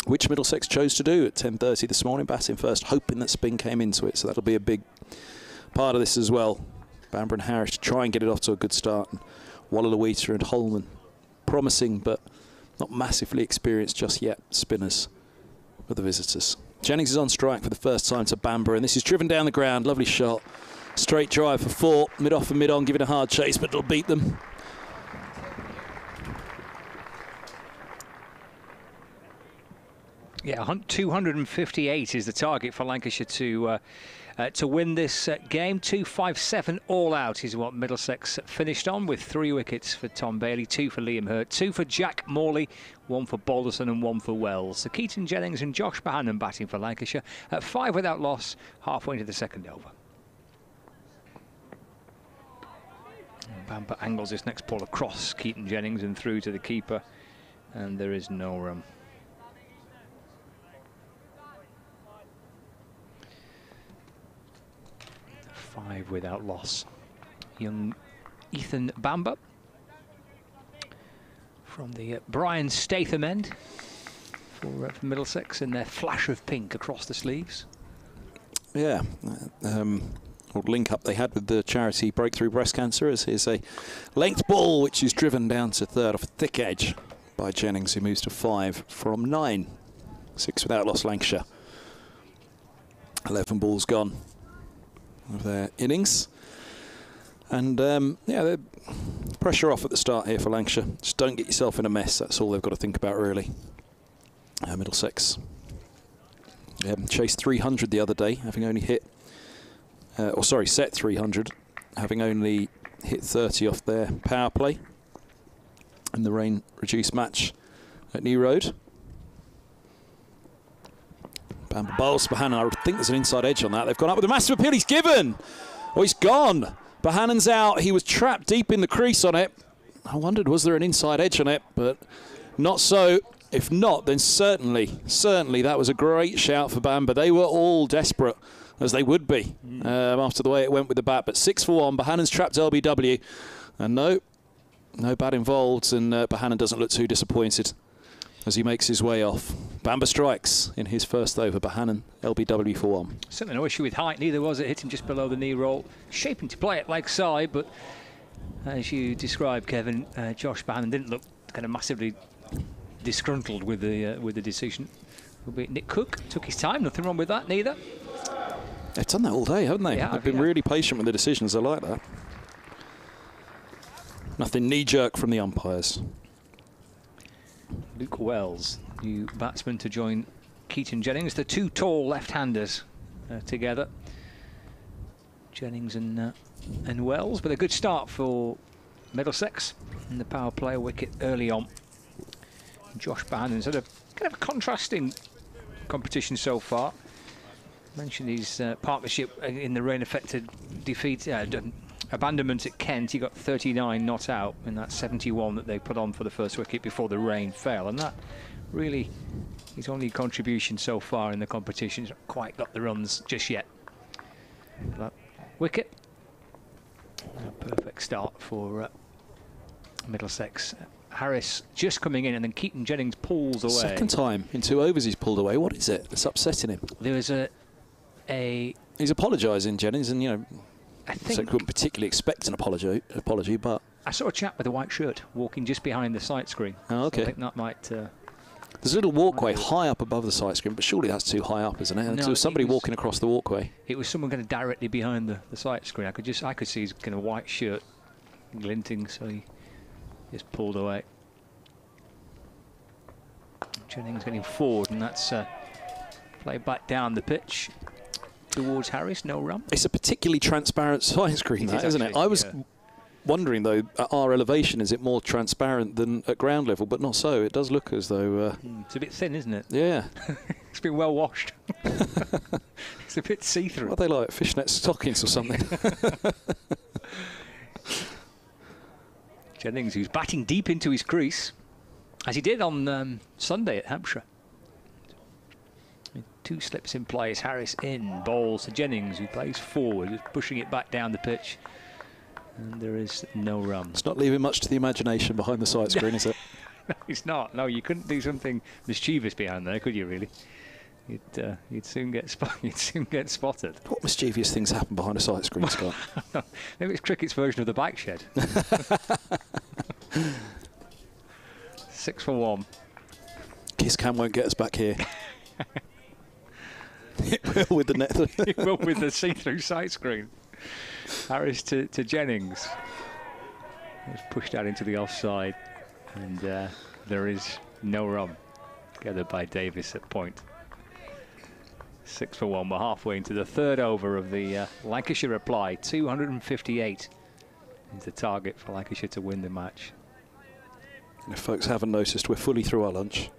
which Middlesex chose to do at 10:30 this morning, batting first, hoping that spin came into it. So that'll be a big part of this as well. Bamber and Harris to try and get it off to a good start. And Wallalawita and Holman, promising but not massively experienced just yet, spinners for the visitors. Jennings is on strike for the first time to Bamber, and this is driven down the ground. Lovely shot. Straight drive for 4. Mid-off and mid-on, giving a hard chase, but it'll beat them. Yeah, 258 is the target for Lancashire to win this game. 257 all out is what Middlesex finished on, with 3 wickets for Tom Bailey, 2 for Liam Hurt, 2 for Jack Morley, 1 for Balderson and 1 for Wells. So Keaton Jennings and Josh Bohannon batting for Lancashire at 5 without loss, halfway into the second over. Bamber angles this next ball across Keaton Jennings and through to the keeper, and there is no run. Five without loss. Young Ethan Bamber from the Brian Statham end for Middlesex in their flash of pink across the sleeves. Yeah, old link up they had with the charity Breakthrough Breast Cancer, as here's a length ball which is driven down to third off a thick edge by Jennings, who moves to 5 from 9. 6 without loss, Lancashire. 11 balls gone of their innings, and yeah, the pressure off at the start here for Lancashire. Just don't get yourself in a mess. That's all they've got to think about, really. Middlesex chased 300 the other day, having only hit set 300, having only hit 30 off their power play in the rain reduced match at New Road. Bamber bowls Bohannon. I would think there's an inside edge on that. They've gone up with a massive appeal. He's given. Oh, he's gone. Bohannon's out. He was trapped deep in the crease on it. I wondered, was there an inside edge on it? But not so. If not, then certainly that was a great shout for Bamber. They were all desperate, as they would be, after the way it went with the bat. But 6 for 1. Bohannon's trapped LBW. And no bat involved. And Bohannon doesn't look too disappointed as he makes his way off. Bamber strikes in his first over. Bohannon, LBW for 1. Certainly no issue with height, neither was it. Hit him just below the knee roll. Shaping to play it like side, but as you described, Kevin, Josh Bohannon didn't look kind of massively disgruntled with the decision. Nick Cook took his time, nothing wrong with that, neither. They've done that all day, haven't they? Yeah, They've been really patient with the decisions. I like that. Nothing knee-jerk from the umpires. Luke Wells, new batsman to join Keaton Jennings, the 2 tall left-handers together. Jennings and Wells, but a good start for Middlesex in the power play, wicket early on. Josh Bohannon's had a kind of contrasting competition so far. Mentioned his partnership in the rain-affected defeat, abandonment at Kent. He got 39 not out in that 71 that they put on for the first wicket before the rain fell, and that really his only contribution so far in the competition. He's not quite got the runs just yet. That wicket, a perfect start for Middlesex Harris just coming in, and then Keaton Jennings pulls away. Second time in 2 overs he's pulled away. What is it that's upsetting him? There was He's apologising, Jennings, and, you know, I so think couldn't particularly expect an apology, but... I saw a chap with a white shirt walking just behind the sight screen. Oh, okay. So I think that might... There's a little walkway high up above the sight screen, but surely that's too high up, isn't it? No, So somebody walking across the walkway. It was someone kind of directly behind the sight screen. I could see his kind of white shirt glinting, so he just pulled away. Jennings getting forward, and that's played back down the pitch towards Harris. No run. It's a particularly transparent sight screen, that, isn't it? I was wondering, though, at our elevation, is it more transparent than at ground level? But not so. It does look as though... it's a bit thin, isn't it? Yeah. It's been well washed. It's a bit see-through. What are they like, fishnet stockings or something? Jennings, who's batting deep into his crease, as he did on Sunday at Hampshire. 2 slips in place. Harris in, bowls to Jennings, who plays forward, just pushing it back down the pitch. And there is no run. It's not leaving much to the imagination behind the sight screen, is it? No, it's not. No, you couldn't do something mischievous behind there, could you? Really? You'd soon get spotted. What mischievous things happen behind a sight screen, Scott? Maybe it's cricket's version of the back shed. 6 for 1. Kiss cam won't get us back here. It will with the net. It will with the see-through sight screen. Harris to Jennings. It's pushed out into the offside, and there is no run. Gathered by Davis at point. 6 for 1. We're halfway into the 3rd over of the Lancashire reply. 258 is the target for Lancashire to win the match. And if folks haven't noticed, we're fully through our lunch.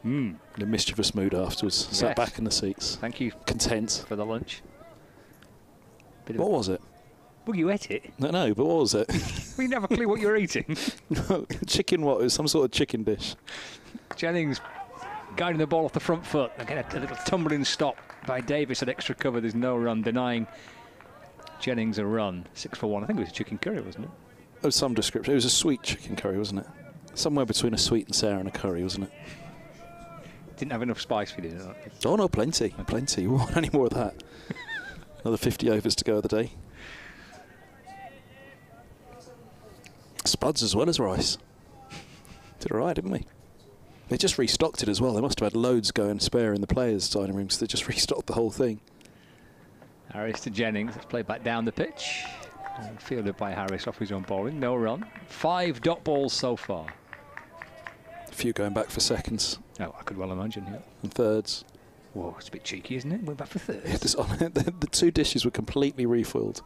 In a mischievous mood afterwards. Yes. Sat back in the seats. Thank you. Content. For the lunch. What was it? Well, you ate it. No, but what was it? We didn't have a clue what you were eating. No, chicken what? It was some sort of chicken dish. Jennings guiding the ball off the front foot. Again, a little tumbling stop by Davis at extra cover. There's no run, denying Jennings a run. 6 for 1. I think it was a chicken curry, wasn't it? Of some description. It was a sweet chicken curry, wasn't it? Somewhere between a sweet and sour and a curry, wasn't it? Didn't have enough spice for you, did it? Oh, no, plenty. Okay. Plenty. We want any more of that. Another 50 overs to go of the day. Spuds as well as rice. Did all right, didn't we? They just restocked it as well. They must have had loads going spare in the players' dining rooms. They just restocked the whole thing. Harris to Jennings. Let's play back down the pitch. And fielded by Harris off his own bowling. No run. 5 dot balls so far. A few going back for seconds. Oh, I could well imagine, yeah. And thirds. Whoa, it's a bit cheeky, isn't it? We're back for thirds. Yeah, the 2 dishes were completely refilled.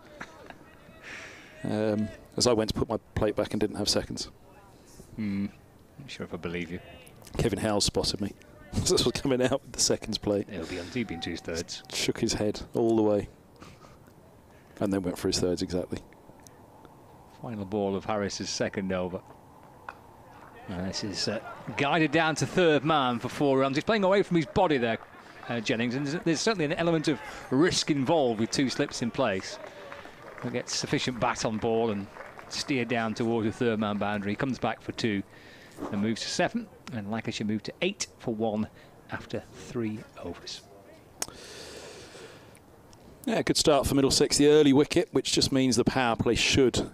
As I went to put my plate back and didn't have seconds. Not sure if I believe you. Kevin Howes spotted me. So coming out with the seconds plate. He'll be on deep into his thirds. Shook his head all the way. And then went for his thirds exactly. Final ball of Harris's second over. And this is guided down to third man for 4 runs. He's playing away from his body there, Jennings, and there's certainly an element of risk involved with 2 slips in place. He'll get sufficient bat on ball and steer down towards the third man boundary. He comes back for 2 and moves to 7, and Lancashire move to 8 for 1 after 3 overs. Yeah, good start for Middlesex. The early wicket, which just means the power play should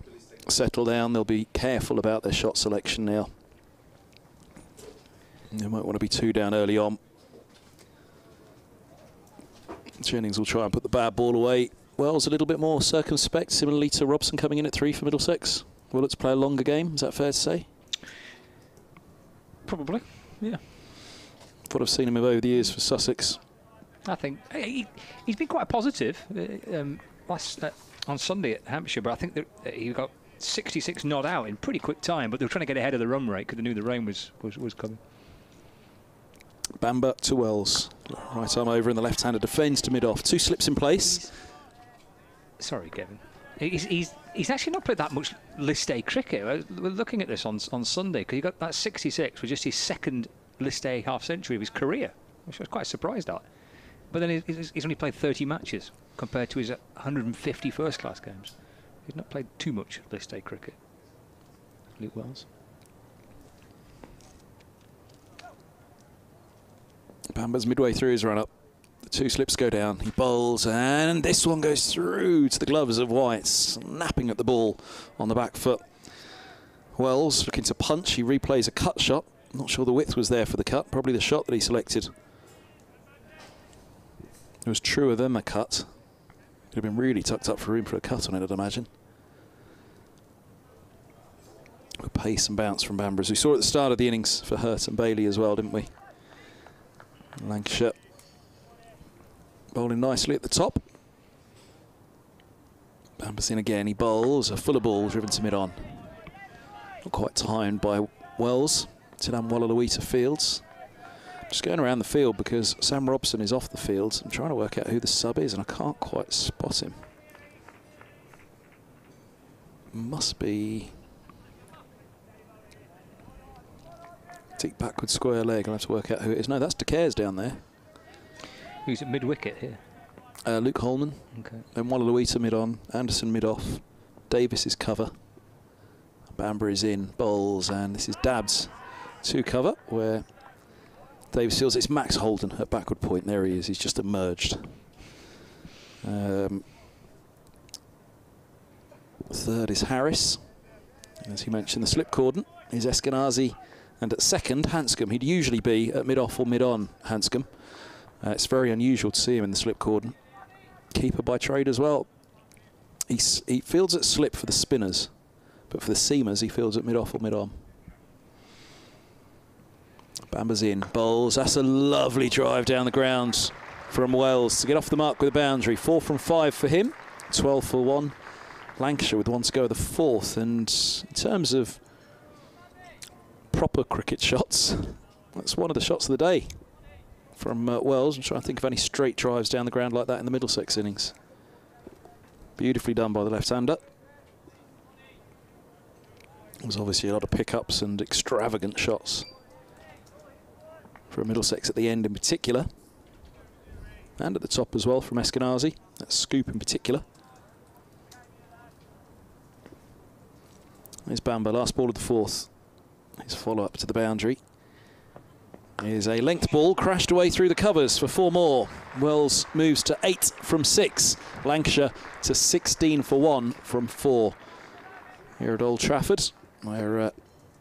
settle down. They'll be careful about their shot selection now. They might want to be 2 down early on. Jennings will try and put the bad ball away. Wells a little bit more circumspect, similarly to Robson coming in at 3 for Middlesex. Will it's play a longer game, is that fair to say? Probably, yeah. What I've seen him over the years for Sussex. I think he's been quite positive on Sunday at Hampshire, but I think that he got 66 not out in pretty quick time, but they were trying to get ahead of the run rate because they knew the rain was coming. Bamber to Wells. Right arm over in the left-hander defends to mid-off. 2 slips in place. Sorry, Kevin. He's actually not played that much List A cricket. We're looking at this on Sunday because he got that 66 was just his second List A half-century of his career, which I was quite surprised at. But then he's only played 30 matches compared to his 150 first-class games. He's not played too much List A cricket. Luke Wells. Bamber's midway through his run-up. The 2 slips go down. He bowls, and this one goes through to the gloves of White, snapping at the ball on the back foot. Wells looking to punch. He replays a cut shot. Not sure the width was there for the cut. Probably the shot that he selected. It was truer than the cut. Could have been really tucked up for room for a cut on it, I'd imagine. With pace and bounce from Bamber, as we saw at the start of the innings for Hurt and Bailey as well, didn't we? Lancashire bowling nicely at the top. Bamber's in again. He bowls a fuller ball driven to mid-on. Not quite timed by Wells. Tidam Wallaluita Fields. Just going around the field because Sam Robson is off the field. I'm trying to work out who the sub is and I can't quite spot him. Must be Deep backward square leg. I'll have to work out who it is. No, that's De Caires down there. Who's at mid-wicket here? Luke Holman. Okay. Then Wallaluita mid-on. Anderson mid-off. Davis is cover. Bamber is in. Bowls. And this is Dabbs to cover, where Davis feels it's Max Holden at backward point. There he is. He's just emerged. Third is Harris. As he mentioned, the slip cordon is Eskenazi. And at second, Hanscom. He'd usually be at mid-off or mid-on, Hanscom. It's very unusual to see him in the slip cordon. Keeper by trade as well. He fields at slip for the spinners, but for the seamers, he fields at mid-off or mid-on. Bamber's in, bowls. That's a lovely drive down the ground from Wells to get off the mark with a boundary. 4 from 5 for him, 12 for 1. Lancashire with 1 to go at the 4th. And in terms of proper cricket shots, that's one of the shots of the day from Wells. I'm trying to think of any straight drives down the ground like that in the Middlesex innings. Beautifully done by the left-hander. There was obviously a lot of pickups and extravagant shots from Middlesex at the end in particular, and at the top as well from Eskenazi. That scoop in particular. Here's Bamber, last ball of the 4th. His follow-up to the boundary is a length ball, crashed away through the covers for 4 more. Wells moves to 8 from 6. Lancashire to 16 for 1 from 4. Here at Old Trafford, where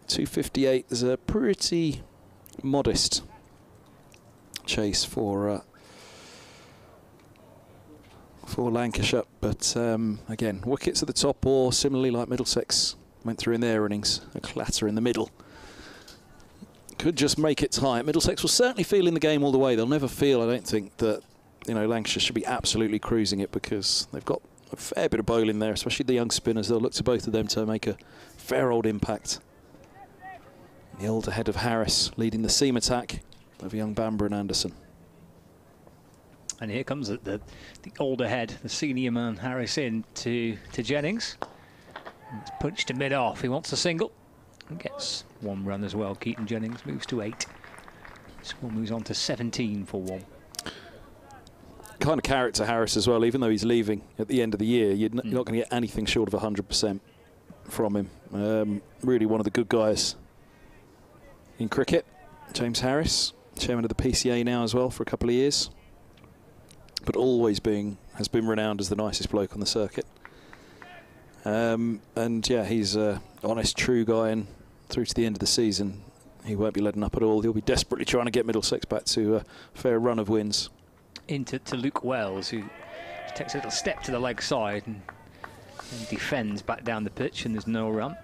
258 is a pretty modest chase for Lancashire. But again, wickets at the top, or similarly like Middlesex went through in their innings, a clatter in the middle. Could just make it tight. Middlesex will certainly feel in the game all the way. They'll never feel, I don't think, that Lancashire should be absolutely cruising it, because they've got a fair bit of bowling there, especially the young spinners. They'll look to both of them to make a fair old impact. The older head of Harris leading the seam attack of young Bamber and Anderson. And here comes the older head, the senior man, Harris in to Jennings. It's punched to mid-off. He wants a single. And gets 1 run as well. Keaton Jennings moves to 8. Score moves on to 17 for 1. Kind of character Harris as well, even though he's leaving at the end of the year. You're not going to get anything short of 100% from him. Really one of the good guys in cricket. James Harris, chairman of the PCA now as well for a couple of years, but always has been renowned as the nicest bloke on the circuit. And yeah, he's an honest, true guy, and through to the end of the season, he won't be letting up at all. He'll be desperately trying to get Middlesex back to a fair run of wins. Into Luke Wells, who takes a little step to the leg side and defends back down the pitch, and there's no run.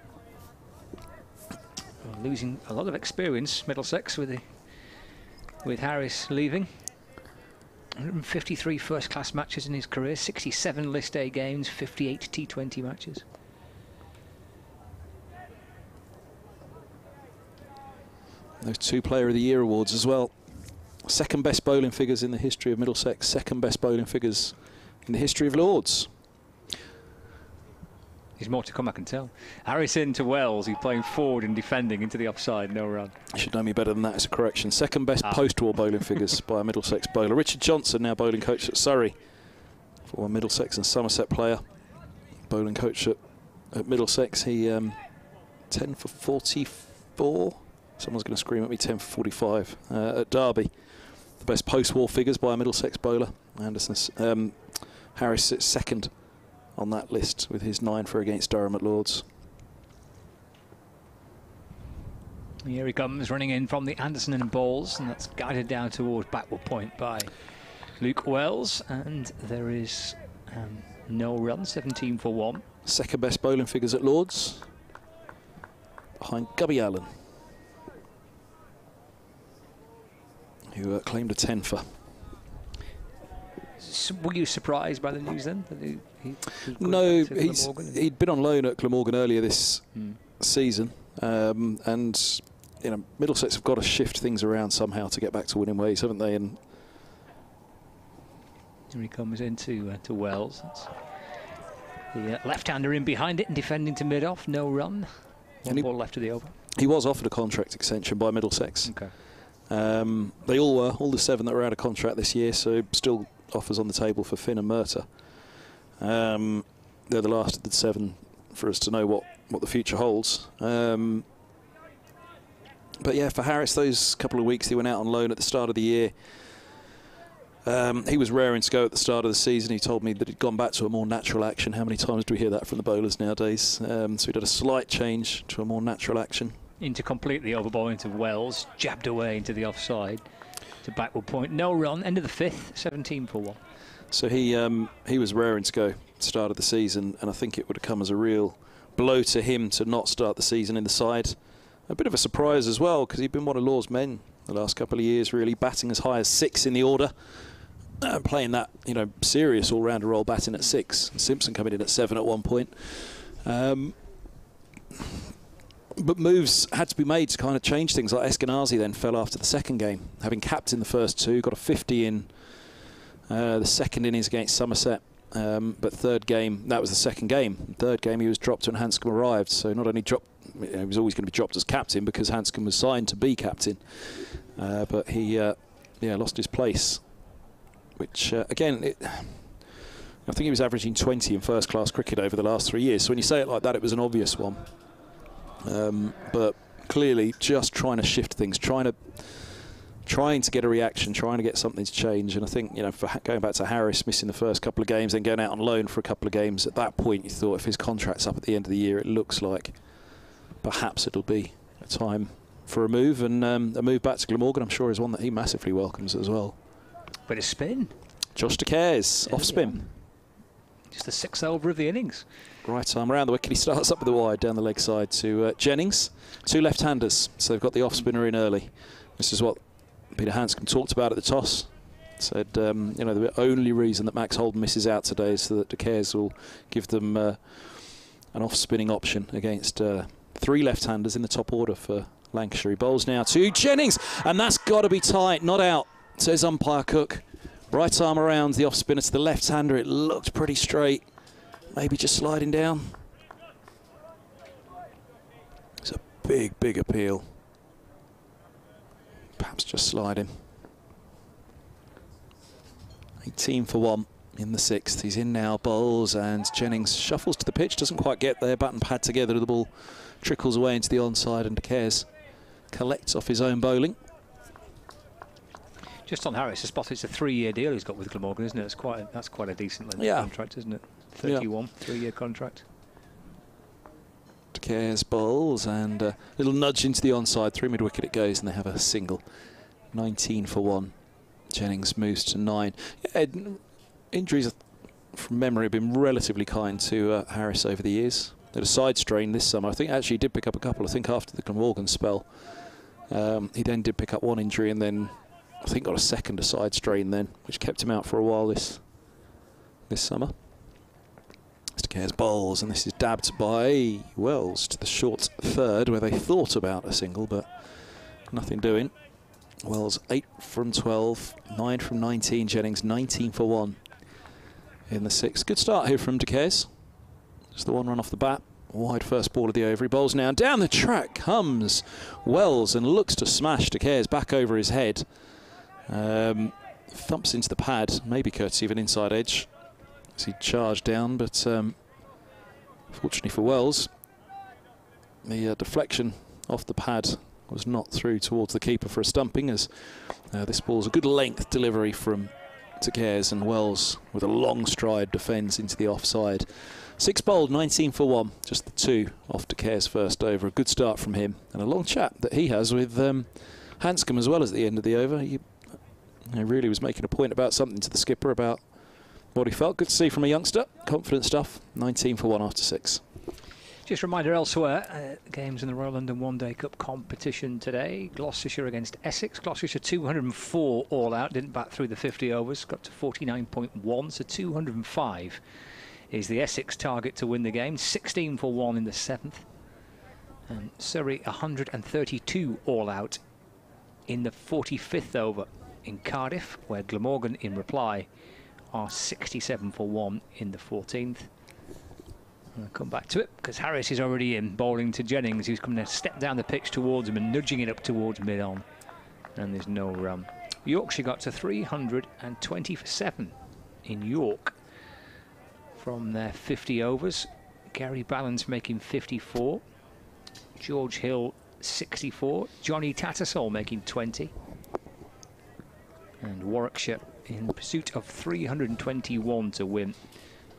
Losing a lot of experience, Middlesex, with Harris leaving. 153 first-class matches in his career, 67 List A games, 58 T20 matches. Those 2 Player of the Year awards as well. Second best bowling figures in the history of Middlesex, second best bowling figures in the history of Lords. There's more to come, I can tell. Harris in to Wells, he's playing forward and defending into the offside, no run. You should know me better than that as a correction. Second best post-war bowling figures by a Middlesex bowler. Richard Johnson, now bowling coach at Surrey. Former Middlesex and Somerset player. Bowling coach at Middlesex. He 10 for 44. Someone's going to scream at me, 10 for 45 at Derby. the best post-war figures by a Middlesex bowler. Anderson's Harris sits second on that list with his 9 for against Durham at Lords. Here he comes, running in from the Anderson and balls, and that's guided down towards backward point by Luke Wells, and there is no run, 17 for 1. Second best bowling figures at Lords, behind Gubby Allen, who claimed a 10 for. Were you surprised by the news then? That no, he'd been on loan at Glamorgan earlier this season, and you know, Middlesex have got to shift things around somehow to get back to winning ways, haven't they? And here he comes into to Wells. That's the left-hander in behind it and defending to mid-off, no run. One ball left of the over. He was offered a contract extension by Middlesex. Okay. They all were, all the 7 that were out of contract this year, so still offers on the table for Finn and Murtagh. They're the last of the 7 for us to know what the future holds. But yeah, for Harris, those couple of weeks he went out on loan at the start of the year, he was raring to go at the start of the season. He told me that he'd gone back to a more natural action. How many times do we hear that from the bowlers nowadays? So he did a slight change to a more natural action. Into completely overball into Wells, jabbed away into the offside to backward point. No run, end of the 5th, 17 for 1. So he was raring to go at the start of the season, and I think it would have come as a real blow to him to not start the season in the side. A bit of a surprise as well, because he'd been one of Law's men the last couple of years, really batting as high as 6 in the order, playing that serious all-rounder role, batting at 6. Simpson coming in at 7 at one point. But moves had to be made to kind of change things. Like Eskenazi then fell after the second game, having captained the first 2, got a 50 in the second innings against Somerset. But third game, that was the second game. Third game, he was dropped when Hanscom arrived. So not only dropped, he was always going to be dropped as captain because Hanscom was signed to be captain. But he, lost his place. Which again, I think he was averaging 20 in first-class cricket over the last 3 years. So when you say it like that, it was an obvious one. But clearly, just trying to shift things, trying to get a reaction, trying to get something to change. And I think, for going back to Harris, missing the first couple of games, then going out on loan for a couple of games, at that point you thought if his contract's up at the end of the year, it looks like perhaps it'll be a time for a move. And a move back to Glamorgan, I'm sure, is one that he massively welcomes as well. Bit of spin. Josh De Cares, off spin. Just the 6th over of the innings. Right arm around the wicket. He starts up with the wide down the leg side to Jennings. 2 left-handers, so they've got the off-spinner in early. This is what Peter Hanscom talked about at the toss. Said, the only reason that Max Holden misses out today is so that De Cares will give them an off-spinning option against 3 left-handers in the top order for Lancashire. He bowls now to Jennings, and that's got to be tight, not out, says umpire Cook. Right arm around the off-spinner to the left-hander. It looked pretty straight. Maybe just sliding down. It's a big, big appeal. Perhaps just sliding. 18 for 1 in the 6th. He's in now, bowls, and Jennings shuffles to the pitch. Doesn't quite get there. Bat and pad together. The ball trickles away into the onside, and De Cares collects off his own bowling. Just on Harris, I spot it's a 3-year deal he's got with Glamorgan, isn't it? That's quite a decent length contract, isn't it? 31, 3-year contract. De Cares bowls, and a little nudge into the onside. 3 mid-wicket it goes, and they have a single. 19 for 1. Jennings moves to 9. Injuries from memory have been relatively kind to Harris over the years. They had a side strain this summer. I think actually he did pick up a couple. I think after the Glamorgan spell. He then did pick up 1 injury, and then I think got a second side strain then, which kept him out for a while this summer. De Cares bowls, and this is dabbed by Wells to the short third, where they thought about a single, but nothing doing. Wells 8 from 12, 9 from 19. Jennings 19 for 1 in the 6th. Good start here from De Cares. Just the 1 run off the bat. Wide first ball of the over. He bowls now. Down the track comes Wells and looks to smash De Cares back over his head. Thumps into the pad, maybe courtesy of an inside edge as he charged down, but fortunately for Wells, the deflection off the pad was not through towards the keeper for a stumping, as this ball's a good length delivery from De Geers, and Wells with a long stride defends into the offside. 6 bowled, 19 for 1, just the 2 off De Geers' first over. A good start from him, and a long chat that he has with Hanscom as well as at the end of the over. He really was making a point about something to the skipper about what he felt. Good to see from a youngster. Confident stuff. 19 for 1 after 6. Just a reminder elsewhere, games in the Royal London One Day Cup competition today. Gloucestershire against Essex. Gloucestershire 204 all out, didn't bat through the 50 overs, got to 49.1, so 205 is the Essex target to win the game. 16 for 1 in the 7th. And Surrey 132 all out in the 45th over in Cardiff, where Glamorgan in reply are 67 for 1 in the 14th. I'll come back to it because Harris is already in, bowling to Jennings, who's coming to step down the pitch towards him and nudging it up towards mid-on. And there's no run. Yorkshire got to 320 for 7 in York from their 50 overs. Gary Ballance making 54. George Hill 64. Johnny Tattersall making 20. And Warwickshire in pursuit of 321 to win,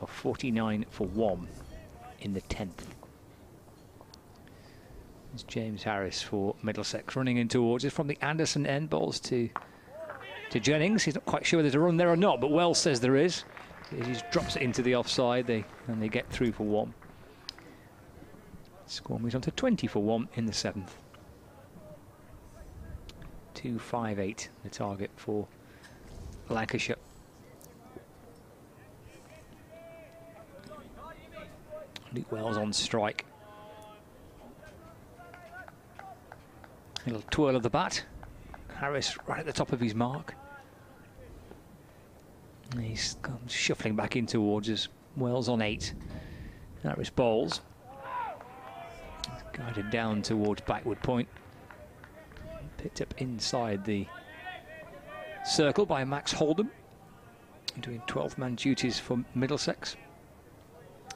of 49 for 1 in the 10th. It's James Harris for Middlesex running in towards it from the Anderson end. Balls to Jennings. He's not quite sure there's a run there or not, but Wells says there is. He just drops it into the offside, and they get through for 1. Score moves on to 20 for 1 in the 7th. 258 the target for Lancashire. Luke Wells on strike. Little twirl of the bat. Harris right at the top of his mark. And he's shuffling back in towards us. Wells on 8. Harris bowls. Guided down towards backward point. Picked up inside the circle by Max Holdham, doing 12-man duties for Middlesex.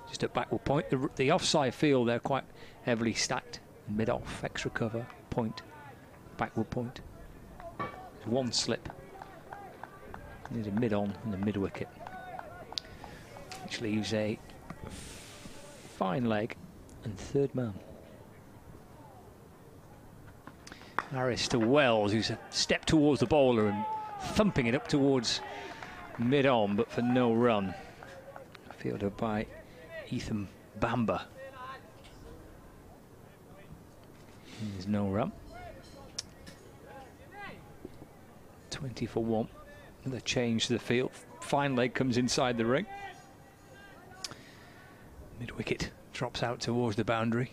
Just at backward point. The offside field, they're quite heavily stacked. Mid-off, extra cover, point, backward point. There's one slip. There's a mid-on and a mid-wicket, which leaves a fine leg and 3rd man. Harris to Wells, who's a step towards the bowler and thumping it up towards mid-on, but for no run. Fielded by Ethan Bamber. There's no run. 20 for 1. Another change to the field. Fine leg comes inside the ring. Mid-wicket drops out towards the boundary.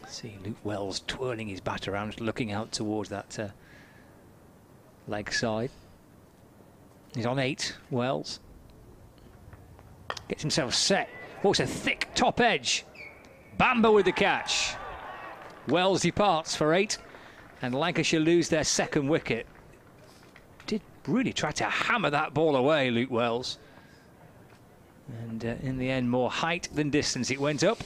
See Luke Wells twirling his bat around, looking out towards that leg side. He's on 8, Wells. Gets himself set. Also thick top edge. Bamber with the catch. Wells departs for 8, and Lancashire lose their 2nd wicket. Did really try to hammer that ball away, Luke Wells. And in the end, more height than distance. It went up.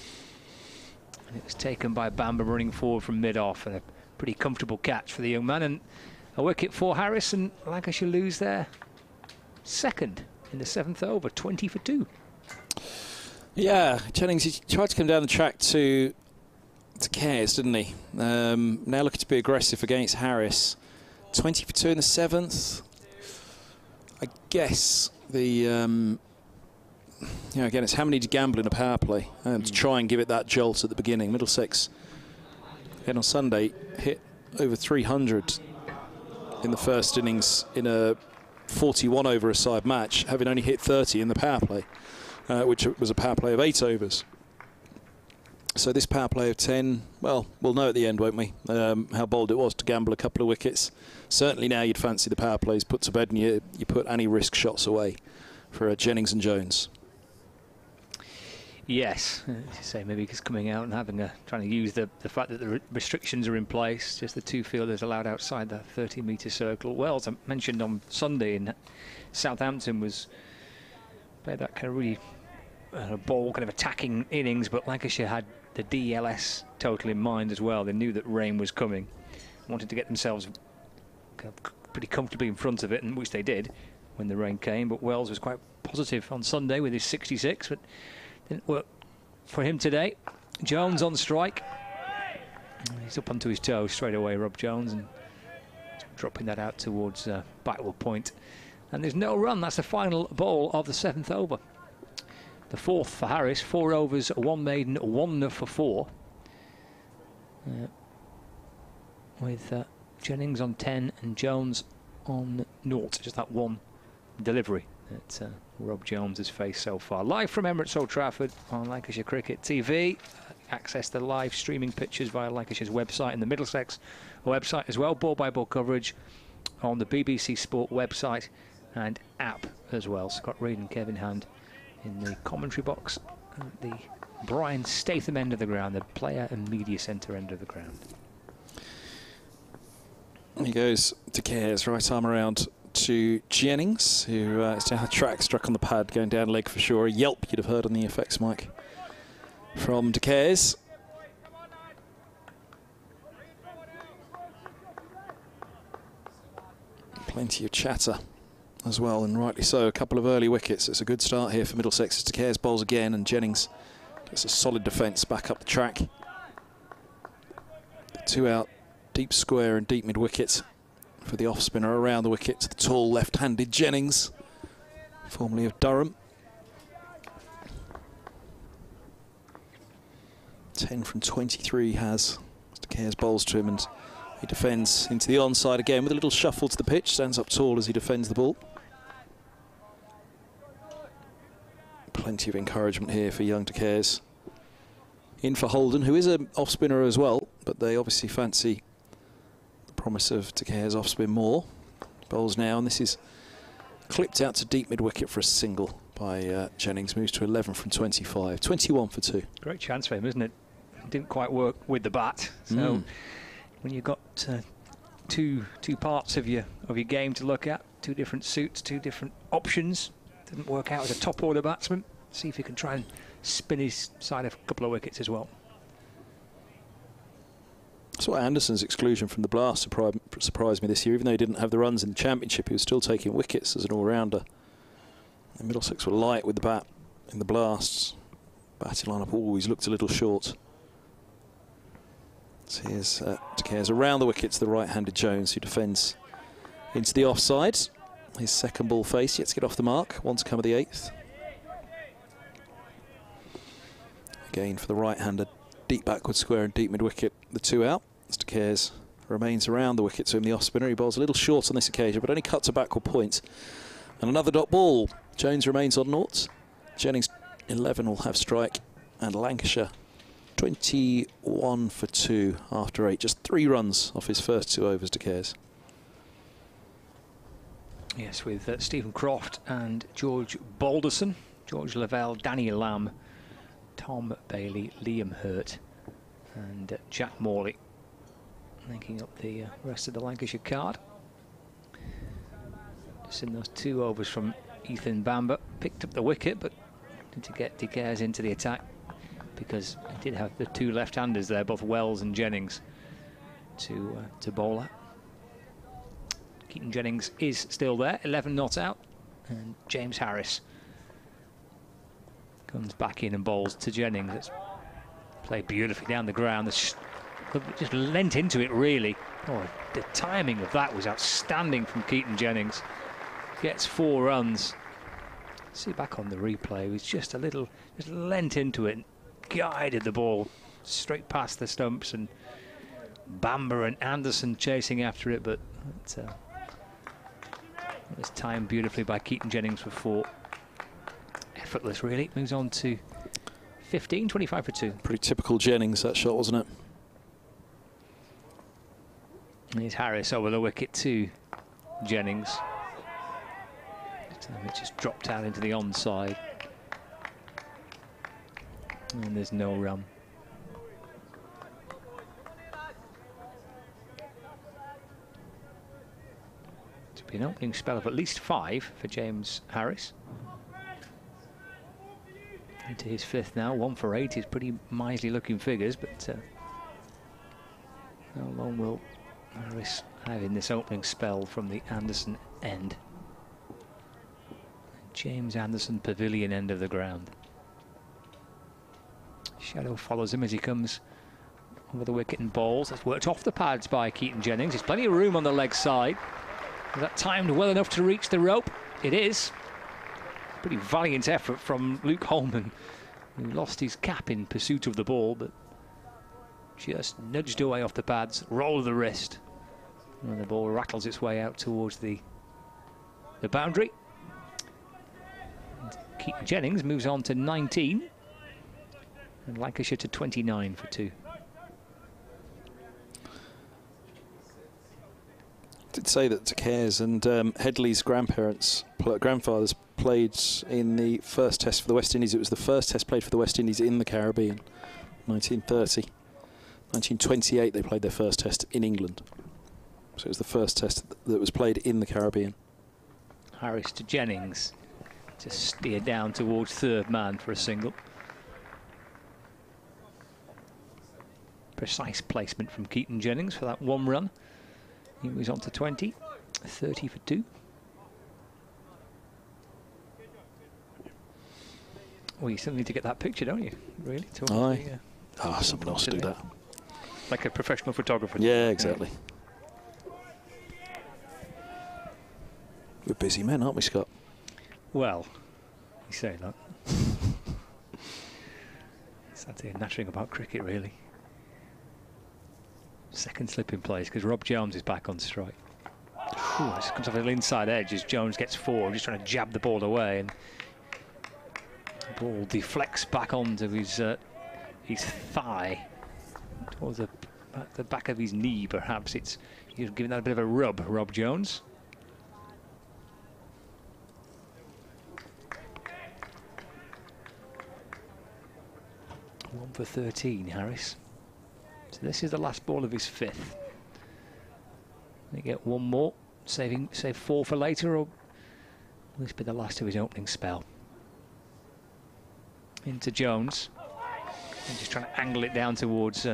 And it was taken by Bamber running forward from mid-off, and a pretty comfortable catch for the young man. And a wicket for Harris, and Lancashire lose their 2nd in the 7th over, 20 for 2. Yeah, Jennings, he tried to come down the track to Geers, didn't he? Now looking to be aggressive against Harris. 20 for 2 in the 7th. I guess the... again, it's how many to gamble in a power play to try and give it that jolt at the beginning. Middlesex, again on Sunday, hit over 300 in the first innings in a 41 over a side match, having only hit 30 in the power play, which was a power play of 8 overs. So this power play of 10, well, we'll know at the end, won't we, how bold it was to gamble a couple of wickets. Certainly now you'd fancy the power plays put to bed, and you put any risk shots away for Jennings and Jones. Yes, as you say, maybe he's coming out and trying to use the fact that the restrictions are in place, just the 2 fielders allowed outside the 30-metre circle. Wells, I mentioned on Sunday in Southampton, was played that kind of really a ball kind of attacking innings, but Lancashire had the DLS total in mind as well. They knew that rain was coming, wanted to get themselves pretty comfortably in front of it, and which they did when the rain came. But Wells was quite positive on Sunday with his 66, but didn't work for him today. Jones on strike. He's up onto his toes straight away, Rob Jones, and dropping that out towards backward point. And there's no run. That's the final ball of the 7th over. The 4th for Harris. 4 overs, 1 maiden, 1 for 4. With Jennings on 10 and Jones on 0. Just that one delivery that Rob Jones has faced so far. Live from Emirates Old Trafford on Lancashire Cricket TV. Access the live streaming pictures via Lancashire's website and the Middlesex website as well. Ball-by-ball coverage on the BBC Sport website and app as well. Scott Reed and Kevin Hand in the commentary box at the Brian Statham end of the ground, the player and media centre end of the ground. He goes to Cares, right arm around to Jennings, who is down the track, struck on the pad, going down leg for sure. A yelp you'd have heard on the effects mic from De Cares. Plenty of chatter as well, and rightly so. A couple of early wickets. It's a good start here for Middlesex as De Cares bowls again, and Jennings gets a solid defence back up the track. 2 out, deep square and deep mid-wicket for the off-spinner around the wicket to the tall left-handed Jennings, formerly of Durham. 10 from 23 has. De Cares bowls to him and he defends into the onside again with a little shuffle to the pitch. Stands up tall as he defends the ball. Plenty of encouragement here for young De Cares. In for Holden, who is an off-spinner as well, but they obviously fancy the promise of De Cares off-spin more. Bowls now, and this is clipped out to deep mid-wicket for a single by Jennings. Moves to 11 from 25. 21 for 2. Great chance for him, isn't it? Didn't quite work with the bat. So when you've got two parts of your game to look at, 2 different suits, 2 different options, didn't work out as a top order batsman. See if he can try and spin his side of a couple of wickets as well. That's why Anderson's exclusion from the Blast surprised me this year. Even though he didn't have the runs in the Championship, he was still taking wickets as an all-rounder. And Middlesex were light with the bat in the Blasts. Batting lineup always looked a little short. So here's De Cares around the wicket to the right-handed Jones, who defends into the offside. His second ball face, yet to get off the mark. One to come of the 8th. Again for the right-hander, deep backward square and deep mid-wicket, the 2 out. As De Cares remains around the wicket to him, the off-spinner. He bowls a little short on this occasion, but only cuts a backward point. And another dot ball. Jones remains on 0. Jennings 11 will have strike, and Lancashire 21 for 2 after 8. Just 3 runs off his first 2 overs, De Cares. Yes, with Stephen Croft and George Balderson, George Lavelle, Danny Lamb, Tom Bailey, Liam Hurt and Jack Morley making up the rest of the Lancashire card. Just in those 2 overs from Ethan Bamber. Picked up the wicket, but need to get De Cares into the attack because he did have the 2 left-handers there, both Wells and Jennings, to bowl at. Keaton Jennings is still there, 11 not out, and James Harris comes back in and bowls to Jennings. It's played beautifully down the ground. Just lent into it, really. Oh, the timing of that was outstanding from Keaton Jennings. Gets 4 runs. See back on the replay, it was just lent into it and guided the ball straight past the stumps, and Bamber and Anderson chasing after it, but it was timed beautifully by Keaton Jennings for 4. Effortless, really. Moves on to 15, 25 for 2. Pretty typical Jennings, that shot, wasn't it? And here's Harris over the wicket to Jennings. It just dropped out into the onside. And there's no run. It's been an opening spell of at least 5 for James Harris. Into his 5th now, 1 for 8 is pretty miserly looking figures, but how long will Harris have in this opening spell from the Anderson end? James Anderson Pavilion end of the ground. Shadow follows him as he comes over the wicket and bowls. That's worked off the pads by Keaton Jennings. There's plenty of room on the leg side. Is that timed well enough to reach the rope? It is. Pretty valiant effort from Luke Holman, who lost his cap in pursuit of the ball, but just nudged away off the pads, roll of the wrist, and the ball rattles its way out towards the boundary. And Keaton Jennings moves on to 19, and Lancashire to 29 for 2. I did say that De Cares and Headley's grandfathers played in the first test for the West Indies. It was the first test played for the West Indies in the Caribbean, 1930. 1928 they played their first test in England. So it was the first test that was played in the Caribbean. Harris to Jennings to steer down towards 3rd man for a single. Precise placement from Keaton Jennings for that 1 run. He moves on to 20, 30 for 2. Well, you still need to get that picture, don't you? Really? Aye. Someone else do that. Like a professional photographer. Yeah, exactly. We're busy men, aren't we, Scott? Well, you say that. Sat here nattering about cricket, really. Second slip in place because Rob Jones is back on strike. Ooh, this comes off a little inside edge as Jones gets 4, just trying to jab the ball away, and the ball deflects back onto his thigh, towards the back of his knee, perhaps. He's giving that a bit of a rub, Rob Jones. One for 13, Harris. So this is the last ball of his 5th. They get 1 more, save 4 for later, or will this be the last of his opening spell? Into Jones. And just trying to angle it down towards,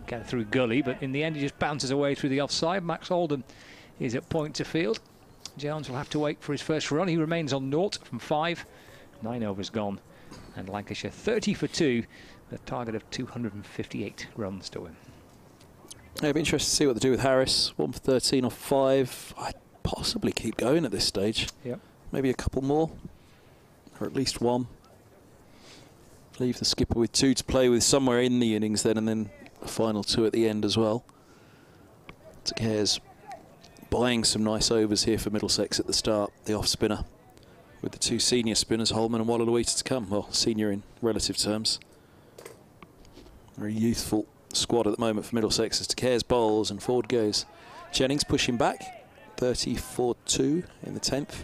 get through gully, but in the end he just bounces away through the offside. Max Oldham is at point to field. Jones will have to wait for his first run. He remains on 0 from 5. 9 overs gone. And Lancashire 30 for 2. A target of 258 runs to win. I'd be interested to see what they do with Harris. 1 for 13 off 5. I'd possibly keep going at this stage. Yep. Maybe a couple more, or at least 1. Leave the skipper with 2 to play with somewhere in the innings then, and then a final 2 at the end as well. De Cares buying some nice overs here for Middlesex at the start, the off spinner, with the 2 senior spinners, Holman and Wallace to come. Well, senior in relative terms. Very youthful squad at the moment for Middlesex as De Cares bowls and forward goes. Jennings pushing back, 34-2 in the 10th.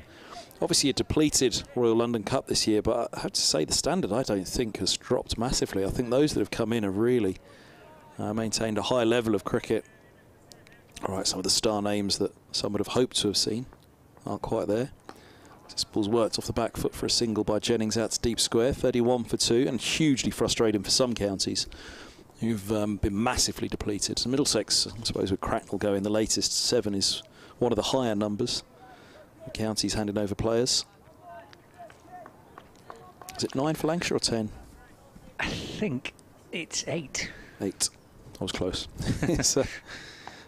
Obviously a depleted Royal London Cup this year, but I have to say the standard I don't think has dropped massively. I think those that have come in have really maintained a high level of cricket. All right, some of the star names that some would have hoped to have seen aren't quite there. This ball's worked off the back foot for a single by Jennings out to deep square, 31 for 2, and hugely frustrating for some counties who've been massively depleted. So Middlesex, I suppose with Cracknell going, the latest 7 is one of the higher numbers. The counties handing over players. Is it 9 for Lancashire or 10? I think it's 8. 8. I was close. So,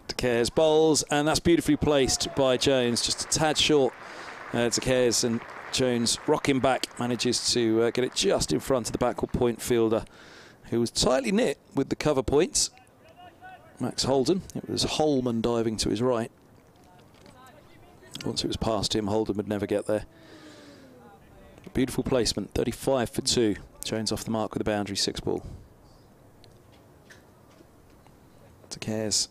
De Cares bowls, and that's beautifully placed by Jones, just a tad short. De Cares, and Jones rocking back, manages to get it just in front of the backward point fielder, who was tightly knit with the cover points. Max Holden. It was Holman diving to his right. Once it was past him, Holden would never get there. Beautiful placement, 35 for 2. Jones off the mark with a boundary 6 ball. De Cares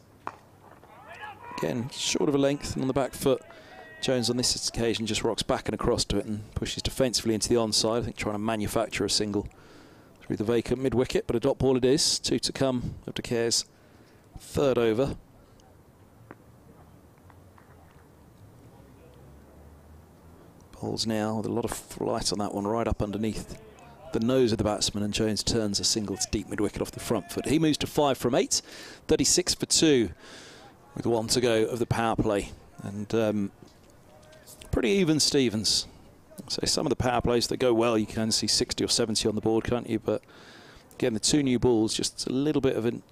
again short of a length and on the back foot. Jones on this occasion just rocks back and across to it and pushes defensively into the onside. I think trying to manufacture a single through the vacant mid-wicket, but a dot ball it is. 2 to come of De Cares' 3rd over. Bowls now with a lot of flight on that one, right up underneath the nose of the batsman, and Jones turns a single to deep mid-wicket off the front foot. He moves to 5 from 8, 36 for 2 with 1 to go of the power play. And pretty even Stevens. So some of the power plays that go well, you can see 60 or 70 on the board, can't you? But again, the 2 new balls, just a little bit of an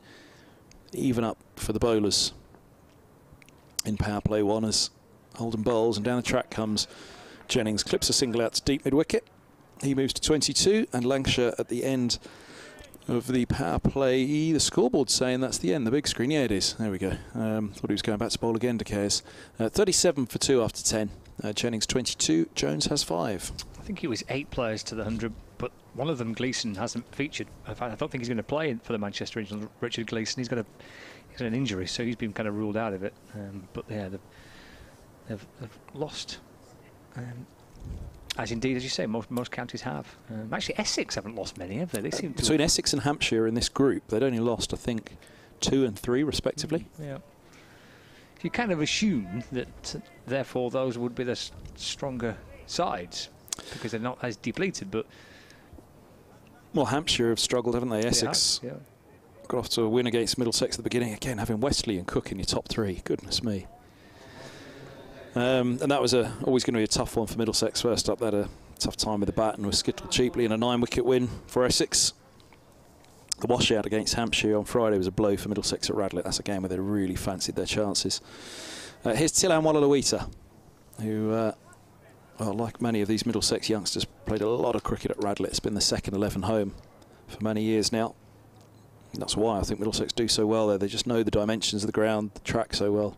even up for the bowlers in power play 1 as Holden bowls, and down the track comes Jennings, clips a single out to deep mid-wicket. He moves to 22, and Lancashire at the end of the power play. The scoreboard's saying that's the end, the big screen. Yeah, it is. There we go. Thought he was going back to bowl again, De Caires. 37 for 2 after 10. Jennings 22, Jones has 5. I think he was 8 players to the 100, but one of them, Gleeson, hasn't featured. In fact, I don't think he's going to play for the Manchester Originals, Richard Gleeson. He's got an injury, so he's been kind of ruled out of it. But yeah, they've lost. As indeed, as you say, most counties have. Actually, Essex haven't lost many, have they? They seem to between Essex and Hampshire in this group, they'd only lost, I think, 2 and 3 respectively. Yeah. You kind of assume that, therefore, those would be the stronger sides because they're not as depleted. But well, Hampshire have struggled, haven't they? Essex got off to a win against Middlesex at the beginning. Again, having Wesley and Cook in your top 3. Goodness me. And that was always going to be a tough one for Middlesex. First up, they had a tough time with the bat and was skittled cheaply in a 9-wicket win for Essex. The washout against Hampshire on Friday was a blow for Middlesex at Radlett. That's a game where they really fancied their chances. Here's Tilan Walalawita, who, well, like many of these Middlesex youngsters, played a lot of cricket at Radlett. It's been the second 11 home for many years now. And that's why I think Middlesex do so well there. They just know the dimensions of the ground, the track so well.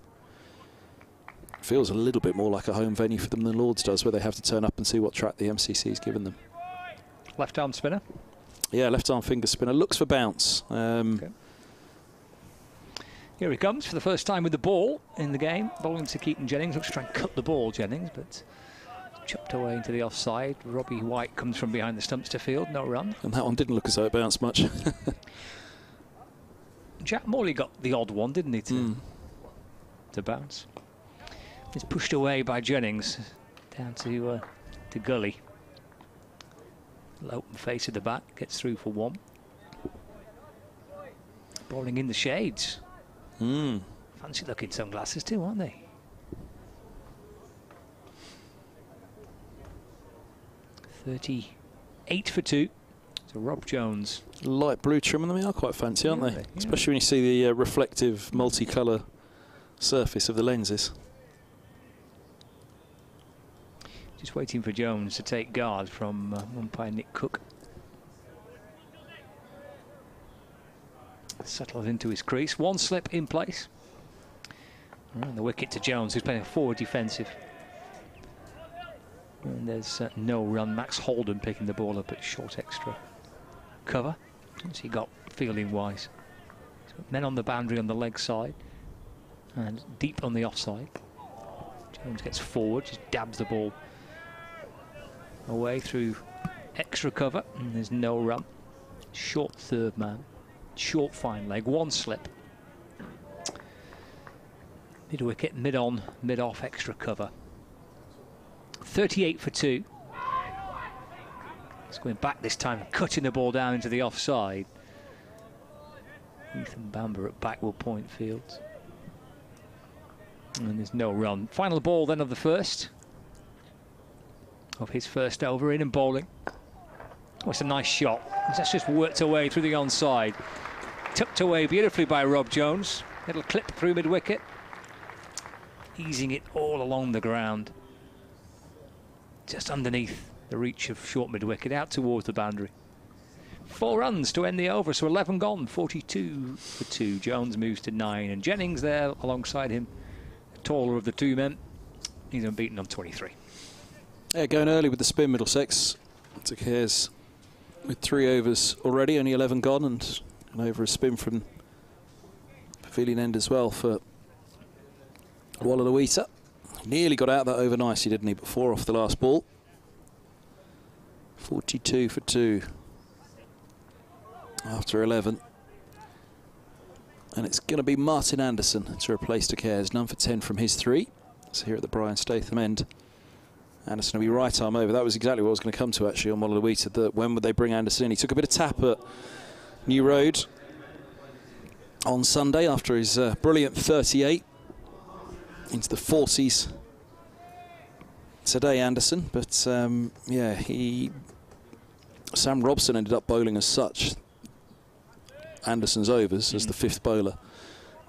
Feels a little bit more like a home venue for them than Lords does, where they have to turn up and see what track the MCC's given them. Left arm spinner? Yeah, left arm finger spinner. Looks for bounce. Okay. Here he comes for the first time with the ball in the game. Bowling to Keaton Jennings. Looks to try and cut the ball, Jennings, but chopped away into the offside. Robbie White comes from behind the stumps to field. No run. And that one didn't look as though it bounced much. Jack Morley got the odd one, didn't he, to bounce. It's pushed away by Jennings down to Gully. Open face of the bat, gets through for 1. Bowling in the shades. Fancy looking sunglasses too, aren't they? $38 for 2. So Rob Jones. Light blue trim on them, they are quite fancy, aren't they? Yeah. Especially when you see the reflective multicolour surface of the lenses. Just waiting for Jones to take guard from umpire Nick Cook. Settles into his crease. 1 slip in place. And the wicket to Jones, who's playing forward defensive. And there's no run. Max Holden picking the ball up at short extra cover. What's he got fielding wise? Men on the boundary on the leg side and deep on the offside. Jones gets forward, just dabs the ball away through extra cover, and there's no run. Short third man, short fine leg, 1 slip. Mid wicket, mid on, mid off, extra cover. 38 for 2. It's going back this time, cutting the ball down into the offside. Ethan Bamber at Backwell Point Fields. And there's no run. Final ball then of the first. Of his first over, in and bowling. Oh, it's a nice shot. That's just worked away through the onside. Tucked away beautifully by Rob Jones. Little clip through mid-wicket. Easing it all along the ground. Just underneath the reach of short mid-wicket, out towards the boundary. 4 runs to end the over, so 11 gone, 42 for 2. Jones moves to 9, and Jennings there alongside him, the taller of the 2 men. He's unbeaten on 23. Yeah, going early with the spin, Middlesex. De Caires with 3 overs already, only 11 gone, and an over a spin from pavilion end as well for Walalawita. Nearly got out that over nicely, didn't he? But 4 off the last ball. 42 for 2 after 11. And it's going to be Martin Anderson to replace De Caires. None for 10 from his 3. So here at the Brian Statham end. Anderson will be right arm over. That was exactly what I was going to come to, actually, on Molalawita, that when would they bring Anderson in? He took a bit of tap at New Road on Sunday after his brilliant 38 into the 40s today, Anderson. But, yeah, Sam Robson ended up bowling as such Anderson's overs as the 5th bowler.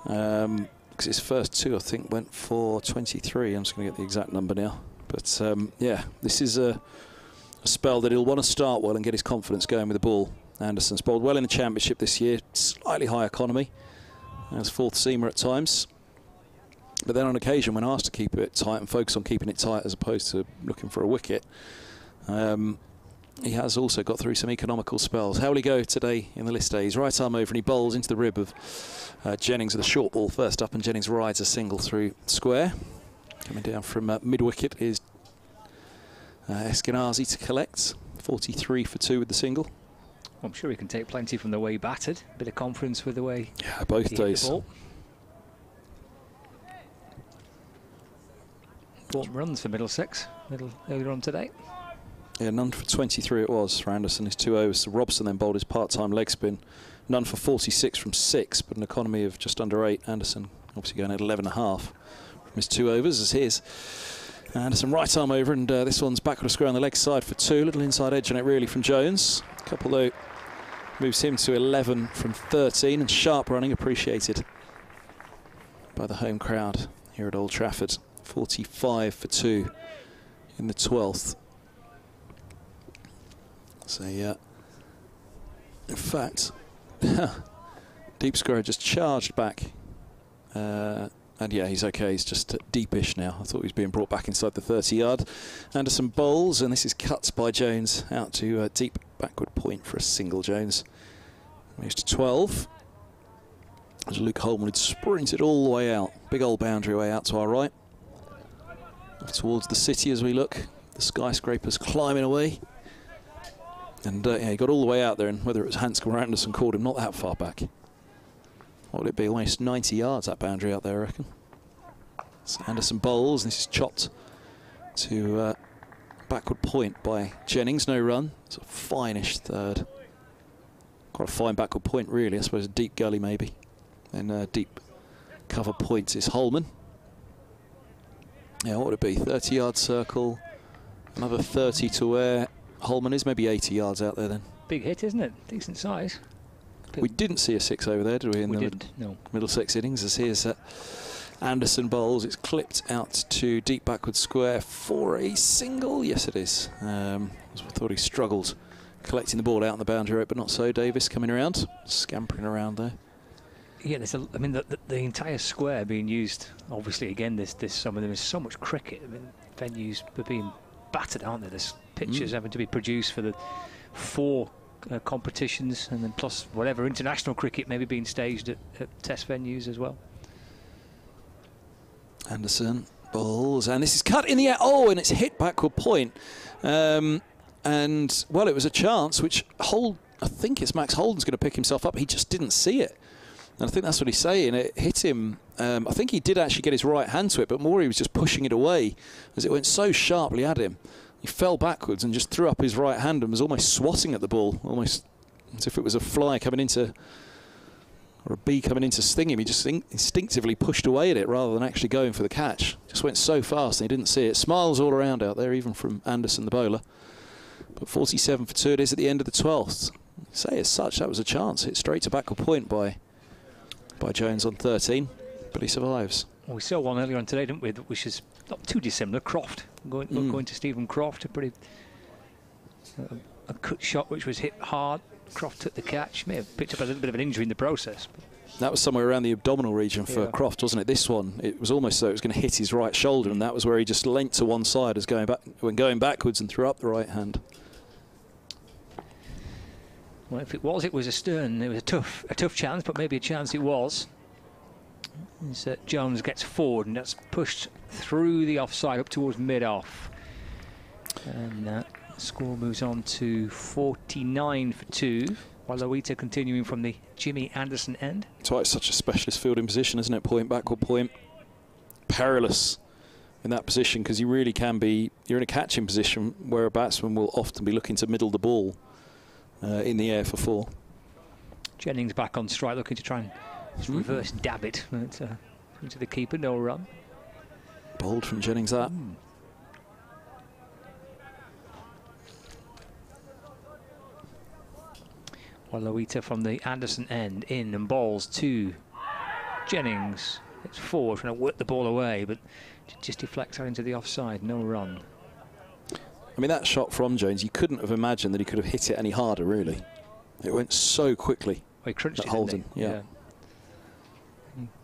Because his first 2, I think, went for 23. I'm just going to get the exact number now. But, yeah, this is a spell that he'll want to start well and get his confidence going with the ball. Anderson's bowled well in the Championship this year. Slightly high economy as 4th seamer at times. But then on occasion, when asked to keep it tight and focus on keeping it tight as opposed to looking for a wicket, he has also got through some economical spells. How will he go today in the list A? He's right arm over and he bowls into the rib of Jennings with a short ball first up, and Jennings rides a single through square. Coming down from mid-wicket is Eskenazi to collect. 43 for 2 with the single. I'm sure he can take plenty from the way he batted. Bit of confidence with the way. Yeah, both days. Bought runs for Middlesex earlier on today. Yeah, none for 23 it was for Anderson, his 2 overs. So Robson then bowled his part-time leg spin. None for 46 from 6, but an economy of just under 8. Anderson obviously going at 11.5 from his 2 overs as his. Anderson right arm over, and this one's backward square on the leg side for 2. Little inside edge on it really from Jones. A couple though moves him to 11 from 13, and sharp running appreciated by the home crowd here at Old Trafford. 45 for 2 in the 12th. So yeah, in fact, deep square just charged back, and yeah, he's okay. He's just deepish now. I thought he was being brought back inside the 30-yard. Anderson bowls, and this is cut by Jones out to a deep backward point for a single. Jones moves to 12. As Luke Holman had sprinted all the way out, big old boundary way out to our right, towards the city as we look. The skyscrapers climbing away. And yeah, he got all the way out there, and whether it was Hanscom or Anderson called him, not that far back. What would it be? Almost 90 yards, that boundary out there, I reckon. So Anderson bowls, and this is chopped to backward point by Jennings. No run. It's a fine-ish third. Quite a fine backward point, really. I suppose a deep gully, maybe. And deep cover points is Holman. Yeah, what would it be? 30-yard circle. Another 30 to where Holman is, maybe 80 yards out there then. Big hit, isn't it? Decent size. We didn't see a 6 over there, did we? In the Middlesex innings, as here's Anderson bowls. It's clipped out to deep backward square for a single. Yes, it is. I thought he struggled collecting the ball out on the boundary rope, but not so. Davis coming around, scampering around there. Yeah, I mean, the entire square being used. Obviously, again, this summer there is so much cricket. I mean, venues are being battered, aren't there? There's pitches having to be produced for the 4 competitions, and then plus whatever international cricket maybe being staged at test venues as well. Anderson bowls, and this is cut in the air. Oh, and it's hit backward point. And well, it was a chance which I think it's Max Holden's going to pick himself up. He just didn't see it. And I think that's what he's saying. It hit him. I think he did actually get his right hand to it, but more he was just pushing it away as it went so sharply at him. He fell backwards and just threw up his right hand and was almost swatting at the ball, almost as if it was a fly coming into, or a bee coming in to sting him. He just instinctively pushed away at it rather than actually going for the catch. Just went so fast and he didn't see it. Smiles all around out there, even from Anderson, the bowler. But 47 for 2 it is at the end of the 12th. Say as such, that was a chance. Hit straight to backward point by Jones on 13, but he survives. Well, we saw one earlier on today, didn't we, which is not too dissimilar. Croft, going to Stephen Croft, a cut shot which was hit hard. Croft took the catch, may have picked up a little bit of an injury in the process. That was somewhere around the abdominal region for Croft, wasn't it? This one, it was almost so it was going to hit his right shoulder, and that was where he just leant to one side as going backwards and threw up the right hand. Well, if it was a stern. It was a tough chance, but maybe a chance it was. Jones gets forward, and that's pushed through the offside up towards mid-off. And the score moves on to 49 for 2. Walawita continuing from the Jimmy Anderson end. That's why it's such a specialist fielding position, isn't it? Point, backward point. Perilous in that position, because you really can be, you're in a catching position where a batsman will often be looking to middle the ball in the air for 4. Jennings back on strike, looking to try and reverse dab it into the keeper, no run. Bold from Jennings that. Loita from the Anderson end in and balls to Jennings. It's forward, trying to work the ball away, but just deflects out into the offside, no run. I mean, that shot from Jones, you couldn't have imagined that he could have hit it any harder, really. It went so quickly. Well, he crunched it, Holden, didn't he?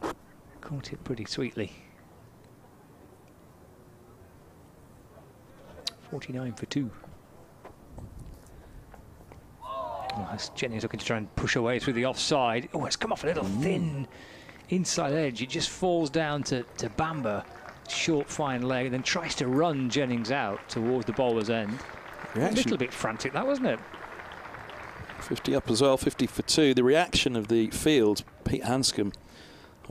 yeah. Caught it pretty sweetly. 49 for 2. Jennings looking to try and push away through the offside. Oh, it's come off a little thin inside edge. It just falls down to Bamber. Short, fine leg, and then tries to run Jennings out towards the bowler's end. A little bit frantic, that, wasn't it? 50 up as well, 50 for 2. The reaction of the field, Pete Hanscom,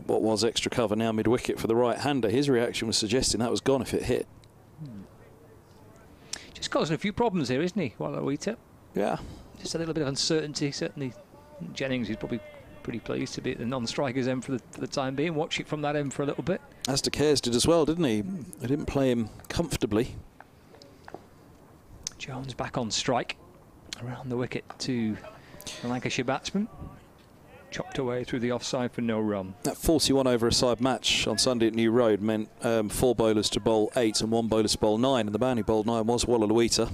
what was extra cover, now mid-wicket for the right-hander, his reaction was suggesting that was gone if it hit. Just causing a few problems here, isn't he, Loita? Yeah. Just a little bit of uncertainty, certainly. Jennings is probably pretty pleased to be at the non-striker's end for the time being. Watch it from that end for a little bit. As De Cares did as well, didn't he? They didn't play him comfortably. Jones back on strike. Around the wicket to the Lancashire batsman. Chopped away through the offside for no run. That 41 over a side match on Sunday at New Road meant 4 bowlers to bowl 8 and 1 bowler to bowl 9. And the man who bowled 9 was Loita.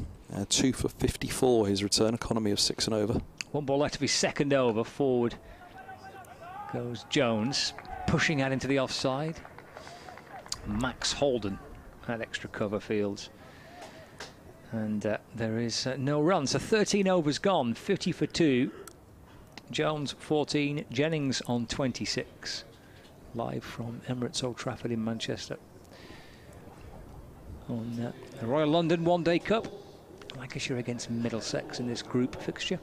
2 for 54 his return, economy of 6 and over. 1 ball left of his second over. Forward goes Jones, pushing out into the offside. Max Holden had extra cover fields. And there is no run. So 13 overs gone, 50 for 2. Jones 14, Jennings on 26. Live from Emirates Old Trafford in Manchester. On the Royal London One Day Cup. Lancashire against Middlesex in this group fixture.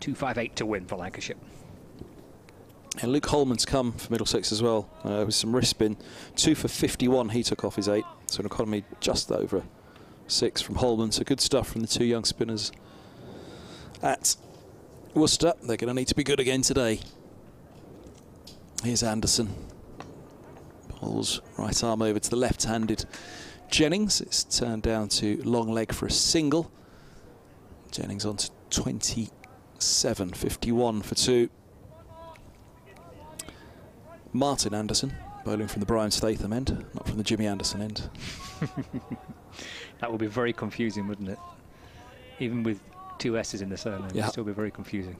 258 to win for Lancashire. And Luke Holman's come for Middlesex as well, with some wrist spin. 2 for 51 he took off his 8. So an economy just over 6 from Holman. So good stuff from the 2 young spinners at Worcester. They're going to need to be good again today. Here's Anderson. Pulls right arm over to the left-handed Jennings. It's turned down to long leg for a single. Jennings on to 27, 51 for 2. Martin Anderson, bowling from the Brian Statham end, not from the Jimmy Anderson end. That would be very confusing, wouldn't it? Even with 2 S's in the surname, it would still be very confusing.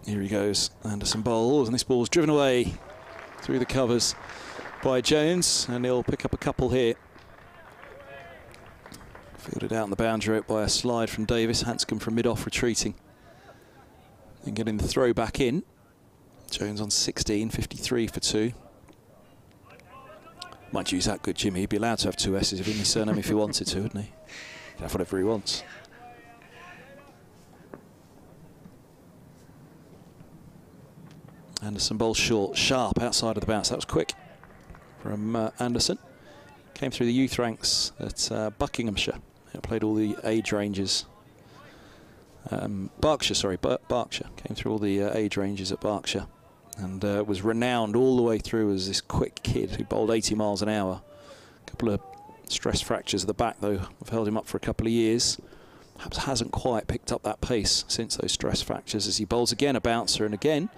Here he goes, Anderson bowls, and this ball's driven away through the covers by Jones, and he'll pick up a couple here. Fielded out on the boundary rope by a slide from Davis. Hanscom from mid-off retreating and getting the throw back in. Jones on 16, 53 for 2. Might use that good, Jimmy. He'd be allowed to have 2 S's in his surname if he wanted to, wouldn't he? He'd have whatever he wants. Anderson bowls short, sharp outside of the bounce. That was quick from Anderson. Came through the youth ranks at Buckinghamshire. He played all the age ranges. Berkshire, sorry, Berkshire. Came through all the age ranges at Berkshire. And was renowned all the way through as this quick kid who bowled 80 miles an hour. A couple of stress fractures at the back, though, have held him up for a couple of years. Perhaps hasn't quite picked up that pace since those stress fractures, as he bowls again a bouncer, and again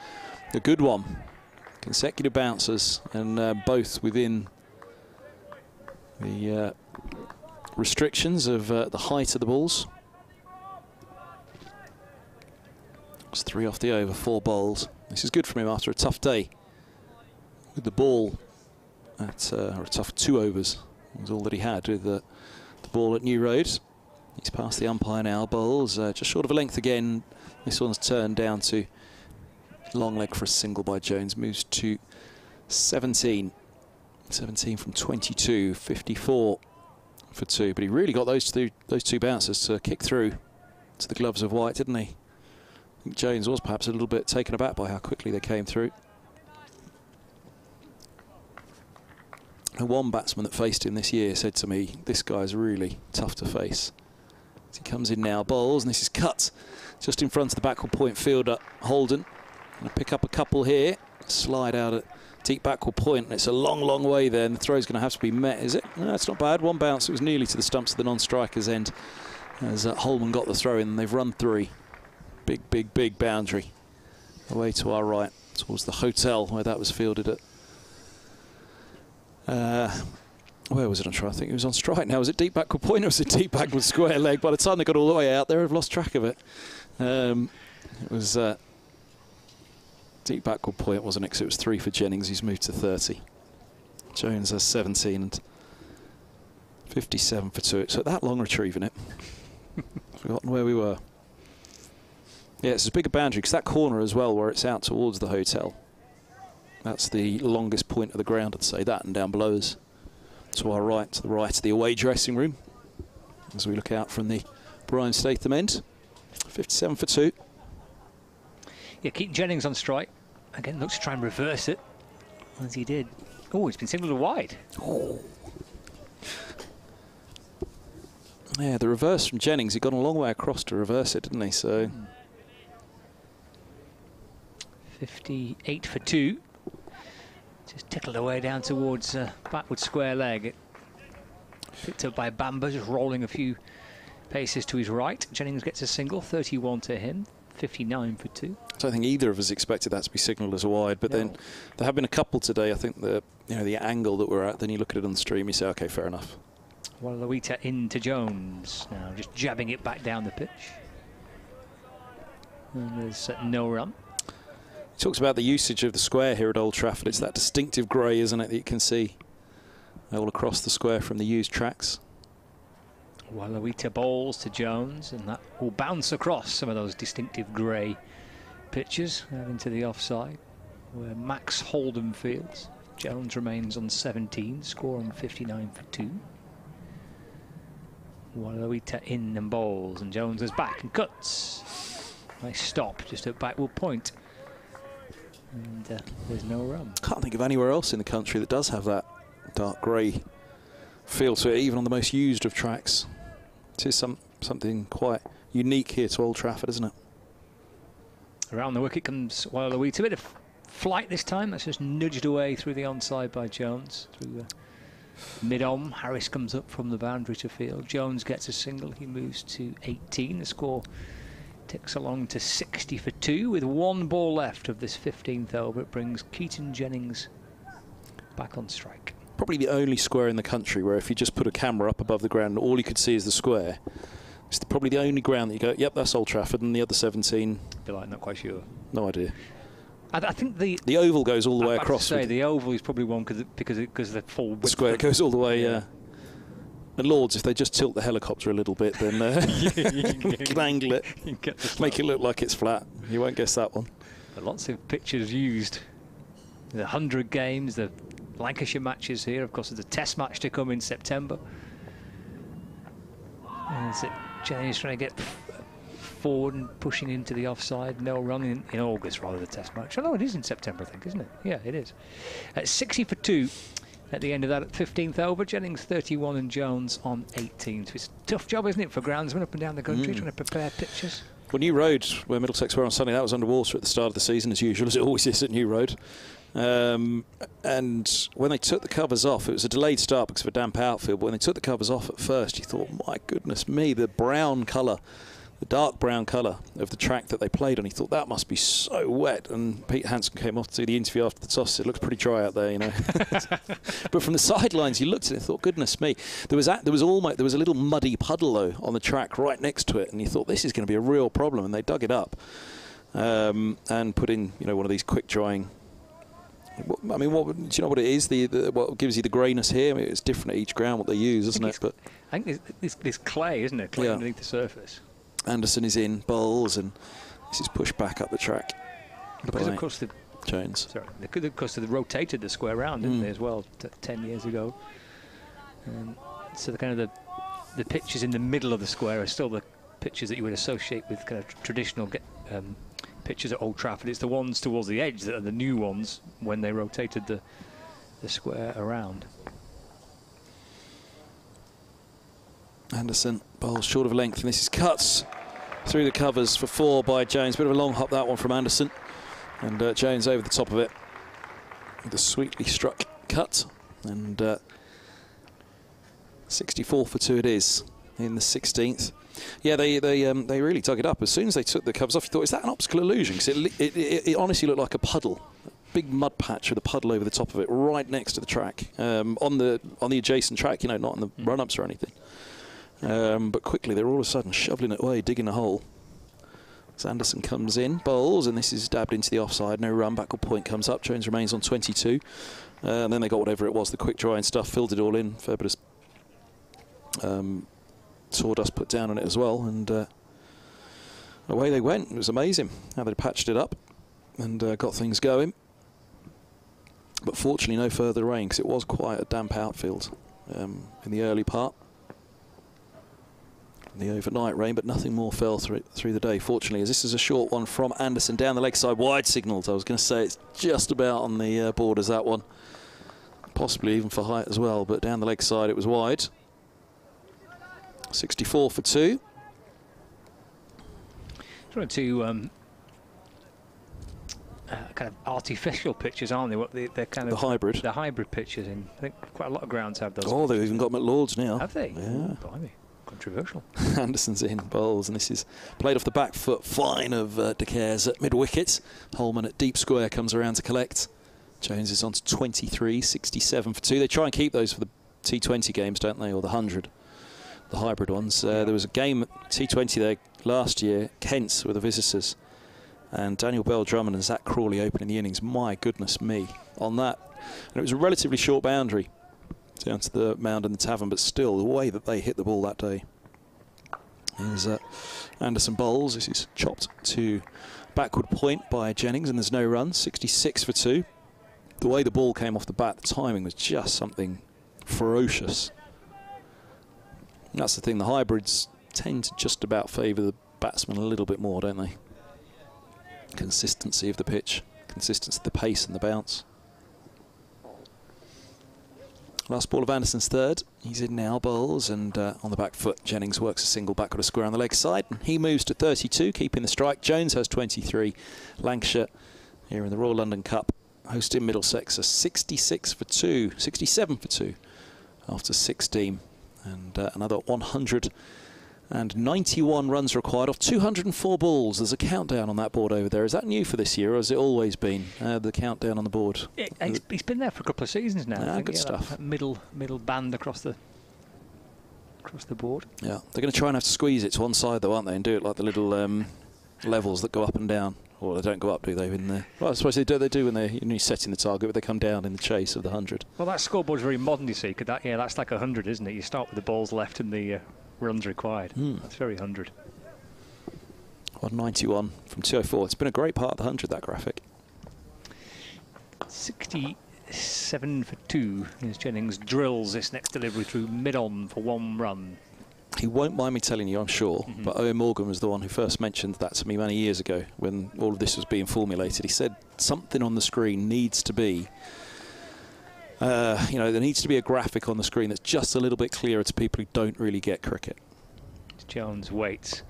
a good one. Consecutive bouncers, and both within the restrictions of the height of the balls. It's 3 off the over, 4 bowls. This is good from him after a tough day with the ball at or a tough 2 overs. It was all that he had with the ball at New Road. He's past the umpire now. Bowls just short of a length again. This one's turned down to long leg for a single by Jones. Moves to 17. 17 from 22. 54 for 2. But he really got those two bouncers to kick through to the gloves of white, didn't he? I think Jones was perhaps a little bit taken aback by how quickly they came through. One batsman that faced him this year said to me, this guy's really tough to face. As he comes in now, bowls, and this is cut just in front of the backward point fielder, Holden. Going to pick up a couple here, slide out at deep backward point, and it's a long, long way there, and the throw's going to have to be met, is it? No, it's not bad. One bounce, it was nearly to the stumps of the non-striker's end as Holman got the throw in, and they've run 3. Big, big, big boundary away to our right towards the hotel where that was fielded at. Where was it on strike? I think it was on strike now. Was it deep backward point or was it deep backward square leg? By the time they got all the way out there, I've lost track of it. It was deep backward point, wasn't it? Because it was 3 for Jennings. He's moved to 30. Jones has 17 and 57 for 2. So that long retrieving it. Forgotten where we were. Yeah, it's a bigger boundary because that corner as well, where it's out towards the hotel. That's the longest point of the ground, I'd say. That and down below us. To our right, to the right of the away dressing room. As we look out from the Brian Statham end. 57 for 2. Yeah, Keaton Jennings on strike. Again, looks to try and reverse it. As he did. Oh, he's been signalled wide. Oh. Yeah, the reverse from Jennings. He got a long way across to reverse it, didn't he? So 58 for 2. Just tickled away down towards backward square leg. Picked up by Bamba, just rolling a few paces to his right. Jennings gets a single, 31 to him, 59 for 2. I don't think either of us expected that to be signalled as a wide, but then there have been a couple today. I think the angle that we're at, then you look at it on the stream, you say, OK, fair enough. Waluita into Jones now, just jabbing it back down the pitch. And there's no run. He talks about the usage of the square here at Old Trafford. It's that distinctive grey, isn't it, that you can see all across the square from the used tracks. Waluita bowls to Jones, and that will bounce across some of those distinctive grey pitches into the offside, where Max Holden fields. Jones remains on 17, score on 59 for 2. Waluita in and bowls, and Jones is back and cuts. Nice stop just at backward point. And there's no run. Can't think of anywhere else in the country that does have that dark grey feel to it, even on the most used of tracks. It is something quite unique here to Old Trafford, isn't it? Around the wicket comes Waluita. A bit of flight this time. That's just nudged away through the onside by Jones. Through mid-on, Harris comes up from the boundary to field. Jones gets a single. He moves to 18. The score ticks along to 60 for 2 with 1 ball left of this 15th over. It brings Keaton Jennings back on strike. Probably the only square in the country where if you just put a camera up above the ground and all you could see is the square. It's probably the only ground that you go, yep, that's Old Trafford, and the other 17. Feel like not quite sure. No idea. I think the oval goes all the way across. Say the oval is probably one because the full width. The square goes all the way. Yeah. And Lords, if they just tilt the helicopter a little bit, then you can angle it, make it look like it's flat. You won't guess that one. But lots of pictures used. The 100 games, the Lancashire matches here. Of course, there's a Test match to come in September. And is it Jennings trying to get forward and pushing into the offside? No run in August, rather, the Test match. Oh, no, it is in September, I think, isn't it? Yeah, it is. At 60 for 2. At the end of that, at 15th over, Jennings 31 and Jones on 18. So it's a tough job, isn't it, for groundsmen up and down the country trying to prepare pitches? Well, New Road, where Middlesex were on Sunday, that was underwater at the start of the season, as usual, as it always is at New Road. And when they took the covers off, it was a delayed start because of a damp outfield, but when they took the covers off at first, you thought, my goodness me, the brown colour, the dark brown colour of the track that they played on. He thought that must be so wet. And Pete Hansen came off to do the interview after the toss. It looks pretty dry out there, you know. But from the sidelines, you looked at it and thought, goodness me. There was a little muddy puddle though on the track right next to it, and you thought this is going to be a real problem. And they dug it up and put in, one of these quick drying. I mean, do you know what it is? What gives you the greyness here? I mean, it's different at each ground what they use, isn't it? But I think there's clay, isn't it? Clay underneath the surface. Anderson is in, bowls, and this is pushed back up the track. Because of course Jones. Sorry, because they rotated the square round, didn't they, as well, 10 years ago. So the pitches in the middle of the square are still the pitches that you would associate with kind of traditional pitches at Old Trafford. It's the ones towards the edge that are the new ones when they rotated the square around. Anderson bowls short of length, and this is cuts through the covers for 4 by Jones. Bit of a long hop, that one from Anderson. And Jones over the top of it with a sweetly struck cut. And 64 for 2 it is in the 16th. Yeah, they really dug it up. As soon as they took the covers off, you thought, is that an optical illusion? Because it honestly looked like a puddle. Big mud patch with a puddle over the top of it, right next to the track, on the adjacent track, you know, not in the run-ups or anything. But quickly, they're all of a sudden shoveling it away, digging a hole. As Anderson comes in, bowls, and this is dabbed into the offside. No run, backward point comes up. Jones remains on 22. And then they got whatever it was, the quick dry and stuff, filled it all in. Fair bit of sawdust put down on it as well. And away they went. It was amazing how they patched it up and got things going. But fortunately, no further rain, because it was quite a damp outfield in the early part. The overnight rain, but nothing more fell through the day, fortunately, as this is a short one from Anderson down the leg side. Wide signals. I was going to say it's just about on the borders, that one. Possibly even for height as well, but down the leg side it was wide. 64 for 2. Trying to kind of artificial pitches, aren't they? They're kind of the hybrid. The hybrid pitches, and I think quite a lot of grounds have those. Oh, they've even got McLeod's now. Have they? Yeah. Oh, blimey. Controversial. Anderson's in bowls, and this is played off the back foot fine of De Caires at mid wicket. Holman at deep square comes around to collect. Jones is on to 23, 67 for 2. They try and keep those for the T20 games, don't they, or the 100, the hybrid ones. There was a game at T20 there last year, Kent's were the visitors, and Daniel Bell-Drummond and Zach Crawley opening the innings. My goodness me on that. And it was a relatively short boundary down to the mound and the tavern, but still, the way that they hit the ball that day. Here's Anderson bowls. This is chopped to backward point by Jennings, and there's no run. 66 for 2. The way the ball came off the bat, the timing was just something ferocious. And that's the thing, the hybrids tend to just about favour the batsman a little bit more, don't they? Consistency of the pitch, consistency of the pace and the bounce. Last ball of Anderson's third. He's in now, bowls, and on the back foot, Jennings works a single back with a square on the leg side. And he moves to 32, keeping the strike. Jones has 23. Lancashire, here in the Royal London Cup, hosting Middlesex, a 66 for 2, 67 for 2 after 16. And another 191 runs required off 204 balls. There's a countdown on that board over there. Is that new for this year, or has it always been, the countdown on the board? It's been there for a couple of seasons now. I think, good stuff. That middle band across the board. Yeah, they're going to try and have to squeeze it to one side, though, aren't they, and do it like the little levels that go up and down. Or they don't go up, do they? Well, I suppose they do when they're setting the target, but they come down in the chase of the 100. Well, that scoreboard's very modern, you see. That's like 100, isn't it? You start with the balls left and the runs required. That's very 100. 191 from 204. It's been a great part of the 100, that graphic. 67 for 2. As Jennings drills this next delivery through mid-on for 1 run. He won't mind me telling you, I'm sure, but Owen Morgan was the one who first mentioned that to me many years ago when all of this was being formulated. He said something on the screen needs to be, there needs to be a graphic on the screen that's just a little bit clearer to people who don't really get cricket. Jones waits,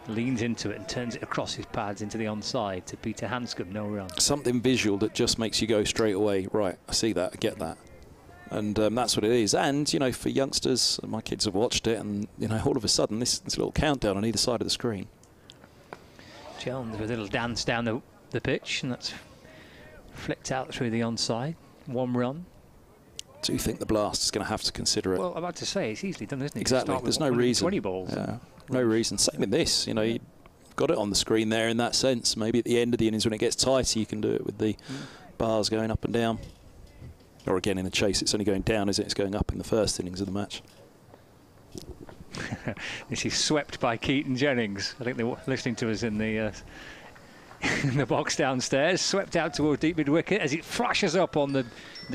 leans into it and turns it across his pads into the onside to Peter Hanscom, no run. Something visual that just makes you go straight away, right, I see that, I get that. And that's what it is. And, for youngsters, my kids have watched it, and, all of a sudden, this little countdown on either side of the screen. Jones with a little dance down the pitch, and that's flicked out through the onside. 1 run. Do you think the blast is going to have to consider it? Well, I'm about to say, it's easily done, isn't it? Exactly. There's no reason. 20 balls. Yeah. No reason. Same with this. You've got it on the screen there in that sense. Maybe at the end of the innings when it gets tighter, you can do it with the bars going up and down. Or again, in the chase, it's only going down, is it? It's going up in the first innings of the match. This is swept by Keaton Jennings. I think they were listening to us in the box downstairs. Swept out toward deep mid-wicket as it flashes up on the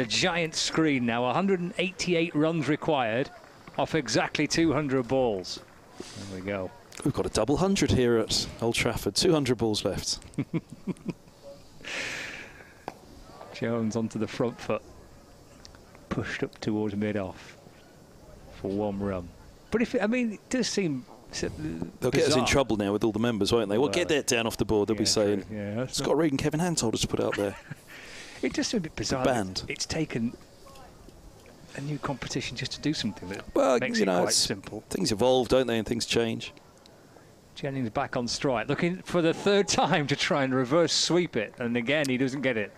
giant screen now. 188 runs required off exactly 200 balls. There we go. We've got a double 100 here at Old Trafford. 200 balls left. Jones onto the front foot. Pushed up towards mid-off for 1 run. But I mean, it does seem they'll get us in trouble now with all the members, won't they? Well, get that down off the board, they'll be saying. Yeah, Scott Reed and Kevin Hand told us to put out there. It just seems a bit bizarre. Banned. It's taken a new competition just to do something that makes you it know, quite simple. Things evolve, don't they, and things change. Jennings back on strike, looking for the third time to try and reverse sweep it, and again he doesn't get it.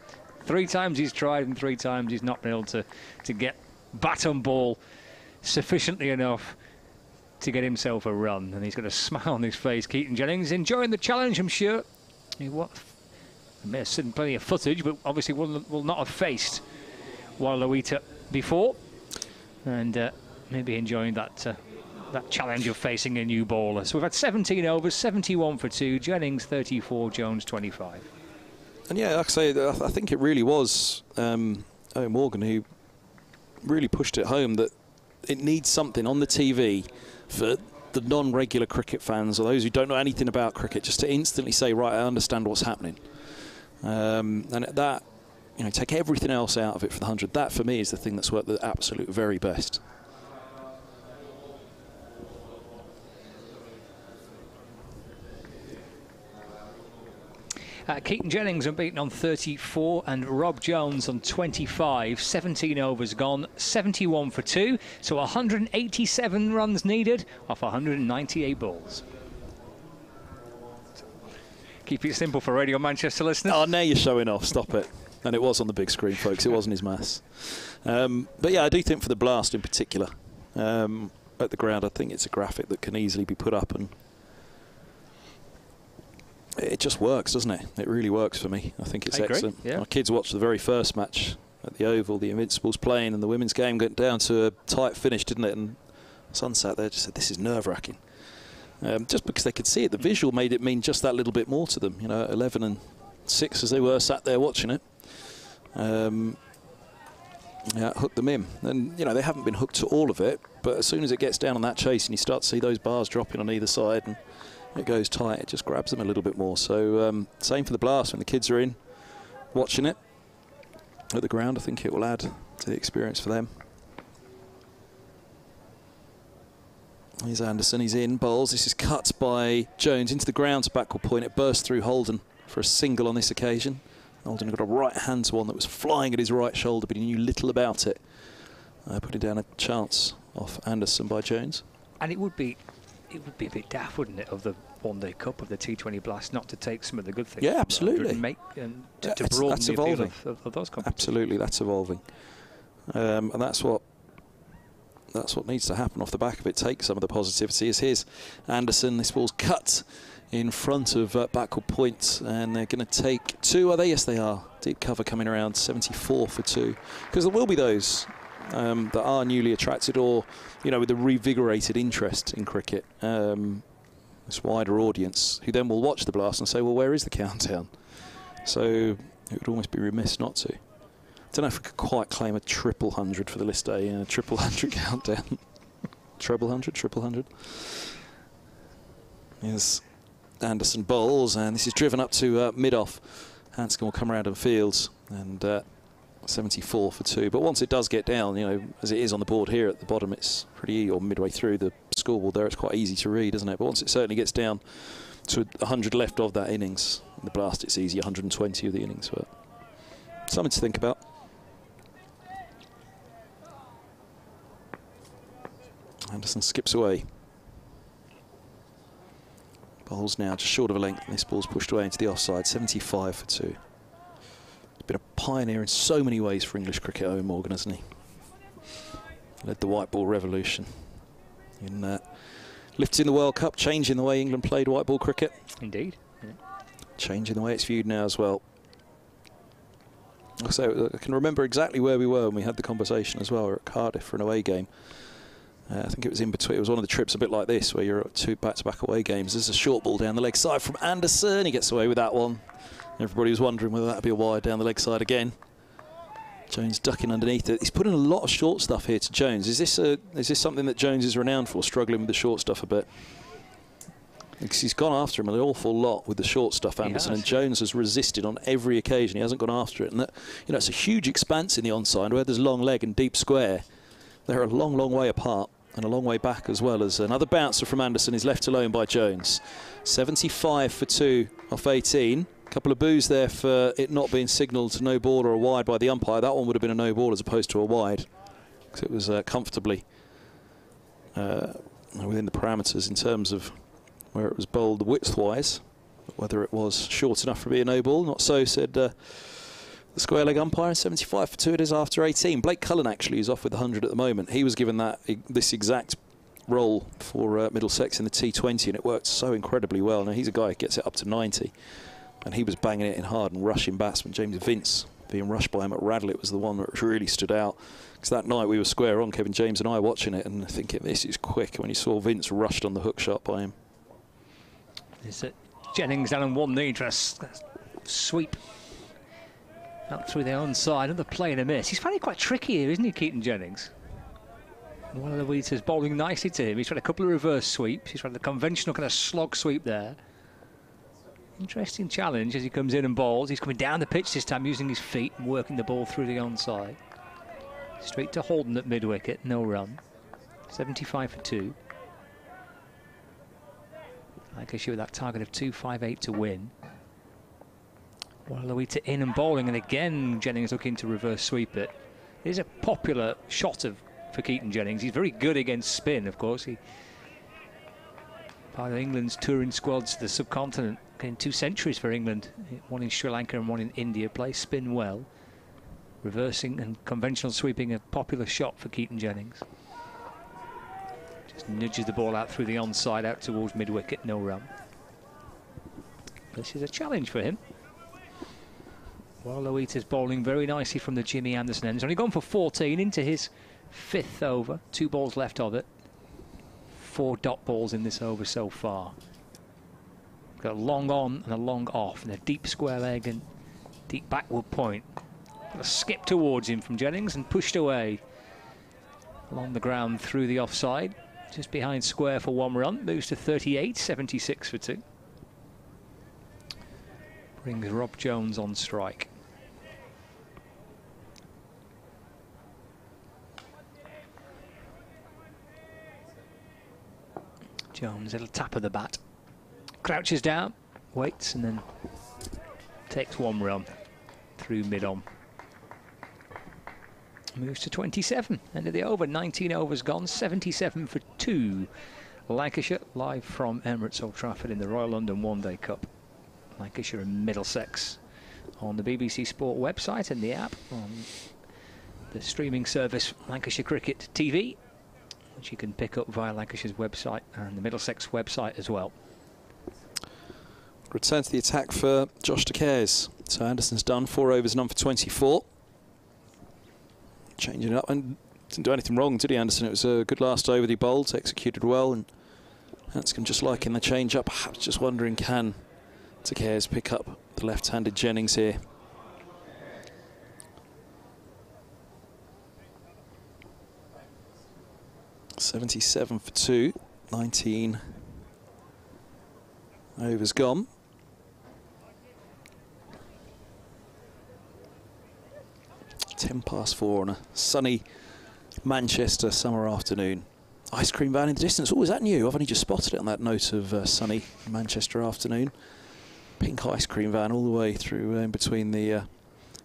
3 times he's tried, and 3 times he's not been able to get bat on ball sufficiently enough to get himself a run, and he's got a smile on his face. Keaton Jennings enjoying the challenge, I'm sure. He may have seen plenty of footage, but obviously will not have faced Waluita before, and maybe enjoying that challenge of facing a new bowler. So we've had 17 overs, 71 for 2, Jennings 34, Jones 25. And yeah, like I say, I think it really was Owen Morgan who really pushed it home that it needs something on the TV for the non-regular cricket fans or those who don't know anything about cricket, just to instantly say, right, I understand what's happening. And that, you know, take everything else out of it for the 100. That, for me, is the thing that's worked the absolute very best. Keaton Jennings unbeaten on 34 and Rob Jones on 25. 17 overs gone, 71 for 2. So 187 runs needed off 198 balls. Keep it simple for Radio Manchester listeners. Oh, now you're showing off. Stop it. And it was on the big screen, folks. It wasn't his maths. But yeah, I do think for the blast in particular, at the ground, I think it's a graphic that can easily be put up, and it just works, doesn't it? It really works for me. I think it's excellent. Yeah. Our kids watched the very first match at the Oval, the Invincibles playing, and the women's game went down to a tight finish, didn't it? And Son sat there just said, this is nerve-wracking. Just because they could see it, the visual made it mean just that little bit more to them. You know, 11 and 6 as they were sat there watching it. Yeah, hooked them in. And, you know, they haven't been hooked to all of it, but as soon as it gets down on that chase and you start to see those bars dropping on either side and it goes tight, it just grabs them a little bit more. So same for the blast when the kids are in watching it at the ground. I think it will add to the experience for them. Here's Anderson, he's in, bowls. This is cut by Jones into the ground to backward point. It burst through Holden for a single on this occasion. Holden got a right hand to one that was flying at his right shoulder, but he knew little about it. Putting down a chance off Anderson by Jones. And it would be a bit daft, wouldn't it, of the One Day Cup, of the T20 Blast, not to take some of the good things. Yeah, absolutely. And make, to broaden the appeal of those competitions. Absolutely, that's evolving. And that's what needs to happen off the back of it. Take some of the positivity. Here's Anderson. This ball's cut in front of backward point, and they're going to take 2. Are they? Yes, they are. Deep cover coming around, 74 for 2. Because there will be those that are newly attracted, or, you know, with a revigorated interest in cricket, this wider audience, who then will watch the blast and say, well, where is the countdown? So it would almost be remiss not to. I don't know if we could quite claim a 100 for the list A, a 100 countdown. Treble 100. Here's Anderson bowls, and this is driven up to mid-off. Hanscom will come around and fields, and 74 for 2. But once it does get down, you know, as it is on the board here at the bottom, it's pretty, or midway through the scoreboard there, it's quite easy to read, isn't it? But once it certainly gets down to 100 left of that innings, in the blast it's easy, 120 of the innings. But something to think about. Anderson skips away. Bowls now just short of a length, and this ball's pushed away into the offside, 75 for 2. He's been a pioneer in so many ways for English cricket, Owen Morgan, hasn't he? Led the white ball revolution in lifting the World Cup, changing the way England played white ball cricket. Indeed. Yeah. Changing the way it's viewed now as well. So I can remember exactly where we were when we had the conversation as well. We were at Cardiff for an away game. I think it was in between. It was one of the trips a bit like this, where you're at 2 back-to-back away games. There's a short ball down the leg side from Anderson. He gets away with that one. Everybody was wondering whether that would be a wide down the leg side again. Jones ducking underneath it. He's putting a lot of short stuff here to Jones. Is this something that Jones is renowned for, struggling with the short stuff a bit? Because he's gone after him an awful lot with the short stuff, Anderson, and Jones has resisted on every occasion. He hasn't gone after it, and that, you know, it's a huge expanse in the onside where there's long leg and deep square. They're a long, long way apart. and a long way back as well, as another bouncer from Anderson is left alone by Jones. 75 for 2 off 18. A couple of boos there for it not being signalled no ball or a wide by the umpire. That one would have been a no ball as opposed to a wide, because it was comfortably within the parameters in terms of where it was bowled width-wise. Whether it was short enough to be a no ball, not so, said the square leg umpire. 75 for 2 it is after 18. Blake Cullen actually is off with 100 at the moment. He was given this exact role for Middlesex in the T20, and it worked so incredibly well. Now, he's a guy who gets it up to 90, and he was banging it in hard and rushing batsmen. James Vince being rushed by him at Radlett was the one that really stood out, because that night we were square on, Kevin James and I, watching it and thinking this is quick, when you saw Vince rushed on the hook shot by him. Is it Jennings down on one knee, sweep up through the onside, another play and a miss. He's finding it quite tricky here, isn't he, Keaton Jennings? One of the Waiters bowling nicely to him. He's tried a couple of reverse sweeps. He's tried the conventional kind of slog sweep there. Interesting challenge as he comes in and bowls. He's coming down the pitch this time using his feet and working the ball through the onside. Straight to Holden at mid-wicket, no run. 75 for 2. Lancashire with that target of 258 to win. Waluita in and bowling, and again Jennings looking to reverse sweep it. It is a popular shot for Keaton Jennings. He's very good against spin, of course. He part of England's touring squads to the subcontinent, getting 2 centuries for England, one in Sri Lanka and one in India. Plays spin well. Reversing and conventional sweeping, a popular shot for Keaton Jennings. Just nudges the ball out through the onside, out towards mid-wicket, no run. This is a challenge for him. Waluita's bowling very nicely from the Jimmy Anderson end. He's only gone for 14 into his 5th over. 2 balls left of it. 4 dot balls in this over so far. Got a long on and a long off, and a deep square leg and deep backward point. Got a skip towards him from Jennings and pushed away along the ground through the offside. Just behind square for 1 run. Moves to 38, 76 for 2. Brings Rob Jones on strike. Jones, little tap of the bat. Crouches down, waits, and then takes 1 run through mid-on. Moves to 27. End of the over. 19 overs gone. 77 for 2. Lancashire live from Emirates Old Trafford in the Royal London One Day Cup. Lancashire and Middlesex on the BBC Sport website and the app, on the streaming service Lancashire Cricket TV, which you can pick up via Lancashire's website and the Middlesex website as well. Return to the attack for Josh De Cares. So Anderson's done 4 overs, none for 24. Changing it up, and didn't do anything wrong, did he, Anderson? It was a good last over that he bowled, executed well, and Hanscom just liking the change up. Perhaps just wondering, can De Cares pick up the left-handed Jennings here? .77 for 2, 19 overs gone. .10 on a sunny Manchester summer afternoon. Ice cream van in the distance. Oh, is that new? I've only just spotted it on that note of sunny Manchester afternoon. Pink ice cream van all the way through in between the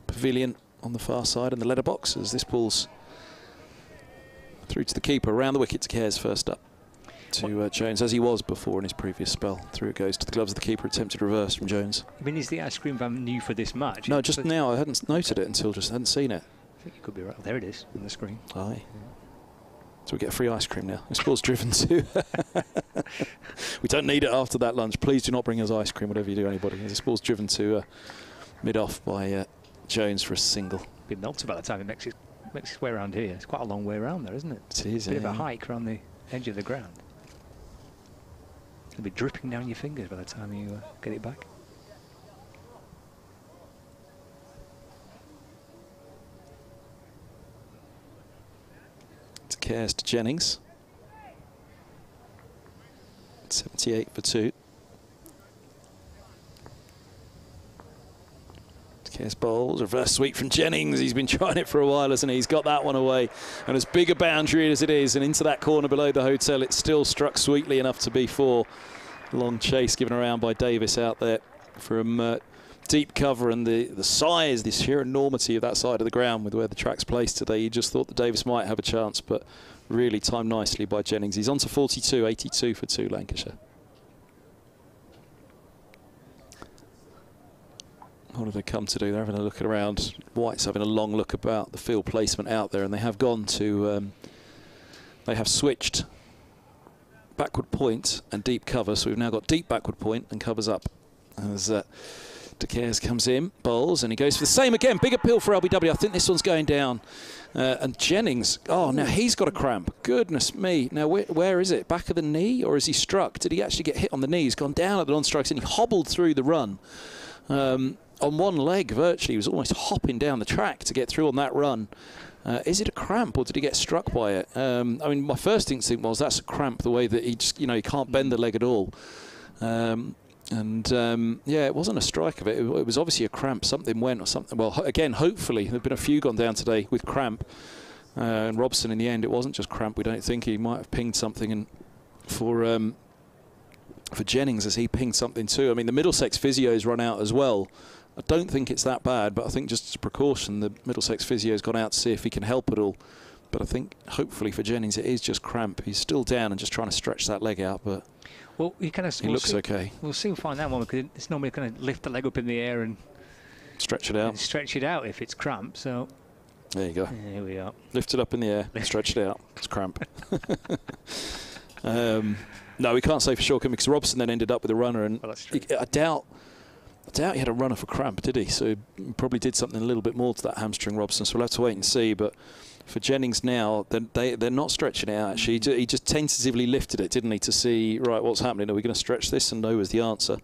pavilion on the far side and the letterbox, as this ball's through to the keeper. Around the wicket to Cares first up to Jones, as he was before in his previous spell. Through it goes to the gloves of the keeper. Attempted reverse from Jones. I mean, is the ice cream van new for this match? No, just now. I hadn't noted it until just hadn't seen it. I think you could be right. Oh, there it is on the screen. Aye. So we get a free ice cream now. This ball's driven to. We don't need it after that lunch. Please do not bring us ice cream, whatever you do, anybody. This ball's driven to mid-off by Jones for a single. Be melted by the time it makes its way around here. It's quite a long way around there, isn't it? It is. A bit of a hike around the edge of the ground. It'll be dripping down your fingers by the time you get it back. De Cares to Jennings. 78 for 2. De Here's bowls, reverse sweep from Jennings. He's been trying it for a while, hasn't he? He's got that one away. And as big a boundary as it is, and into that corner below the hotel, it's still struck sweetly enough to be 4. Long chase given around by Davis out there from deep cover, and the size, the sheer enormity of that side of the ground with where the track's placed today. You just thought that Davis might have a chance, but really timed nicely by Jennings. He's on to 42, 82 for 2 Lancashire. What have they come to do? They're having a look around. White's having a long look about the field placement out there, and they have gone to, they have switched backward point and deep cover, so we've now got deep backward point and covers up. As De Caires comes in, bowls, and he goes for the same again. Big appeal for LBW. I think this one's going down. And Jennings, oh, now he's got a cramp. Goodness me. Now, where is it? Back of the knee, or is he struck? Did he actually get hit on the knee? He's gone down at the non-strikes, and he hobbled through the run. On one leg, virtually. He was almost hopping down the track to get through on that run. Is it a cramp, or did he get struck by it? I mean, my first instinct was that's a cramp, the way that he just, you know, he can't bend the leg at all. Yeah, it wasn't a strike of it. It was obviously a cramp. Something went or something. Well, again, hopefully, there have been a few gone down today with cramp. And Robson, in the end, it wasn't just cramp. We don't think he might have pinged something. And for Jennings, as he pinged something too. I mean, the Middlesex physio's run out as well. I don't think it's that bad, but I think just as a precaution, the Middlesex physio's gone out to see if he can help at all. But I think, hopefully for Jennings, it is just cramp. He's still down and just trying to stretch that leg out, but well, he looks okay. We'll soon find that one, because it's normally going to lift the leg up in the air and stretch it out. Stretch it out if it's cramp. So there you go. Here we are. Lift it up in the air, stretch it out. It's cramp. No, we can't say for sure, because Robson then ended up with a runner, and well, that's true. I doubt he had a runner for cramp, did he? So he probably did something a little bit more to that hamstring, Robson. So we'll have to wait and see. But for Jennings now, they're not stretching it out. Actually, he just tentatively lifted it, didn't he, to see, right, what's happening? Are we going to stretch this? And no was the answer.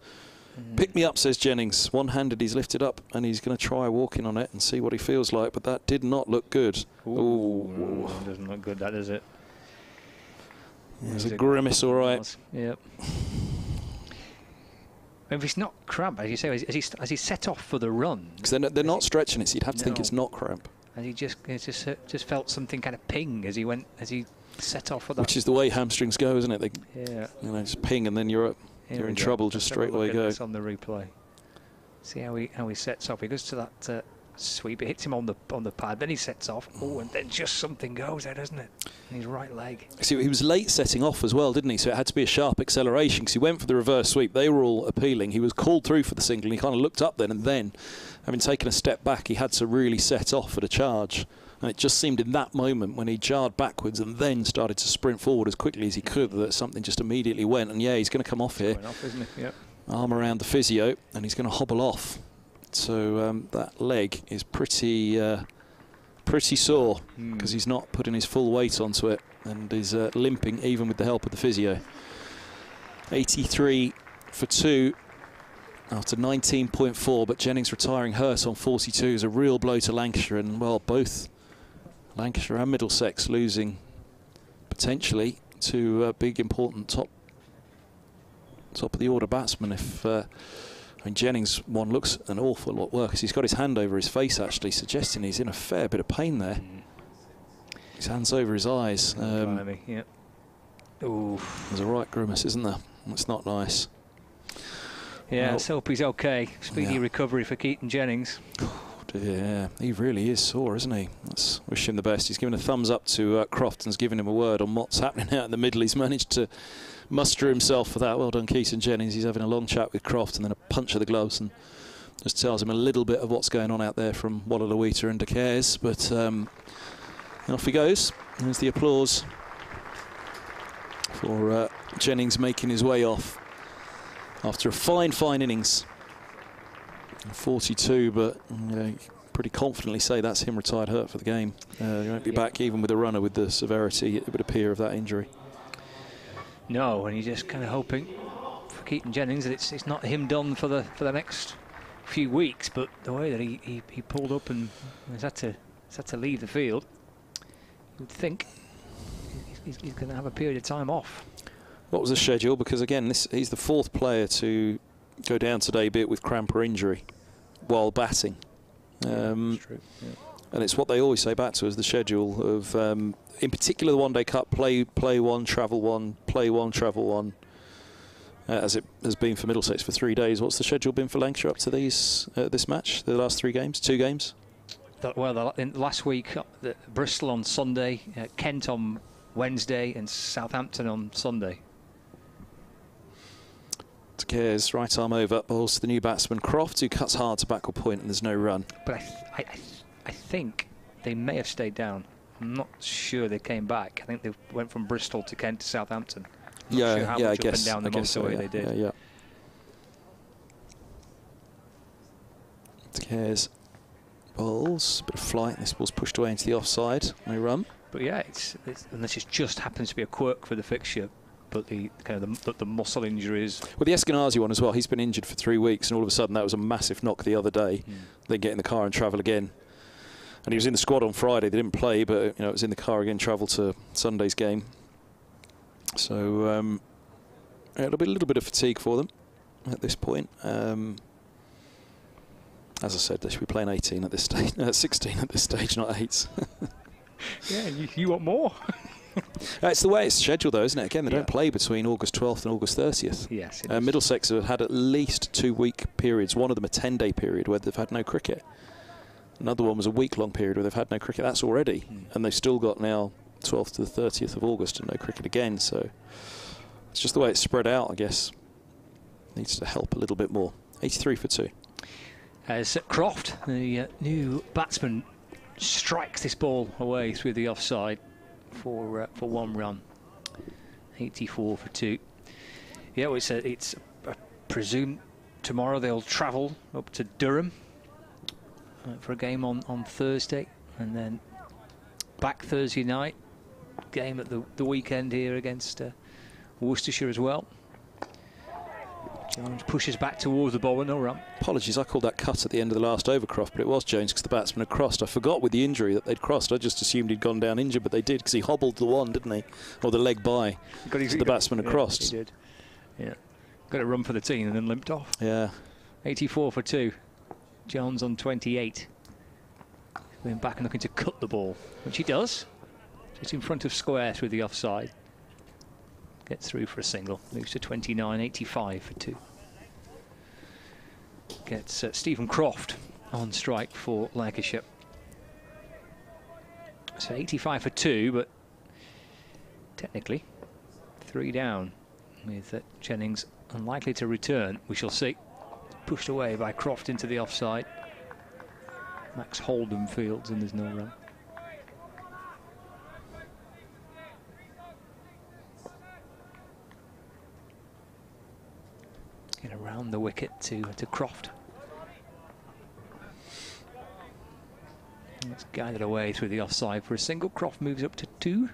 Pick me up, says Jennings. One-handed, he's lifted up, and he's going to try walking on it and see what he feels like. But that did not look good. Ooh. Doesn't look good, that, does it? There's a grimace, all right. Yep. If it's not cramp, as you say, has he set off for the run? Because they're not stretching it, so you'd have to think it's not cramp. And he just felt something kind of ping as he set off for that. Which is the way hamstrings go, isn't it? Yeah. You know, just ping, and then you're in trouble. Just straight away go. On the replay. See how he sets off. He goes to that sweep. It hits him on the pad. Then he sets off. Oh, and then just something goes there, doesn't it? In his right leg. See, he was late setting off as well, didn't he? So it had to be a sharp acceleration, because he went for the reverse sweep. They were all appealing. He was called through for the single, and he kind of looked up then, and then, having taken a step back, he had to really set off at a charge. And it just seemed in that moment, when he jarred backwards and then started to sprint forward as quickly as he could, that something just immediately went. And yeah, he's going to come off here. Going off, isn't he? Yep. Arm around the physio, and he's going to hobble off. So that leg is pretty sore, because he's not putting his full weight onto it, and is limping even with the help of the physio. 83 for 2 after 19.4, but Jennings retiring hurt on 42 is a real blow to Lancashire, and well, both Lancashire and Middlesex losing potentially to big important top of the order batsmen. If I mean, Jennings one looks an awful lot worse. He's got his hand over his face, actually, suggesting he's in a fair bit of pain there. His hand's over his eyes. Yep. Ooh. There's a right grimace, isn't there? It's not nice. Yeah, let's hope he's okay. Speedy recovery for Keaton Jennings. Yeah, he really is sore, isn't he? Let's wish him the best. He's given a thumbs up to Crofton's given him a word on what's happening out in the middle. He's managed to muster himself for that. Well done, Keaton Jennings. He's having a long chat with Croft and then a punch of the gloves, and just tells him a little bit of what's going on out there from Walla and De Caires. But off he goes. There's the applause for Jennings making his way off after a fine innings. 42, but you know, pretty confidently say that's him retired hurt for the game. He won't be back even with a runner with the severity, it would appear, of that injury. No, and you're just kind of hoping for Keaton Jennings that it's not him done for the next few weeks, but the way that he pulled up and has had to leave the field, you would think he's going to have a period of time off. What was the schedule? Because again, he's the 4th player to go down today, be it with cramp or injury, while batting. That's true. Yeah. And it's what they always say back to us, the schedule of, in particular, the One Day Cup, play one, travel one, play one, travel one, as it has been for Middlesex for 3 days. What's the schedule been for Lancashire up to this match, the last 3 games, 2 games? Well, last week, Bristol on Sunday, Kent on Wednesday, and Southampton on Sunday. Cares, right arm over, balls to the new batsman Croft, who cuts hard to backward point, and there's no run. But I think they may have stayed down. I'm not sure they came back. I think they went from Bristol to Kent to Southampton. I'm not sure how much up and down the motorway they did. Yeah. Cares, balls, a bit of flight. This ball's pushed away into the offside. No run. But yeah, unless it just happens to be a quirk for the fixture. But the kind of the muscle injuries. Well, the Eskenazi one as well. He's been injured for 3 weeks, and all of a sudden that was a massive knock the other day. Then get in the car and travel again. And he was in the squad on Friday. They didn't play, but it was in the car again. Travel to Sunday's game. So it'll be a little bit of fatigue for them at this point. As I said, they should be playing 18 at this stage, 16 at this stage, not 8. Yeah, you want more. It's the way it's scheduled, though, isn't it? Again, they don't play between August 12th and August 30th. Yes. Middlesex have had at least 2-week periods. One of them a 10-day period where they've had no cricket. Another one was a week-long period where they've had no cricket. That's already. And they've still got now 12th to the 30th of August and no cricket again. So it's just the way it's spread out, I guess. Needs to help a little bit more. 83 for 2. As Croft, the new batsman, strikes this ball away through the offside for 1 run. 84 for 2. Yeah, well, it's I presume tomorrow they'll travel up to Durham for a game on Thursday, and then back Thursday night, game at the weekend here against Worcestershire as well. Jones pushes back towards the bowler, no run. Apologies, I called that cut at the end of the last over, Croft, but it was Jones because the batsman had crossed. I forgot with the injury that they'd crossed. I just assumed he'd gone down injured, but they did because he hobbled the one, didn't he? Or the leg by. So the batsman had crossed. He did. Yeah. Got a run for the team and then limped off. Yeah. 84 for 2. Jones on 28. Going back and looking to cut the ball, which he does. Just in front of square through the offside. Gets through for a single. Moves to 29, 85 for 2. Gets Stephen Croft on strike for Lancashire. So 85 for 2, but technically 3 down, with Jennings unlikely to return. We shall see. Pushed away by Croft into the offside. Max Holden fields and there's no run. Get around the wicket to Croft. And it's guided away through the offside for a single. Croft moves up to 2.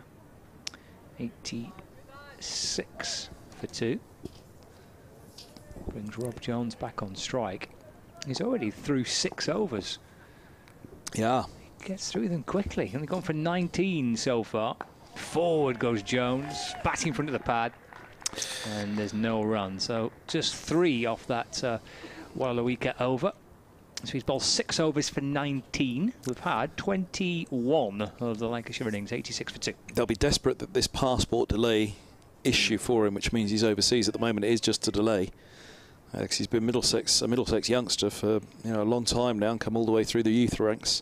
86 for 2. Brings Rob Jones back on strike. He's already through 6 overs. Yeah. He gets through them quickly. Only gone for 19 so far. Forward goes Jones, batting front of the pad. And there's no run. So just 3 off that Wallaweeka over. So he's bowled 6 overs for 19. We've had 21 of the Lancashire innings, 86 for 2. They'll be desperate that this passport delay issue for him, which means he's overseas at the moment, it is just a delay. Because he's been a Middlesex youngster for a long time now and come all the way through the youth ranks.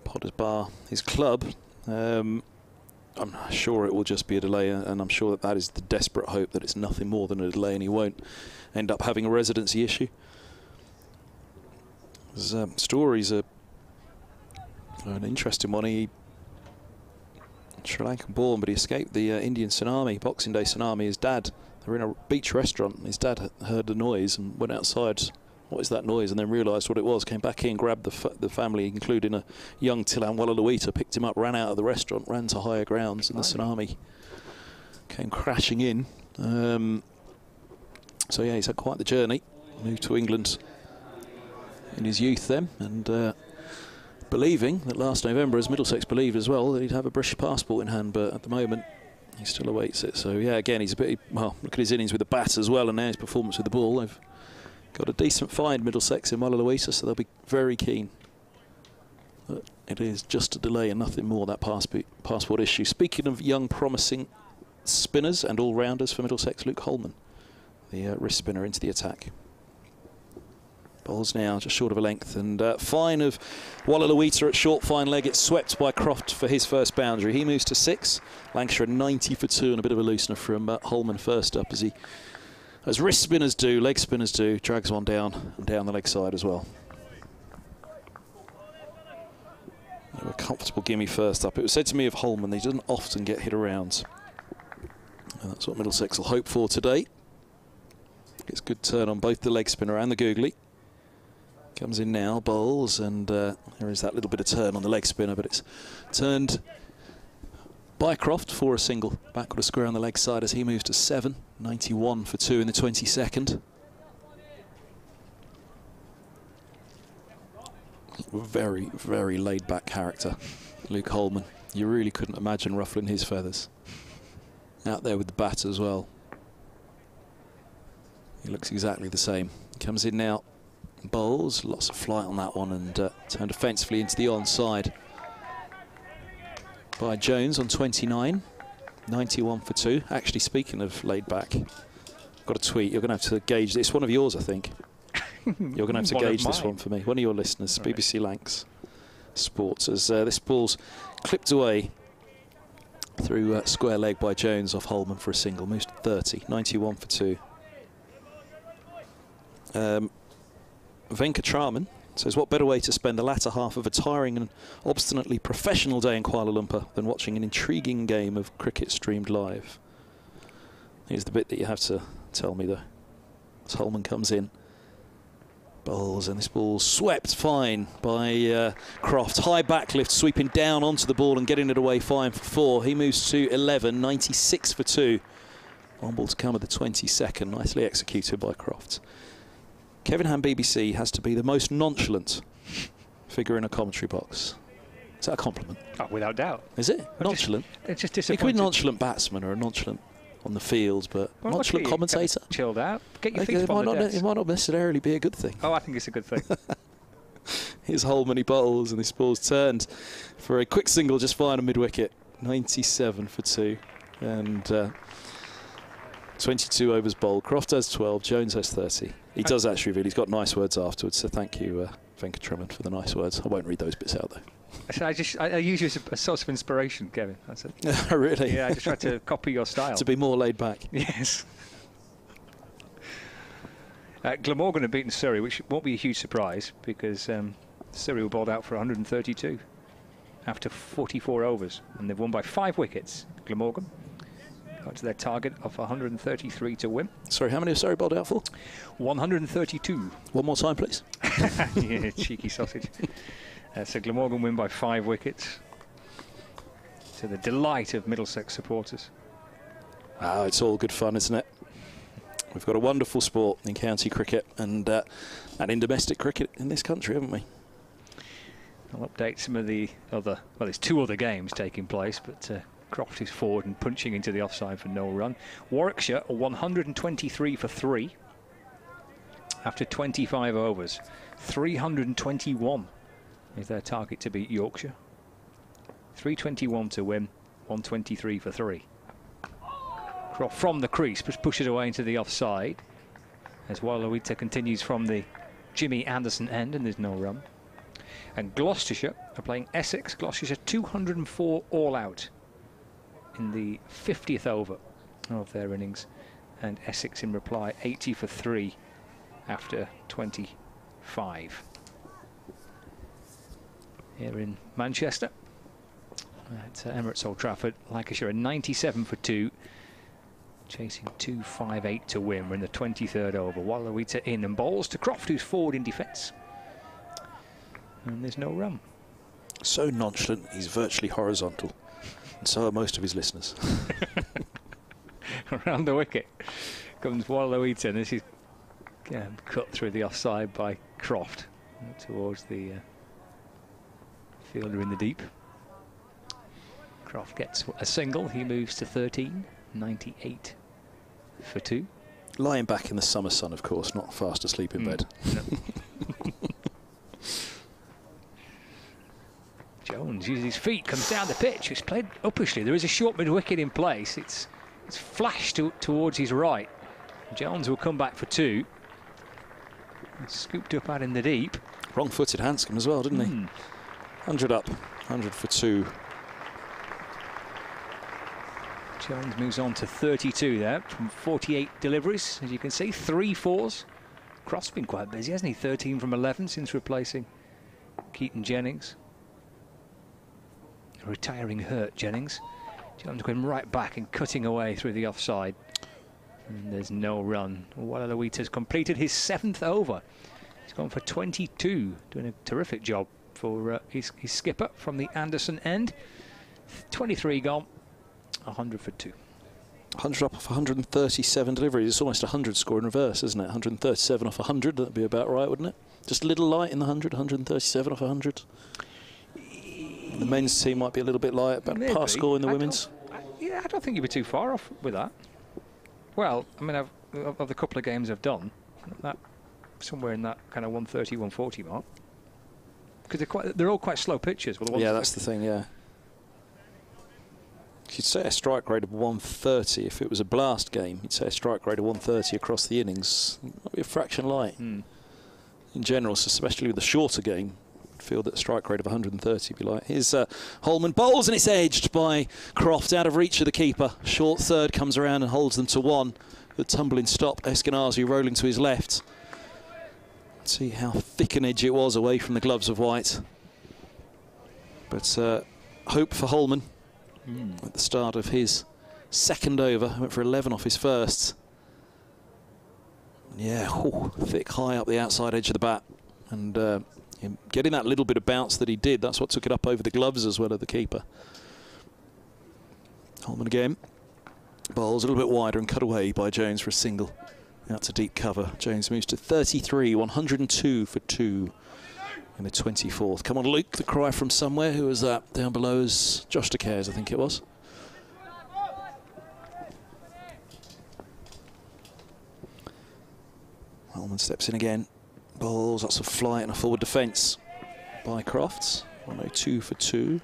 Potters Bar, his club. I'm not sure it will just be a delay, and I'm sure that is the desperate hope that it's nothing more than a delay and he won't end up having a residency issue. Story's an interesting one. He Sri Lankan born, but he escaped the Indian tsunami, Boxing Day tsunami. His dad, they were in a beach restaurant. His dad heard the noise and went outside. What is that noise? And then realised what it was. Came back in, grabbed the family, including a young Tilan Wallaweeta, picked him up, ran out of the restaurant, ran to higher grounds, and the tsunami came crashing in. So yeah, he's had quite the journey. Moved to England in his youth then, and believing that last November, as Middlesex believed as well, that he'd have a British passport in hand, but at the moment he still awaits it. So yeah, again, he's a bit, well, look at his innings with the bat as well, and now his performance with the ball. They've Got a decent find, Middlesex in RLODC, so they'll be very keen. But it is just a delay and nothing more, that passport issue. Speaking of young, promising spinners and all-rounders for Middlesex, Luke Holman, the wrist spinner, into the attack. Bowls now just short of a length, and fine of RLODC at short fine leg. It's swept by Croft for his first boundary. He moves to 6. Lancashire 90 for 2, and a bit of a loosener from Holman first up, as wrist spinners do, leg spinners do, drags one down and down the leg side as well. A comfortable gimme first up. It was said to me of Holman, he doesn't often get hit around, and that's what Middlesex will hope for today. Gets good turn on both the leg spinner and the googly. Comes in now, bowls, and there is that little bit of turn on the leg spinner, but it's turned by Croft for a single. Backward a square on the leg side as he moves to 7. 91 for 2 in the 22nd. Very, very laid-back character, Luke Holman. You really couldn't imagine ruffling his feathers. Out there with the bat as well. He looks exactly the same. Comes in now. Bowls, lots of flight on that one, and turned offensively into the onside by Jones on 29. 91 for 2. Actually, speaking of laid back, got a tweet. You're going to have to gauge this. One of yours, I think. You're going to have to gauge this one for me. One of your listeners, right. BBC Lancs Sports, as this ball's clipped away through square leg by Jones off Holman for a single. Moves to 30. 91 for 2. Venkatraman says, what better way to spend the latter half of a tiring and obstinately professional day in Kuala Lumpur than watching an intriguing game of cricket streamed live? Here's the bit that you have to tell me, though. As Holman comes in. Bowls, and this ball swept fine by Croft. High backlift, sweeping down onto the ball and getting it away fine for 4. He moves to 11, 96 for 2. One ball to come at the 22nd. Nicely executed by Croft. Kevin Ham BBC has to be the most nonchalant figure in a commentary box. Is that a compliment? Oh, without doubt. Is it? Nonchalant? It's just He disappointing. could be a nonchalant batsman or a nonchalant on the field, but Well, nonchalant commentator? Chilled out. Get your feet up on the desk. It might not necessarily be a good thing. Oh, I think it's a good thing. Here's Holman, he bowls, and this ball's turned for a quick single just fine on mid-wicket. 97 for 2. And 22 overs bowled. Croft has 12, Jones has 30. He does actually reveal he's got nice words afterwards, so thank you, Venkatraman, for the nice words. I won't read those bits out, though. I use you as a source of inspiration, Kevin. That's it. Really? Yeah, I just tried to copy your style. To be more laid back. Yes. Glamorgan have beaten Surrey, which won't be a huge surprise because Surrey were bowled out for 132 after 44 overs, and they've won by 5 wickets. Glamorgan got to their target of 133 to win. Sorry, how many have Surrey bowled out for? 132. One more time, please. Yeah, cheeky sausage. So Glamorgan win by 5 wickets, to the delight of Middlesex supporters. It's all good fun, isn't it? We've got a wonderful sport in county cricket and in domestic cricket in this country, haven't we? I'll update some of the other, well, there's 2 other games taking place, but Croft is forward and punching into the offside for no run. Warwickshire are 123 for 3 after 25 overs. 321 is their target to beat Yorkshire. 321 to win, 123 for 3. Croft from the crease, but pushes away into the offside as RLODC continues from the Jimmy Anderson end, and there's no run. And Gloucestershire are playing Essex. Gloucestershire 204 all out in the 50th over of their innings, and Essex in reply 80 for 3 after 25. Here in Manchester at Emirates Old Trafford, Lancashire are 97 for 2, chasing 258 to win. We're in the 23rd over. RLODC in and bowls to Croft, who's forward in defence, and there's no run. So nonchalant, he's virtually horizontal, and so are most of his listeners. Around the wicket comes RLODC, and this is cut through the offside by Croft towards the fielder in the deep. Croft gets a single. He moves to 13, 98 for 2. Lying back in the summer sun, of course, not fast asleep in bed. No. Jones uses his feet, comes down the pitch. It's played uppishly. There is a short mid-wicket in place. It's flashed towards his right. Jones will come back for 2. It's scooped up out in the deep. Wrong-footed Hanscom as well, didn't he? 100 up, 100 for 2. Jones moves on to 32 there from 48 deliveries. As you can see, 3 fours. Croft's been quite busy, hasn't he? 13 from 11 since replacing Keaton Jennings. A retiring hurt Jennings. Jones going right back and cutting away through the offside. And there's no run. RLODC completed his 7th over. He's gone for 22, doing a terrific job for his skipper from the Anderson end. 23 gone, 100 for 2. 100 up off 137 deliveries. It's almost a 100 score in reverse, isn't it? 137 off 100, that'd be about right, wouldn't it? Just a little light in the 100, 137 off 100. The men's team might be a little bit light, about a par score in the women's. Yeah, I don't think you'd be too far off with that. Well, I mean, of the couple of games I've done, that somewhere in that kind of 130, 140 mark. Because they're all quite slow pitches. Well, yeah, that's the thing, yeah. You'd say a strike rate of 130. If it was a blast game, you'd say a strike rate of 130 across the innings. Might be a fraction light. In general, so especially with the shorter game, I'd feel that a strike rate of 130 would be light. Here's Holman bowls and it's edged by Croft, out of reach of the keeper. Short third comes around and holds them to 1. The tumbling stop, Eskenazi rolling to his left. Let's see how thick an edge it was away from the gloves of white. But hope for Holman at the start of his 2nd over. Went for 11 off his first. Yeah, thick, high up the outside edge of the bat. And getting that little bit of bounce that he did, that's what took it up over the gloves as well of the keeper. Holman again. Bowls a little bit wider and cut away by Jones for a single. Out to deep cover. Jones moves to 33, 102 for 2 in the 24th. Come on, Luke, the cry from somewhere. Who was that down below? Is Josh De Cares, I think it was. Holman steps in again. Bowls, lots of flight and a forward defence by Crofts. 102 for 2.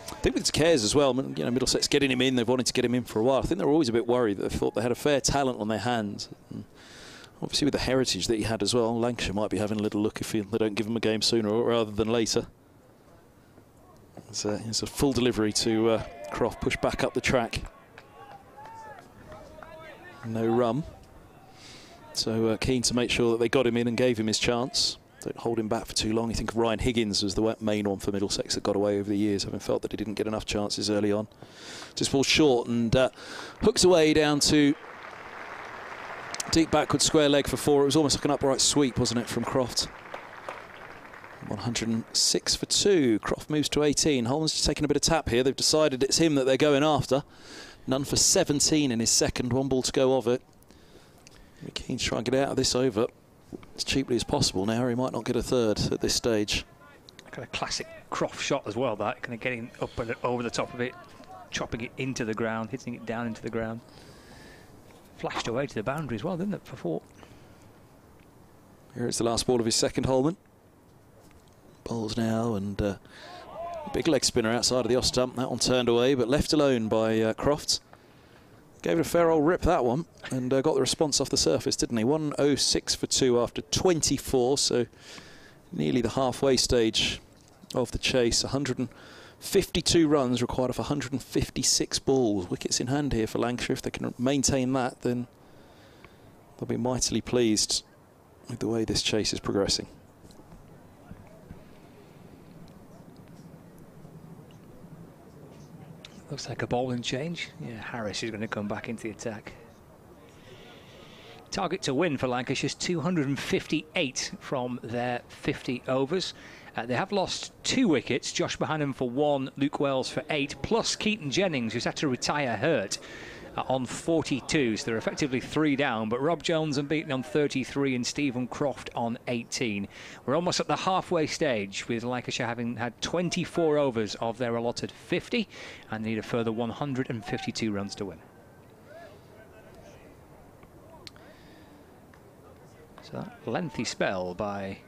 I think with De Cares as well, you know, Middlesex getting him in, they've wanted to get him in for a while. I think they were always a bit worried that they thought they had a fair talent on their hands. And obviously with the heritage that he had as well, Lancashire might be having a little look if they don't give him a game sooner rather than later. It's a full delivery to Croft, push back up the track. No run. So keen to make sure that they got him in and gave him his chance. Don't hold him back for too long. You think of Ryan Higgins as the main one for Middlesex that got away over the years, having felt that he didn't get enough chances early on. Just falls short and hooks away down to deep backward square leg for 4. It was almost like an upright sweep, wasn't it, from Croft? 106 for 2. Croft moves to 18. Holman's just taking a bit of tap here. They've decided it's him that they're going after. None for 17 in his 2nd. 1 ball to go of it. We're keen to try and get out of this over as cheaply as possible now. He might not get a 3rd at this stage. Kind of classic Croft shot as well, that. Kind of getting up and over the top of it, chopping it into the ground, hitting it down into the ground. Flashed away to the boundary as well, didn't it, for 4? Here it's the last ball of his 2nd, Holman. Bowls now, and big leg spinner outside of the off stump. That one turned away, but left alone by Croft. Gave it a fair old rip, that one, and got the response off the surface, didn't he? 106 for 2 after 24, so nearly the halfway stage of the chase. 152 runs required off 156 balls. Wickets in hand here for Lancashire. If they can maintain that, then they'll be mightily pleased with the way this chase is progressing. Looks like a bowling change. Yeah, Harris is going to come back into the attack. Target to win for Lancashire's 258 from their 50 overs. They have lost 2 wickets. Josh Bohannon for 1, Luke Wells for 8, plus Keaton Jennings, who's had to retire hurt, on 42. So they're effectively 3 down, but Rob Jones unbeaten on 33 and Stephen Croft on 18. We're almost at the halfway stage, with Lancashire having had 24 overs of their allotted 50 and need a further 152 runs to win. So that lengthy spell by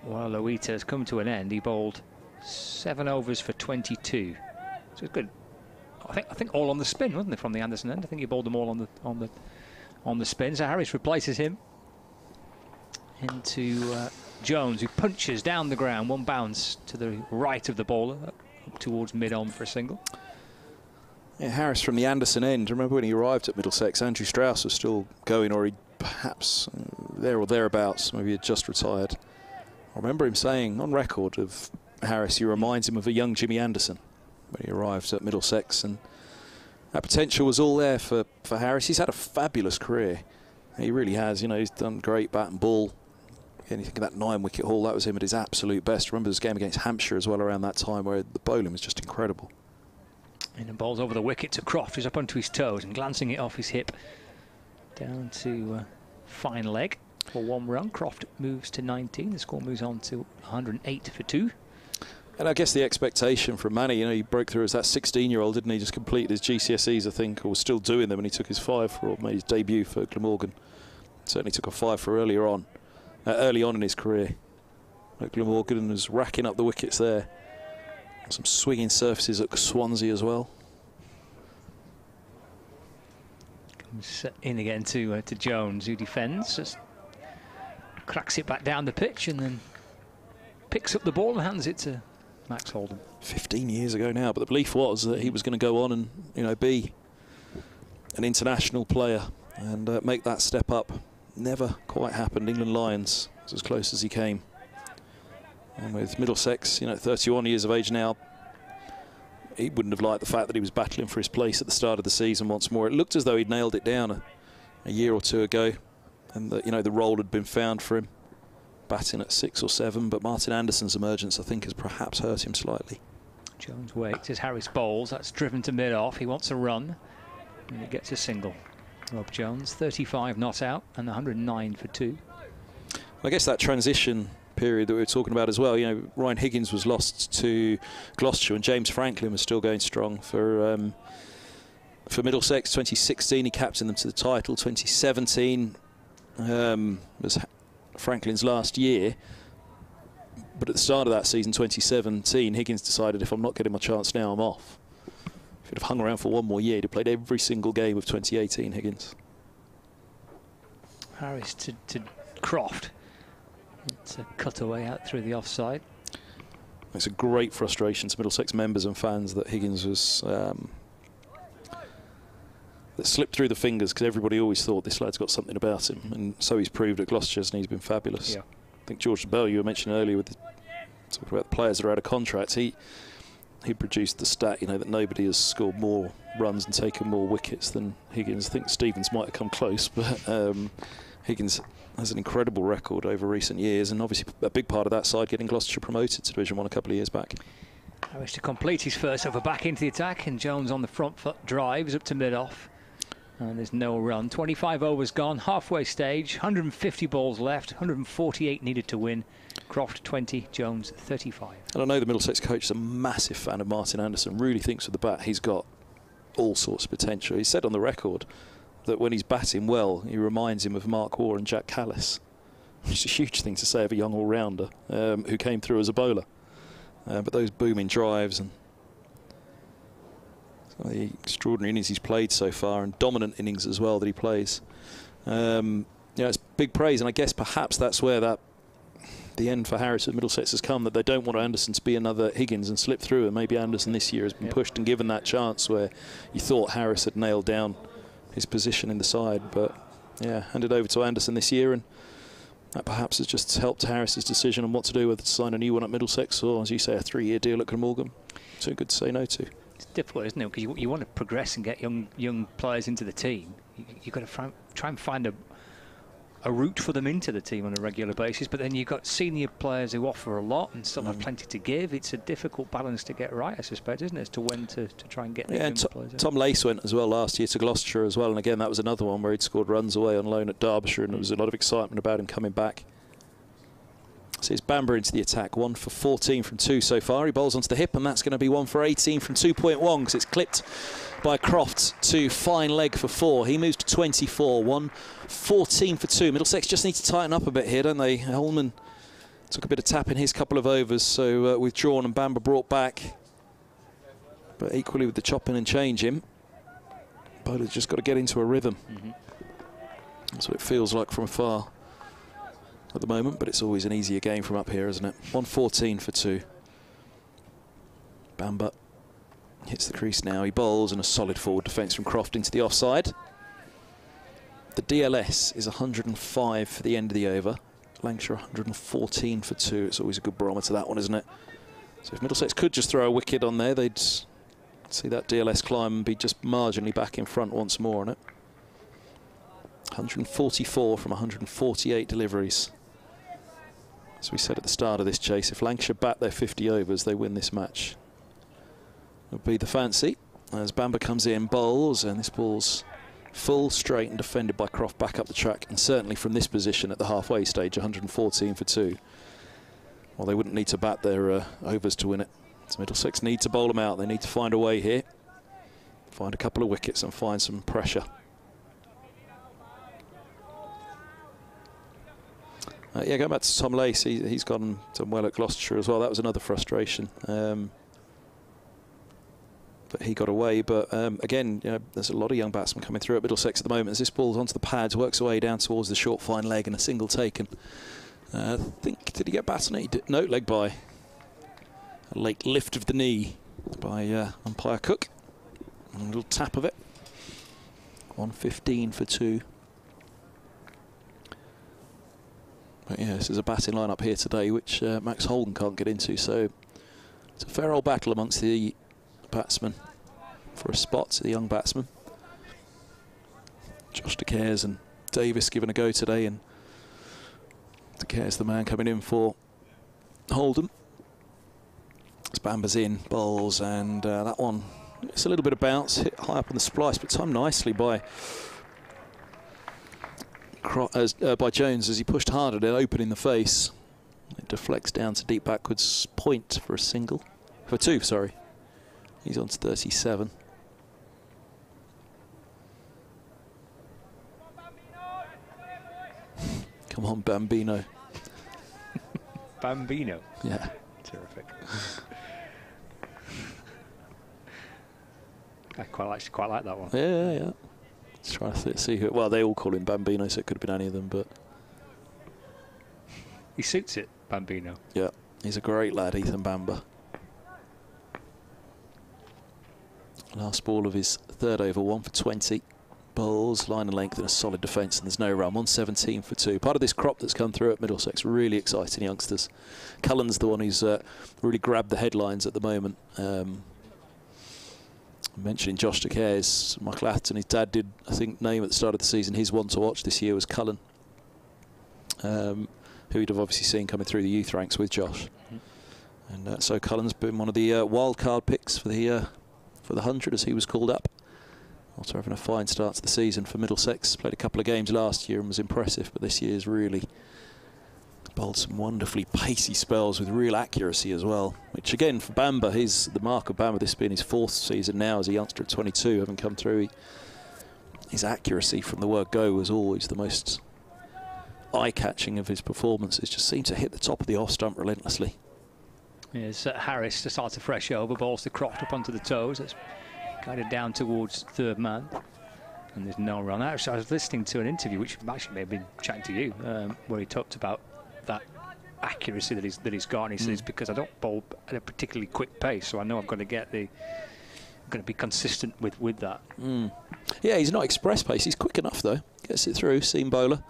RLODC has come to an end. He bowled 7 overs for 22. So it's good. I think all on the spin, wasn't it, from the Anderson end? I think he bowled them all on the spin. So Harris replaces him into Jones, who punches down the ground, one bounce to the right of the bowler, up towards mid-on for a single. Yeah, Harris from the Anderson end. Remember when he arrived at Middlesex, Andrew Strauss was still going, or he perhaps there or thereabouts, maybe he had just retired. I remember him saying on record of Harris, he reminds him of a young Jimmy Anderson when he arrived at Middlesex, and that potential was all there for Harris. He's had a fabulous career. He really has. You know, he's done great bat and ball. And you think of that 9-wicket haul, that was him at his absolute best. Remember this game against Hampshire as well around that time, where the bowling was just incredible. And the ball's over the wicket to Croft, who's up onto his toes and glancing it off his hip down to fine leg for 1 run. Croft moves to 19. The score moves on to 108 for 2. And I guess the expectation from Manny, you know, he broke through as that 16-year-old, didn't he? Just completed his GCSEs, I think, or was still doing them, and he took his 5 for, or made his debut for Glamorgan. Certainly took a 5 for early on in his career. At Glamorgan was racking up the wickets there. Some swinging surfaces at Swansea as well. Comes in again to Jones, who defends, just cracks it back down the pitch and then picks up the ball and hands it to Max Holden. 15 years ago now, but the belief was that he was going to go on and, you know, be an international player and make that step up. Never quite happened. England Lions was as close as he came. And with Middlesex, you know, 31 years of age now, he wouldn't have liked the fact that he was battling for his place at the start of the season once more. It looked as though he'd nailed it down a year or two ago, and that, you know, the role had been found for him, batting at 6 or 7. But Martin Anderson's emergence, I think, has perhaps hurt him slightly. Jones waits as Harris bowls. That's driven to mid-off. He wants a run, and he gets a single. Rob Jones, 35 not out, and 109 for 2. I guess that transition period that we were talking about as well, you know, Ryan Higgins was lost to Gloucestershire and James Franklin was still going strong for Middlesex. 2016 he captained them to the title. 2017 was Franklin's last year, but at the start of that season, 2017, Higgins decided, if I'm not getting my chance now, I'm off. If he'd have hung around for 1 more year, he'd have played every single game of 2018, Higgins. Harris to Croft. It's a cutaway out through the offside. It's a great frustration to Middlesex members and fans that Higgins was that slipped through the fingers, because everybody always thought this lad's got something about him, and so he's proved at Gloucestershire, and he's been fabulous. Yeah. I think George Bell, you were mentioning earlier, with talking about the players that are out of contract, he produced the stat, you know, that nobody has scored more runs and taken more wickets than Higgins. I think Stevens might have come close, but Higgins has an incredible record over recent years, and obviously a big part of that side getting Gloucestershire promoted to Division 1 a couple of years back. Harris to complete his first over, back into the attack, and Jones on the front foot drives up to mid-off. And there's no run. 25 overs gone, halfway stage, 150 balls left, 148 needed to win. Croft 20, Jones 35. And I know the Middlesex coach is a massive fan of Martin Anderson, really thinks with the bat he's got all sorts of potential. He said on the record that when he's batting well, he reminds him of Mark Waugh and Jack Callis, which is a huge thing to say of a young all-rounder who came through as a bowler. But those booming drives and the extraordinary innings he's played so far, and dominant innings as well that he plays. Yeah, it's big praise, and I guess perhaps that's where the end for Harris at Middlesex has come, that they don't want Anderson to be another Higgins and slip through, and maybe Anderson this year has been pushed and given that chance where you thought Harris had nailed down his position in the side, but yeah, handed over to Anderson this year, and that perhaps has just helped Harris's decision on what to do, whether to sign a new one at Middlesex or, as you say, a 3-year deal at Glamorgan. Too good to say no to. It's difficult, isn't it? Because you want to progress and get young players into the team. You've got to try and find a route for them into the team on a regular basis, but then you've got senior players who offer a lot and still have plenty to give. It's a difficult balance to get right, I suspect, isn't it, as to when to try and get the young players in. Tom Lace went as well last year to Gloucestershire as well, and again that was another one where he'd scored runs away on loan at Derbyshire, and there was a lot of excitement about him coming back. So it's Bamber into the attack. 1 for 14 from 2 so far. He bowls onto the hip, and that's going to be 1 for 18 from 2.1 because it's clipped by Croft to fine leg for 4. He moves to 24. 1 14 for 2. Middlesex just need to tighten up a bit here, don't they? Holman took a bit of tap in his couple of overs, so withdrawn and Bamber brought back. But equally with the chopping and changing, bowler's just got to get into a rhythm. That's what it feels like from afar at the moment, but it's always an easier game from up here, isn't it? 114 for 2. Bamber hits the crease now. He bowls, and a solid forward defence from Croft into the offside. The DLS is 105 for the end of the over. Lancashire 114 for 2. It's always a good barometer, that one, isn't it? So if Middlesex could just throw a wicket on there, they'd see that DLS climb and be just marginally back in front once more on it. 144 from 148 deliveries. As we said at the start of this chase, if Lancashire bat their 50 overs, they win this match. Would be the fancy. As Bamber comes in, bowls, and this ball's full, straight and defended by Croft back up the track, and certainly from this position at the halfway stage, 114 for 2. Well, they wouldn't need to bat their overs to win it. So Middlesex need to bowl them out. They need to find a way here, find a couple of wickets and find some pressure. Yeah, going back to Tom Lace, he's gone well at Gloucestershire as well. That was another frustration. But he got away. But again, you know, there's a lot of young batsmen coming through at Middlesex at the moment. As this ball's onto the pads, works away down towards the short fine leg, and a single taken. I think, did he get batted? No, he did. No, leg by. A late lift of the knee by umpire Cook. And a little tap of it. 115 for 2. But yeah, this is a batting line-up here today, which Max Holden can't get into. So it's a fair old battle amongst the batsmen for a spot, the young batsmen. Josh De Cares and Davis given a go today, and De Cares the man coming in for Holden. As Bamber's in, bowls, and that one, it's a little bit of bounce, hit high up on the splice, but timed nicely by Jones as he pushed hard at it, opening the face. It deflects down to deep backwards point for a single. For 2, sorry. He's on to 37. Come on, Bambino. Bambino? Yeah. Terrific. I quite like that one. Yeah. Let's try to see who. Well, they all call him Bambino, so it could have been any of them, but he suits it, Bambino. Yeah, he's a great lad, Ethan Bamber. Last ball of his third over, 1 for 20. Bowls, line and length, and a solid defence, and there's no run. 117 for 2. Part of this crop that's come through at Middlesex, really exciting youngsters. Cullen's the one who's really grabbed the headlines at the moment. Mentioning Josh De Cares, Michael Atherton, his dad did, I think, name at the start of the season his one to watch this year was Cullen, who he'd have obviously seen coming through the youth ranks with Josh. And so Cullen's been one of the wild card picks for the 100, as he was called up. Also having a fine start to the season for Middlesex. Played a couple of games last year and was impressive, but this year's really bowled some wonderfully pacey spells with real accuracy as well, which again for Bamber, the mark of Bamber, this being his 4th season now as a youngster at 22, having come through. His accuracy from the word go was always the most eye-catching of his performances. Just seemed to hit the top of the off stump relentlessly. Here's Harris to start a fresh over, balls to Croft up onto the toes. It's guided down towards third man, and there's no run. Actually, I was listening to an interview, which actually may have been chatting to you, where he talked about that accuracy that he's got, and he says, because I don't bowl at a particularly quick pace, so I know I'm going to be consistent with that. Yeah, he's not express pace. He's quick enough though. Gets it through. Seam bowler.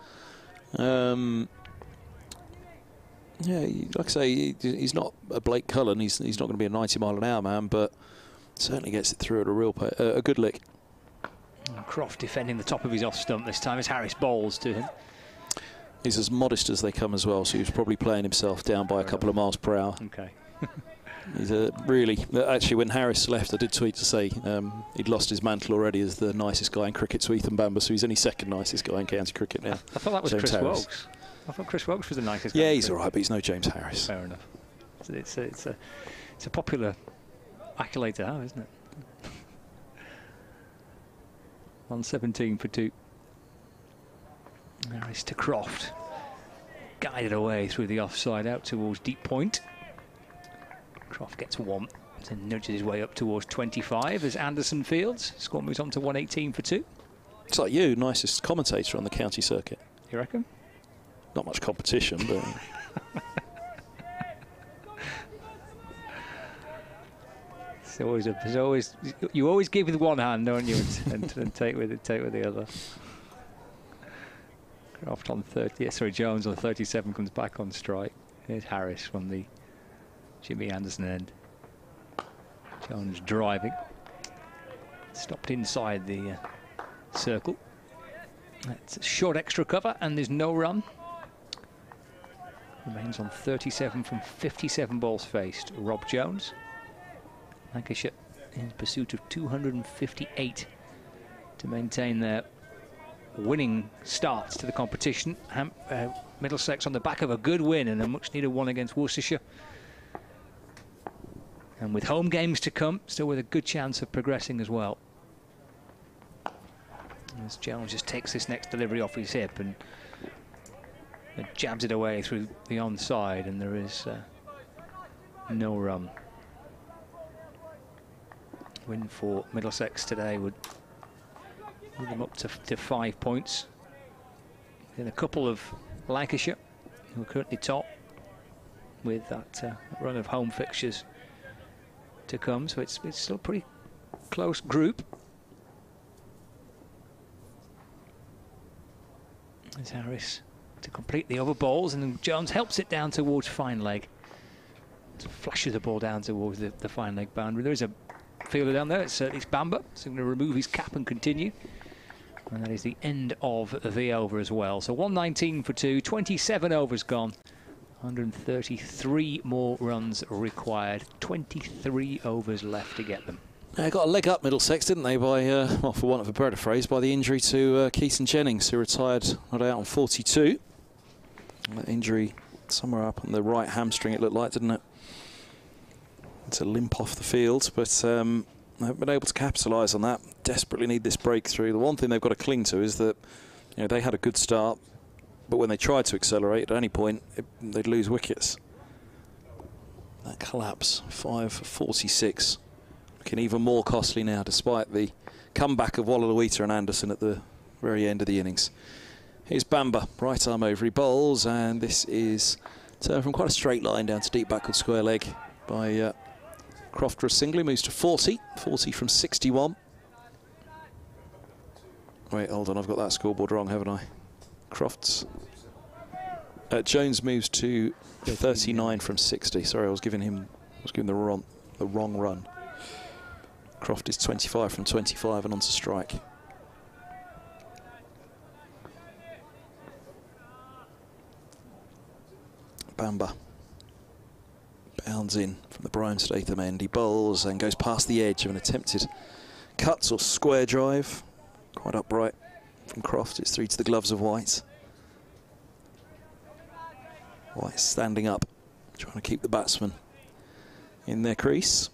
Yeah, like I say, he's not a Blake Cullen. He's not going to be a 90-mile-an-hour man, but certainly gets it through at a good lick. Croft defending the top of his off stump this time as Harris bowls to him. He's as modest as they come as well, so he was probably playing himself down by a couple of miles per hour. Okay. He's really... Actually, when Harris left, I did tweet to say he'd lost his mantle already as the nicest guy in cricket to Ethan Bamber, so he's only second nicest guy in county cricket now. I thought that was James Chris Harris. Wokes. I thought Chris Wilkes was the nicest guy. Yeah, he's all right, but he's no James Harris. Fair enough. It's a popular accolade to have, isn't it? 117 for 2. Harris to Croft. Guided away through the offside out towards deep point. Croft gets 1. Then nudges his way up towards 25 as Anderson fields. Score moves on to 118 for 2. It's like you, nicest commentator on the county circuit. You reckon? Not much competition, but... You always give with one hand, don't you, and take with the other. Croft on 30. Yeah, sorry, Jones on 37 comes back on strike. Here's Harris from the Jimmy Anderson end. Jones driving. Stopped inside the circle. It's a short extra cover, and there's no run. Remains on 37 from 57 balls faced. Rob Jones. Lancashire in pursuit of 258 to maintain their winning starts to the competition. Middlesex on the back of a good win and a much-needed one against Worcestershire. And with home games to come, still with a good chance of progressing as well. As Jones just takes this next delivery off his hip and jabs it away through the onside, and there is no run. Win for Middlesex today would move them up to 5 points. Then a couple of Lancashire, who are currently top, with that run of home fixtures to come. So it's still a pretty close group. There's Harris to complete the other balls, and then Jones helps it down towards fine leg. To flashes the ball down towards the fine leg boundary. There is a fielder down there. It's Bamba. So going to remove his cap and continue. And that is the end of the over as well. So 119 for 2, 27 overs gone. 133 more runs required. 23 overs left to get them. They got a leg up, Middlesex, didn't they, by, well, for want of a better phrase, by the injury to Keaton Jennings, who retired not out on 42. That injury somewhere up on the right hamstring, it looked like, didn't it? It's a limp off the field, but they haven't been able to capitalise on that. Desperately need this breakthrough. The one thing they've got to cling to is that, you know, they had a good start, but when they tried to accelerate at any point, they'd lose wickets. That collapse, 5 for 46. Looking even more costly now, despite the comeback of Wallaluita and Anderson at the very end of the innings. Here's Bamba, right arm over, he bowls, and this is turned from quite a straight line down to deep backward square leg by Croft for a single. He moves to 40 from 61. Wait, hold on, I've got that scoreboard wrong, haven't I? Croft's Jones moves to 39 from 60. Sorry, I was giving the wrong run. Croft is 25 from 25 and on to strike. Bamba bounds in from the Brian Statham end. He bowls and goes past the edge of an attempted cuts or square drive. Quite upright from Croft. It's through to the gloves of White. White standing up, trying to keep the batsman in their crease.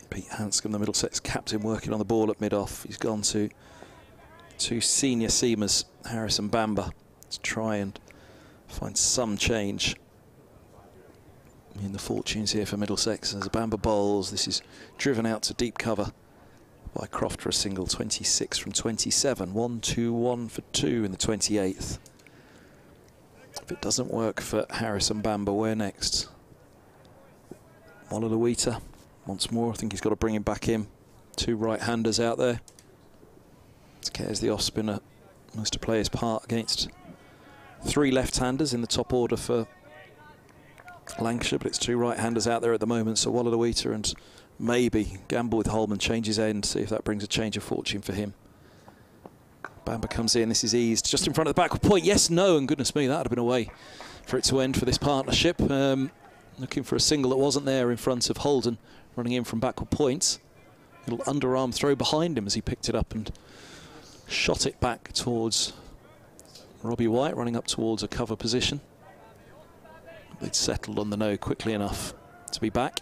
Pete Hanscom, the Middlesex captain, working on the ball at mid-off. He's gone to two senior seamers, Harris and Bamba, to try and find some change in the fortunes here for Middlesex. As Bamba bowls, this is driven out to deep cover by Croft for a single. 26 from 27, 1-2-1 for 2 in the 28th. If it doesn't work for Harris and Bamba, where next? Wallaluita once more. I think he's got to bring him back in. Two right-handers out there. Scares the off-spinner wants to play his part against three left-handers in the top order for Lancashire, but it's two right-handers out there at the moment, so Wallaluita and maybe gamble with Holman, change his end, see if that brings a change of fortune for him. Bamba comes in, this is eased just in front of the backward point. Yes, no, and goodness me, that would have been a way for it to end for this partnership. Looking for a single that wasn't there in front of Holden, running in from backward points. Little underarm throw behind him as he picked it up and Shot it back towards Robbie White, running up towards a cover position. They'd settled on the no quickly enough to be back.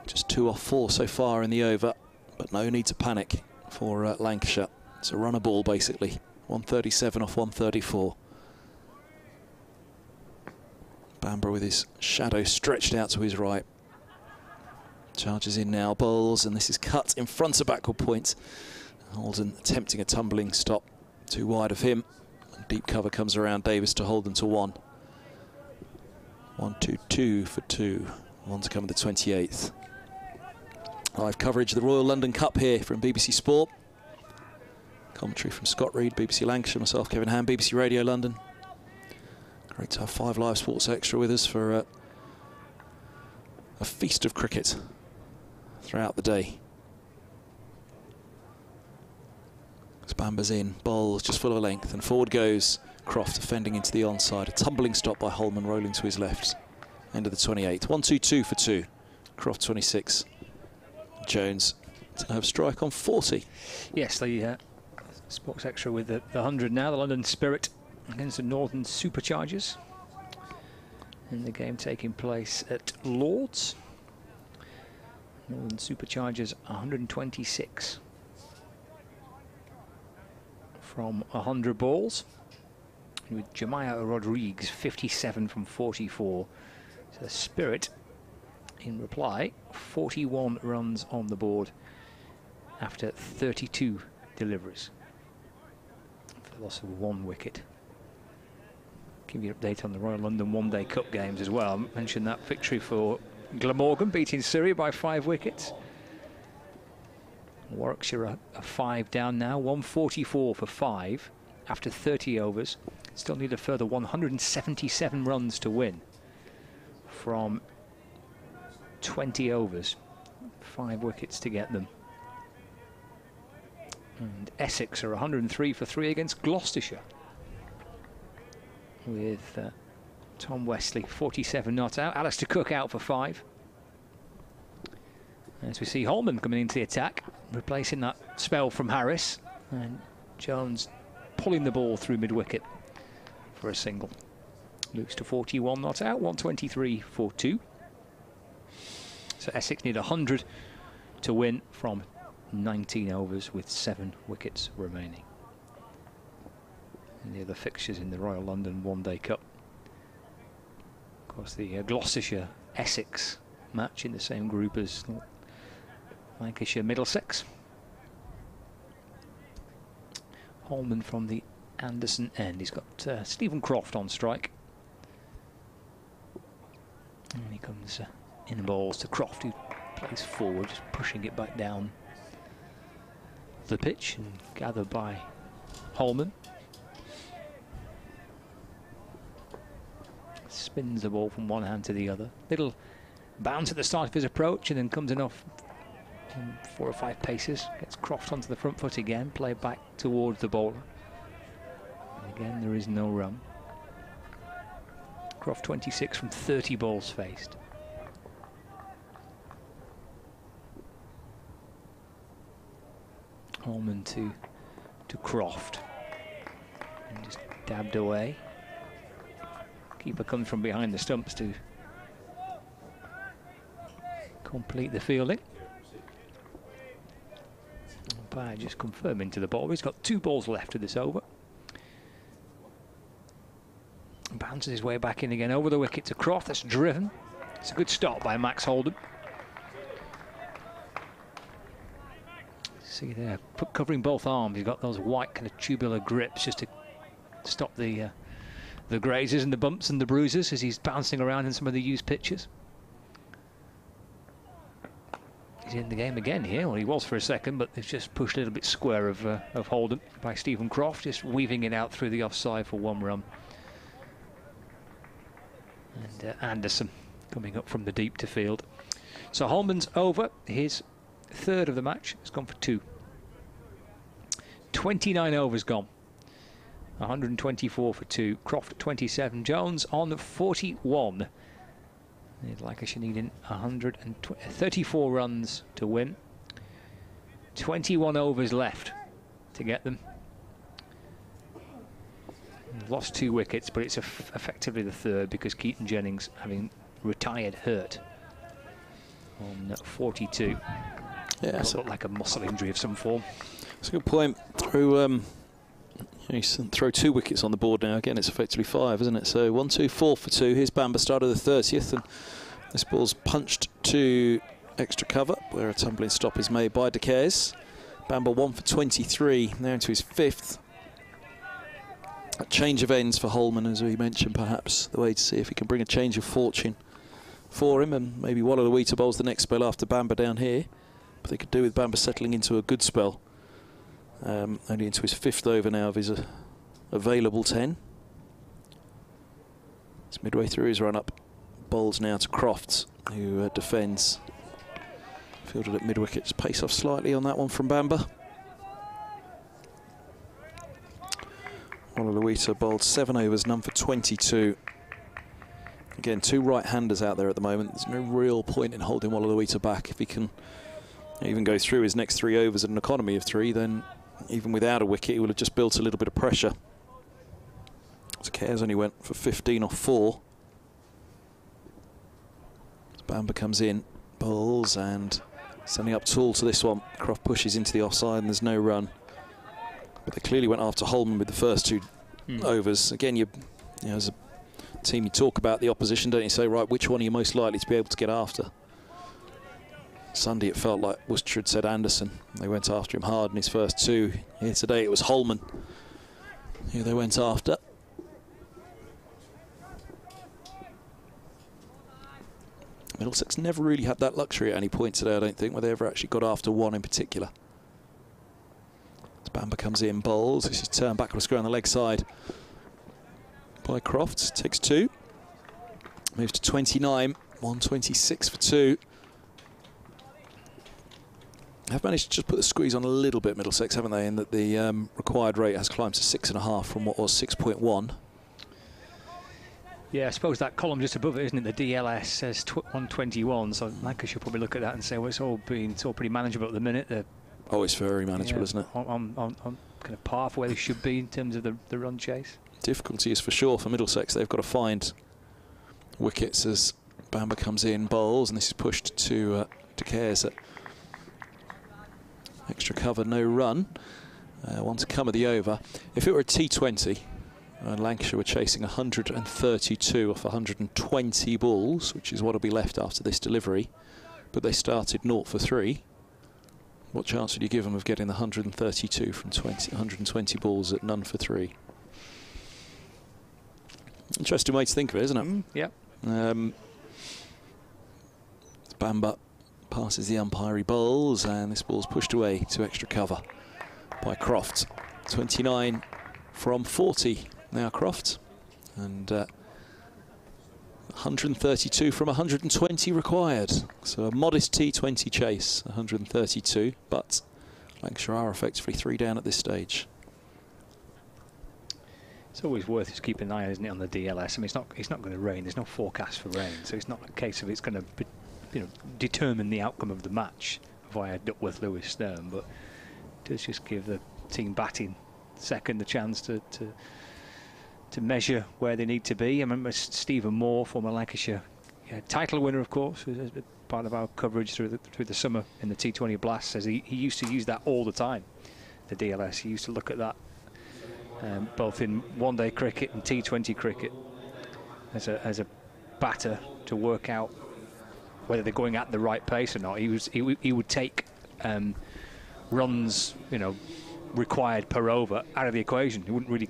Just 2 off 4 so far in the over, but no need to panic for Lancashire. It's a runner ball, basically. 137 off 134. Bamber with his shadow stretched out to his right. Charges in now, bowls, and this is cut in front of backward point. Holden attempting a tumbling stop, too wide of him. And deep cover comes around Davis to hold them to 1. 1-2-2 for 2. 1 to come in the 28th. Live coverage of the Royal London Cup here from BBC Sport. Commentary from Scott Reed, BBC Lancashire, myself, Kevin Ham, BBC Radio London. Great to have 5 Live Sports Extra with us for a feast of cricket throughout the day. Bamber's in, bowls just full of length, and forward goes Croft, defending into the onside. A tumbling stop by Holman, rolling to his left. End of the 28th. 1-2-2 for 2. Croft 26. Jones to have strike on 40. Yes, the Sports Extra with the 100 now. The London Spirit against the Northern Superchargers. In the game taking place at Lords. Northern Superchargers 126. From 100 balls, with Jemiah Rodriguez 57 from 44. So the Spirit, in reply, 41 runs on the board after 32 deliveries, for the loss of 1 wicket. Give you an update on the Royal London One-Day Cup games as well. I mentioned that victory for Glamorgan, beating Surrey by 5 wickets. Warwickshire are 5 down now, 144 for 5 after 30 overs. Still need a further 177 runs to win from 20 overs. 5 wickets to get them. And Essex are 103 for 3 against Gloucestershire, with Tom Wesley 47 not out. Alistair Cook out for 5. As we see Holman coming into the attack, replacing that spell from Harris, and Jones pulling the ball through mid-wicket for a single. Luke's to 41 not out, 123 for 2. So Essex need 100 to win from 19 overs with 7 wickets remaining. And the other fixtures in the Royal London One-Day Cup. Of course, the Gloucestershire-Essex match in the same group as Lancashire Middlesex. Holman from the Anderson end. He's got Stephen Croft on strike. And he comes in balls to Croft, who plays forward, just pushing it back down the pitch, and gathered by Holman. Spins the ball from one hand to the other. Little bounce at the start of his approach, and then comes in off 4 or 5 paces, gets Croft onto the front foot again, play back towards the bowler. And again, there is no run. Croft 26 from 30 balls faced. Holman to Croft, and just dabbed away. Keeper comes from behind the stumps to complete the fielding. Umpire just confirming to the ball. He's got 2 balls left of this over. Bounces his way back in again over the wicket to Croft. That's driven. It's a good start by Max Holden. See there, covering both arms. He's got those white kind of tubular grips just to stop the grazes and the bumps and the bruises as he's bouncing around in some of the used pitches. He's in the game again here. Well, he was for a second, but they've just pushed a little bit square of Holden by Stephen Croft, just weaving it out through the offside for 1 run. And Anderson coming up from the deep to field. So Holman's over. His 3rd of the match has gone for 2. 29 overs gone. 124 for 2. Croft 27. Jones on 41. Lancashire needing 134 runs to win. 21 overs left to get them. Lost 2 wickets, but it's effectively the 3rd because Keaton Jennings, having retired hurt on 42. Yeah, so looked like a muscle injury of some form. That's a good point. Throw 2 wickets on the board now. Again, it's effectively 5, isn't it? So 1, 2, 4 for 2. Here's Bamba, start of the 30th, and this ball's punched to extra cover, where a tumbling stop is made by De Caires. Bamba 1 for 23, now into his 5th. A change of ends for Holman, as we mentioned, perhaps the way to see if he can bring a change of fortune for him, and maybe RLODC bowls the next spell after Bamba down here. But they could do with Bamba settling into a good spell. Only into his 5th over now of his available 10. He's midway through his run-up. Bowls now to Crofts, who defends. Fielded at mid-wicket, pace off slightly on that one from Bamba. RLODC bowled 7 overs, none for 22. Again, 2 right-handers out there at the moment. There's no real point in holding RLODC back. If he can even go through his next 3 overs at an economy of 3, then even without a wicket, he will have just built a little bit of pressure. So Caires only went for 15 off 4. As Bamba comes in, bowls, and sending up tall to this one. Croft pushes into the offside, and there's no run. But they clearly went after Holman with the first 2 overs. Again, you know, as a team, you talk about the opposition, don't you? Say, right, which one are you most likely to be able to get after? Sunday, it felt like Worcestershire had said Anderson. They went after him hard in his first 2. Here today, it was Holman who they went after. Middlesex never really had that luxury at any point today, I don't think, where they ever actually got after one in particular. Bamba comes in, bowls. This is turned back on a square on the leg side by Crofts. Takes 2. Moves to 29. 126 for 2. Have managed to just put the squeeze on a little bit, Middlesex, haven't they? In that the required rate has climbed to 6.5 from what was 6.1. Yeah, I suppose that column just above it, isn't it? The DLS says 121, so Lancashire should probably look at that and say, well, it's all pretty manageable at the minute. Oh, it's very manageable, isn't it? On kind of par for where they should be in terms of the run chase. Difficulty is for sure for Middlesex. They've got to find wickets as Bamba comes in, bowls, and this is pushed to De Caires at extra cover, no run. One to come of the over. If it were a T20, Lancashire were chasing 132 off 120 balls, which is what will be left after this delivery, but they started 0 for 3. What chance would you give them of getting the 132 from 120 balls at none for 3? Interesting way to think of it, isn't it? Yeah. Bamba passes the umpire, he bowls, and this ball's pushed away to extra cover by Croft. 29 from 40 now, Croft, and 132 from 120 required. So a modest T20 chase, 132, but Lancashire are effectively 3 down at this stage. It's always worth just keeping an eye, isn't it, on the DLS? I mean, it's not going to rain. There's no forecast for rain, so it's not a case of it's going to, determine the outcome of the match via Duckworth, Lewis, Stern. But it does just give the team batting second the chance to measure where they need to be. I remember Stephen Moore, former Lancashire title winner, of course, as part of our coverage through the summer in the T20 Blast, says he used to use that all the time. The DLS, he used to look at that. Both in one-day cricket and T20 cricket as a batter to work out whether they're going at the right pace or not. He would take runs, required per over out of the equation. He wouldn't really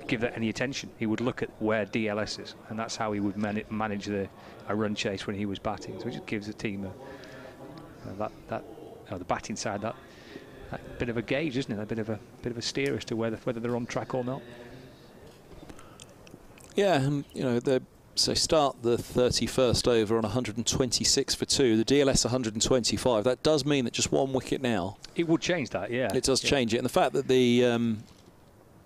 give that any attention. He would look at where DLS is, and that's how he would manage a run chase when he was batting. So it just gives the team the batting side that bit of a gauge, isn't it? A bit of a steer as to whether they're on track or not. Yeah, and they start the 31st over on 126 for 2. The DLS 125. That does mean that just 1 wicket now. It would change that, yeah. It does change it, and the fact that the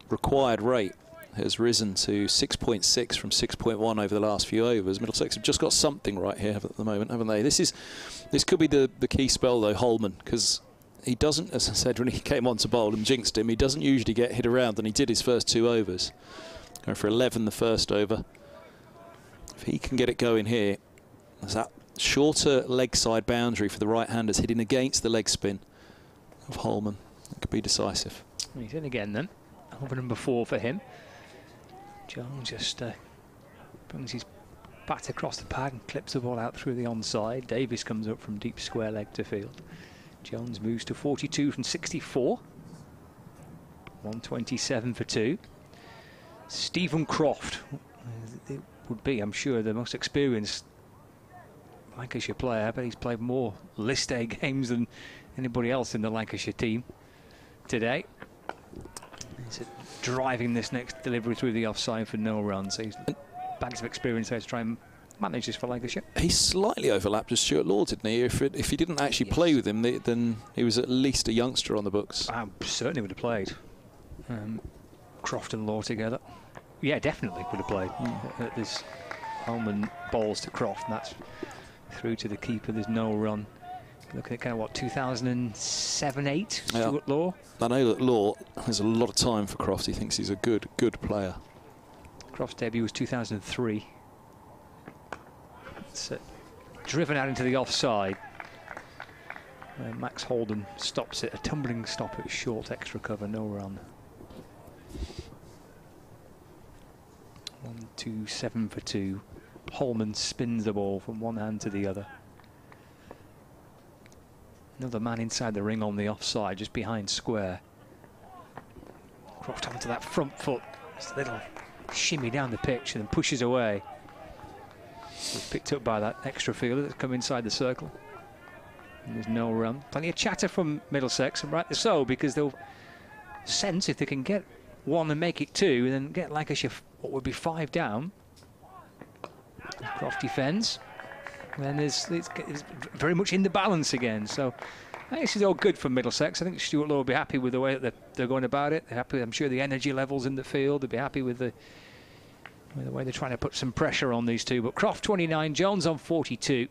required rate has risen to 6.6 from 6.1 over the last few overs. Middlesex have just got something right here at the moment, haven't they? This could be the key spell though, Holman, because he doesn't, as I said when he came on to bowl and jinxed him, he doesn't usually get hit around, and he did his first 2 overs. Going for 11 the first over. If he can get it going here, there's that shorter leg side boundary for the right-handers hitting against the leg spin of Holman. It could be decisive. He's in again then. Over number 4 for him. Jones just brings his bat across the pad and clips the ball out through the onside. Davis comes up from deep square leg to field. Jones moves to 42 from 64. 127 for 2. Stephen Croft it would be, I'm sure, the most experienced Lancashire player, but he's played more list A games than anybody else in the Lancashire team today. He's driving this next delivery through the offside for no run, so he's bags of experience there to try and manage this for Lancashire. He slightly overlapped with Stuart Law, didn't he? If he didn't actually play with him, then he was at least a youngster on the books. I certainly would have played. Croft and Law together. Yeah, definitely would have played. There's Holman bowls to Croft, and that's through to the keeper. There's no run. Looking at kind of what, 2007-8, Stuart Law? I know that Law has a lot of time for Croft. He thinks he's a good player. Croft's debut was 2003. It's driven out into the offside. Max Holden stops it. A tumbling stop at short extra cover, no run. 1-2-7 for 2. Holman spins the ball from one hand to the other. Another man inside the ring on the offside, just behind square. Croft onto that front foot. Just a little shimmy down the pitch and then pushes away. So picked up by that extra fielder that's come inside the circle. And there's no run. Plenty of chatter from Middlesex, and rightly so, because they'll sense if they can get 1 and make it 2, and then get Lancashire what would be 5 down. Croft defends. And it's very much in the balance again. So I think this is all good for Middlesex. I think Stuart Law will be happy with the way that they're going about it. They're happy, I'm sure, the energy levels in the field. They'll be happy with the way they're trying to put some pressure on these two. But Croft 29, Jones on 42.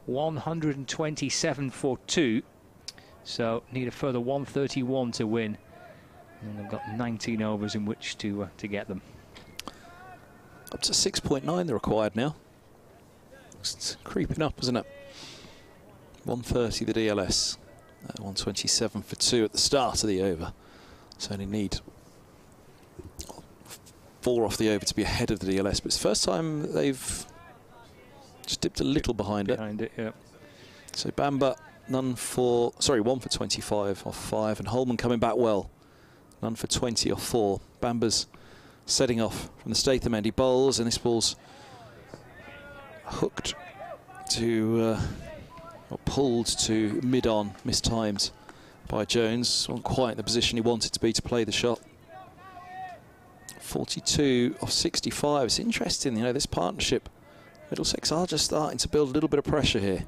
127 for 2. So need a further 131 to win. And they've got 19 overs in which to get them. Up to 6.9 they're required now. It's creeping up, isn't it? 130 the DLS. 127 for 2 at the start of the over. So only need 4 off the over to be ahead of the DLS. But it's the first time they've just dipped a little behind it. Yeah. So Bamba, 1 for 25 off 5. And Holman coming back well. None for 20 off 4. Bamba's setting off from the Statham end. He bowls, and this ball's hooked to, or pulled to mid-on, mistimed by Jones. Wasn't quite in the position he wanted to be to play the shot. 42 off 65. It's interesting, you know, this partnership. Middlesex are just starting to build a little bit of pressure here,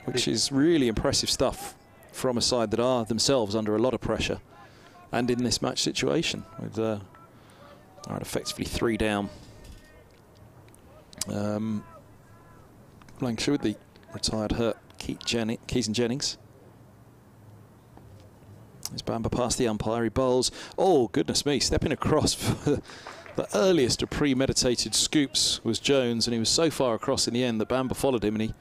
which is really impressive stuff from a side that are themselves under a lot of pressure. And in this match situation, with effectively 3 down. Lancashire with the retired hurt Keys and Jennings. As Bamba past the umpire, he bowls. Oh, goodness me, stepping across for the earliest of premeditated scoops was Jones, and he was so far across in the end that Bamba followed him, and he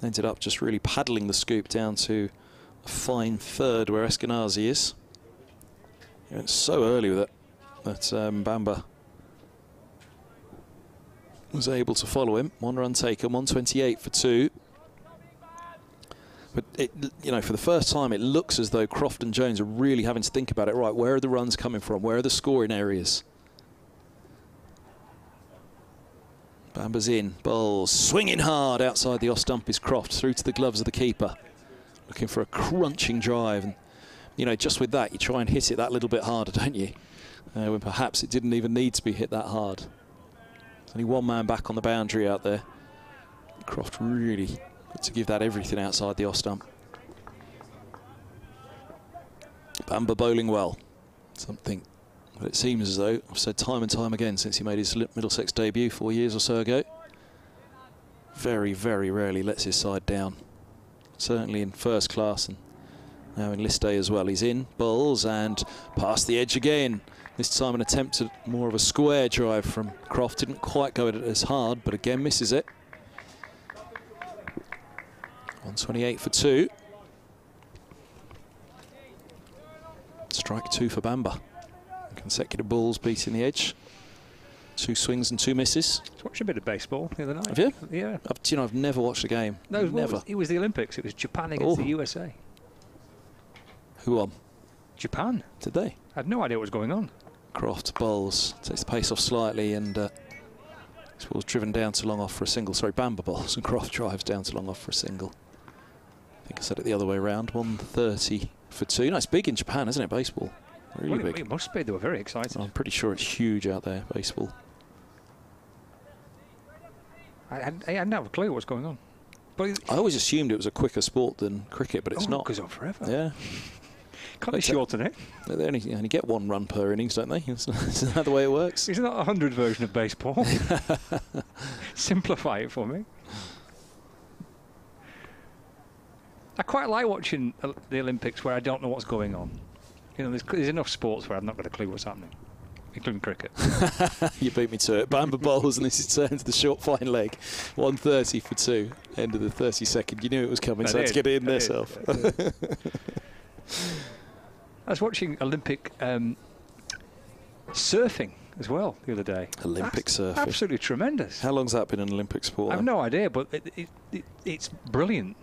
ended up just really paddling the scoop down to a fine third where Eskenazi is. He went so early with it that Bamba was able to follow him. 1 run taken, 128 for 2. But you know, for the first time, it looks as though Croft and Jones are really having to think about it. Right, where are the runs coming from? Where are the scoring areas? Bamba's in, bowls, swinging hard outside the off stump is Croft, through to the gloves of the keeper, looking for a crunching drive. And you know, just with that, you try and hit it that little bit harder, don't you? When perhaps it didn't even need to be hit that hard. Only 1 man back on the boundary out there. Croft really got to give that everything outside the off stump. Bamba bowling well. Something that it seems as though, I've said time and time again since he made his Middlesex debut 4 years or so ago, very, very rarely lets his side down. Certainly in first class, and Now in list day as well. He's in, bowls, and past the edge again. This time an attempt at more of a square drive from Croft. Didn't quite go at it as hard, but again misses it. 128 for 2. Strike 2 for Bamba. Consecutive balls beating the edge. 2 swings and 2 misses. I watched a bit of baseball the other night. Have you? Yeah. You know, I've never watched a game. No, never. It was the Olympics. It was Japan against the USA. Who won? Japan. Did they? I had no idea what was going on. Croft bowls, takes the pace off slightly, and this ball's driven down to long off for a single. Sorry, Bamba bowls, and Croft drives down to long off for a single. I think I said it the other way around. 130 for 2. No, it's big in Japan, isn't it, baseball? Really big. It must be. They were very excited. I'm pretty sure it's huge out there, baseball. I didn't have a clue what's going on. But I always assumed it was a quicker sport than cricket, but it's not. It goes on forever. Yeah. Can't be shorten it. They only get 1 run per innings, don't they? Isn't that the way it works? Isn't that a 100 version of baseball? Simplify it for me. I quite like watching the Olympics where I don't know what's going on. You know, there's enough sports where I've not got a clue what's happening, including cricket. You beat me to it. Bamba bowls, and this is turned to the short fine leg. 130 for 2. End of the 32nd. You knew it was coming, so let's get it in there, Self. I was watching Olympic surfing as well the other day. Olympic surfing. Absolutely tremendous. How long's that been an Olympic sport? I have no idea, but it's brilliant.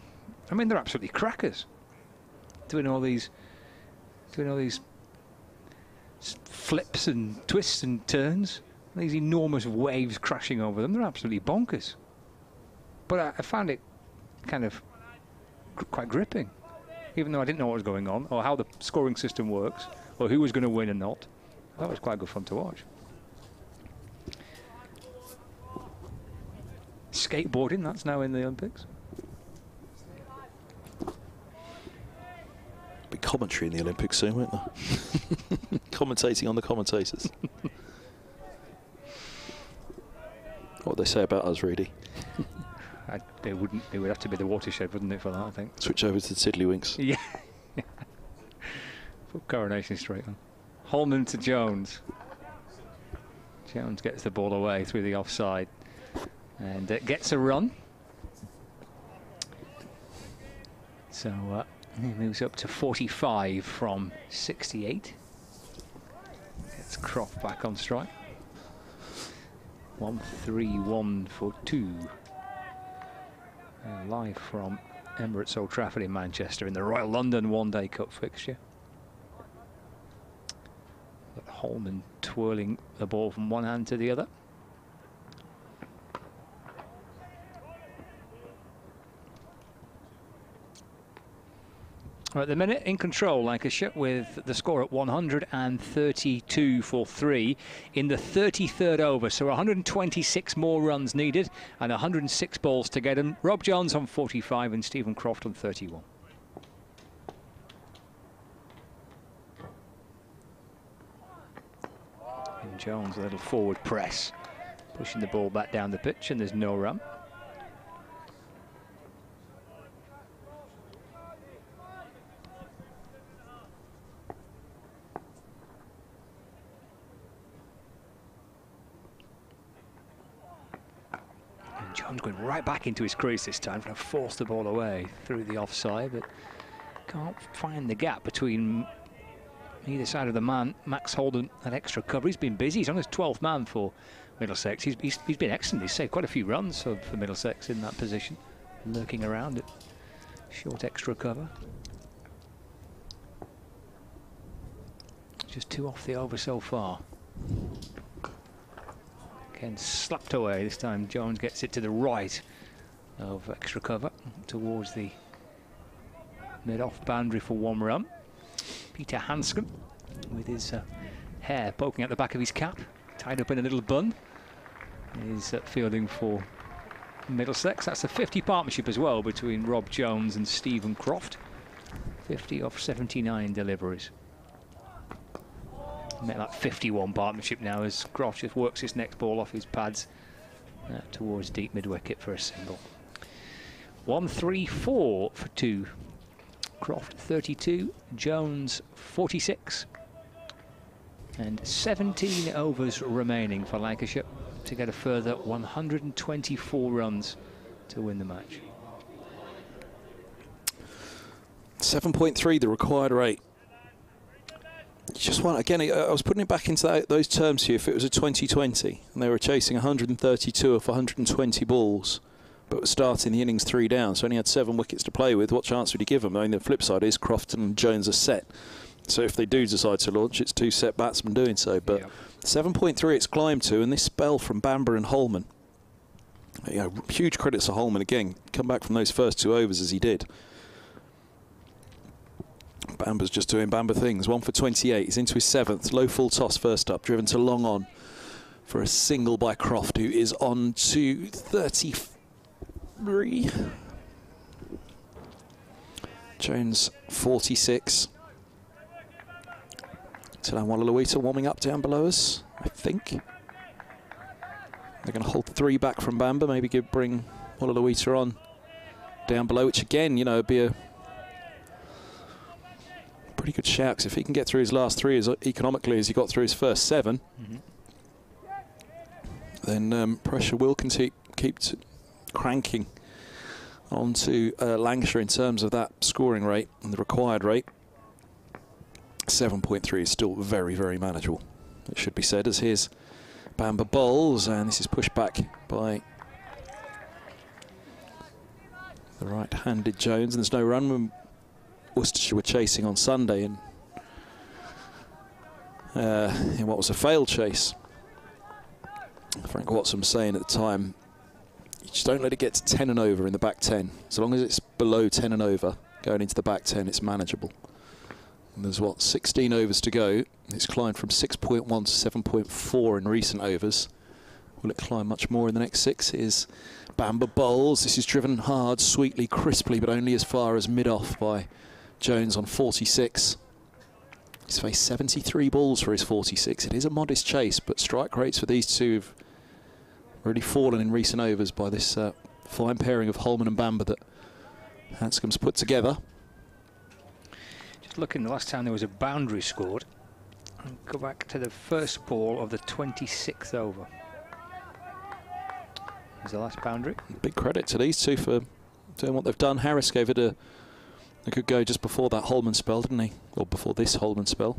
I mean, they're absolutely crackers. Doing all these flips and twists and turns. These enormous waves crashing over them. They're absolutely bonkers. But I found it kind of quite gripping. Even though I didn't know what was going on, or how the scoring system works, or who was going to win and not. That was quite good fun to watch. Skateboarding, that's now in the Olympics. Be commentary in the Olympics soon, won't there? Commentating on the commentators. What would they say about us, Reedy? It would have to be the watershed, wouldn't it, for that, I think. Switch over to the Tiddlywinks. Yeah. Put Coronation Street on. Holman to Jones. Jones gets the ball away through the offside and gets a run. So he moves up to 45 from 68. Gets Croft back on strike. 1-3-1 for 2. Live from Emirates Old Trafford in Manchester in the Royal London One-Day Cup fixture. But Holman twirling the ball from one hand to the other. At the minute, in control, Lancashire, with the score at 132 for 3 in the 33rd over. So 126 more runs needed and 106 balls to get them. Rob Jones on 45 and Stephen Croft on 31. And Jones, a little forward press, pushing the ball back down the pitch, and there's no run. Jones going right back into his crease this time, trying to force the ball away through the offside, but can't find the gap between either side of the man. Max Holden had extra cover. He's been busy. He's on his 12th man for Middlesex. He's been excellent. He's saved quite a few runs for Middlesex in that position, lurking around at short extra cover. Just 2 off the over so far. Again, slapped away. This time Jones gets it to the right of extra cover towards the mid-off boundary for 1 run. Peter Hanscom with his hair poking out the back of his cap, tied up in a little bun, is fielding for Middlesex. That's a 50 partnership as well between Rob Jones and Stephen Croft. 50 off 79 deliveries. Met that 51 partnership now as Croft just works his next ball off his pads towards deep mid-wicket for a single. 1-3-4 for 2 Croft 32, Jones 46. And 17 overs remaining for Lancashire to get a further 124 runs to win the match. 7.3, the required rate. You just want, again, I was putting it back into those terms here. If it was a 2020 and they were chasing 132 off 120 balls, but were starting the innings 3 down, so only had 7 wickets to play with, what chance would you give them? I mean, the flip side is Croft and Jones are set. So if they do decide to launch, it's 2 set batsmen doing so. But 7.3 it's climbed to, and this spell from Bamber and Holman. You know, huge credits to Holman again. Come back from those first 2 overs as he did. Bamber's just doing Bamber things. 1 for 28. He's into his 7th. Low full toss first up. Driven to long on for a single by Croft, who is on to 33. Jones 46. Tilan Wallaluita warming up down below us, I think. They're going to hold 3 back from Bamber. Maybe bring Wallaluita on down below, which again, you know, would be a pretty good shout, because if he can get through his last 3 as economically as he got through his first 7, then pressure will keep cranking onto Lancashire in terms of that scoring rate and the required rate. 7.3 is still very, very manageable, it should be said, as here's Bamber bowls, and this is pushed back by the right-handed Jones, and there's no run when Worcestershire were chasing on Sunday in what was a failed chase. Frank Watson was saying at the time, you just don't let it get to 10 and over in the back 10. As long as it's below 10 and over going into the back 10, it's manageable. And there's, what, 16 overs to go. It's climbed from 6.1 to 7.4 in recent overs. Will it climb much more in the next 6? Is Bamber bowls. This is driven hard, sweetly, crisply, but only as far as mid-off by Jones on 46. He's faced 73 balls for his 46. It is a modest chase, but strike rates for these two have really fallen in recent overs by this fine pairing of Holman and Bamber that Hanscom's put together. Just looking, the last time there was a boundary scored, and go back to the first ball of the 26th over. Here's the last boundary. Big credit to these two for doing what they've done. Harris gave it a good go just before that Holman spell, didn't he? Or before this Holman spell.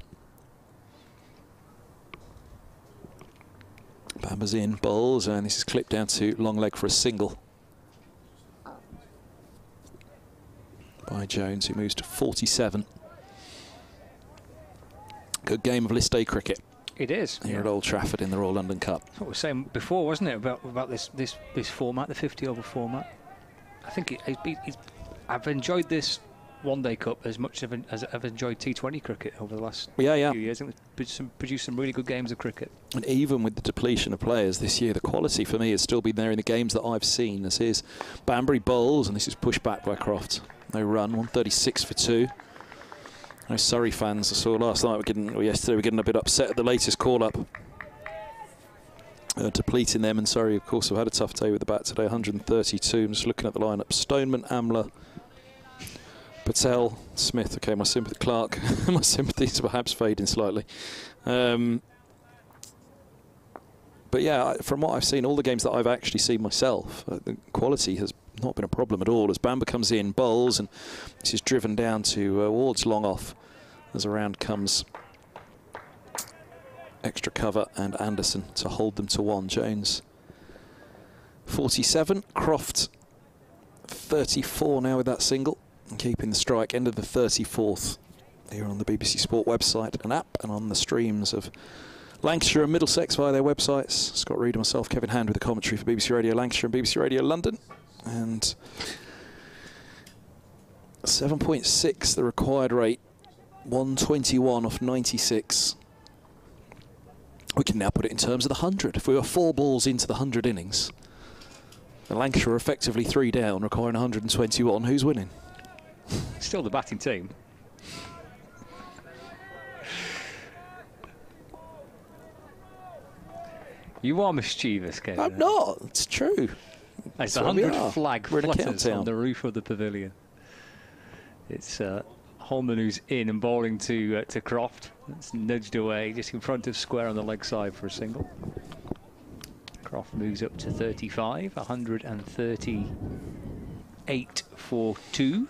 Bamber's in, bowls, and this is clipped down to long leg for a single by Jones, who moves to 47. Good game of list A cricket. It is. Here at Old Trafford in the Royal London Cup. That's what we were saying before, wasn't it, about this format, the 50 over format. I think I've enjoyed this one-day cup as much as I've enjoyed T20 cricket over the last few years. I think it's produced some really good games of cricket. And even with the depletion of players this year, the quality for me has still been there in the games that I've seen. As here's Banbury bowls, and this is pushed back by Croft. No run, 136 for 2. No Surrey fans I saw last night yesterday were getting a bit upset at the latest call-up. Depleting them, and Surrey, of course, have had a tough day with the bat today, 132. I'm just looking at the lineup. Stoneman, Amler, Patel, Smith. Okay, my sympathy, Clark. My sympathies are perhaps fading slightly. But yeah, from what I've seen, all the games that I've actually seen myself, the quality has not been a problem at all. As Bamber comes in, bowls, and this is driven down to Ward's long off as around comes extra cover and Anderson to hold them to 1. Jones 47, Croft 34 now with that single, and keeping the strike. End of the 34th here on the BBC Sport website and app, and on the streams of Lancashire and Middlesex via their websites. Scott Reed and myself, Kevin Hand, with the commentary for BBC Radio Lancashire and BBC Radio London. And 7.6 the required rate, 121 off 96. We can now put it in terms of the 100. If we were 4 balls into the 100 innings, the Lancashire are effectively 3 down, requiring 121. Who's winning? Still the batting team. You are mischievous, Kevin. I'm not. It's true. It's 100 flag flutters on the roof of the pavilion. It's Holman who's in and bowling to Croft. That's nudged away just in front of square on the leg side for a single. Croft moves up to 35, 138 for 2.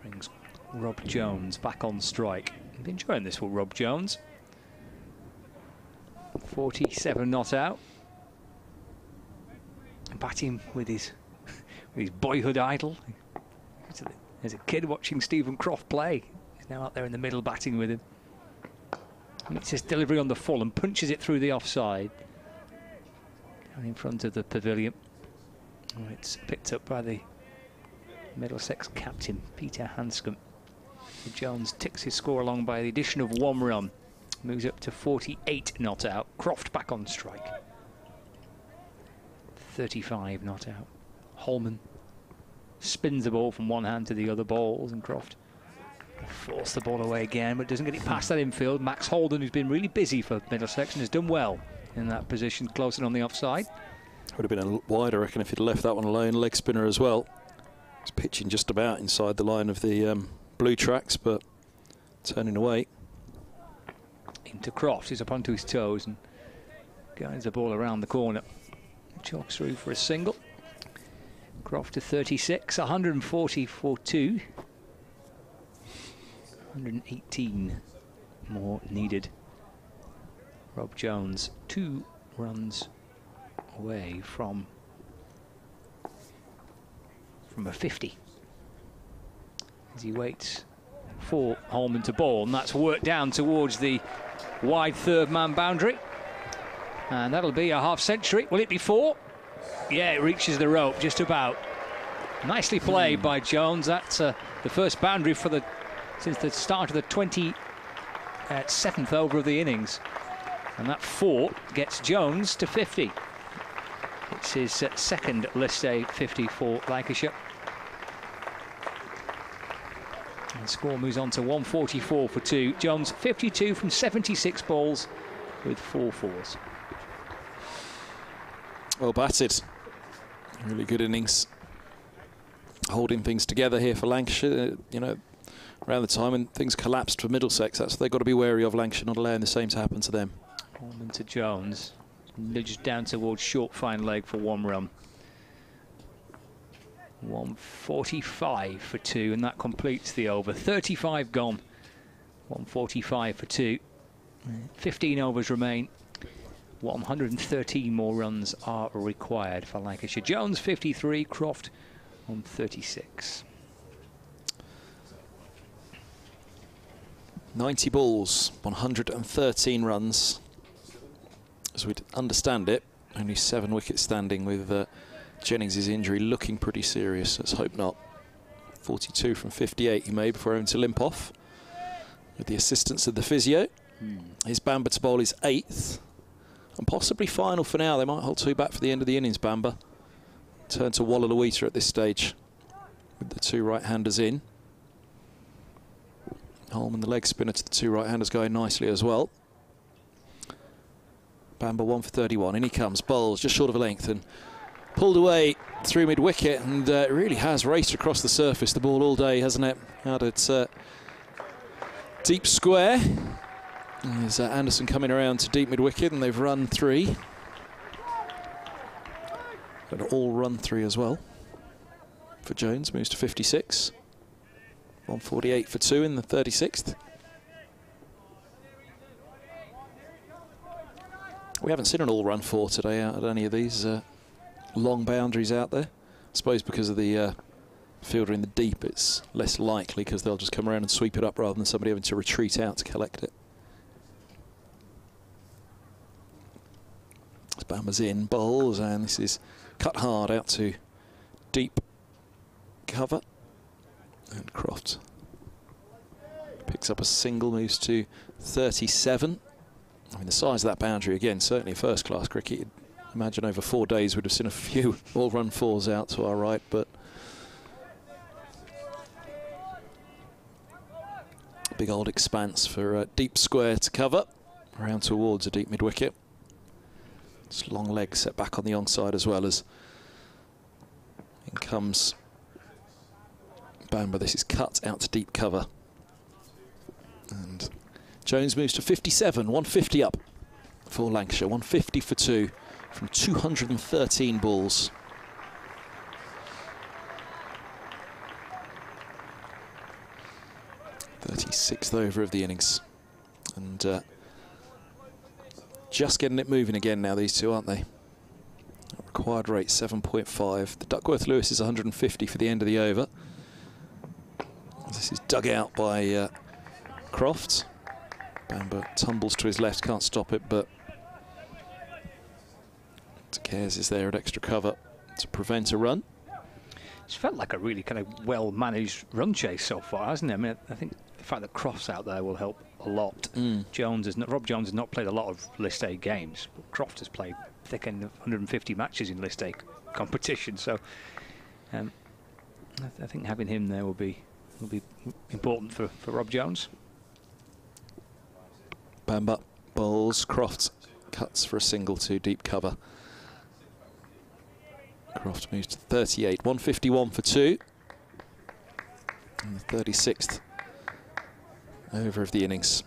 Brings Rob Jones back on strike. Been enjoying this for Rob Jones. 47 not out. Batting with his boyhood idol. As a kid watching Stephen Croft play. He's now out there in the middle batting with him. Meets his delivery on the full and punches it through the offside. Down in front of the pavilion. Oh, it's picked up by the Middlesex captain, Peter Hanscom. Jones ticks his score along by the addition of 1 run. Moves up to 48 not out. Croft back on strike. 35 not out. Holman spins the ball from one hand to the other, balls, and Croft force the ball away again, but doesn't get it past that infield. Max Holden, who's been really busy for Middlesex and has done well in that position, close and on the offside. Would have been a wide, I reckon, if he'd left that one alone. Leg spinner as well. He's pitching just about inside the line of the blue tracks, but turning away. Into Croft, he's up onto his toes and guides the ball around the corner. Chalks through for a single. Croft to 36, 140 for 2. 118 more needed. Rob Jones 2 runs away from a 50 as he waits for Holman to bowl, and that's worked down towards the wide third man boundary, and that'll be a half century. Will it be 4? Yeah, it reaches the rope just about. Nicely played by Jones. That's the first boundary for since the start of the 27th over of the innings. And that 4 gets Jones to 50. It's his second list day 50 for Lancashire. And the score moves on to 144 for 2. Jones 52 from 76 balls with 4 fours. Well batted. Really good innings. Holding things together here for Lancashire. You know, around the time when things collapsed for Middlesex, that's what they've got to be wary of, Lancashire, not allowing the same to happen to them. Holman to Jones. Nudged down towards short fine leg for 1 run. 145 for 2, and that completes the over. 35 gone. 145 for 2. 15 overs remain. 113 more runs are required for Lancashire. Jones 53, Croft on 36. 90 balls, 113 runs. As we understand it, only 7 wickets standing, with Jennings' injury looking pretty serious. Let's hope not. 42 from 58 he made before having to limp off with the assistance of the physio. His Bamber to bowl is 8th and possibly final for now. They might hold 2 back for the end of the innings, Bamber. Turn to Walla at this stage with the 2 right-handers in. Holman, the leg spinner, to the 2 right-handers, going nicely as well. Bamber 1 for 31. In he comes, bowls just short of a length and pulled away through mid-wicket, and it really has raced across the surface, the ball, all day, hasn't it? Out at deep square. There's Anderson coming around to deep mid-wicket, and they've run 3. Got an all run 3 as well for Jones. Moves to 56. 148 for 2 in the 36th. We haven't seen an all run 4 today out at any of these long boundaries out there. I suppose because of the fielder in the deep, it's less likely because they'll just come around and sweep it up rather than somebody having to retreat out to collect it. Bamber's in, bowls, and this is cut hard out to deep cover. And Croft picks up a single, moves to 37. I mean, the size of that boundary, again, certainly first-class cricket. You'd imagine over 4 days we'd have seen a few all-run 4s out to our right, but big old expanse for deep square to cover, around towards a deep mid-wicket. It's long leg set back on the onside as well, as in comes Bamber. This is cut out to deep cover. And Jones moves to 57, 150 up for Lancashire, 150 for 2 from 213 balls. .36th over of the innings. And just getting it moving again now, these two, aren't they? Required rate 7.5. The Duckworth-Lewis is 150 for the end of the over. This is dug out by Croft. Bamber tumbles to his left, can't stop it, but Cares is there at extra cover to prevent a run. It's felt like a really kind of well-managed run chase so far, hasn't it? I mean, I think the fact that Croft's out there will help a lot. Rob Jones has not played a lot of List A games, but Croft has played thick end of 150 matches in List A competition. So I think having him there will be important for Rob Jones. Bamber bowls, Croft cuts for a single to deep cover. Croft moves to 38, 151 for 2. And the 36th over of the innings.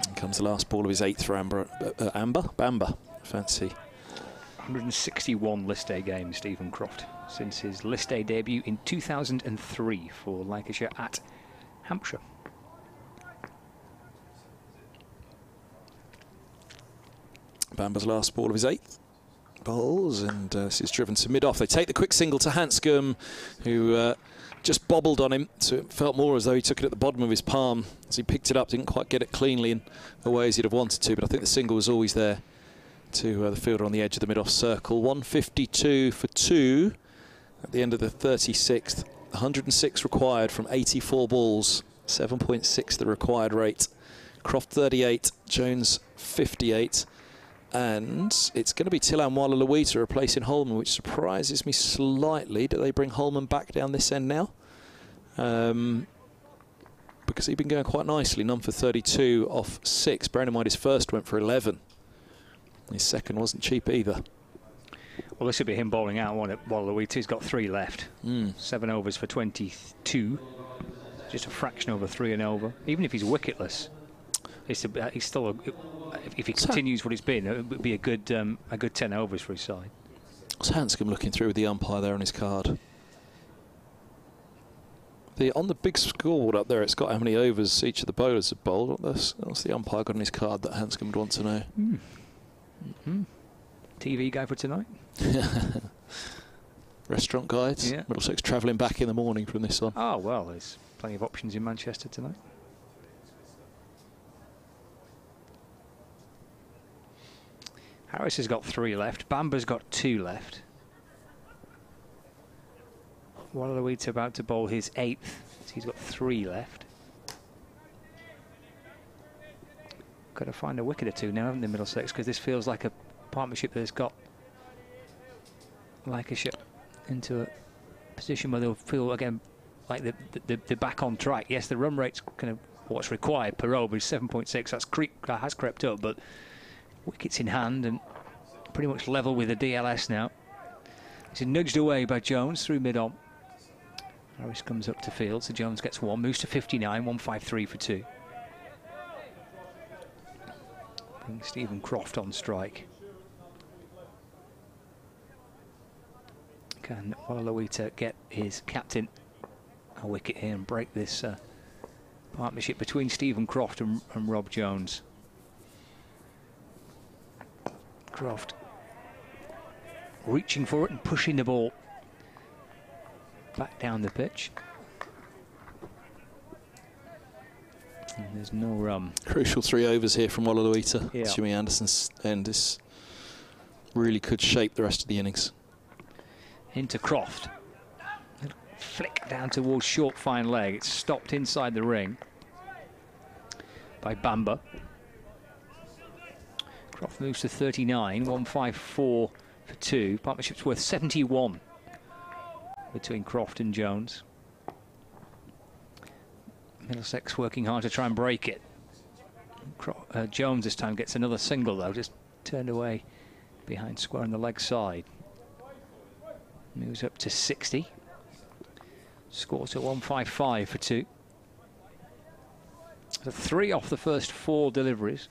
And comes the last ball of his 8th for Bamber. Fancy. 161 List A games, Stephen Croft, since his List A debut in 2003 for Lancashire at Hampshire. Bamber's last ball of his 8th. Bowls, and this is driven to mid-off. They take the quick single to Hanscom, who just bobbled on him, so it felt more as though he took it at the bottom of his palm. As he picked it up, didn't quite get it cleanly in the way as he'd have wanted to, but I think the single was always there to the fielder on the edge of the mid-off circle. 152 for 2 at the end of the 36th. 106 required from 84 balls. 7.6 the required rate. Croft 38, Jones 58. And it's going to be Tilanwala Lawita replacing Holman, which surprises me slightly. Do they bring Holman back down this end now? Because he'd been going quite nicely. None for 32 off 6. Bearing in mind his first went for 11. His second wasn't cheap either. Well, this would be him bowling out, won't it? While Lawita's got 3 left. 7 overs for 22. Just a fraction over 3 and over. Even if he's wicketless, he's still if he continues what he's been, it would be a good 10 overs for his side. What's Hanscom looking through with the umpire there on his card? On the big scoreboard up there, it's got how many overs each of the bowlers have bowled. What's the umpire got on his card that Hanscom would want to know? TV guy for tonight? Restaurant guides? Yeah. Middlesex travelling back in the morning from this one. Oh, well, there's plenty of options in Manchester tonight. Harris has got 3 left. Bamber's got 2 left. Wallaweet's about to bowl his 8th. So he's got 3 left. Got to find a wicket or 2 now, haven't they, Middlesex? Because this feels like a partnership that has got Lancashire into a position where they'll feel again like they're back on track. Yes, the run rate's kind of what's required per over is 7.6. That has crept up, but wickets in hand and pretty much level with the DLS now. He's nudged away by Jones through mid-on. Harris comes up to field, so Jones gets 1, moves to 59, 153 for 2. Bring Stephen Croft on strike. Can Wallaweeta get his captain a wicket here and break this partnership between Stephen Croft and Rob Jones? Croft reaching for it and pushing the ball back down the pitch. And there's no crucial 3 overs here from Wallaweeta. Yeah. Jimmy Anderson's end. This really could shape the rest of the innings. Into Croft. Flick down towards short fine leg. It's stopped inside the ring by Bamber. Croft moves to 39, 154 for 2. Partnership's worth 71 between Croft and Jones. Middlesex working hard to try and break it. Jones this time gets another single though, just turned away behind square on the leg side. Moves up to 60. Scores at 155 for 2. So 3 off the first 4 deliveries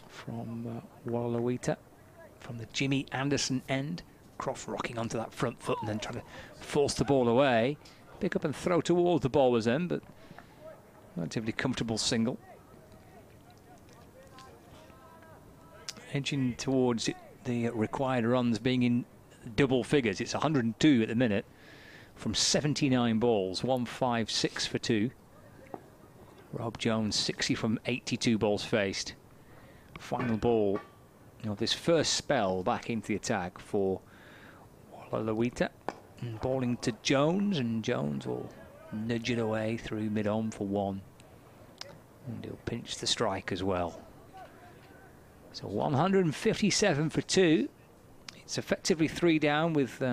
from Wallaluita, from the Jimmy Anderson end. Croft rocking onto that front foot and then trying to force the ball away. Pick up and throw towards the bowler's end, but relatively comfortable single. Edging towards it, the required runs being in double figures. It's 102 at the minute from 79 balls, 156 for 2. Rob Jones 60 from 82 balls faced. Final ball of this first spell back into the attack for Wallaluita. Bowling to Jones, and Jones will nudge it away through mid-on for 1. And he'll pinch the strike as well. So 157 for 2. It's effectively 3 down with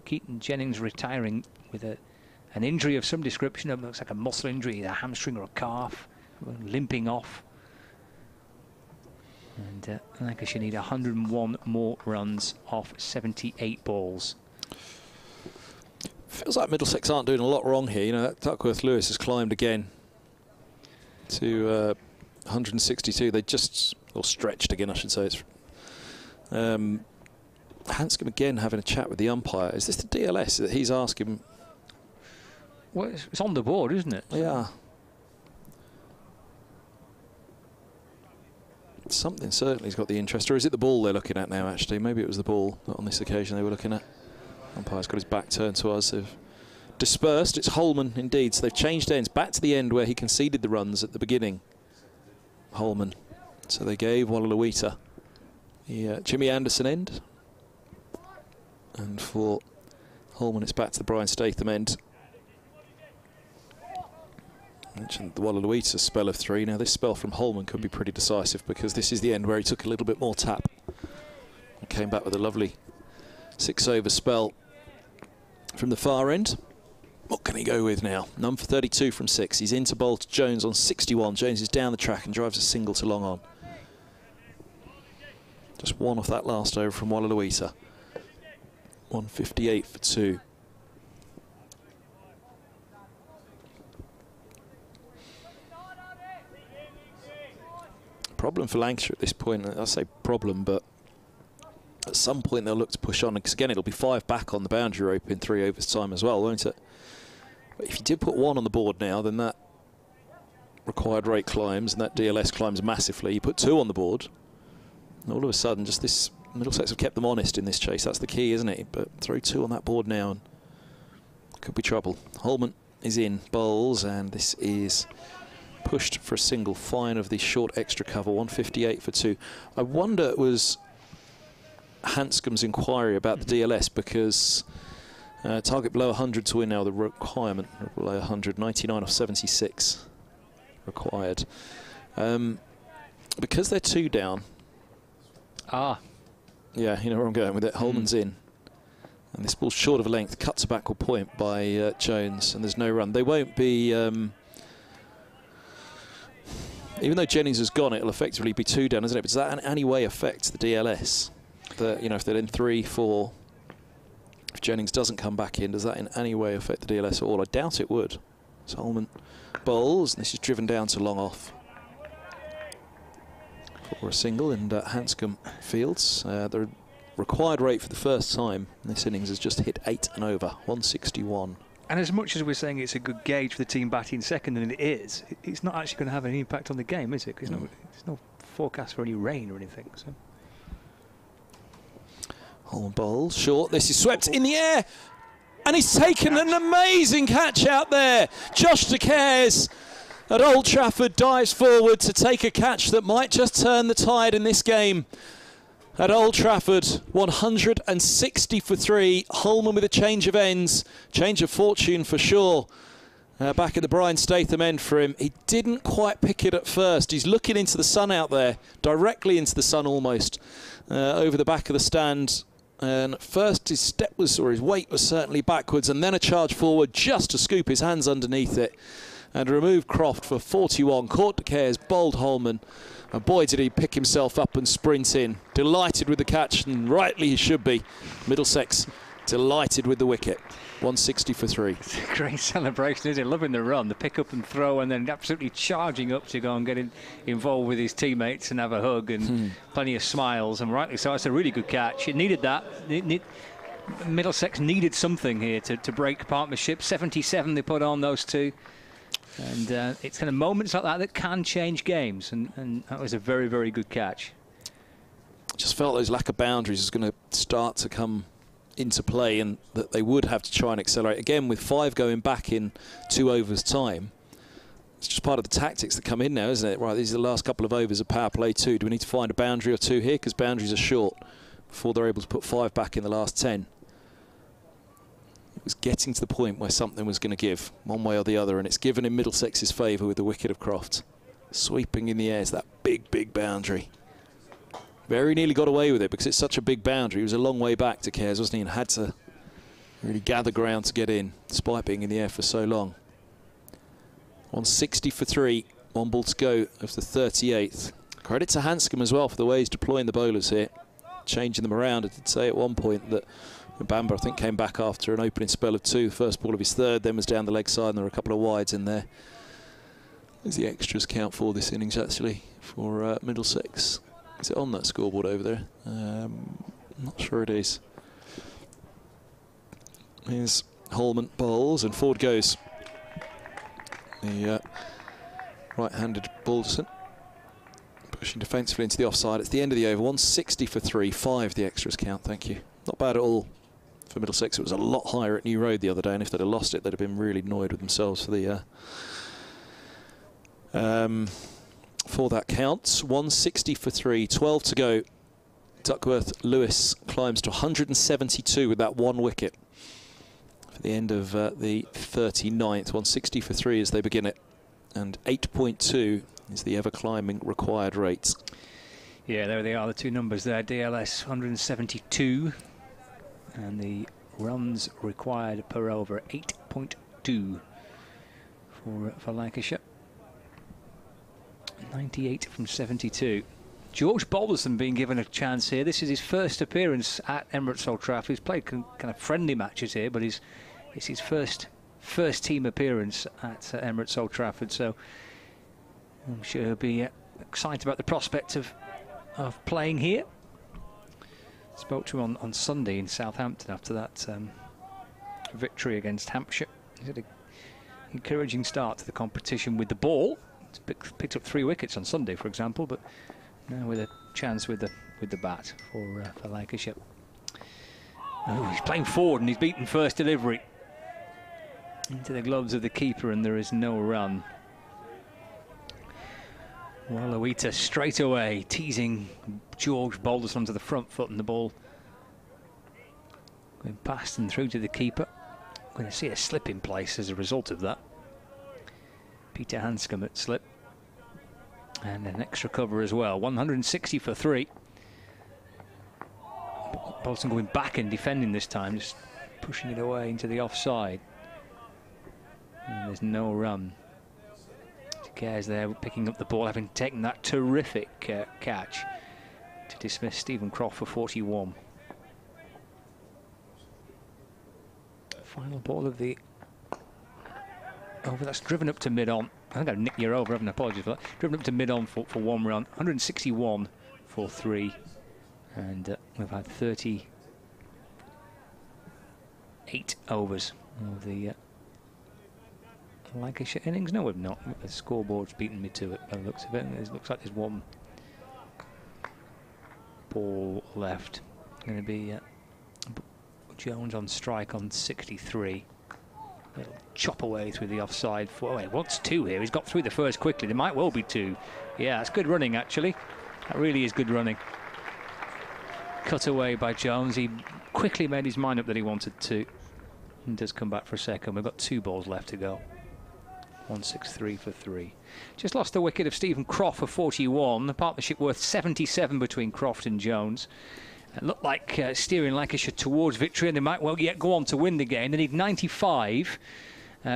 Keaton Jennings retiring with an injury of some description. It looks like a muscle injury, a hamstring or a calf, limping off. And Lancashire need 101 more runs off 78 balls. Feels like Middlesex aren't doing a lot wrong here. You know, that Duckworth-Lewis has climbed again to 162. They just, or stretched again, I should say. It's Hanscom again having a chat with the umpire. Is this the DLS that he's asking? Well, it's on the board, isn't it? Yeah. Something certainly's got the interest. Or is it the ball they're looking at now, actually? Maybe it was the ball that on this occasion they were looking at. Umpire's got his back turned to us. They've dispersed. It's Holman, indeed. So they've changed ends back to the end where he conceded the runs at the beginning. Holman. So they gave Wallaluita the Jimmy Anderson end. And for Holman, it's back to the Brian Statham end. I mentioned the Wallaluita spell of 3. Now, this spell from Holman could be pretty decisive because this is the end where he took a little bit more tap and came back with a lovely 6-over spell from the far end. What can he go with now? None for 32 from 6. He's into bowl to Jones on 61. Jones is down the track and drives a single to long on. Just 1 off that last over from Wallaluita. 158 for 2. Problem for Lancashire at this point. I say problem, but at some point they'll look to push on, because again it'll be 5 back on the boundary rope in 3 overs time as well, won't it? But if you did put 1 on the board now, then that required rate climbs and that DLS climbs massively. You put 2 on the board, and all of a sudden just this Middlesex have kept them honest in this chase. That's the key, isn't it? But throw 2 on that board now and could be trouble. Holman is in bowls, and this is pushed for a single, fine of the short extra cover, 158 for 2. I wonder it was Hanscom's inquiry about the DLS, because target below 100 to win now, the requirement below 100, 99 off 76 required. Because they're 2 down. Yeah, you know where I'm going with it. Holman's in. And this ball's short of a length, cuts a backward point by Jones, and there's no run. They won't be... even though Jennings has gone, it'll effectively be 2 down, isn't it? But does that in any way affect the DLS? You know, if they're in 3, 4, if Jennings doesn't come back in, does that in any way affect the DLS at all? I doubt it would. So Holman bowls, and this is driven down to long off for a single, and Hanscom fields. The required rate for the first time in this innings has just hit 8 and over, 161. And as much as we're saying it's a good gauge for the team batting second, and it is, it's not actually going to have any impact on the game, is it? Because there's no forecast for any rain or anything. So. Holman bowls short. This is swept in the air, and he's taken an amazing catch out there. Josh De Cares at Old Trafford dives forward to take a catch that might just turn the tide in this game. At Old Trafford, 160 for 3. Holman with a change of ends, change of fortune for sure. Back at the Brian Statham end for him. He didn't quite pick it at first. He's looking into the sun out there, directly into the sun almost, over the back of the stand. And at first his step was, or his weight was certainly backwards, and then a charge forward just to scoop his hands underneath it and remove Croft for 41. Caught De Cares, bowled Holman. And boy, did he pick himself up and sprint in. Delighted with the catch, and rightly he should be. Middlesex Delighted with the wicket. 160 for 3. It's a great celebration, isn't it? Loving the run, the pick up and throw, and then absolutely charging up to go and get involved with his teammates and have a hug and plenty of smiles, and rightly so. It's a really good catch. It needed that. Middlesex needed something here to break partnership. 77 they put on, those two. And it's kind of moments like that can change games, and that was a very, very good catch. Just felt those lack of boundaries was going to start to come into play, and that they would have to try and accelerate again with 5 going back in 2 overs time. It's just part of the tactics that come in now, isn't it? Right, these are the last couple of overs of power play 2. Do we need to find a boundary or 2 here, because boundaries are short before they're able to put 5 back in the last 10? It was getting to the point where something was going to give one way or the other, and it's given in Middlesex's favour with the wicket of Croft. Sweeping in the air is that big boundary. Very nearly got away with it because it's such a big boundary. He was a long way back to Cares, wasn't he, and had to really gather ground to get in, despite being in the air for so long. 160 for 3, 1 ball to go of the 38th. Credit to Hanscom as well for the way he's deploying the bowlers here, changing them around. I did say at one point that Bamba, I think, came back after an opening spell of 2, first ball of his 3rd, then was down the leg side, and there were a couple of wides in there. There's the extras count for this innings, actually, for Middlesex. Is it on that scoreboard over there? I'm not sure it is. Here's Holman bowls, and forward goes the right-handed Balderson. Pushing defensively into the offside. It's the end of the over. 160 for 3, 5 the extras count, thank you. Not bad at all for Middlesex. It was a lot higher at New Road the other day, and if they'd have lost it, they'd have been really annoyed with themselves for the for that count. 160 for 3, 12 to go. Duckworth Lewis climbs to 172 with that 1 wicket for the end of the 39th. 160 for 3 as they begin it, and 8.2 is the ever-climbing required rate. Yeah, there they are, the 2 numbers there. DLS 172, and the runs required per over 8.2 for Lancashire. 98 from 72. George Balderson being given a chance here. This is his first appearance at Emirates Old Trafford. He's played kind of friendly matches here, but it's his first team appearance at Emirates Old Trafford. So I'm sure he'll be excited about the prospect of playing here. Spoke to him on Sunday in Southampton after that victory against Hampshire. He's had an encouraging start to the competition with the ball. He's picked up 3 wickets on Sunday, for example, but now with a chance with the bat for Lancashire. Oh, he's playing forward and he's beaten first delivery into the gloves of the keeper, and there is no run. Waluita straight away teasing George Balderson onto the front foot, and the ball going past and through to the keeper. We're going to see a slip in place as a result of that. Peter Hanscom at slip, and an extra cover as well. 160 for 3. Balderson going back and defending this time, just pushing it away into the offside. And there's no run. Cares there picking up the ball, having taken that terrific catch to dismiss Stephen Croft for 41. Final ball of the over. That's driven up to mid-on. I think I've nicked your over, haven't I? Apologies for that. Driven up to mid-on for 1 run. 161 for 3. And we've had 38 overs of the Lancashire innings. No, we've not. The scoreboard's beaten me to it by the looks of it. It looks like there's 1 ball left. Going to be Jones on strike on 63. It'll chop away through the offside. Oh, he wants 2 here. He's got through the first quickly. There might well be 2. Yeah, it's good running, actually. That really is good running. Cut away by Jones. He quickly made his mind up that he wanted 2. And does come back for a second. We've got 2 balls left to go. 163 for 3. Just lost the wicket of Stephen Croft for 41. The partnership worth 77 between Croft and Jones. It looked like steering Lancashire towards victory, and they might well yet go on to win the game. They need 95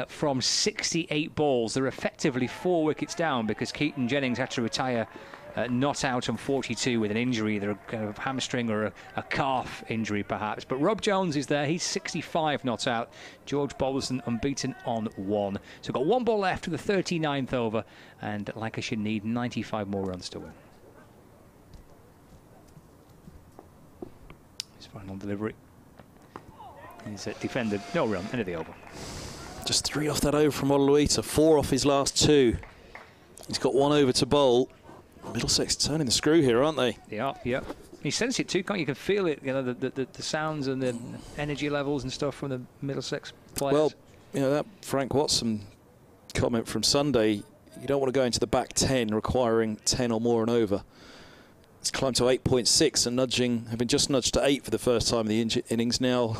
from 68 balls. They're effectively 4 wickets down because Keaton Jennings had to retire not out on 42 with an injury, either a kind of hamstring or a calf injury perhaps. But Rob Jones is there, he's 65 not out. George Balderson unbeaten on 1. So we've got 1 ball left to the 39th over, and Lancashire need 95 more runs to win. His final delivery. He's defended, no run, end of the over. Just 3 off that over from RLODC, 4 off his last 2. He's got 1 over to bowl. Middlesex turning the screw here, aren't they? Yeah, yeah. You sense it too, can't you? You can feel it, you know, the sounds and the energy levels and stuff from the Middlesex players. Well, you know, that Frank Watson comment from Sunday, you don't want to go into the back 10 requiring 10 or more and over. It's climbed to 8.6 and having just nudged to 8 for the first time in the innings now.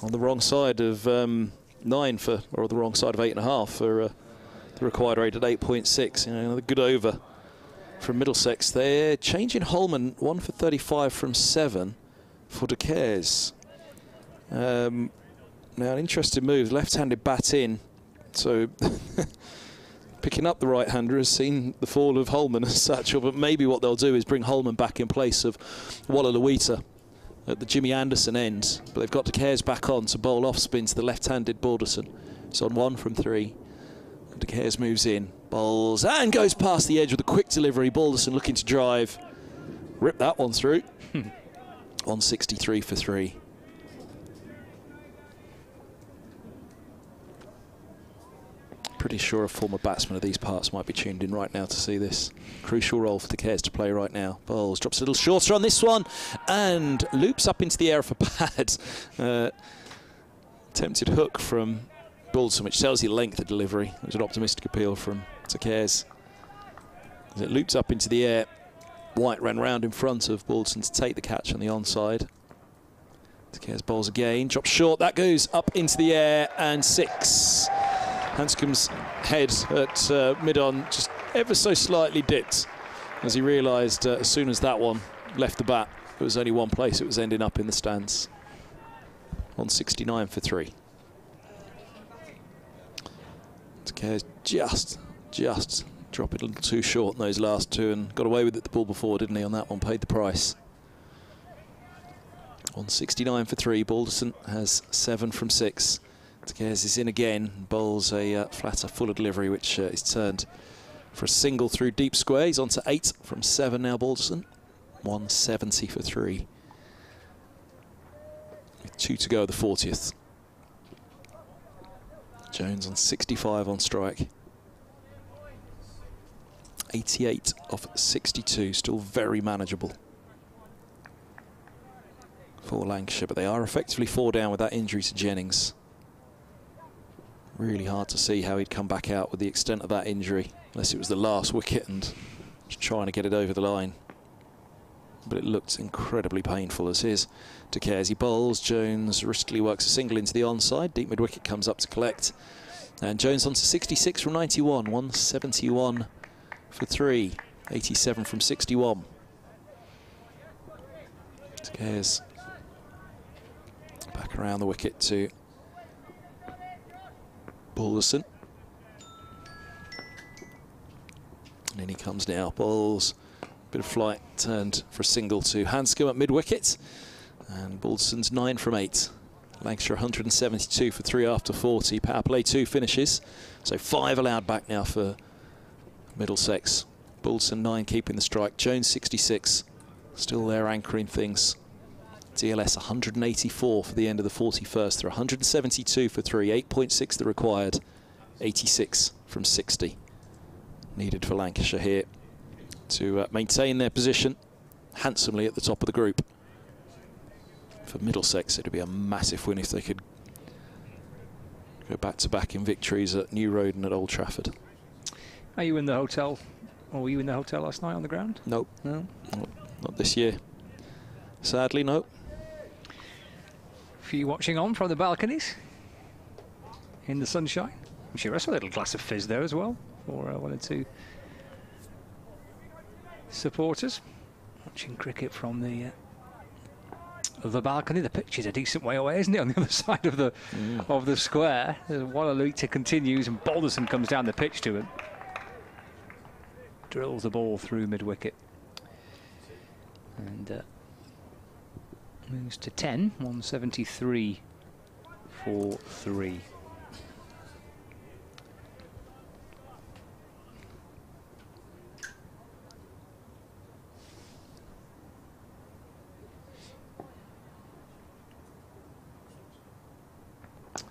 On the wrong side of 9 or the wrong side of 8.5 for the required rate at 8.6. You know, another good over from Middlesex. They're changing Holman, 1 for 35 from 7 for De Caires. Now an interesting move, left-handed bat in, so picking up the right-hander has seen the fall of Holman as such, but maybe what they'll do is bring Holman back in place of RLODC at the Jimmy Anderson end, but they've got De Caires back on to bowl off spin to the left-handed Balderson. It's on 1 from 3. De Caires moves in, bowls and goes past the edge with a quick delivery. Balderson looking to drive, rip that one through. 163 for 3. Pretty sure a former batsman of these parts might be tuned in right now to see this. Crucial role for De Caires to play right now. Bowles drops a little shorter on this one and loops up into the air for pad. Attempted hook from Balderson, which tells you length of delivery. It was an optimistic appeal from De Caires. As it loops up into the air, White ran round in front of Balderson to take the catch on the onside. De Caires bowls again, drops short, that goes up into the air and 6. Hanscom's head at mid-on just ever so slightly dipped as he realised as soon as that one left the bat, it was only one place it was ending up in the stands. 169 for 3. De Caires just dropped it a little too short in those last 2 and got away with it the ball before, didn't he, on that one, paid the price. 169 for 3, Balderson has 7 from 6. De Caires is in again, bowls a flatter, fuller delivery, which is turned for a single through deep square. He's on to 8 from 7 now, Balderson. 170 for 3. With 2 to go, the 40th. Jones on 65 on strike. 88 off 62, still very manageable for Lancashire, but they are effectively 4 down with that injury to Jennings. Really hard to see how he'd come back out with the extent of that injury, unless it was the last wicket and just trying to get it over the line. But it looked incredibly painful as his. De Caires, he bowls, Jones riskily works a single into the onside, deep mid-wicket comes up to collect. And Jones on to 66 from 91, 171 for 3, 87 from 61. De Caires back around the wicket to Balderson. And in he comes now, bowls, bit of flight, turned for a single to Hanscom at mid-wicket. And Balderson's 9 from 8. Lancashire 172 for 3 after 40. Power play 2 finishes. So 5 allowed back now for Middlesex. Balderson 9 keeping the strike. Jones 66, still there anchoring things. DLS 184 for the end of the 41st. They're 172 for 3, 8.6 the required, 86 from 60. Needed for Lancashire here to maintain their position handsomely at the top of the group. For Middlesex, it would be a massive win if they could go back-to-back in victories at New Road and at Old Trafford. Are you in the hotel, or were you in the hotel last night on the ground? Nope. No? Not this year. Sadly, no. For you watching on from the balconies in the sunshine. I'm sure I saw a little glass of fizz there as well for 1 or 2 supporters watching cricket from the balcony. The pitch is a decent way away, isn't it, on the other side of the square. RLODC continues and Balderson comes down the pitch to him. drills the ball through mid-wicket. And moves to 10, 173 for 3.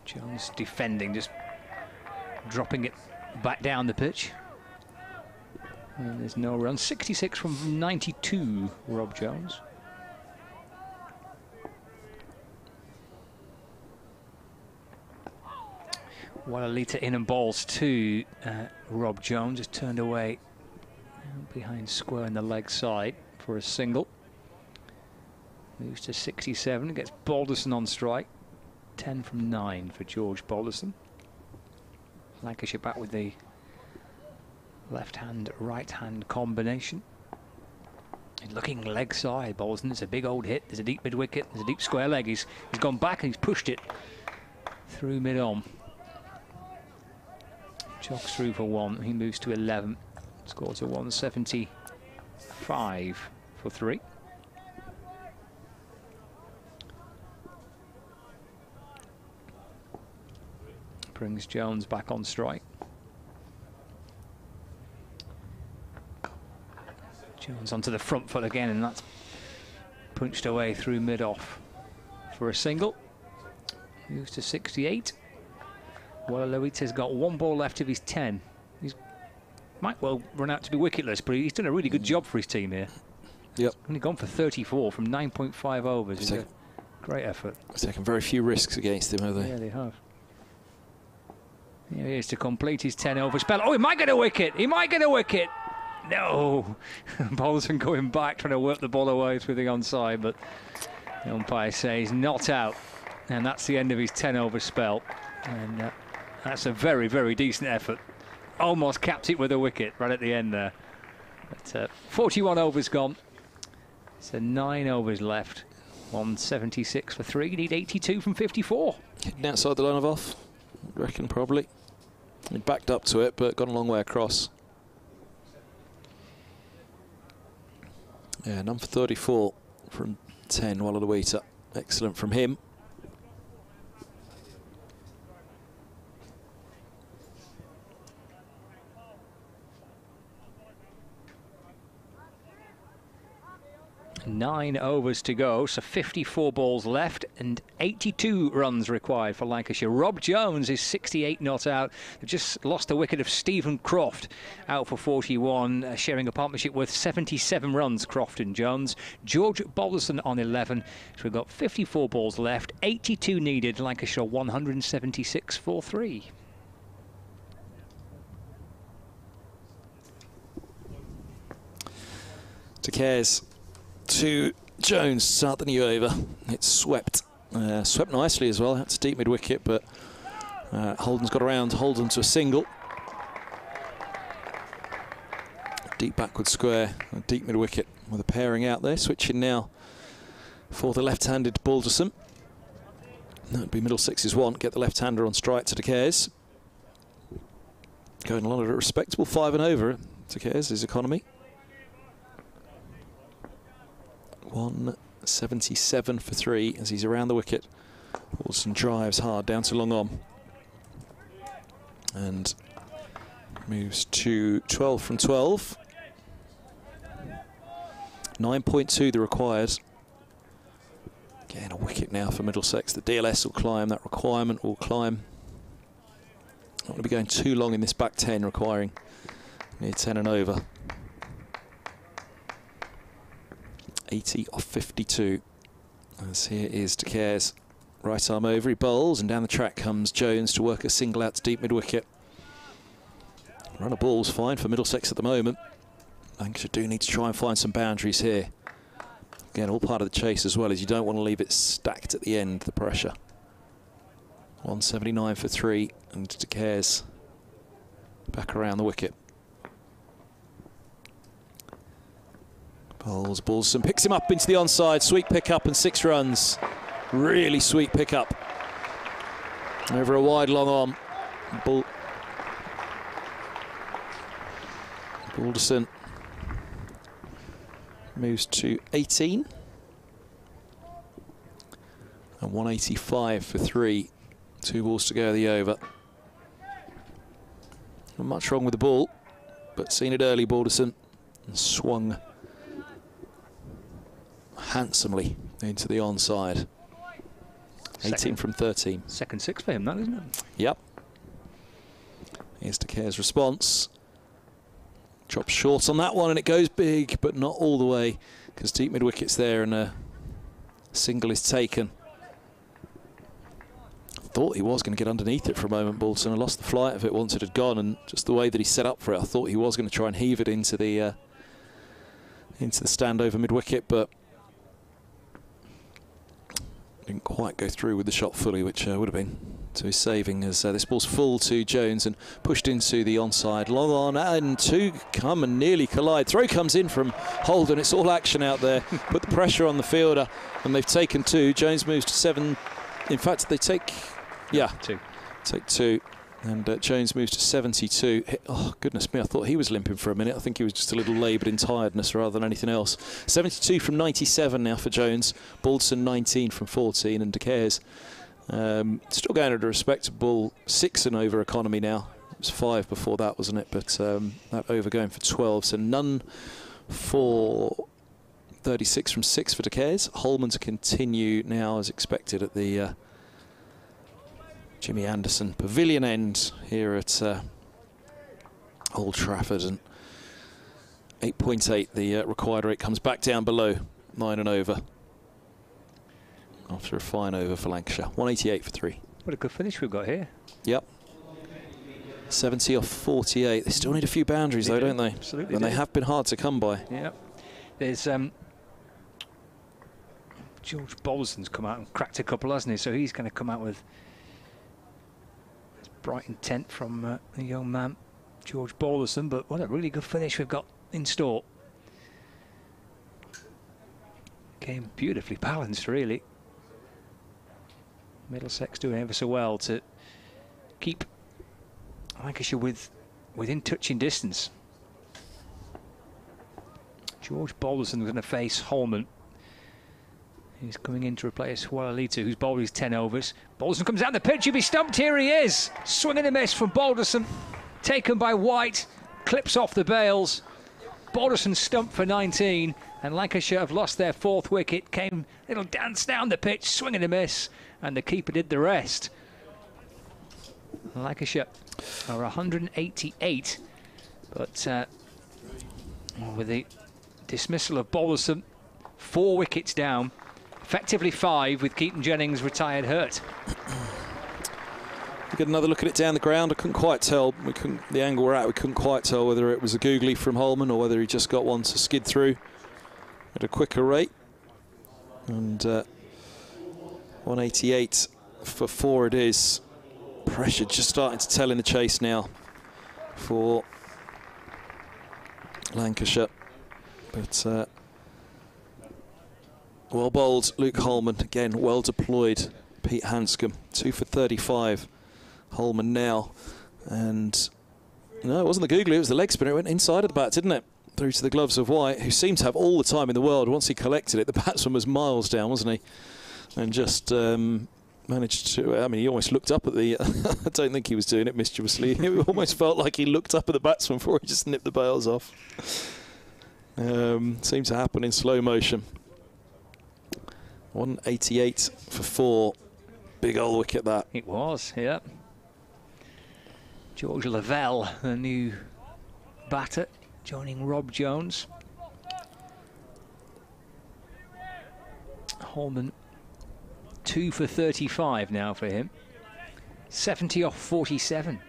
Jones defending, just dropping it back down the pitch. And there's no run. 66 from 92, Rob Jones. Walalita in and balls to Rob Jones, just turned away behind square in the leg side for a single. Moves to 67, gets Balderson on strike. 10 from 9 for George Balderson. Lancashire back with the left-hand, right-hand combination. And looking leg side, Balderson. It's a big old hit. There's a deep mid-wicket. There's a deep square leg. He's gone back and he's pushed it through mid-on. Jogs through for 1. He moves to 11. Scores a 175 for 3. Brings Jones back on strike. Jones onto the front foot again, and that's punched away through mid-off for a single. Moves to 68. Walalita's got 1 ball left of his 10. He might well run out to be wicketless, but he's done a really good job for his team here. Yep. Only gone for 34 from 9.5 overs. It's a great effort. They've taken very few risks against him, have they? Yeah, they have. Here he is to complete his 10-over spell. Oh, he might get a wicket. He might get a wicket. No. Balderson going back, trying to work the ball away through the onside, but the umpire says not out. And that's the end of his 10-over spell. And that's a very, very decent effort. Almost capped it with a wicket right at the end there. But 41 overs gone. So 9 overs left. 176 for 3. Need 82 from 54. Hitting outside the line of off, I reckon, probably. He backed up to it, but gone a long way across. Yeah, number 34 from 10, Walalita. Excellent from him. Nine overs to go, so 54 balls left and 82 runs required for Lancashire. Rob Jones is 68 not out. They've just lost the wicket of Stephen Croft, out for 41, sharing a partnership worth 77 runs, Croft and Jones. George Balderson on 11. So we've got 54 balls left, 82 needed. Lancashire 176 for 3. De Cares to Jones to start the new over. It's swept. Swept nicely as well. That's deep mid-wicket, but Holden's got around Holden to a single. Deep backward square, a deep mid-wicket with a pairing out there. Switching now for the left-handed Balderson. That would be Middlesex's one. Get the left-hander on strike to De Cares. Going along at a respectable 5 and over. De Cares, his economy. 177 for 3 as he's around the wicket. Balderson drives hard down to long on and moves to 12 from 12. 9.2 the required. Getting a wicket now for Middlesex. The DLS will climb, that requirement will climb. Not going to be going too long in this back 10, requiring near 10 and over. 80 off 52. As here is De Cares. Right arm over, he bowls, and down the track comes Jones to work a single out to deep mid-wicket. Run of ball's fine for Middlesex at the moment. Lancashire do need to try and find some boundaries here. Again, all part of the chase as well, as you don't want to leave it stacked at the end, the pressure. 179 for 3, and De Cares back around the wicket. Balderson picks him up into the onside. Sweet pick-up and 6 runs. Really sweet pick-up. Over a wide long arm. Balderson moves to 18. And 185 for 3. 2 balls to go the over. Not much wrong with the ball, but seen it early, Balderson, and swung handsomely into the onside. 18 from 13. Second 6 for him, that, isn't it? Yep. Here's DeCare's response. Drops short on that one, and it goes big, but not all the way, because deep mid-wicket's there, and a single is taken. Thought he was going to get underneath it for a moment, Balderson. I lost the flight of it once it had gone, and just the way that he set up for it, I thought he was going to try and heave it into the stand over mid-wicket, but didn't quite go through with the shot fully, which would have been to his saving, as this ball's full to Jones and pushed into the onside. Long on, and 2 come and nearly collide. Throw comes in from Holden. It's all action out there. Put the pressure on the fielder, and they've taken 2. Jones moves to 7. In fact, they take... Yeah, 2. Take 2. And Jones moves to 72. Oh, goodness me, I thought he was limping for a minute. I think he was just a little laboured in tiredness rather than anything else. 72 from 97 now for Jones. Balderson 19 from 14. And DeCare's still going at a respectable 6 and over economy now. It was 5 before that, wasn't it? But that over going for 12. So none for 36 from 6 for DeCare's. Holman to continue now as expected at the Jimmy Anderson Pavilion end here at Old Trafford, and 8.8 the required rate comes back down below 9 and over after a fine over for Lancashire. 188 for 3. What a good finish we've got here. Yep. 70 off 48. They still need a few boundaries though, don't they? Absolutely. And they have been hard to come by. Yeah. There's George Balderson's come out and cracked a couple, hasn't he? So he's going to come out with bright intent from the young man, George Balderson. But what a really good finish we've got in store. Game beautifully balanced, really. Middlesex doing ever so well to keep Lancashire within touching distance. George Balderson was going to face Holman. He's coming in to replace Walalita, who's bowled his 10 overs. Balderson comes down the pitch, he'll be stumped. Here he is. Swing and a miss from Balderson. Taken by White. Clips off the bails. Balderson stumped for 19. And Lancashire have lost their 4th wicket. Came a little dance down the pitch, swing and a miss. And the keeper did the rest. Lancashire are 188. But with the dismissal of Balderson, 4 wickets down. Effectively 5 with Keaton Jennings retired hurt. We get another look at it down the ground. I couldn't quite tell. The angle we're at, we couldn't quite tell whether it was a googly from Holman or whether he just got one to skid through at a quicker rate. And 188 for 4 it is. Pressure just starting to tell in the chase now for Lancashire. But well bowled, Luke Holman. Again, well deployed, Pete Hanscom. 2 for 35. Holman now. And no, it wasn't the googly, it was the leg spinner. It went inside of the bat, didn't it? Through to the gloves of White, who seemed to have all the time in the world. Once he collected it, the batsman was miles down, wasn't he? And just managed to, I mean, he almost looked up at the, I don't think he was doing it mischievously. It almost felt like he looked up at the batsman before he just nipped the bails off. Seemed to happen in slow motion. 188 for 4. Big old wicket that. It was, yeah. George Lavelle, the new batter, joining Rob Jones. Holman 2 for 35 now for him. 70 off 47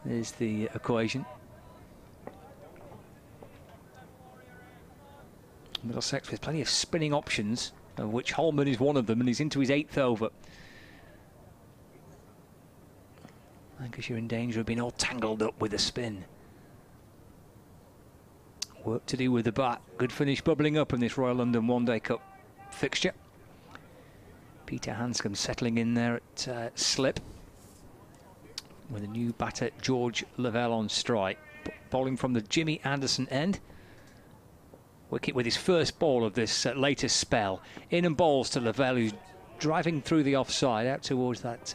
is the equation. Middlesex with plenty of spinning options, of which Holman is one of them, and he's into his 8th over. Lancashire in danger of being all tangled up with a spin. Work to do with the bat. Good finish bubbling up in this Royal London One Day Cup fixture. Peter Hanscom settling in there at slip. with a new batter, George Lavelle, on strike. Bowling from the Jimmy Anderson end. Wicket with his first ball of this latest spell. In and bowls to Lavelle, who's driving through the offside out towards that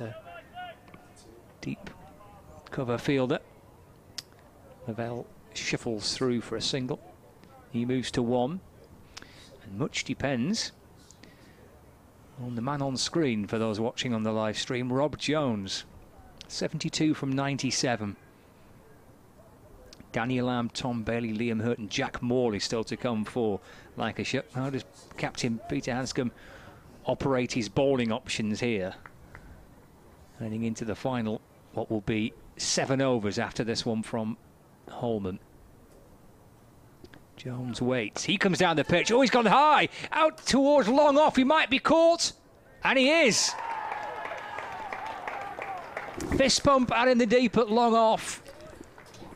deep cover fielder. Lavelle shuffles through for a single. He moves to 1. And much depends on the man on screen for those watching on the live stream, Rob Jones. 72 from 97. Daniel Lamb, Tom Bailey, Liam Hurt and Jack Morley still to come for Lancashire. How does captain Peter Hanscom operate his bowling options here? Heading into the final, what will be 7 overs after this one from Holman. Jones waits. He comes down the pitch. Oh, he's gone high. Out towards long off. He might be caught. And he is. Fist pump out in the deep at long off.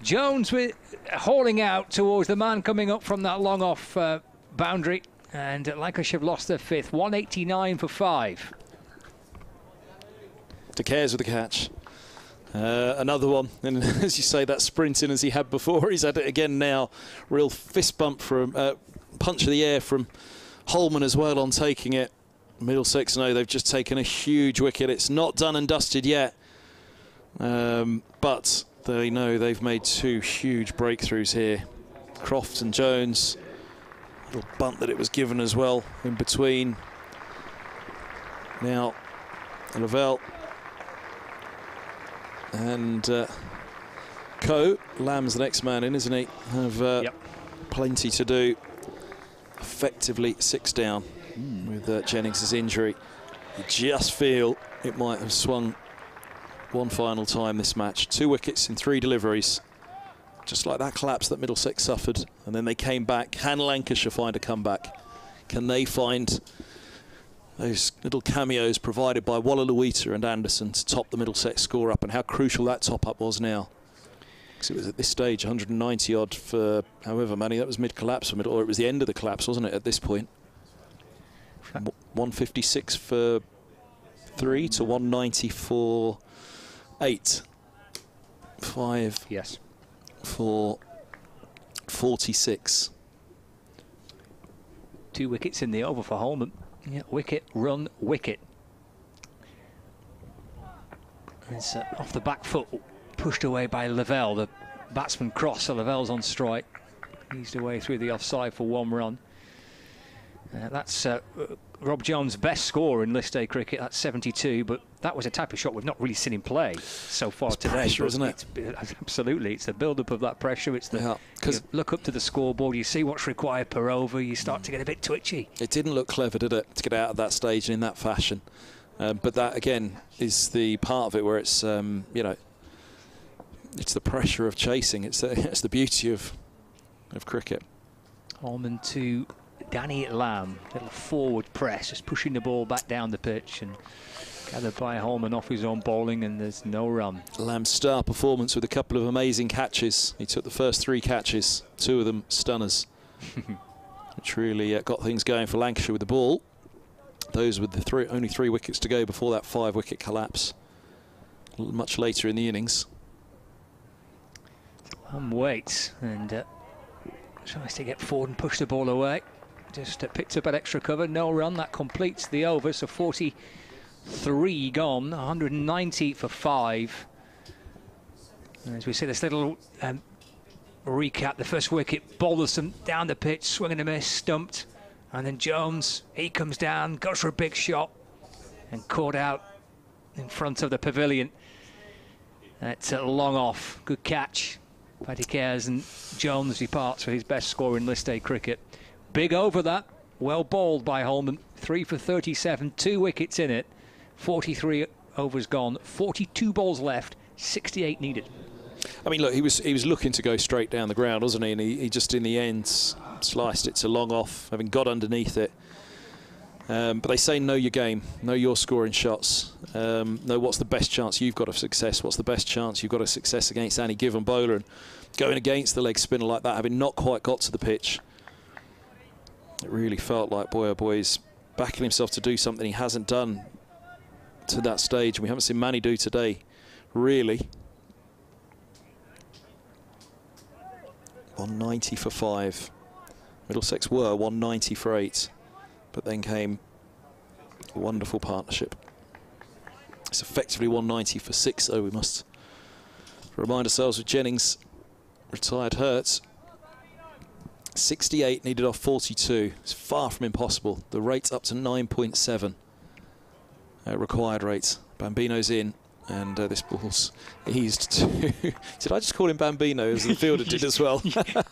Jones with hauling out towards the man coming up from that long off boundary. And Lancashire have lost their 5th. 189 for 5. De Cares with the catch. Another one, and as you say, that sprinting as he had before, he's had it again now. Real fist bump from punch of the air from Holman as well on taking it. Middlesex know they've just taken a huge wicket. It's not done and dusted yet, but they know they've made 2 huge breakthroughs here. Croft and Jones, little bunt that it was given as well in between. Now Lavelle and Coe, Lamb's the next man in, isn't he? Have plenty to do. Effectively 6 down with Jennings' injury. You just feel it might have swung one final time this match. 2 wickets in 3 deliveries. Just like that collapse that Middlesex suffered. And then they came back. Can Lancashire find a comeback? Can they find those little cameos provided by Wallaluita and Anderson to top the Middlesex score up, and how crucial that top-up was now? Because it was at this stage 190-odd for however many. That was mid-collapse, or it was the end of the collapse, wasn't it, at this point? 156 for 3 to 190 for 8. 5 yes. For 46. 2 wickets in the over for Holman. Yeah, wicket, run, wicket. It's off the back foot, pushed away by Lavelle. The batsman crossed, so Lavelle's on strike. Eased away through the offside for 1 run. That's Rob Jones' best score in List A cricket. That's 72, but that was a type of shot we've not really seen him play so far today. Pressure, isn't it? Absolutely, it's the build-up of that pressure. It's the you look up to the scoreboard, you see what's required per over, you start to get a bit twitchy. It didn't look clever, did it, to get out of that stage and in that fashion? But that again is the part of it where it's you know, it's the pressure of chasing. It's the beauty of cricket. Holman to Danny Lamb, little forward press, just pushing the ball back down the pitch, and gathered by Holman off his own bowling, and there's no run. Lamb's star performance with a couple of amazing catches. He took the first 3 catches, 2 of them stunners, which really got things going for Lancashire with the ball. Those with the only 3 wickets to go before that 5-wicket collapse much later in the innings. Waits and tries to get forward and push the ball away. Just picked up an extra cover, no run. That completes the over, so 43 gone, 190 for 5. And as we see this little recap, the first wicket, Balderson down the pitch, swing and a miss, stumped. And then Jones, he comes down, goes for a big shot and caught out in front of the pavilion. That's long off, good catch. Paddy Cares, and Jones departs for his best score in List A cricket. Big over that, well bowled by Holman. 3 for 37, 2 wickets in it. 43 overs gone, 42 balls left, 68 needed. I mean, look, he was looking to go straight down the ground, wasn't he? And he just in the end sliced it to long off, having got underneath it. But they say know your game, know your scoring shots, know what's the best chance you've got of success, what's the best chance you've got of success against any given bowler. And going against the leg spinner like that, having not quite got to the pitch, it really felt like, boy oh boy, he's backing himself to do something he hasn't done to that stage, and we haven't seen Manny do today, really. 190 for 5. Middlesex were 190 for 8, but then came a wonderful partnership. It's effectively 190 for 6, though. We must remind ourselves with Jennings retired hurt. 68 needed off 42. It's far from impossible. The rate's up to 9.7. Required rate. Bambino's in, and this ball's eased to... Did I just call him Bambino, as the fielder did as well?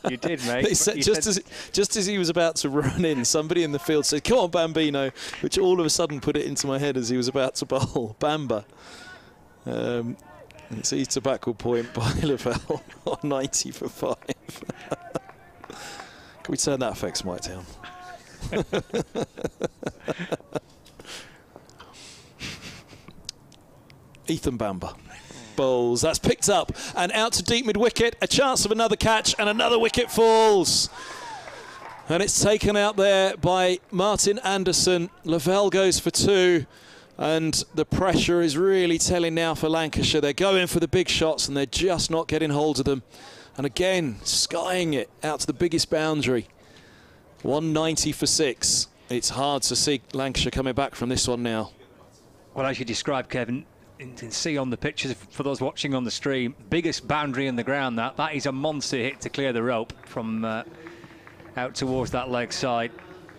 You did, mate. Just as he was about to run in, somebody in the field said, "Come on, Bambino," which all of a sudden put it into my head as he was about to bowl. Bamba. It's eased to backward point by Lavelle on 90 for 5. Can we turn that effects mic down? Ethan Bamba bowls. That's picked up and out to deep mid-wicket. A chance of another catch, and another wicket falls. And it's taken out there by Martin Anderson. Lavelle goes for 2. And the pressure is really telling now for Lancashire. They're going for the big shots and they're just not getting hold of them. And again, skying it out to the biggest boundary. 190 for 6. It's hard to see Lancashire coming back from this one now. Well, as you described, Kevin, you can see on the pictures, for those watching on the stream, biggest boundary in the ground. That is a monster hit to clear the rope from out towards that leg side.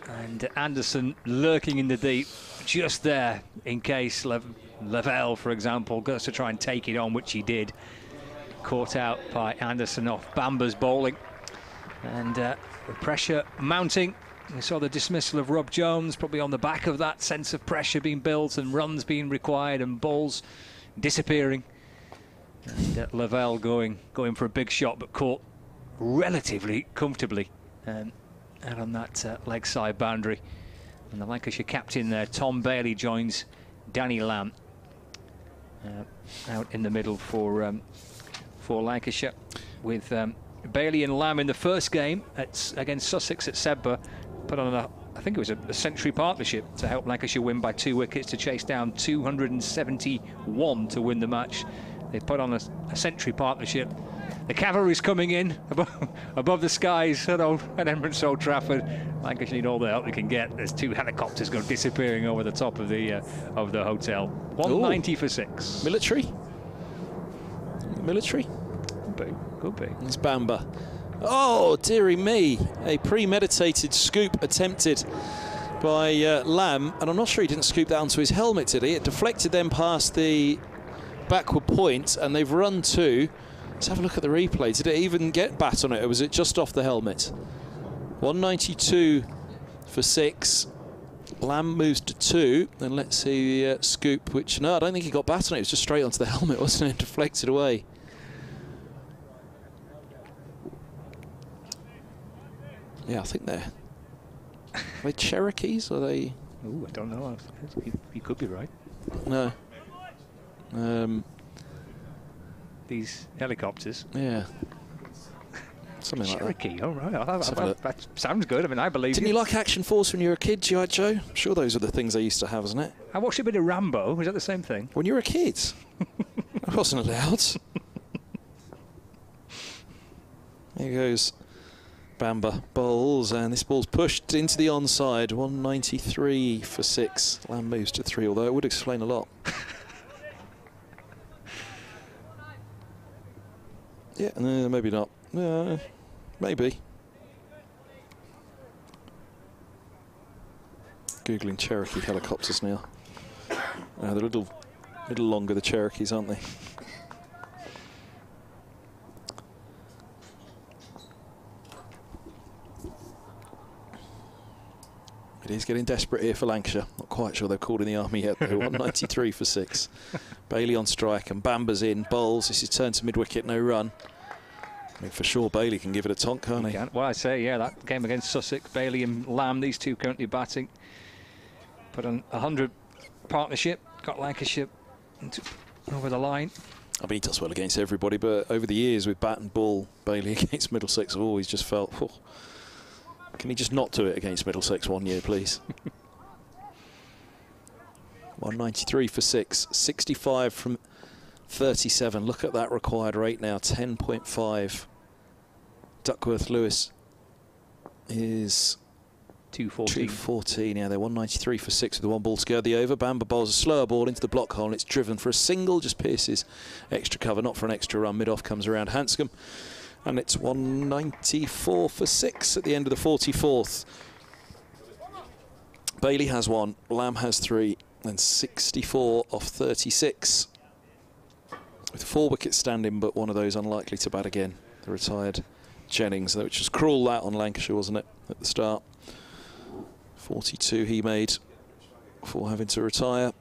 And Anderson lurking in the deep, just there in case Lavelle, for example, goes to try and take it on, which he did. Caught out by Anderson off Bamba's bowling. And the pressure mounting. We saw the dismissal of Rob Jones, probably on the back of that sense of pressure being built and runs being required and balls disappearing. And Lavelle going for a big shot, but caught relatively comfortably out on that leg side boundary. And the Lancashire captain there, Tom Bailey, joins Danny Lamb out in the middle for Lancashire, with Bailey and Lamb in the first game against Sussex at Sedbergh. Put on I think it was a century partnership to help Lancashire win by 2 wickets to chase down 271 to win the match. They put on a century partnership. The cavalry's coming in above the skies at Emirates Old Trafford. Lancashire need all the help they can get. There's 2 helicopters going disappearing over the top of the hotel. 190 for 6. Military? Could be. It's Bamba. Oh, dearie me. A premeditated scoop attempted by Lamb. And I'm not sure he didn't scoop that onto his helmet, did he? It deflected then past the backward point, and they've run 2. Let's have a look at the replay. Did it even get bat on it, or was it just off the helmet? 192 for 6. Lamb moves to 2. And let's see the scoop, which, no, I don't think he got bat on it. It was just straight onto the helmet, wasn't it? Deflected away. Yeah, I think they're Cherokees, or are they? Oh, I don't know. You could be right. No. These helicopters. Yeah. Something like that. Cherokee, all right. That sounds good. I mean, I believe Didn't you like Action Force when you were a kid, G.I. Joe? I'm sure those are the things they used to have, isn't it? I watched a bit of Rambo. Was that the same thing? When you were a kid? I wasn't allowed. There goes Bamba bowls, and this ball's pushed into the onside. 193 for 6. Lamb moves to 3, although it would explain a lot. Yeah, maybe not. Maybe. Googling Cherokee helicopters now. They're a little longer, the Cherokees, aren't they? It is getting desperate here for Lancashire. Not quite sure they've called in the army yet, though. 193 for 6. Bailey on strike, and Bamba's in. Bowls. This is turned to mid-wicket, no run. I mean, for sure, Bailey can give it a tonk, can't he? Well, I say, yeah, that game against Sussex, Bailey and Lamb, these 2 currently batting. Put on 100 partnership, got Lancashire over the line. I mean, he does well against everybody, but over the years with bat and ball, Bailey against Middlesex, I've always just felt, can he just not do it against Middlesex one year, please? 193 for 6, 65 from 37. Look at that required rate now, 10.5. Duckworth Lewis is 214. Yeah, they're 193 for 6 with the 1 ball to go the over. Bamber bowls a slower ball into the block hole, and it's driven for a single, just pierces extra cover, not for an extra run. Mid-off comes around Hanscom, and it's 194 for 6 at the end of the 44th. Bailey has 1, Lamb has 3, and 64 off 36. With 4 wickets standing, but one of those unlikely to bat again. The retired Jennings, which was cruel that on Lancashire, wasn't it, at the start? 42 he made before having to retire.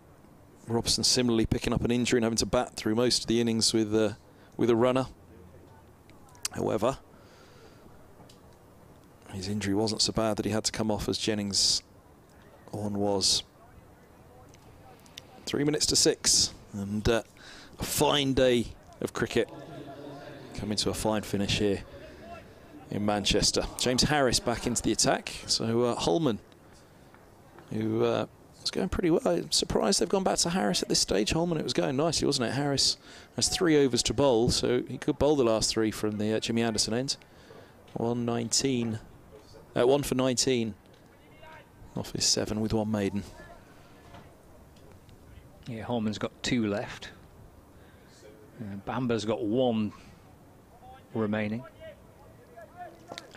Robson similarly picking up an injury and having to bat through most of the innings with a runner. However, his injury wasn't so bad that he had to come off, as Jennings on was. 3 minutes to 6, and a fine day of cricket coming to a fine finish here in Manchester. James Harris back into the attack. So Holman, who was going pretty well. I'm surprised they've gone back to Harris at this stage. Holman, it was going nicely, wasn't it? Harris has 3 overs to bowl, so he could bowl the last 3 from the Jimmy Anderson end. 1 for 19 off his 7 with 1 maiden. Yeah, Holman's got 2 left. Bamber's got 1 remaining.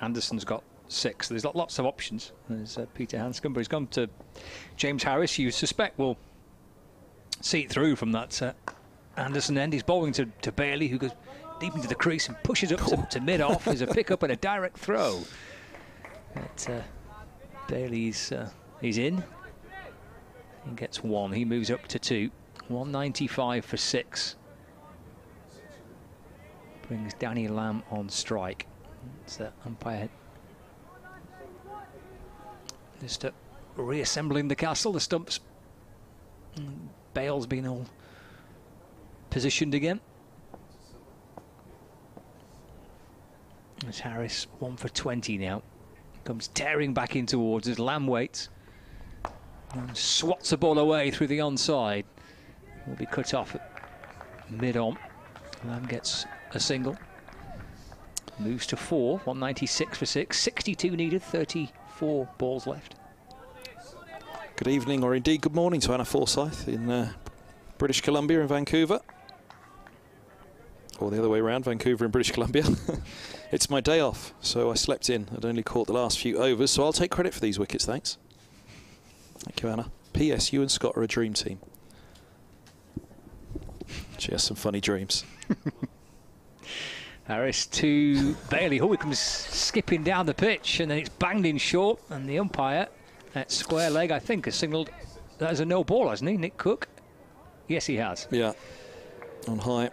Anderson's got 6. There's lots of options. There's Peter Hanscom, but he's gone to James Harris. You suspect will see it through from that Anderson end. He's bowling to Bailey, who goes deep into the crease and pushes up to mid-off. There's a pick-up and a direct throw. But Bailey's he's in. He gets 1. He moves up to 2. 195 for 6. Brings Danny Lamb on strike. It's umpire just reassembling the castle. The stumps. Bale's been all positioned again. It's Harris 1 for 20 now. Comes tearing back in towards us. Lamb waits. And swats the ball away through the onside. Will be cut off at mid-on. Lamb gets a single. Moves to 4. 196 for 6. 62 needed. 34 balls left. Good evening, or indeed good morning, to Anna Forsyth in British Columbia in Vancouver. Or the other way around, Vancouver in British Columbia. It's my day off, so I slept in. I'd only caught the last few overs, so I'll take credit for these wickets, thanks. Thank you, Anna. P.S. You and Scott are a dream team. She has some funny dreams. Harris to Bailey. Oh, he comes skipping down the pitch, and then it's banged in short, and the umpire at square leg, I think, has signalled that as a no ball, hasn't he, Nick Cook? Yes, he has. Yeah, on high.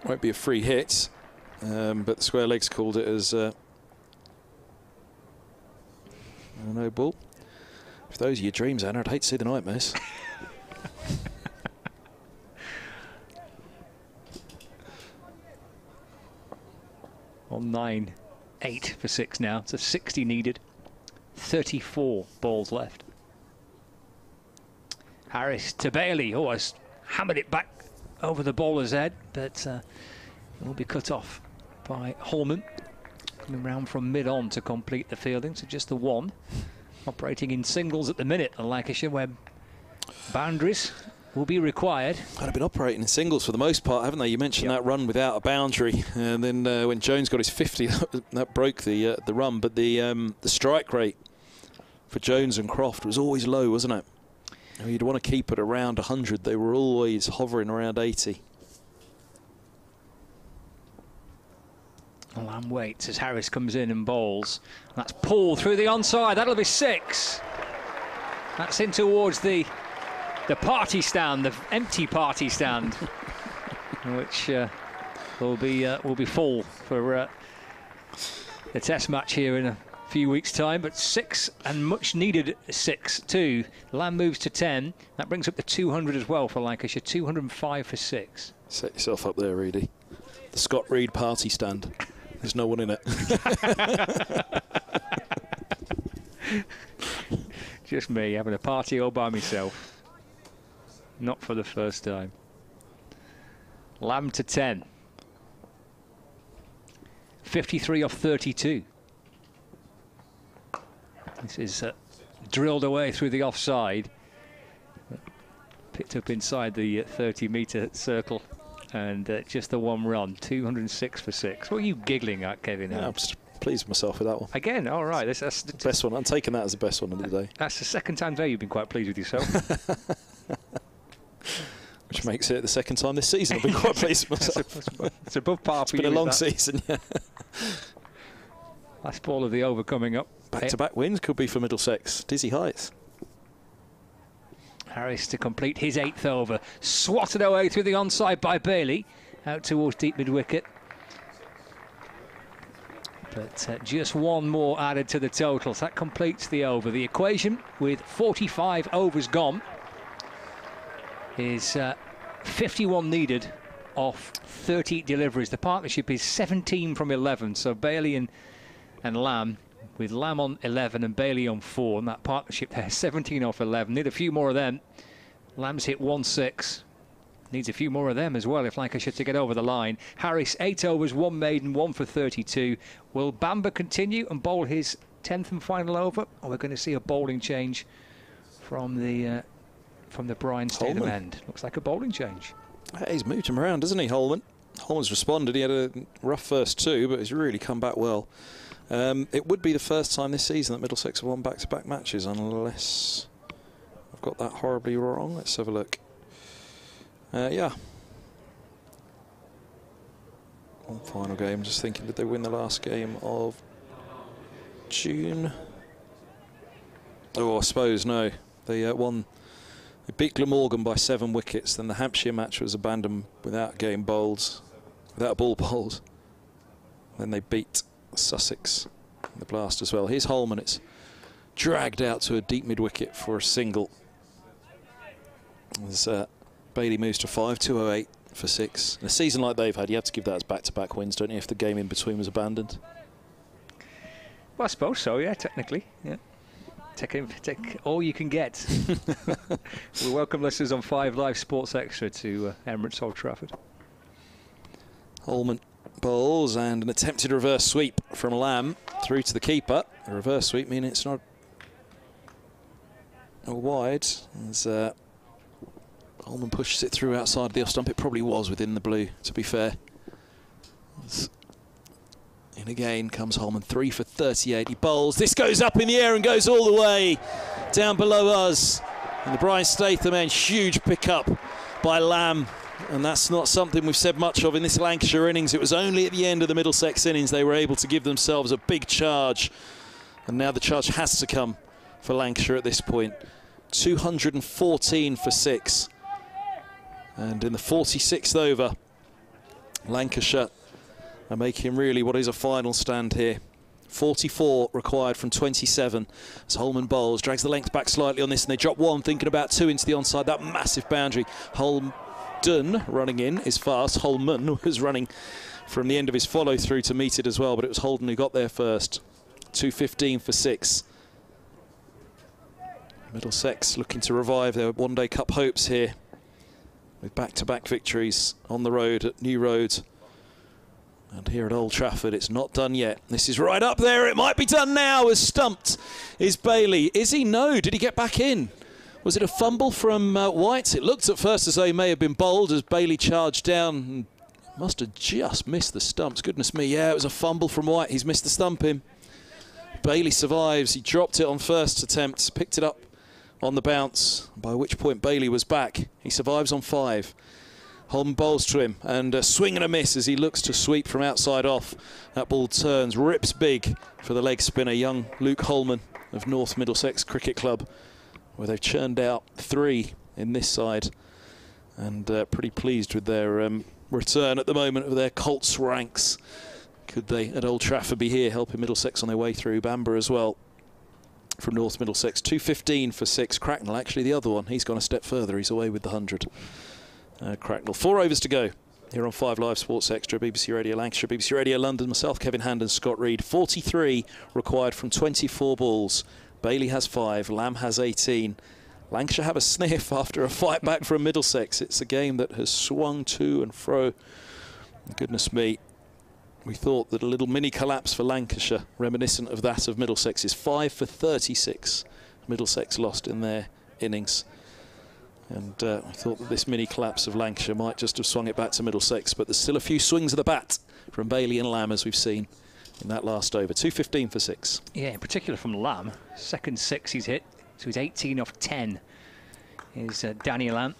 Won't be a free hit, but the square leg's called it as a no ball. If those are your dreams, Anna, I'd hate to see the nightmares. On 9-8 for 6 now. So 60 needed. 34 balls left. Harris to Bailey. Oh, has hammered it back over the bowler's head, but it will be cut off by Holman. Coming round from mid-on to complete the fielding. So just the 1. Operating in singles at the minute, the Lancashire, where boundaries will be required. I'd have been operating in singles for the most part, haven't they? You mentioned that run without a boundary, and then when Jones got his 50, that broke the run. But the strike rate for Jones and Croft was always low, wasn't it? You'd want to keep it around 100. They were always hovering around 80. Lamb waits as Harris comes in and bowls. That's pulled through the onside. That'll be 6. That's in towards the party stand, the empty party stand, which will be full for the Test match here in a few weeks' time. But 6, and much needed 6 too. Lamb moves to 10. That brings up the 200 as well for Lancashire. 205 for 6. Set yourself up there, Reedy. The Scott Reed party stand. There's no one in it. Just me having a party all by myself. Not for the first time. Lamb to 10. 53 off 32. This is drilled away through the offside. Picked up inside the 30-metre circle. And just the one run, 206 for 6. What are you giggling at, Kevin? Yeah, I'm just pleased with myself with that one. Again, all right. That's the best one. I'm taking that as the best one of the day. That's the second time today you've been quite pleased with yourself. Which makes it the second time this season I've been quite pleased with myself. It's above par for you. It's been a long season, yeah. Last ball of the over coming up. Back-to-back wins could be for Middlesex. Dizzy heights. Harris to complete his 8th over. Swatted away through the onside by Bailey. Out towards deep mid-wicket. But just one more added to the totals. That completes the over. The equation, with 45 overs gone, is 51 needed off 30 deliveries. The partnership is 17 from 11. So Bailey and Lamb, with Lamb on 11 and Bailey on 4, and that partnership there, 17 off 11. Need a few more of them. Lamb's hit 1-6. Needs a few more of them as well if Lancashire to get over the line. Harris, 8 overs, 1 maiden, 1 for 32. Will Bamber continue and bowl his 10th and final over? Or we're going to see a bowling change from the Bryan Statham end. Looks like a bowling change. Hey, he's moved him around, hasn't he, Holman? Holman's responded. He had a rough first 2, but he's really come back well. It would be the first time this season that Middlesex have won back-to-back matches, unless I've got that horribly wrong. Let's have a look. Yeah. One final game. Just thinking, did they win the last game of June? Oh, I suppose no. They won. They beat Glamorgan by 7 wickets. Then the Hampshire match was abandoned without a ball bowled. Then they beat Sussex in the blast as well. Here's Holman. It's dragged out to a deep mid-wicket for a single. As Bailey moves to 5, 208 for 6. In a season like they've had, you have to give that as back-to-back wins, don't you, if the game in between was abandoned? Well, I suppose so, yeah, technically. Yeah. Take all you can get. We welcome listeners on 5 Live Sports Extra to Emirates Old Trafford. Holman bowls and an attempted reverse sweep from Lamb through to the keeper. A reverse sweep meaning it's not wide. As Holman pushes it through outside of the off stump. It probably was within the blue, to be fair. In again comes Holman, 3 for 38. He bowls. This goes up in the air and goes all the way down below us. And the Bryan Statham end, huge pickup by Lamb. And that's not something we've said much of in this Lancashire innings. It was only at the end of the Middlesex innings they were able to give themselves a big charge. And now the charge has to come for Lancashire at this point. 214 for 6. And in the 46th over, Lancashire are making really what is a final stand here. 44 required from 27 as Holman bowls, drags the length back slightly on this, and they drop 1, thinking about 2 into the onside. That massive boundary. Holman running in is fast. Holman was running from the end of his follow through to meet it as well, but it was Holden who got there first. 215 for 6. Middlesex looking to revive their one-day cup hopes here with back-to-back victories on the road at New Road. And here at Old Trafford, it's not done yet. This is right up there. It might be done now. As stumped is Bailey. Is he? No. Did he get back in? Was it a fumble from White? It looked at first as though he may have been bowled as Bailey charged down. And must have just missed the stumps. Goodness me. Yeah, it was a fumble from White. He's missed the stump in. Bailey survives. He dropped it on first attempt, picked it up on the bounce, by which point Bailey was back. He survives on 5. Holman bowls to him, and a swing and a miss as he looks to sweep from outside off. That ball turns, rips big for the leg spinner, young Luke Holman of North Middlesex Cricket Club, where they've churned out 3 in this side, and pretty pleased with their return at the moment of their Colts ranks. Could they at Old Trafford be here helping Middlesex on their way through? Bamber as well from North Middlesex. 215 for 6. Cracknell, actually the other one, he's gone a step further. He's away with the 100. Cracknell. 4 overs to go here on 5 Live Sports Extra, BBC Radio Lancashire, BBC Radio London. Myself, Kevin Handon, Scott Reed. 43 required from 24 balls. Bailey has 5, Lamb has 18. Lancashire have a sniff after a fight back from Middlesex. It's a game that has swung to and fro. Goodness me. We thought that a little mini collapse for Lancashire, reminiscent of that of Middlesex, is 5 for 36. Middlesex lost in their innings. And I thought that this mini collapse of Lancashire might just have swung it back to Middlesex, but there's still a few swings of the bat from Bailey and Lamb, as we've seen in that last over. 2:15 for 6. Yeah, in particular from Lamb. Second 6 he's hit, so he's 18 off 10. Is Danny Lamb.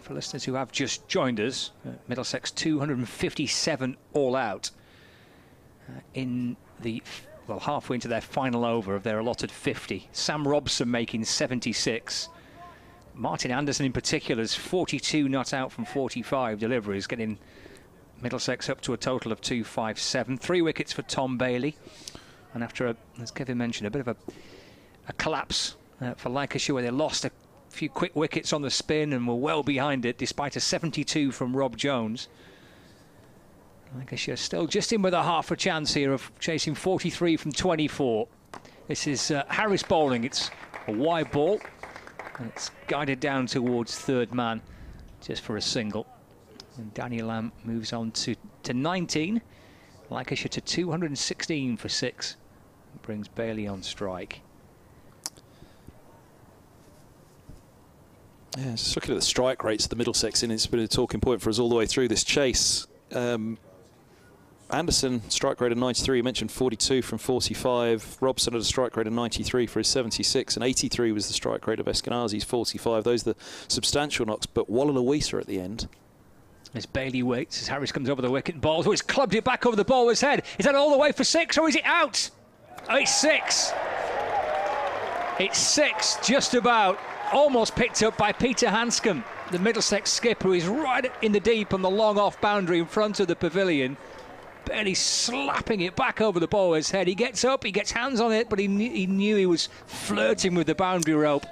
For listeners who have just joined us, Middlesex 257 all out in the, well, halfway into their final over of their allotted 50. Sam Robson making 76. Martin Anderson in particular is 42 not out from 45 deliveries, getting Middlesex up to a total of 257. 3 wickets for Tom Bailey. And after, as Kevin mentioned, a bit of a collapse for Lancashire, where they lost a few quick wickets on the spin and were well behind it, despite a 72 from Rob Jones. Lancashire still just in with a half a chance here of chasing 43 from 24. This is Harris bowling. It's a wide ball, and it's guided down towards third man just for a single. And Danny Lamb moves on to 19. Lancashire to 216 for 6. Brings Bailey on strike. Yeah, just looking at the strike rates of the Middlesex innings, it's been a talking point for us all the way through this chase. Anderson, strike rate of 93, you mentioned 42 from 45. Robson had a strike rate of 93 for his 76, and 83 was the strike rate of Eskenazi's 45. Those are the substantial knocks, but Walla-Louisa at the end. As Bailey waits, as Harris comes over the wicket and balls. Oh, he's clubbed it back over the bowler's head. Is that all the way for 6, or is it out? Oh, it's 6. It's 6, just about. Almost picked up by Peter Hanscom, the Middlesex skipper, who is right in the deep on the long off boundary in front of the pavilion. Barely slapping it back over the bowler's head. He gets up, he gets hands on it, but he knew he was flirting with the boundary rope,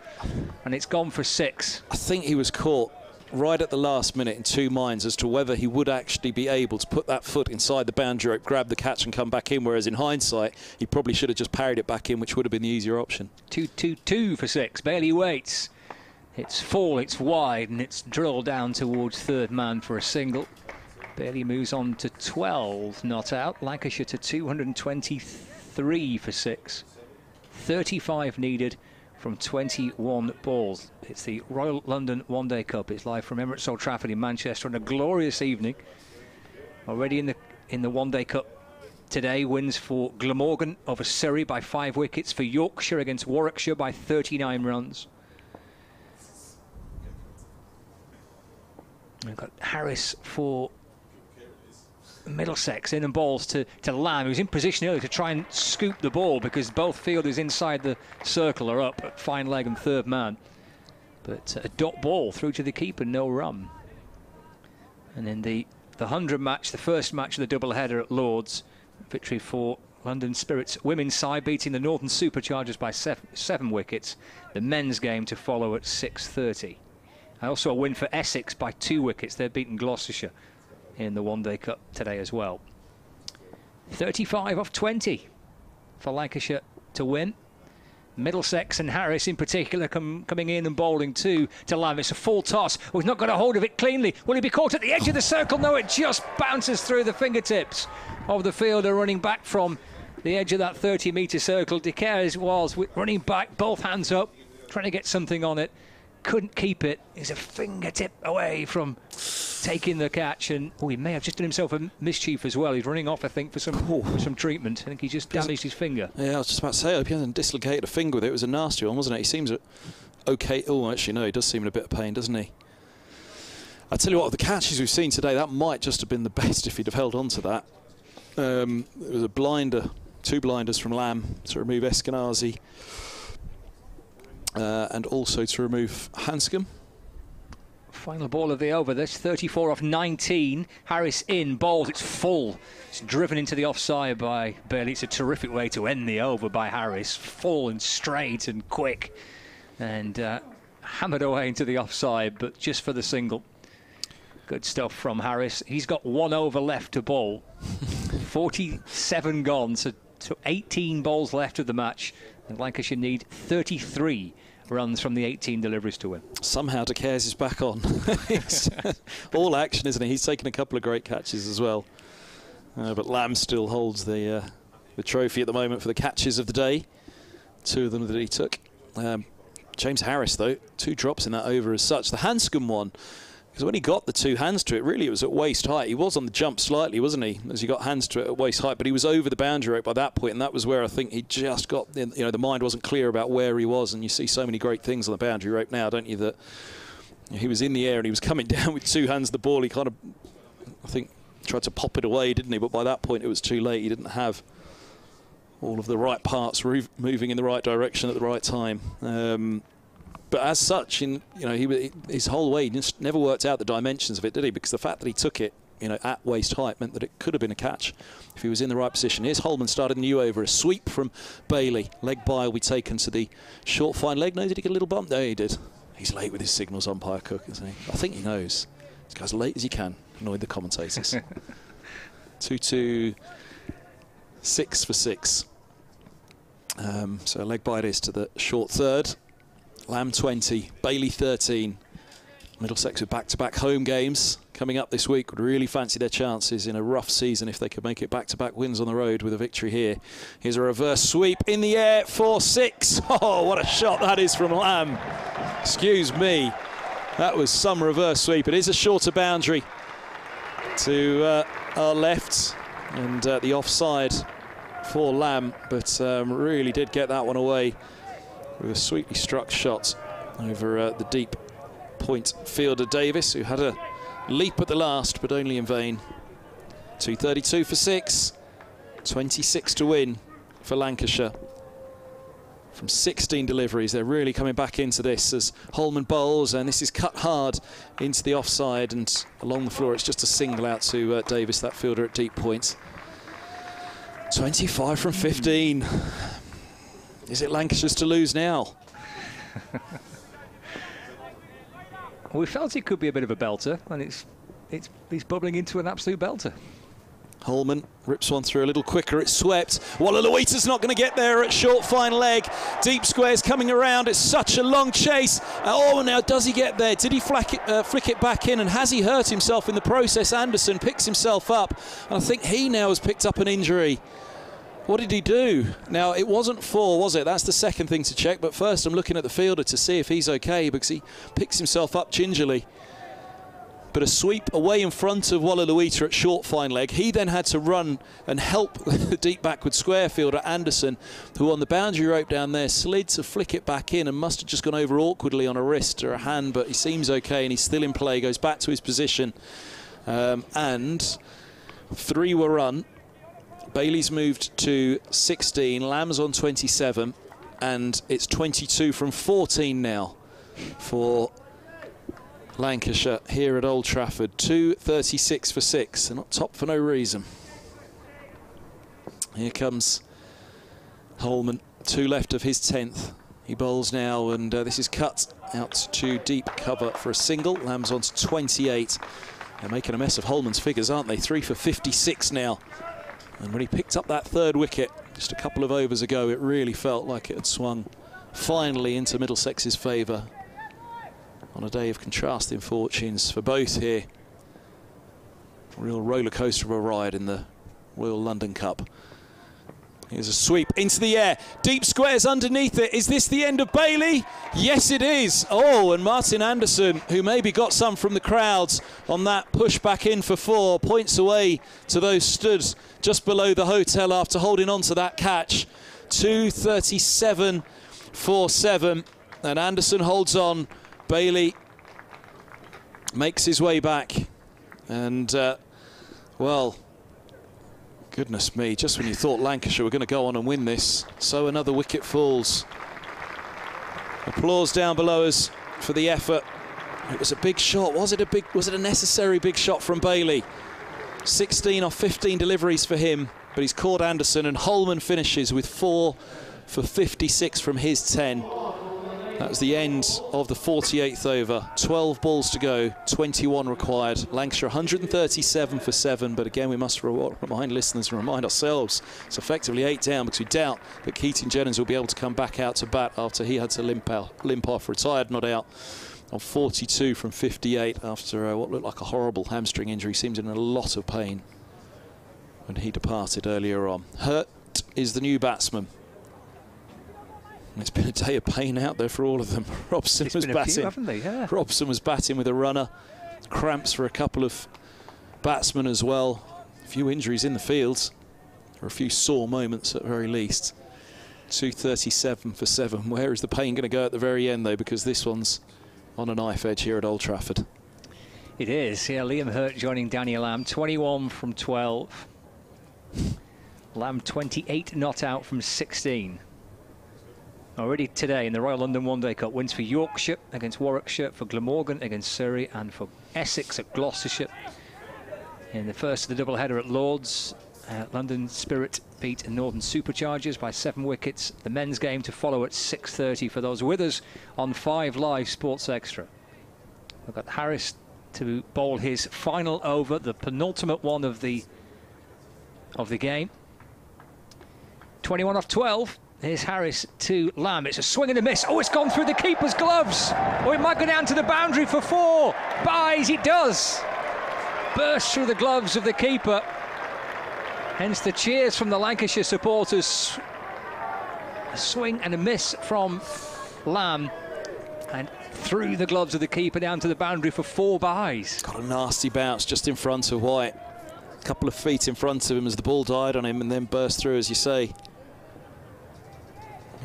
and it's gone for 6. I think he was caught right at the last minute in two minds as to whether he would actually be able to put that foot inside the boundary rope, grab the catch and come back in, whereas in hindsight he probably should have just parried it back in, which would have been the easier option. 2-2-2 for 6. Bailey waits. It's full, it's wide, and it's drilled down towards third man for a single. Bailey moves on to 12 not out. Lancashire to 223 for 6. 35 needed from 21 balls. It's the Royal London One Day Cup. It's live from Emirates Old Trafford in Manchester on a glorious evening. Already in the One Day Cup today, wins for Glamorgan over Surrey by 5 wickets, for Yorkshire against Warwickshire by 39 runs. We've got Harris for Middlesex in and balls to Lamb, who's in position early to try and scoop the ball because both fielders inside the circle are up at fine leg and third man. But a dot ball through to the keeper, no run. And in the 100 match, the first match of the doubleheader at Lord's, victory for London Spirit's women's side, beating the Northern Superchargers by 7 wickets. The men's game to follow at 6:30. Also a win for Essex by 2 wickets. They've beaten Gloucestershire in the One Day Cup today as well. 35 off 20 for Lancashire to win. Middlesex and Harris in particular coming in and bowling too to Lamb. It's a full toss. Oh, he's not got a hold of it cleanly. Will he be caught at the edge of the circle? No, it just bounces through the fingertips of the fielder running back from the edge of that 30-metre circle. De Caires was running back, both hands up, trying to get something on it. Couldn't keep it. He's a fingertip away from taking the catch, and he may have just done himself a mischief as well. He's running off, I think, for some treatment. I think he just damaged his finger. Yeah, I was just about to say, I hope he hasn't dislocated a finger with it. It was a nasty one, wasn't it? He seems okay. Oh, actually, no, he does seem in a bit of pain, doesn't he? I tell you what, of the catches we've seen today, that might just have been the best if he'd have held on to that. It was a blinder, 2 blinders from Lamb to remove Eskenazi. And also to remove Hanscom. Final ball of the over, this 34 off 19. Harris in, bowled, it's full. It's driven into the offside by Bailey. It's a terrific way to end the over by Harris. Full and straight and quick. And hammered away into the offside, but just for the single. Good stuff from Harris. He's got 1 over left to bowl. 47 gone, so 18 balls left of the match. And Lancashire need 33 runs from the 18 deliveries to win. Somehow De Caires is back on. All action, isn't he? He's taken a couple of great catches as well. But Lamb still holds the trophy at the moment for the catches of the day. 2 of them that he took. James Harris, though, 2 drops in that over as such. The Hanscom one, because when he got the 2 hands to it, really it was at waist height. He was on the jump slightly, wasn't he, as he got hands to it at waist height, but he was over the boundary rope by that point, and that was where I think he just got, you know, the mind wasn't clear about where he was. And you see so many great things on the boundary rope now, don't you, that he was in the air and he was coming down with 2 hands to the ball. He kind of, I think, tried to pop it away, didn't he? But by that point it was too late. He didn't have all of the right parts moving in the right direction at the right time. But as such, his whole way, he just never worked out the dimensions of it, did he? Because the fact that he took it, you know, at waist height meant that it could have been a catch if he was in the right position. Here's Holman started a new over. A sweep from Bailey. Leg by will be taken to the short fine leg. No, did he get a little bump? No, he did. He's late with his signals, umpire Cook, isn't he? I think he knows. This guy's late as he can. Annoyed the commentators. 2-2, 6 for 6. So a leg by it is to the short third. Lamb 20, Bailey 13. Middlesex with back-to-back home games coming up this week would really fancy their chances in a rough season if they could make it back-to-back wins on the road with a victory here. Here's a reverse sweep in the air for 6. Oh, what a shot that is from Lamb. Excuse me. That was some reverse sweep. It is a shorter boundary to our left and the offside for Lamb, but really did get that one away with a sweetly struck shot over the deep point fielder Davis, who had a leap at the last, but only in vain. 2:32 for 6, 26 to win for Lancashire. From 16 deliveries, they're really coming back into this as Holman bowls, and this is cut hard into the offside, and along the floor it's just a single out to Davis, that fielder at deep point. 25 from 15. Is it Lancashire's to lose now? We felt it could be a bit of a belter, and he's bubbling into an absolute belter. Holman rips one through a little quicker. It's swept. RLODC's not going to get there at short fine leg. Deep squares coming around. It's such a long chase. Oh, now does he get there? Did he flick it back in? And has he hurt himself in the process? Anderson picks himself up. And I think he now has picked up an injury. What did he do? Now, it wasn't 4, was it? That's the second thing to check. But first, I'm looking at the fielder to see if he's OK, because he picks himself up gingerly. But a sweep away in front of RLODC at short fine leg. He then had to run and help the deep backward square fielder, Anderson, who on the boundary rope down there slid to flick it back in and must have just gone over awkwardly on a wrist or a hand, but he seems OK and he's still in play, goes back to his position. And 3 were run. Bailey's moved to 16, Lamb's on 27, and it's 22 from 14 now for Lancashire here at Old Trafford. 2:36 for 6. They're not top for no reason. Here comes Holman, 2 left of his 10th. He bowls now, and this is cut out to deep cover for a single. Lamb's on to 28. They're making a mess of Holman's figures, aren't they? 3 for 56 now. And when he picked up that 3rd wicket just a couple of overs ago, it really felt like it had swung finally into Middlesex's favour on a day of contrasting fortunes for both here. A real roller coaster of a ride in the Royal London Cup. Here's a sweep into the air. Deep squares underneath it. Is this the end of Bailey? Yes, it is. Oh, and Martin Anderson, who maybe got some from the crowds on that push back in for 4, points away to those stood just below the hotel after holding on to that catch. 2:37 for 7. And Anderson holds on. Bailey makes his way back. And, well, goodness me, just when you thought Lancashire were going to go on and win this, so another wicket falls. Applause down below us for the effort. It was a big shot. Was it a necessary big shot from Bailey? 16 off 15 deliveries for him, but he's caught Anderson, and Holman finishes with 4 for 56 from his 10. That was the end of the 48th over. 12 balls to go, 21 required. Lancashire 137 for 7, but again we must remind listeners and remind ourselves it's effectively 8 down, because we doubt that Keaton Jennings will be able to come back out to bat after he had to limp off, retired, not out, on 42 from 58 after what looked like a horrible hamstring injury. Seems in a lot of pain. when he departed earlier on. Hurt is the new batsman. It's been a day of pain out there for all of them. Robson was batting. Haven't they? Yeah. Robson was batting with a runner. Cramps for a couple of batsmen as well. A few injuries in the field, or a few sore moments at the very least. 2:37 for 7. Where is the pain going to go at the very end, though? Because this one's on a knife edge here at Old Trafford. It is. Yeah, Liam Hurt joining Danny Lamb. 21 from 12. Lamb 28 not out from 16. Already today in the Royal London One Day Cup, wins for Yorkshire against Warwickshire, for Glamorgan against Surrey, and for Essex at Gloucestershire. In the first of the doubleheader at Lords, London Spirit beat Northern Superchargers by 7 wickets. The men's game to follow at 6:30 for those with us on 5 Live Sports Extra. We've got Harris to bowl his final over, the penultimate one of the game. 21 off 12. Here's Harris to Lamb. It's a swing and a miss. Oh, it's gone through the keeper's gloves. Oh, it might go down to the boundary for 4. Buys, it does. Bursts through the gloves of the keeper. Hence the cheers from the Lancashire supporters. A swing and a miss from Lamb. And through the gloves of the keeper down to the boundary for 4 buys. Got a nasty bounce just in front of White. A couple of feet in front of him as the ball died on him and then burst through, as you say.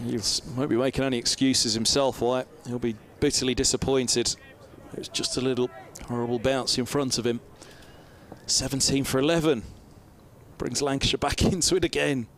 He won't be making any excuses himself, White. He'll be bitterly disappointed. It was just a little horrible bounce in front of him. 17 for 11. Brings Lancashire back into it again.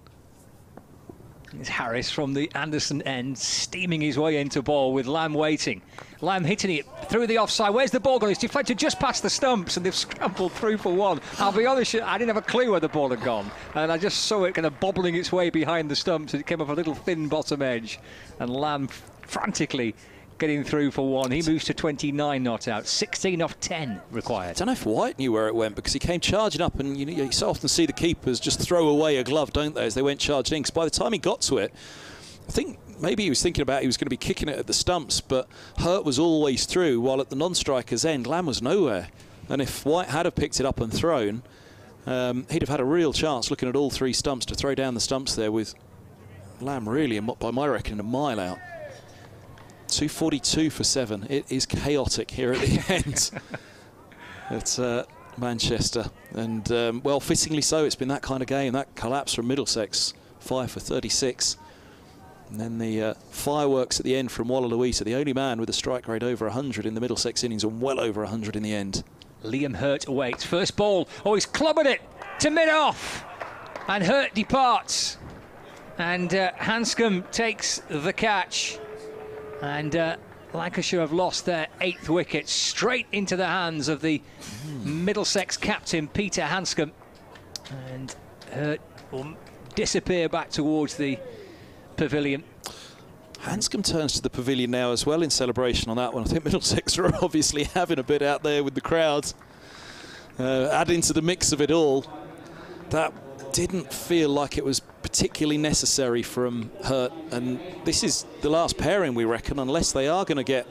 It's Harris from the Anderson end, steaming his way into ball with Lamb waiting. Lamb hitting it through the offside. Where's the ball gone? It's deflected just past the stumps and they've scrambled through for 1. I'll be honest, I didn't have a clue where the ball had gone. And I just saw it kind of bobbling its way behind the stumps. It came off a little thin bottom edge. And Lamb frantically getting through for 1. He moves to 29 not out. 16 off 10 required. I don't know if White knew where it went, because he came charging up, and you so often see the keepers just throw away a glove, don't they, as they went charging in. Because by the time he got to it, I think maybe he was thinking about he was going to be kicking it at the stumps, but Hurt was always through, while at the non-striker's end, Lamb was nowhere. And if White had have picked it up and thrown, he'd have had a real chance looking at all 3 stumps to throw down the stumps there, with Lamb really, by my reckoning, a mile out. 2:42 for 7. It is chaotic here at the end at Manchester. And, well, fittingly so. It's been that kind of game. That collapse from Middlesex, 5 for 36. And then the fireworks at the end from Walla Luisa, the only man with a strike rate over 100 in the Middlesex innings, and well over 100 in the end. Liam Hurt awaits. First ball. Oh, he's clubbing it to mid-off. And Hurt departs. And Hanscom takes the catch. And Lancashire have lost their 8th wicket straight into the hands of the Middlesex captain, Peter Hanscom. And Hurt will disappear back towards the pavilion. Hanscom turns to the pavilion now as well in celebration on that one. I think Middlesex are obviously having a bit out there with the crowd. Adding to the mix of it all. That didn't feel like it was particularly necessary from Hurt, and this is the last pairing, we reckon, unless they are going to get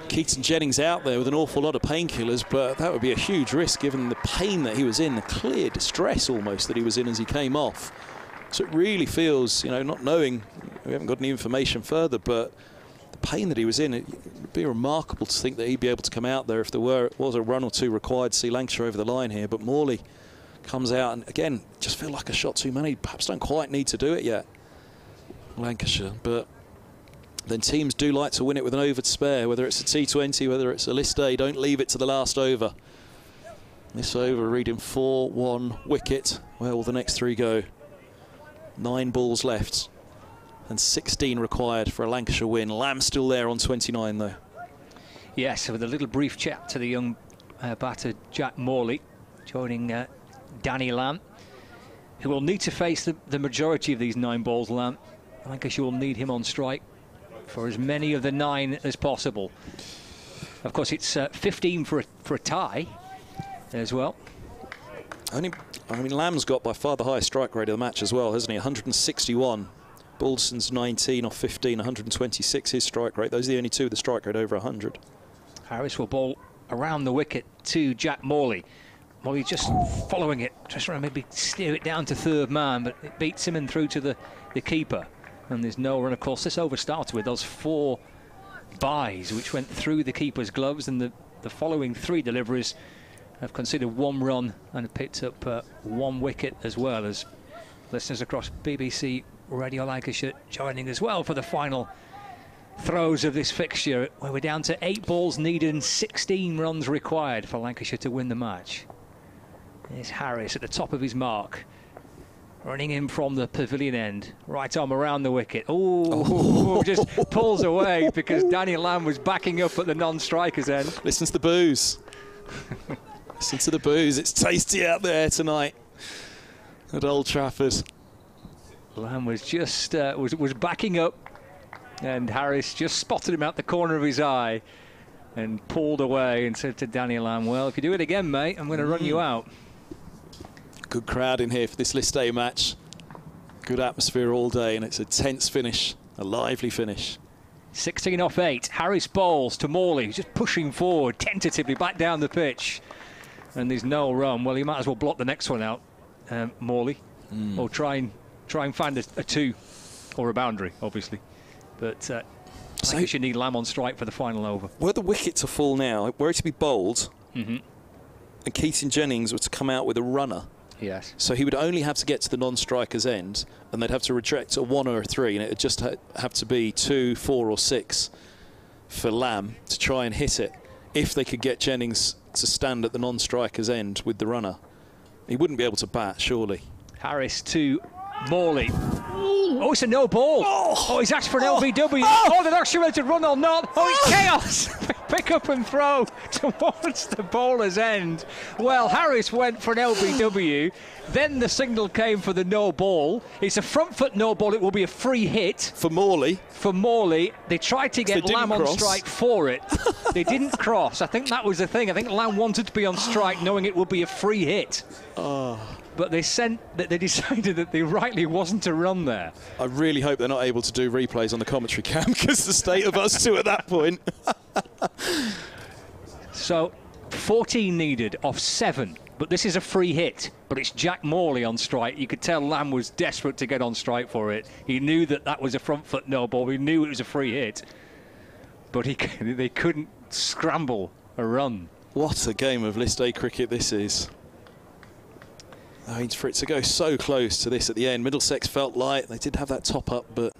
Keaton Jennings out there with an awful lot of painkillers, but that would be a huge risk given the pain that he was in, the clear distress almost that he was in as he came off. So it really feels, not knowing, we haven't got any information further, but the pain that he was in, it would be remarkable to think that he'd be able to come out there if there was a run or 2 required to see Lancashire over the line here. But Morley comes out, and again, just feel like a shot too many. Perhaps don't quite need to do it yet, Lancashire. But then teams do like to win it with an over to spare, whether it's a T20, whether it's a list day. Don't leave it to the last over. This over reading 4-1 wicket. Where will the next 3 go? 9 balls left and 16 required for a Lancashire win. Lamb still there on 29 though. Yes, with a little brief chat to the young batter Jack Morley, joining Danny Lamb, who will need to face the majority of these 9 balls. Lamb, Lancashire will need him on strike for as many of the 9 as possible. Of course, it's 15 for a tie as well. Lamb's got by far the highest strike rate of the match as well, hasn't he? 161. Balderson's 19 off 15, 126 his strike rate. Those are the only 2 with the strike rate over 100. Harris will bowl around the wicket to Jack Morley. Well, he's just following it, just trying to maybe steer it down to third man, but it beats him and through to the keeper. And there's no run. Of course, this over started with those 4 byes, which went through the keeper's gloves, and the following 3 deliveries have conceded 1 run and have picked up 1 wicket, as well as listeners across BBC Radio Lancashire joining as well for the final throws of this fixture, where we're down to 8 balls needed and 16 runs required for Lancashire to win the match. There's Harris at the top of his mark, running in from the pavilion end, right arm around the wicket. Oh, just pulls away because Daniel Lamb was backing up at the non-striker's end. Listen to the boos. Listen to the boos. It's tasty out there tonight at Old Trafford. Lamb was just was backing up, and Harris just spotted him out the corner of his eye and pulled away and said to Daniel Lamb, well, if you do it again, mate, I'm going to run you out. Good crowd in here for this list day match. Good atmosphere all day, and it's a tense finish, a lively finish. 16 off 8. Harris bowls to Morley, just pushing forward tentatively back down the pitch, and there's no run. Well, he might as well block the next one out, Morley, or try and find a 2 or a boundary, obviously. But I think you need Lamb on strike for the final over. Were the wicket to fall now, were it to be bowled, and Keaton Jennings were to come out with a runner. Yes. So he would only have to get to the non-striker's end, and they'd have to reject a 1 or a 3, and it would just have to be 2, 4 or 6 for Lamb to try and hit it. If they could get Jennings to stand at the non-striker's end with the runner, he wouldn't be able to bat, surely. Harris to Morley. Oh, it's a no ball. Oh, he's asked for an LBW. Oh, they're not sure whether to run or not. Oh, it's chaos. Pick up and throw towards the bowler's end. Well, Harris went for an LBW. Then the signal came for the no ball. It's a front foot no ball. It will be a free hit. For Morley. For Morley. They tried to get Lamb on strike for it. They didn't cross. I think that was the thing. I think Lamb wanted to be on strike knowing it would be a free hit. But they decided that there rightly wasn't a run there. I really hope they're not able to do replays on the commentary cam, because the state of us 2 at that point. So 14 needed off 7, but this is a free hit. But it's Jack Morley on strike. You could tell Lamb was desperate to get on strike for it. He knew that was a front foot no ball. He knew it was a free hit, but they couldn't scramble a run. What a game of list day cricket this is. I mean, for it to go so close to this at the end, Middlesex felt light. They did have that top up, but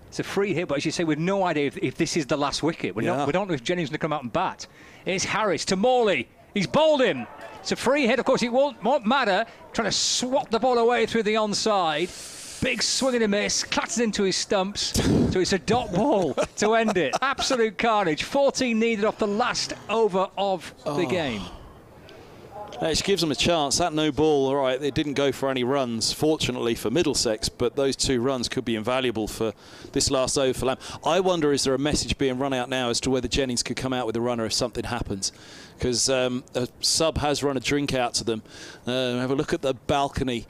it's a free hit. But as you say, we've no idea if this is the last wicket. We don't know if Jennings is going to come out and bat. It's Harris to Morley. He's bowled him. It's a free hit. Of course, it won't matter. Trying to swat the ball away through the onside. Big swing and a miss. Clatters into his stumps. So it's a dot ball to end it. Absolute carnage. 14 needed off the last over of the game. Which gives them a chance. That no ball, all right, it didn't go for any runs, fortunately for Middlesex, but those 2 runs could be invaluable for this last over for Lamb. I wonder, is there a message being run out now as to whether Jennings could come out with a runner if something happens? Because a sub has run a drink out to them. Have a look at the balcony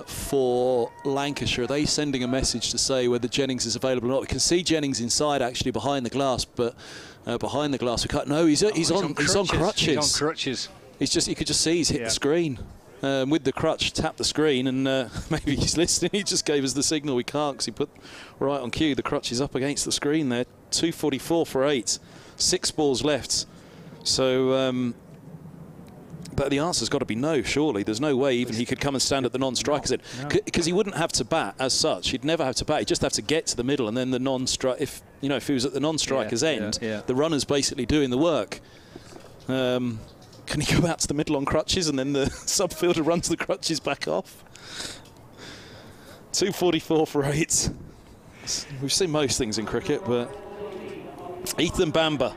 for Lancashire. Are they sending a message to say whether Jennings is available or not? We can see Jennings inside, actually, behind the glass, but behind the glass we can't. No, he's on crutches. He's on crutches. You could just see he's hit the screen with the crutch, tapped the screen, and maybe he's listening. He just gave us the signal we can't, because he put right on cue. The crutch is up against the screen there. 244 for 8, 6 balls left. So, but the answer's got to be no, surely. There's no way even he could come and stand at the non-striker's end, because he wouldn't have to bat as such. He'd never have to bat. He'd just have to get to the middle, and then the non-strike. If he was at the non-striker's end, the runner's basically doing the work. Can he go out to the middle on crutches and then the subfielder runs the crutches back off? 244 for 8. We've seen most things in cricket, but Ethan Bamber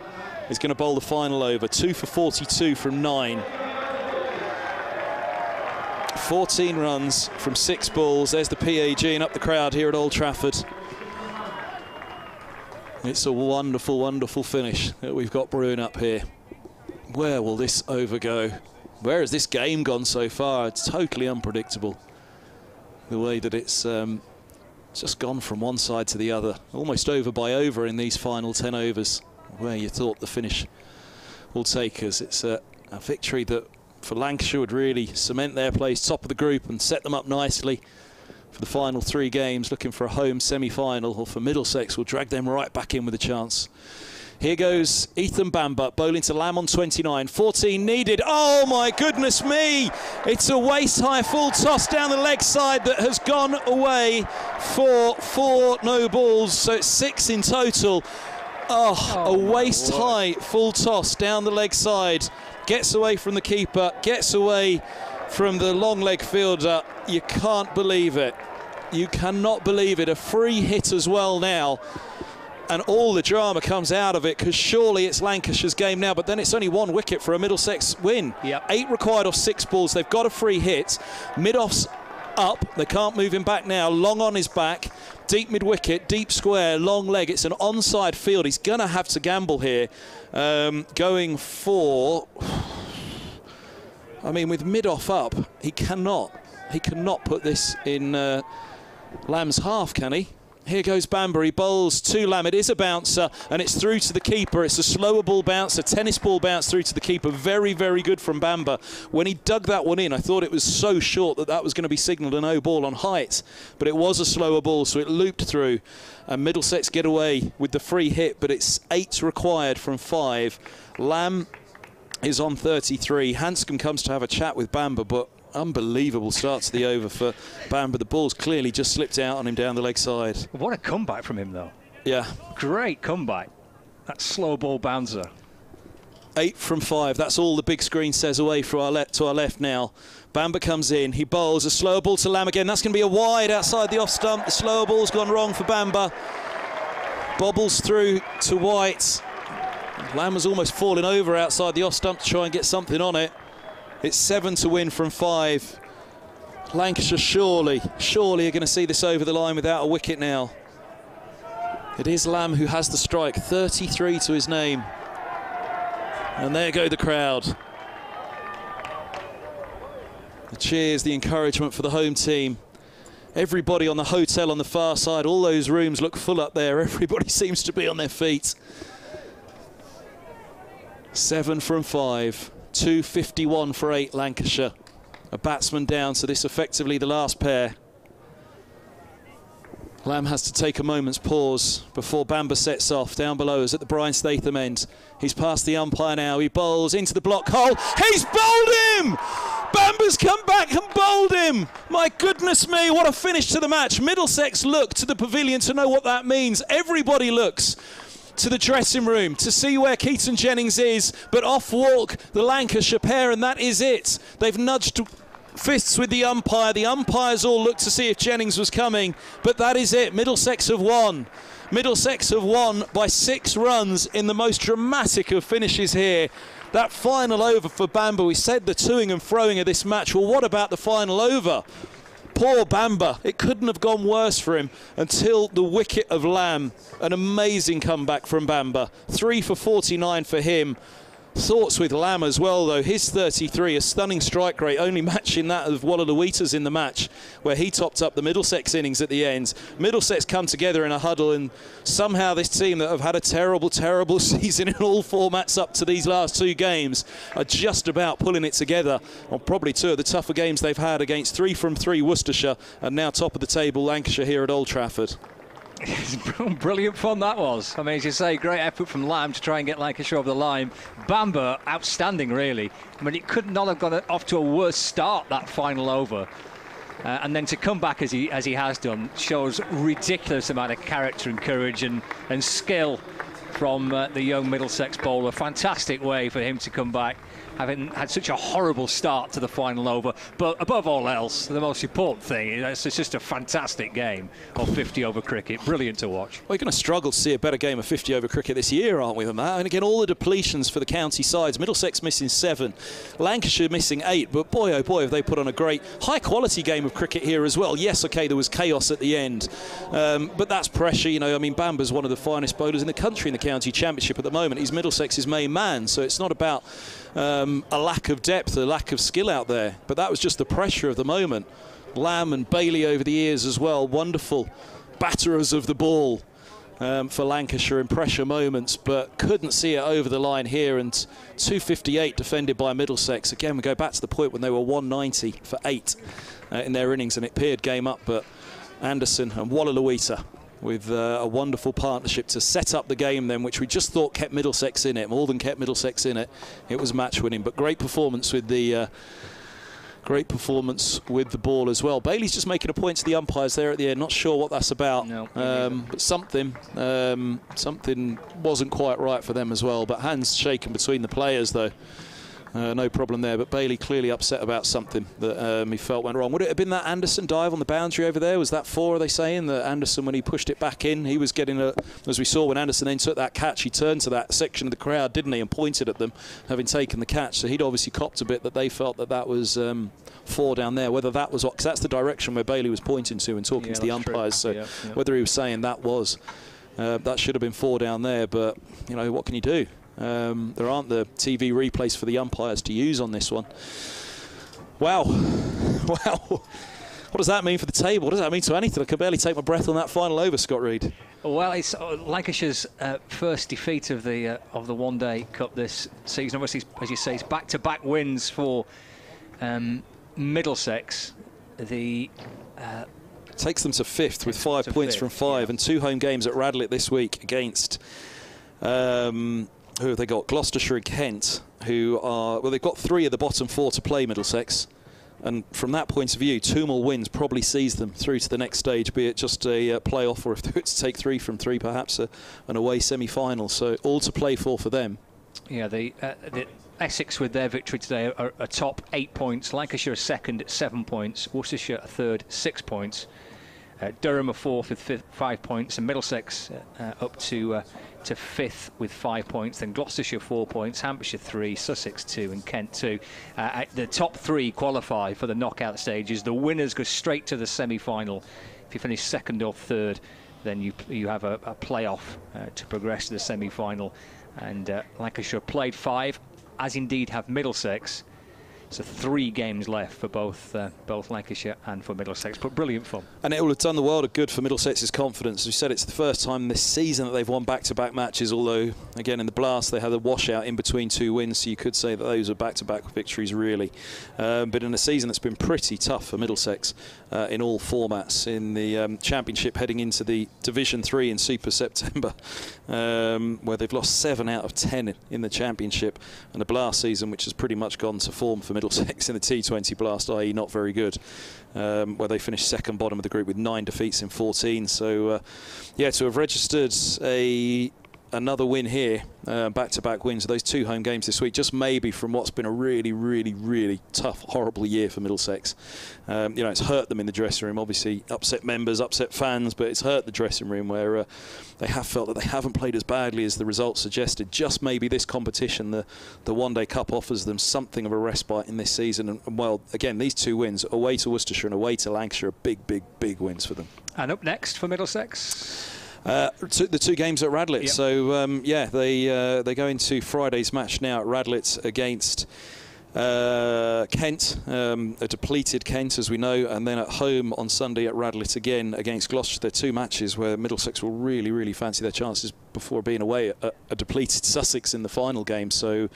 is going to bowl the final over. 2 for 42 from 9. 14 runs from 6 balls. There's the PAG and up the crowd here at Old Trafford. It's a wonderful, wonderful finish that we've got brewing up here. Where will this over go? Where has this game gone so far? It's totally unpredictable. The way that it's just gone from one side to the other. Almost over by over in these final 10 overs, where you thought the finish will take us. It's a victory that for Lancashire would really cement their place top of the group and set them up nicely for the final 3 games, looking for a home semi-final, or for Middlesex will drag them right back in with a chance. Here goes Ethan Bamber, bowling to Lamb on 29. 14 needed. Oh, my goodness me. It's a waist-high full toss down the leg side that has gone away for 4 no balls. So it's 6 in total. Oh, a waist-high full toss down the leg side. Gets away from the keeper, gets away from the long leg fielder. You can't believe it. You cannot believe it. A free hit as well now. And all the drama comes out of it, because surely it's Lancashire's game now, but then it's only 1 wicket for a Middlesex win. Yep. 8 required off 6 balls. They've got a free hit. Mid-off's up. They can't move him back now. Long on his back. Deep mid-wicket, deep square, long leg. It's an onside field. He's going to have to gamble here. Going for... I mean, with mid-off up, he cannot put this in Lamb's half, can he? Here goes Bamber, he bowls to Lamb. It is a bouncer, and it's through to the keeper. It's a slower ball bounce, a tennis ball bounce through to the keeper. Very, very good from Bamber. When he dug that one in, I thought it was so short that that was going to be signalled a no ball on height, but it was a slower ball, so it looped through. And Middlesex get away with the free hit, but it's 8 required from 5. Lamb is on 33. Hanscom comes to have a chat with Bamber, but unbelievable start to the over for Bamber. The ball's clearly just slipped out on him down the leg side. What a comeback from him, though. Yeah. Great comeback. That slow ball bouncer. 8 from 5. That's all the big screen says away to our left now. Bamber comes in. He bowls a slower ball to Lamb again. That's going to be a wide outside the off stump. The slower ball's gone wrong for Bamber. Bobbles through to White. Lamb was almost falling over outside the off stump to try and get something on it. It's 7 to win from 5. Lancashire surely are going to see this over the line without a wicket now. It is Lamb who has the strike, 33 to his name. And there go the crowd. The cheers, the encouragement for the home team. Everybody on the hotel on the far side, all those rooms look full up there. Everybody seems to be on their feet. 7 from 5. 251 for 8 Lancashire. A batsman down, so this effectively the last pair. Lamb has to take a moment's pause before Bamber sets off. Down below us at the Brian Statham end. He's past the umpire now. He bowls into the block hole. He's bowled him! Bamber's come back and bowled him! My goodness me, what a finish to the match. Middlesex look to the pavilion to know what that means. Everybody looks to the dressing room to see where Keaton Jennings is, but off walk the Lancashire pair, and that is it. They've nudged fists with the umpire. The umpires all looked to see if Jennings was coming, but that is it. Middlesex have won. Middlesex have won by 6 runs in the most dramatic of finishes here. That final over for Bamber, we said the toing and froing of this match. Well, what about the final over? Poor Bamber, it couldn't have gone worse for him until the wicket of Lamb. An amazing comeback from Bamber. 3 for 49 for him. Thoughts with Lamb as well, though. His 33, a stunning strike rate, only matching that of Wallaluita's in the match, where he topped up the Middlesex innings at the end. Middlesex come together in a huddle, and somehow this team that have had a terrible, terrible season in all formats up to these last 2 games are just about pulling it together on probably 2 of the tougher games they've had against 3 from 3 Worcestershire, and now top of the table Lancashire here at Old Trafford. Brilliant fun that was. I mean, as you say, great effort from Lamb to try and get Lancashire over the line. Bamber, outstanding, really. I mean, it could not have gone off to a worse start, that final over. And then to come back as he has done shows ridiculous amount of character and courage and skill from the young Middlesex bowler. Fantastic way for him to come back, having had such a horrible start to the final over. But above all else, the most important thing is it's just a fantastic game of 50-over cricket. Brilliant to watch. We're going to struggle to see a better game of 50-over cricket this year, aren't we, than that? And again, all the depletions for the county sides. Middlesex missing 7, Lancashire missing 8. But boy, oh boy, have they put on a great, high-quality game of cricket here as well. Yes, OK, there was chaos at the end. But that's pressure, you know. I mean, Bamber's one of the finest bowlers in the country in the county championship at the moment. He's Middlesex's main man, so it's not about a lack of depth, a lack of skill out there, but that was just the pressure of the moment. Lamb and Bailey over the years as well, wonderful batterers of the ball, for Lancashire in pressure moments, but couldn't see it over the line here. And 258 defended by Middlesex. Again, we go back to the point when they were 190 for 8 in their innings, and it appeared game up. But Anderson and Wallaluita with a wonderful partnership to set up the game then, which we just thought kept Middlesex in it, more than kept Middlesex in it. It was match winning, but great performance with the ball as well. Bailey's just making a point to the umpires there at the end. Not sure what that's about, but something wasn't quite right for them as well. But hands shaken between the players though. No problem there, but Bailey clearly upset about something that he felt went wrong. Would it have been that Anderson dive on the boundary over there? Was that 4, are they saying? That Anderson, when he pushed it back in, he was getting a, as we saw when Anderson then took that catch, he turned to that section of the crowd, didn't he, and pointed at them, having taken the catch. So he'd obviously copped a bit that they felt that that was 4 down there. Whether that was, because that's the direction where Bailey was pointing to and talking to the umpires. So whether he was saying that was, that should have been 4 down there, but, you know, what can you do? There aren't the TV replays for the umpires to use on this one. Wow. Wow. What does that mean for the table? What does that mean to anything? I can barely take my breath on that final over, Scott Reed. Well, it's Lancashire's first defeat of the one-day cup this season. Obviously, as you say, it's back-to-back wins for Middlesex. Takes them to 5th with 5 points from 5 and 2 home games at Radlett this week against... who have they got? Gloucestershire and Kent, who are... Well, they've got 3 of the bottom 4 to play, Middlesex. And from that point of view, 2 more wins probably sees them through to the next stage, be it just a play-off or if they were to take 3 from 3, perhaps an away semi-final. So all to play for them. Yeah, the Essex, with their victory today, are top 8 points. Lancashire are second at 7 points. Worcestershire are third, 6 points. Durham are fourth with 5 points, and Middlesex up to 5th with 5 points. Then Gloucestershire 4 points, Hampshire 3, Sussex 2, and Kent 2. The top 3 qualify for the knockout stages. The winners go straight to the semi-final. If you finish 2nd or 3rd, then you have a play-off to progress to the semi-final. And Lancashire played 5, as indeed have Middlesex. So 3 games left for both Lancashire and for Middlesex, but brilliant fun. And it will have done the world of good for Middlesex's confidence. As we said, it's the first time this season that they've won back-to-back matches, although, again, in the Blast, they had a washout in between 2 wins, so you could say that those are back-to-back victories, really. But in a season that's been pretty tough for Middlesex in all formats, in the Championship heading into the Division 3 in Super September, where they've lost 7 out of 10 in the Championship, and the Blast season, which has pretty much gone to form for Middlesex in the T20 Blast, i.e. not very good, where they finished 2nd bottom of the group with 9 defeats in 14. So, yeah, to have registered another win here, back-to-back wins, those 2 home games this week, just maybe from what's been a really, really, really tough, horrible year for Middlesex. You know, it's hurt them in the dressing room, obviously upset members, upset fans, but it's hurt the dressing room where they have felt that they haven't played as badly as the results suggested. Just maybe this competition, the one-day cup, offers them something of a respite in this season. And well, again, these 2 wins, away to Worcestershire and away to Lancashire, are big, big, big wins for them. And up next for Middlesex? The 2 games at Radlett. Yep. So, yeah, they go into Friday's match now at Radlett against Kent, a depleted Kent, as we know, and then at home on Sunday at Radlett again against Gloucestershire. They're 2 matches where Middlesex will really, really fancy their chances before being away at a depleted Sussex in the final game. So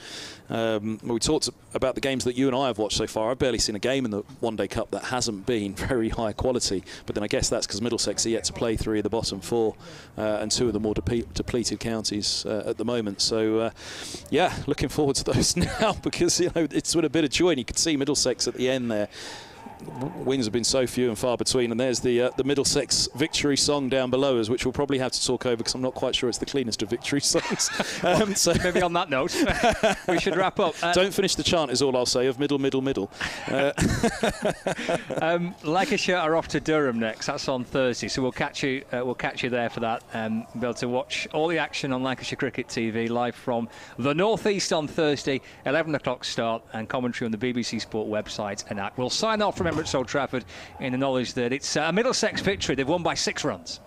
we talked about the games that you and I have watched so far. I've barely seen a game in the one-day cup that hasn't been very high quality, but then I guess that's because Middlesex are yet to play 3 of the bottom 4 and 2 of the more depleted counties at the moment. So yeah, looking forward to those now, because, you know, it's with a bit of joy, and you could see Middlesex at the end there. Wins have been so few and far between, and there's the Middlesex victory song down below us, which we'll probably have to talk over because I'm not quite sure it's the cleanest of victory songs. So maybe on that note, we should wrap up. Don't finish the chant is all I'll say of middle. Lancashire are off to Durham next. That's on Thursday, so we'll catch you there for that. Be able to watch all the action on Lancashire Cricket TV live from the North East on Thursday, 11 o'clock start, and commentary on the BBC Sport website and app. We'll sign off from Emirates Old Trafford in the knowledge that it's a Middlesex victory. They've won by 6 runs.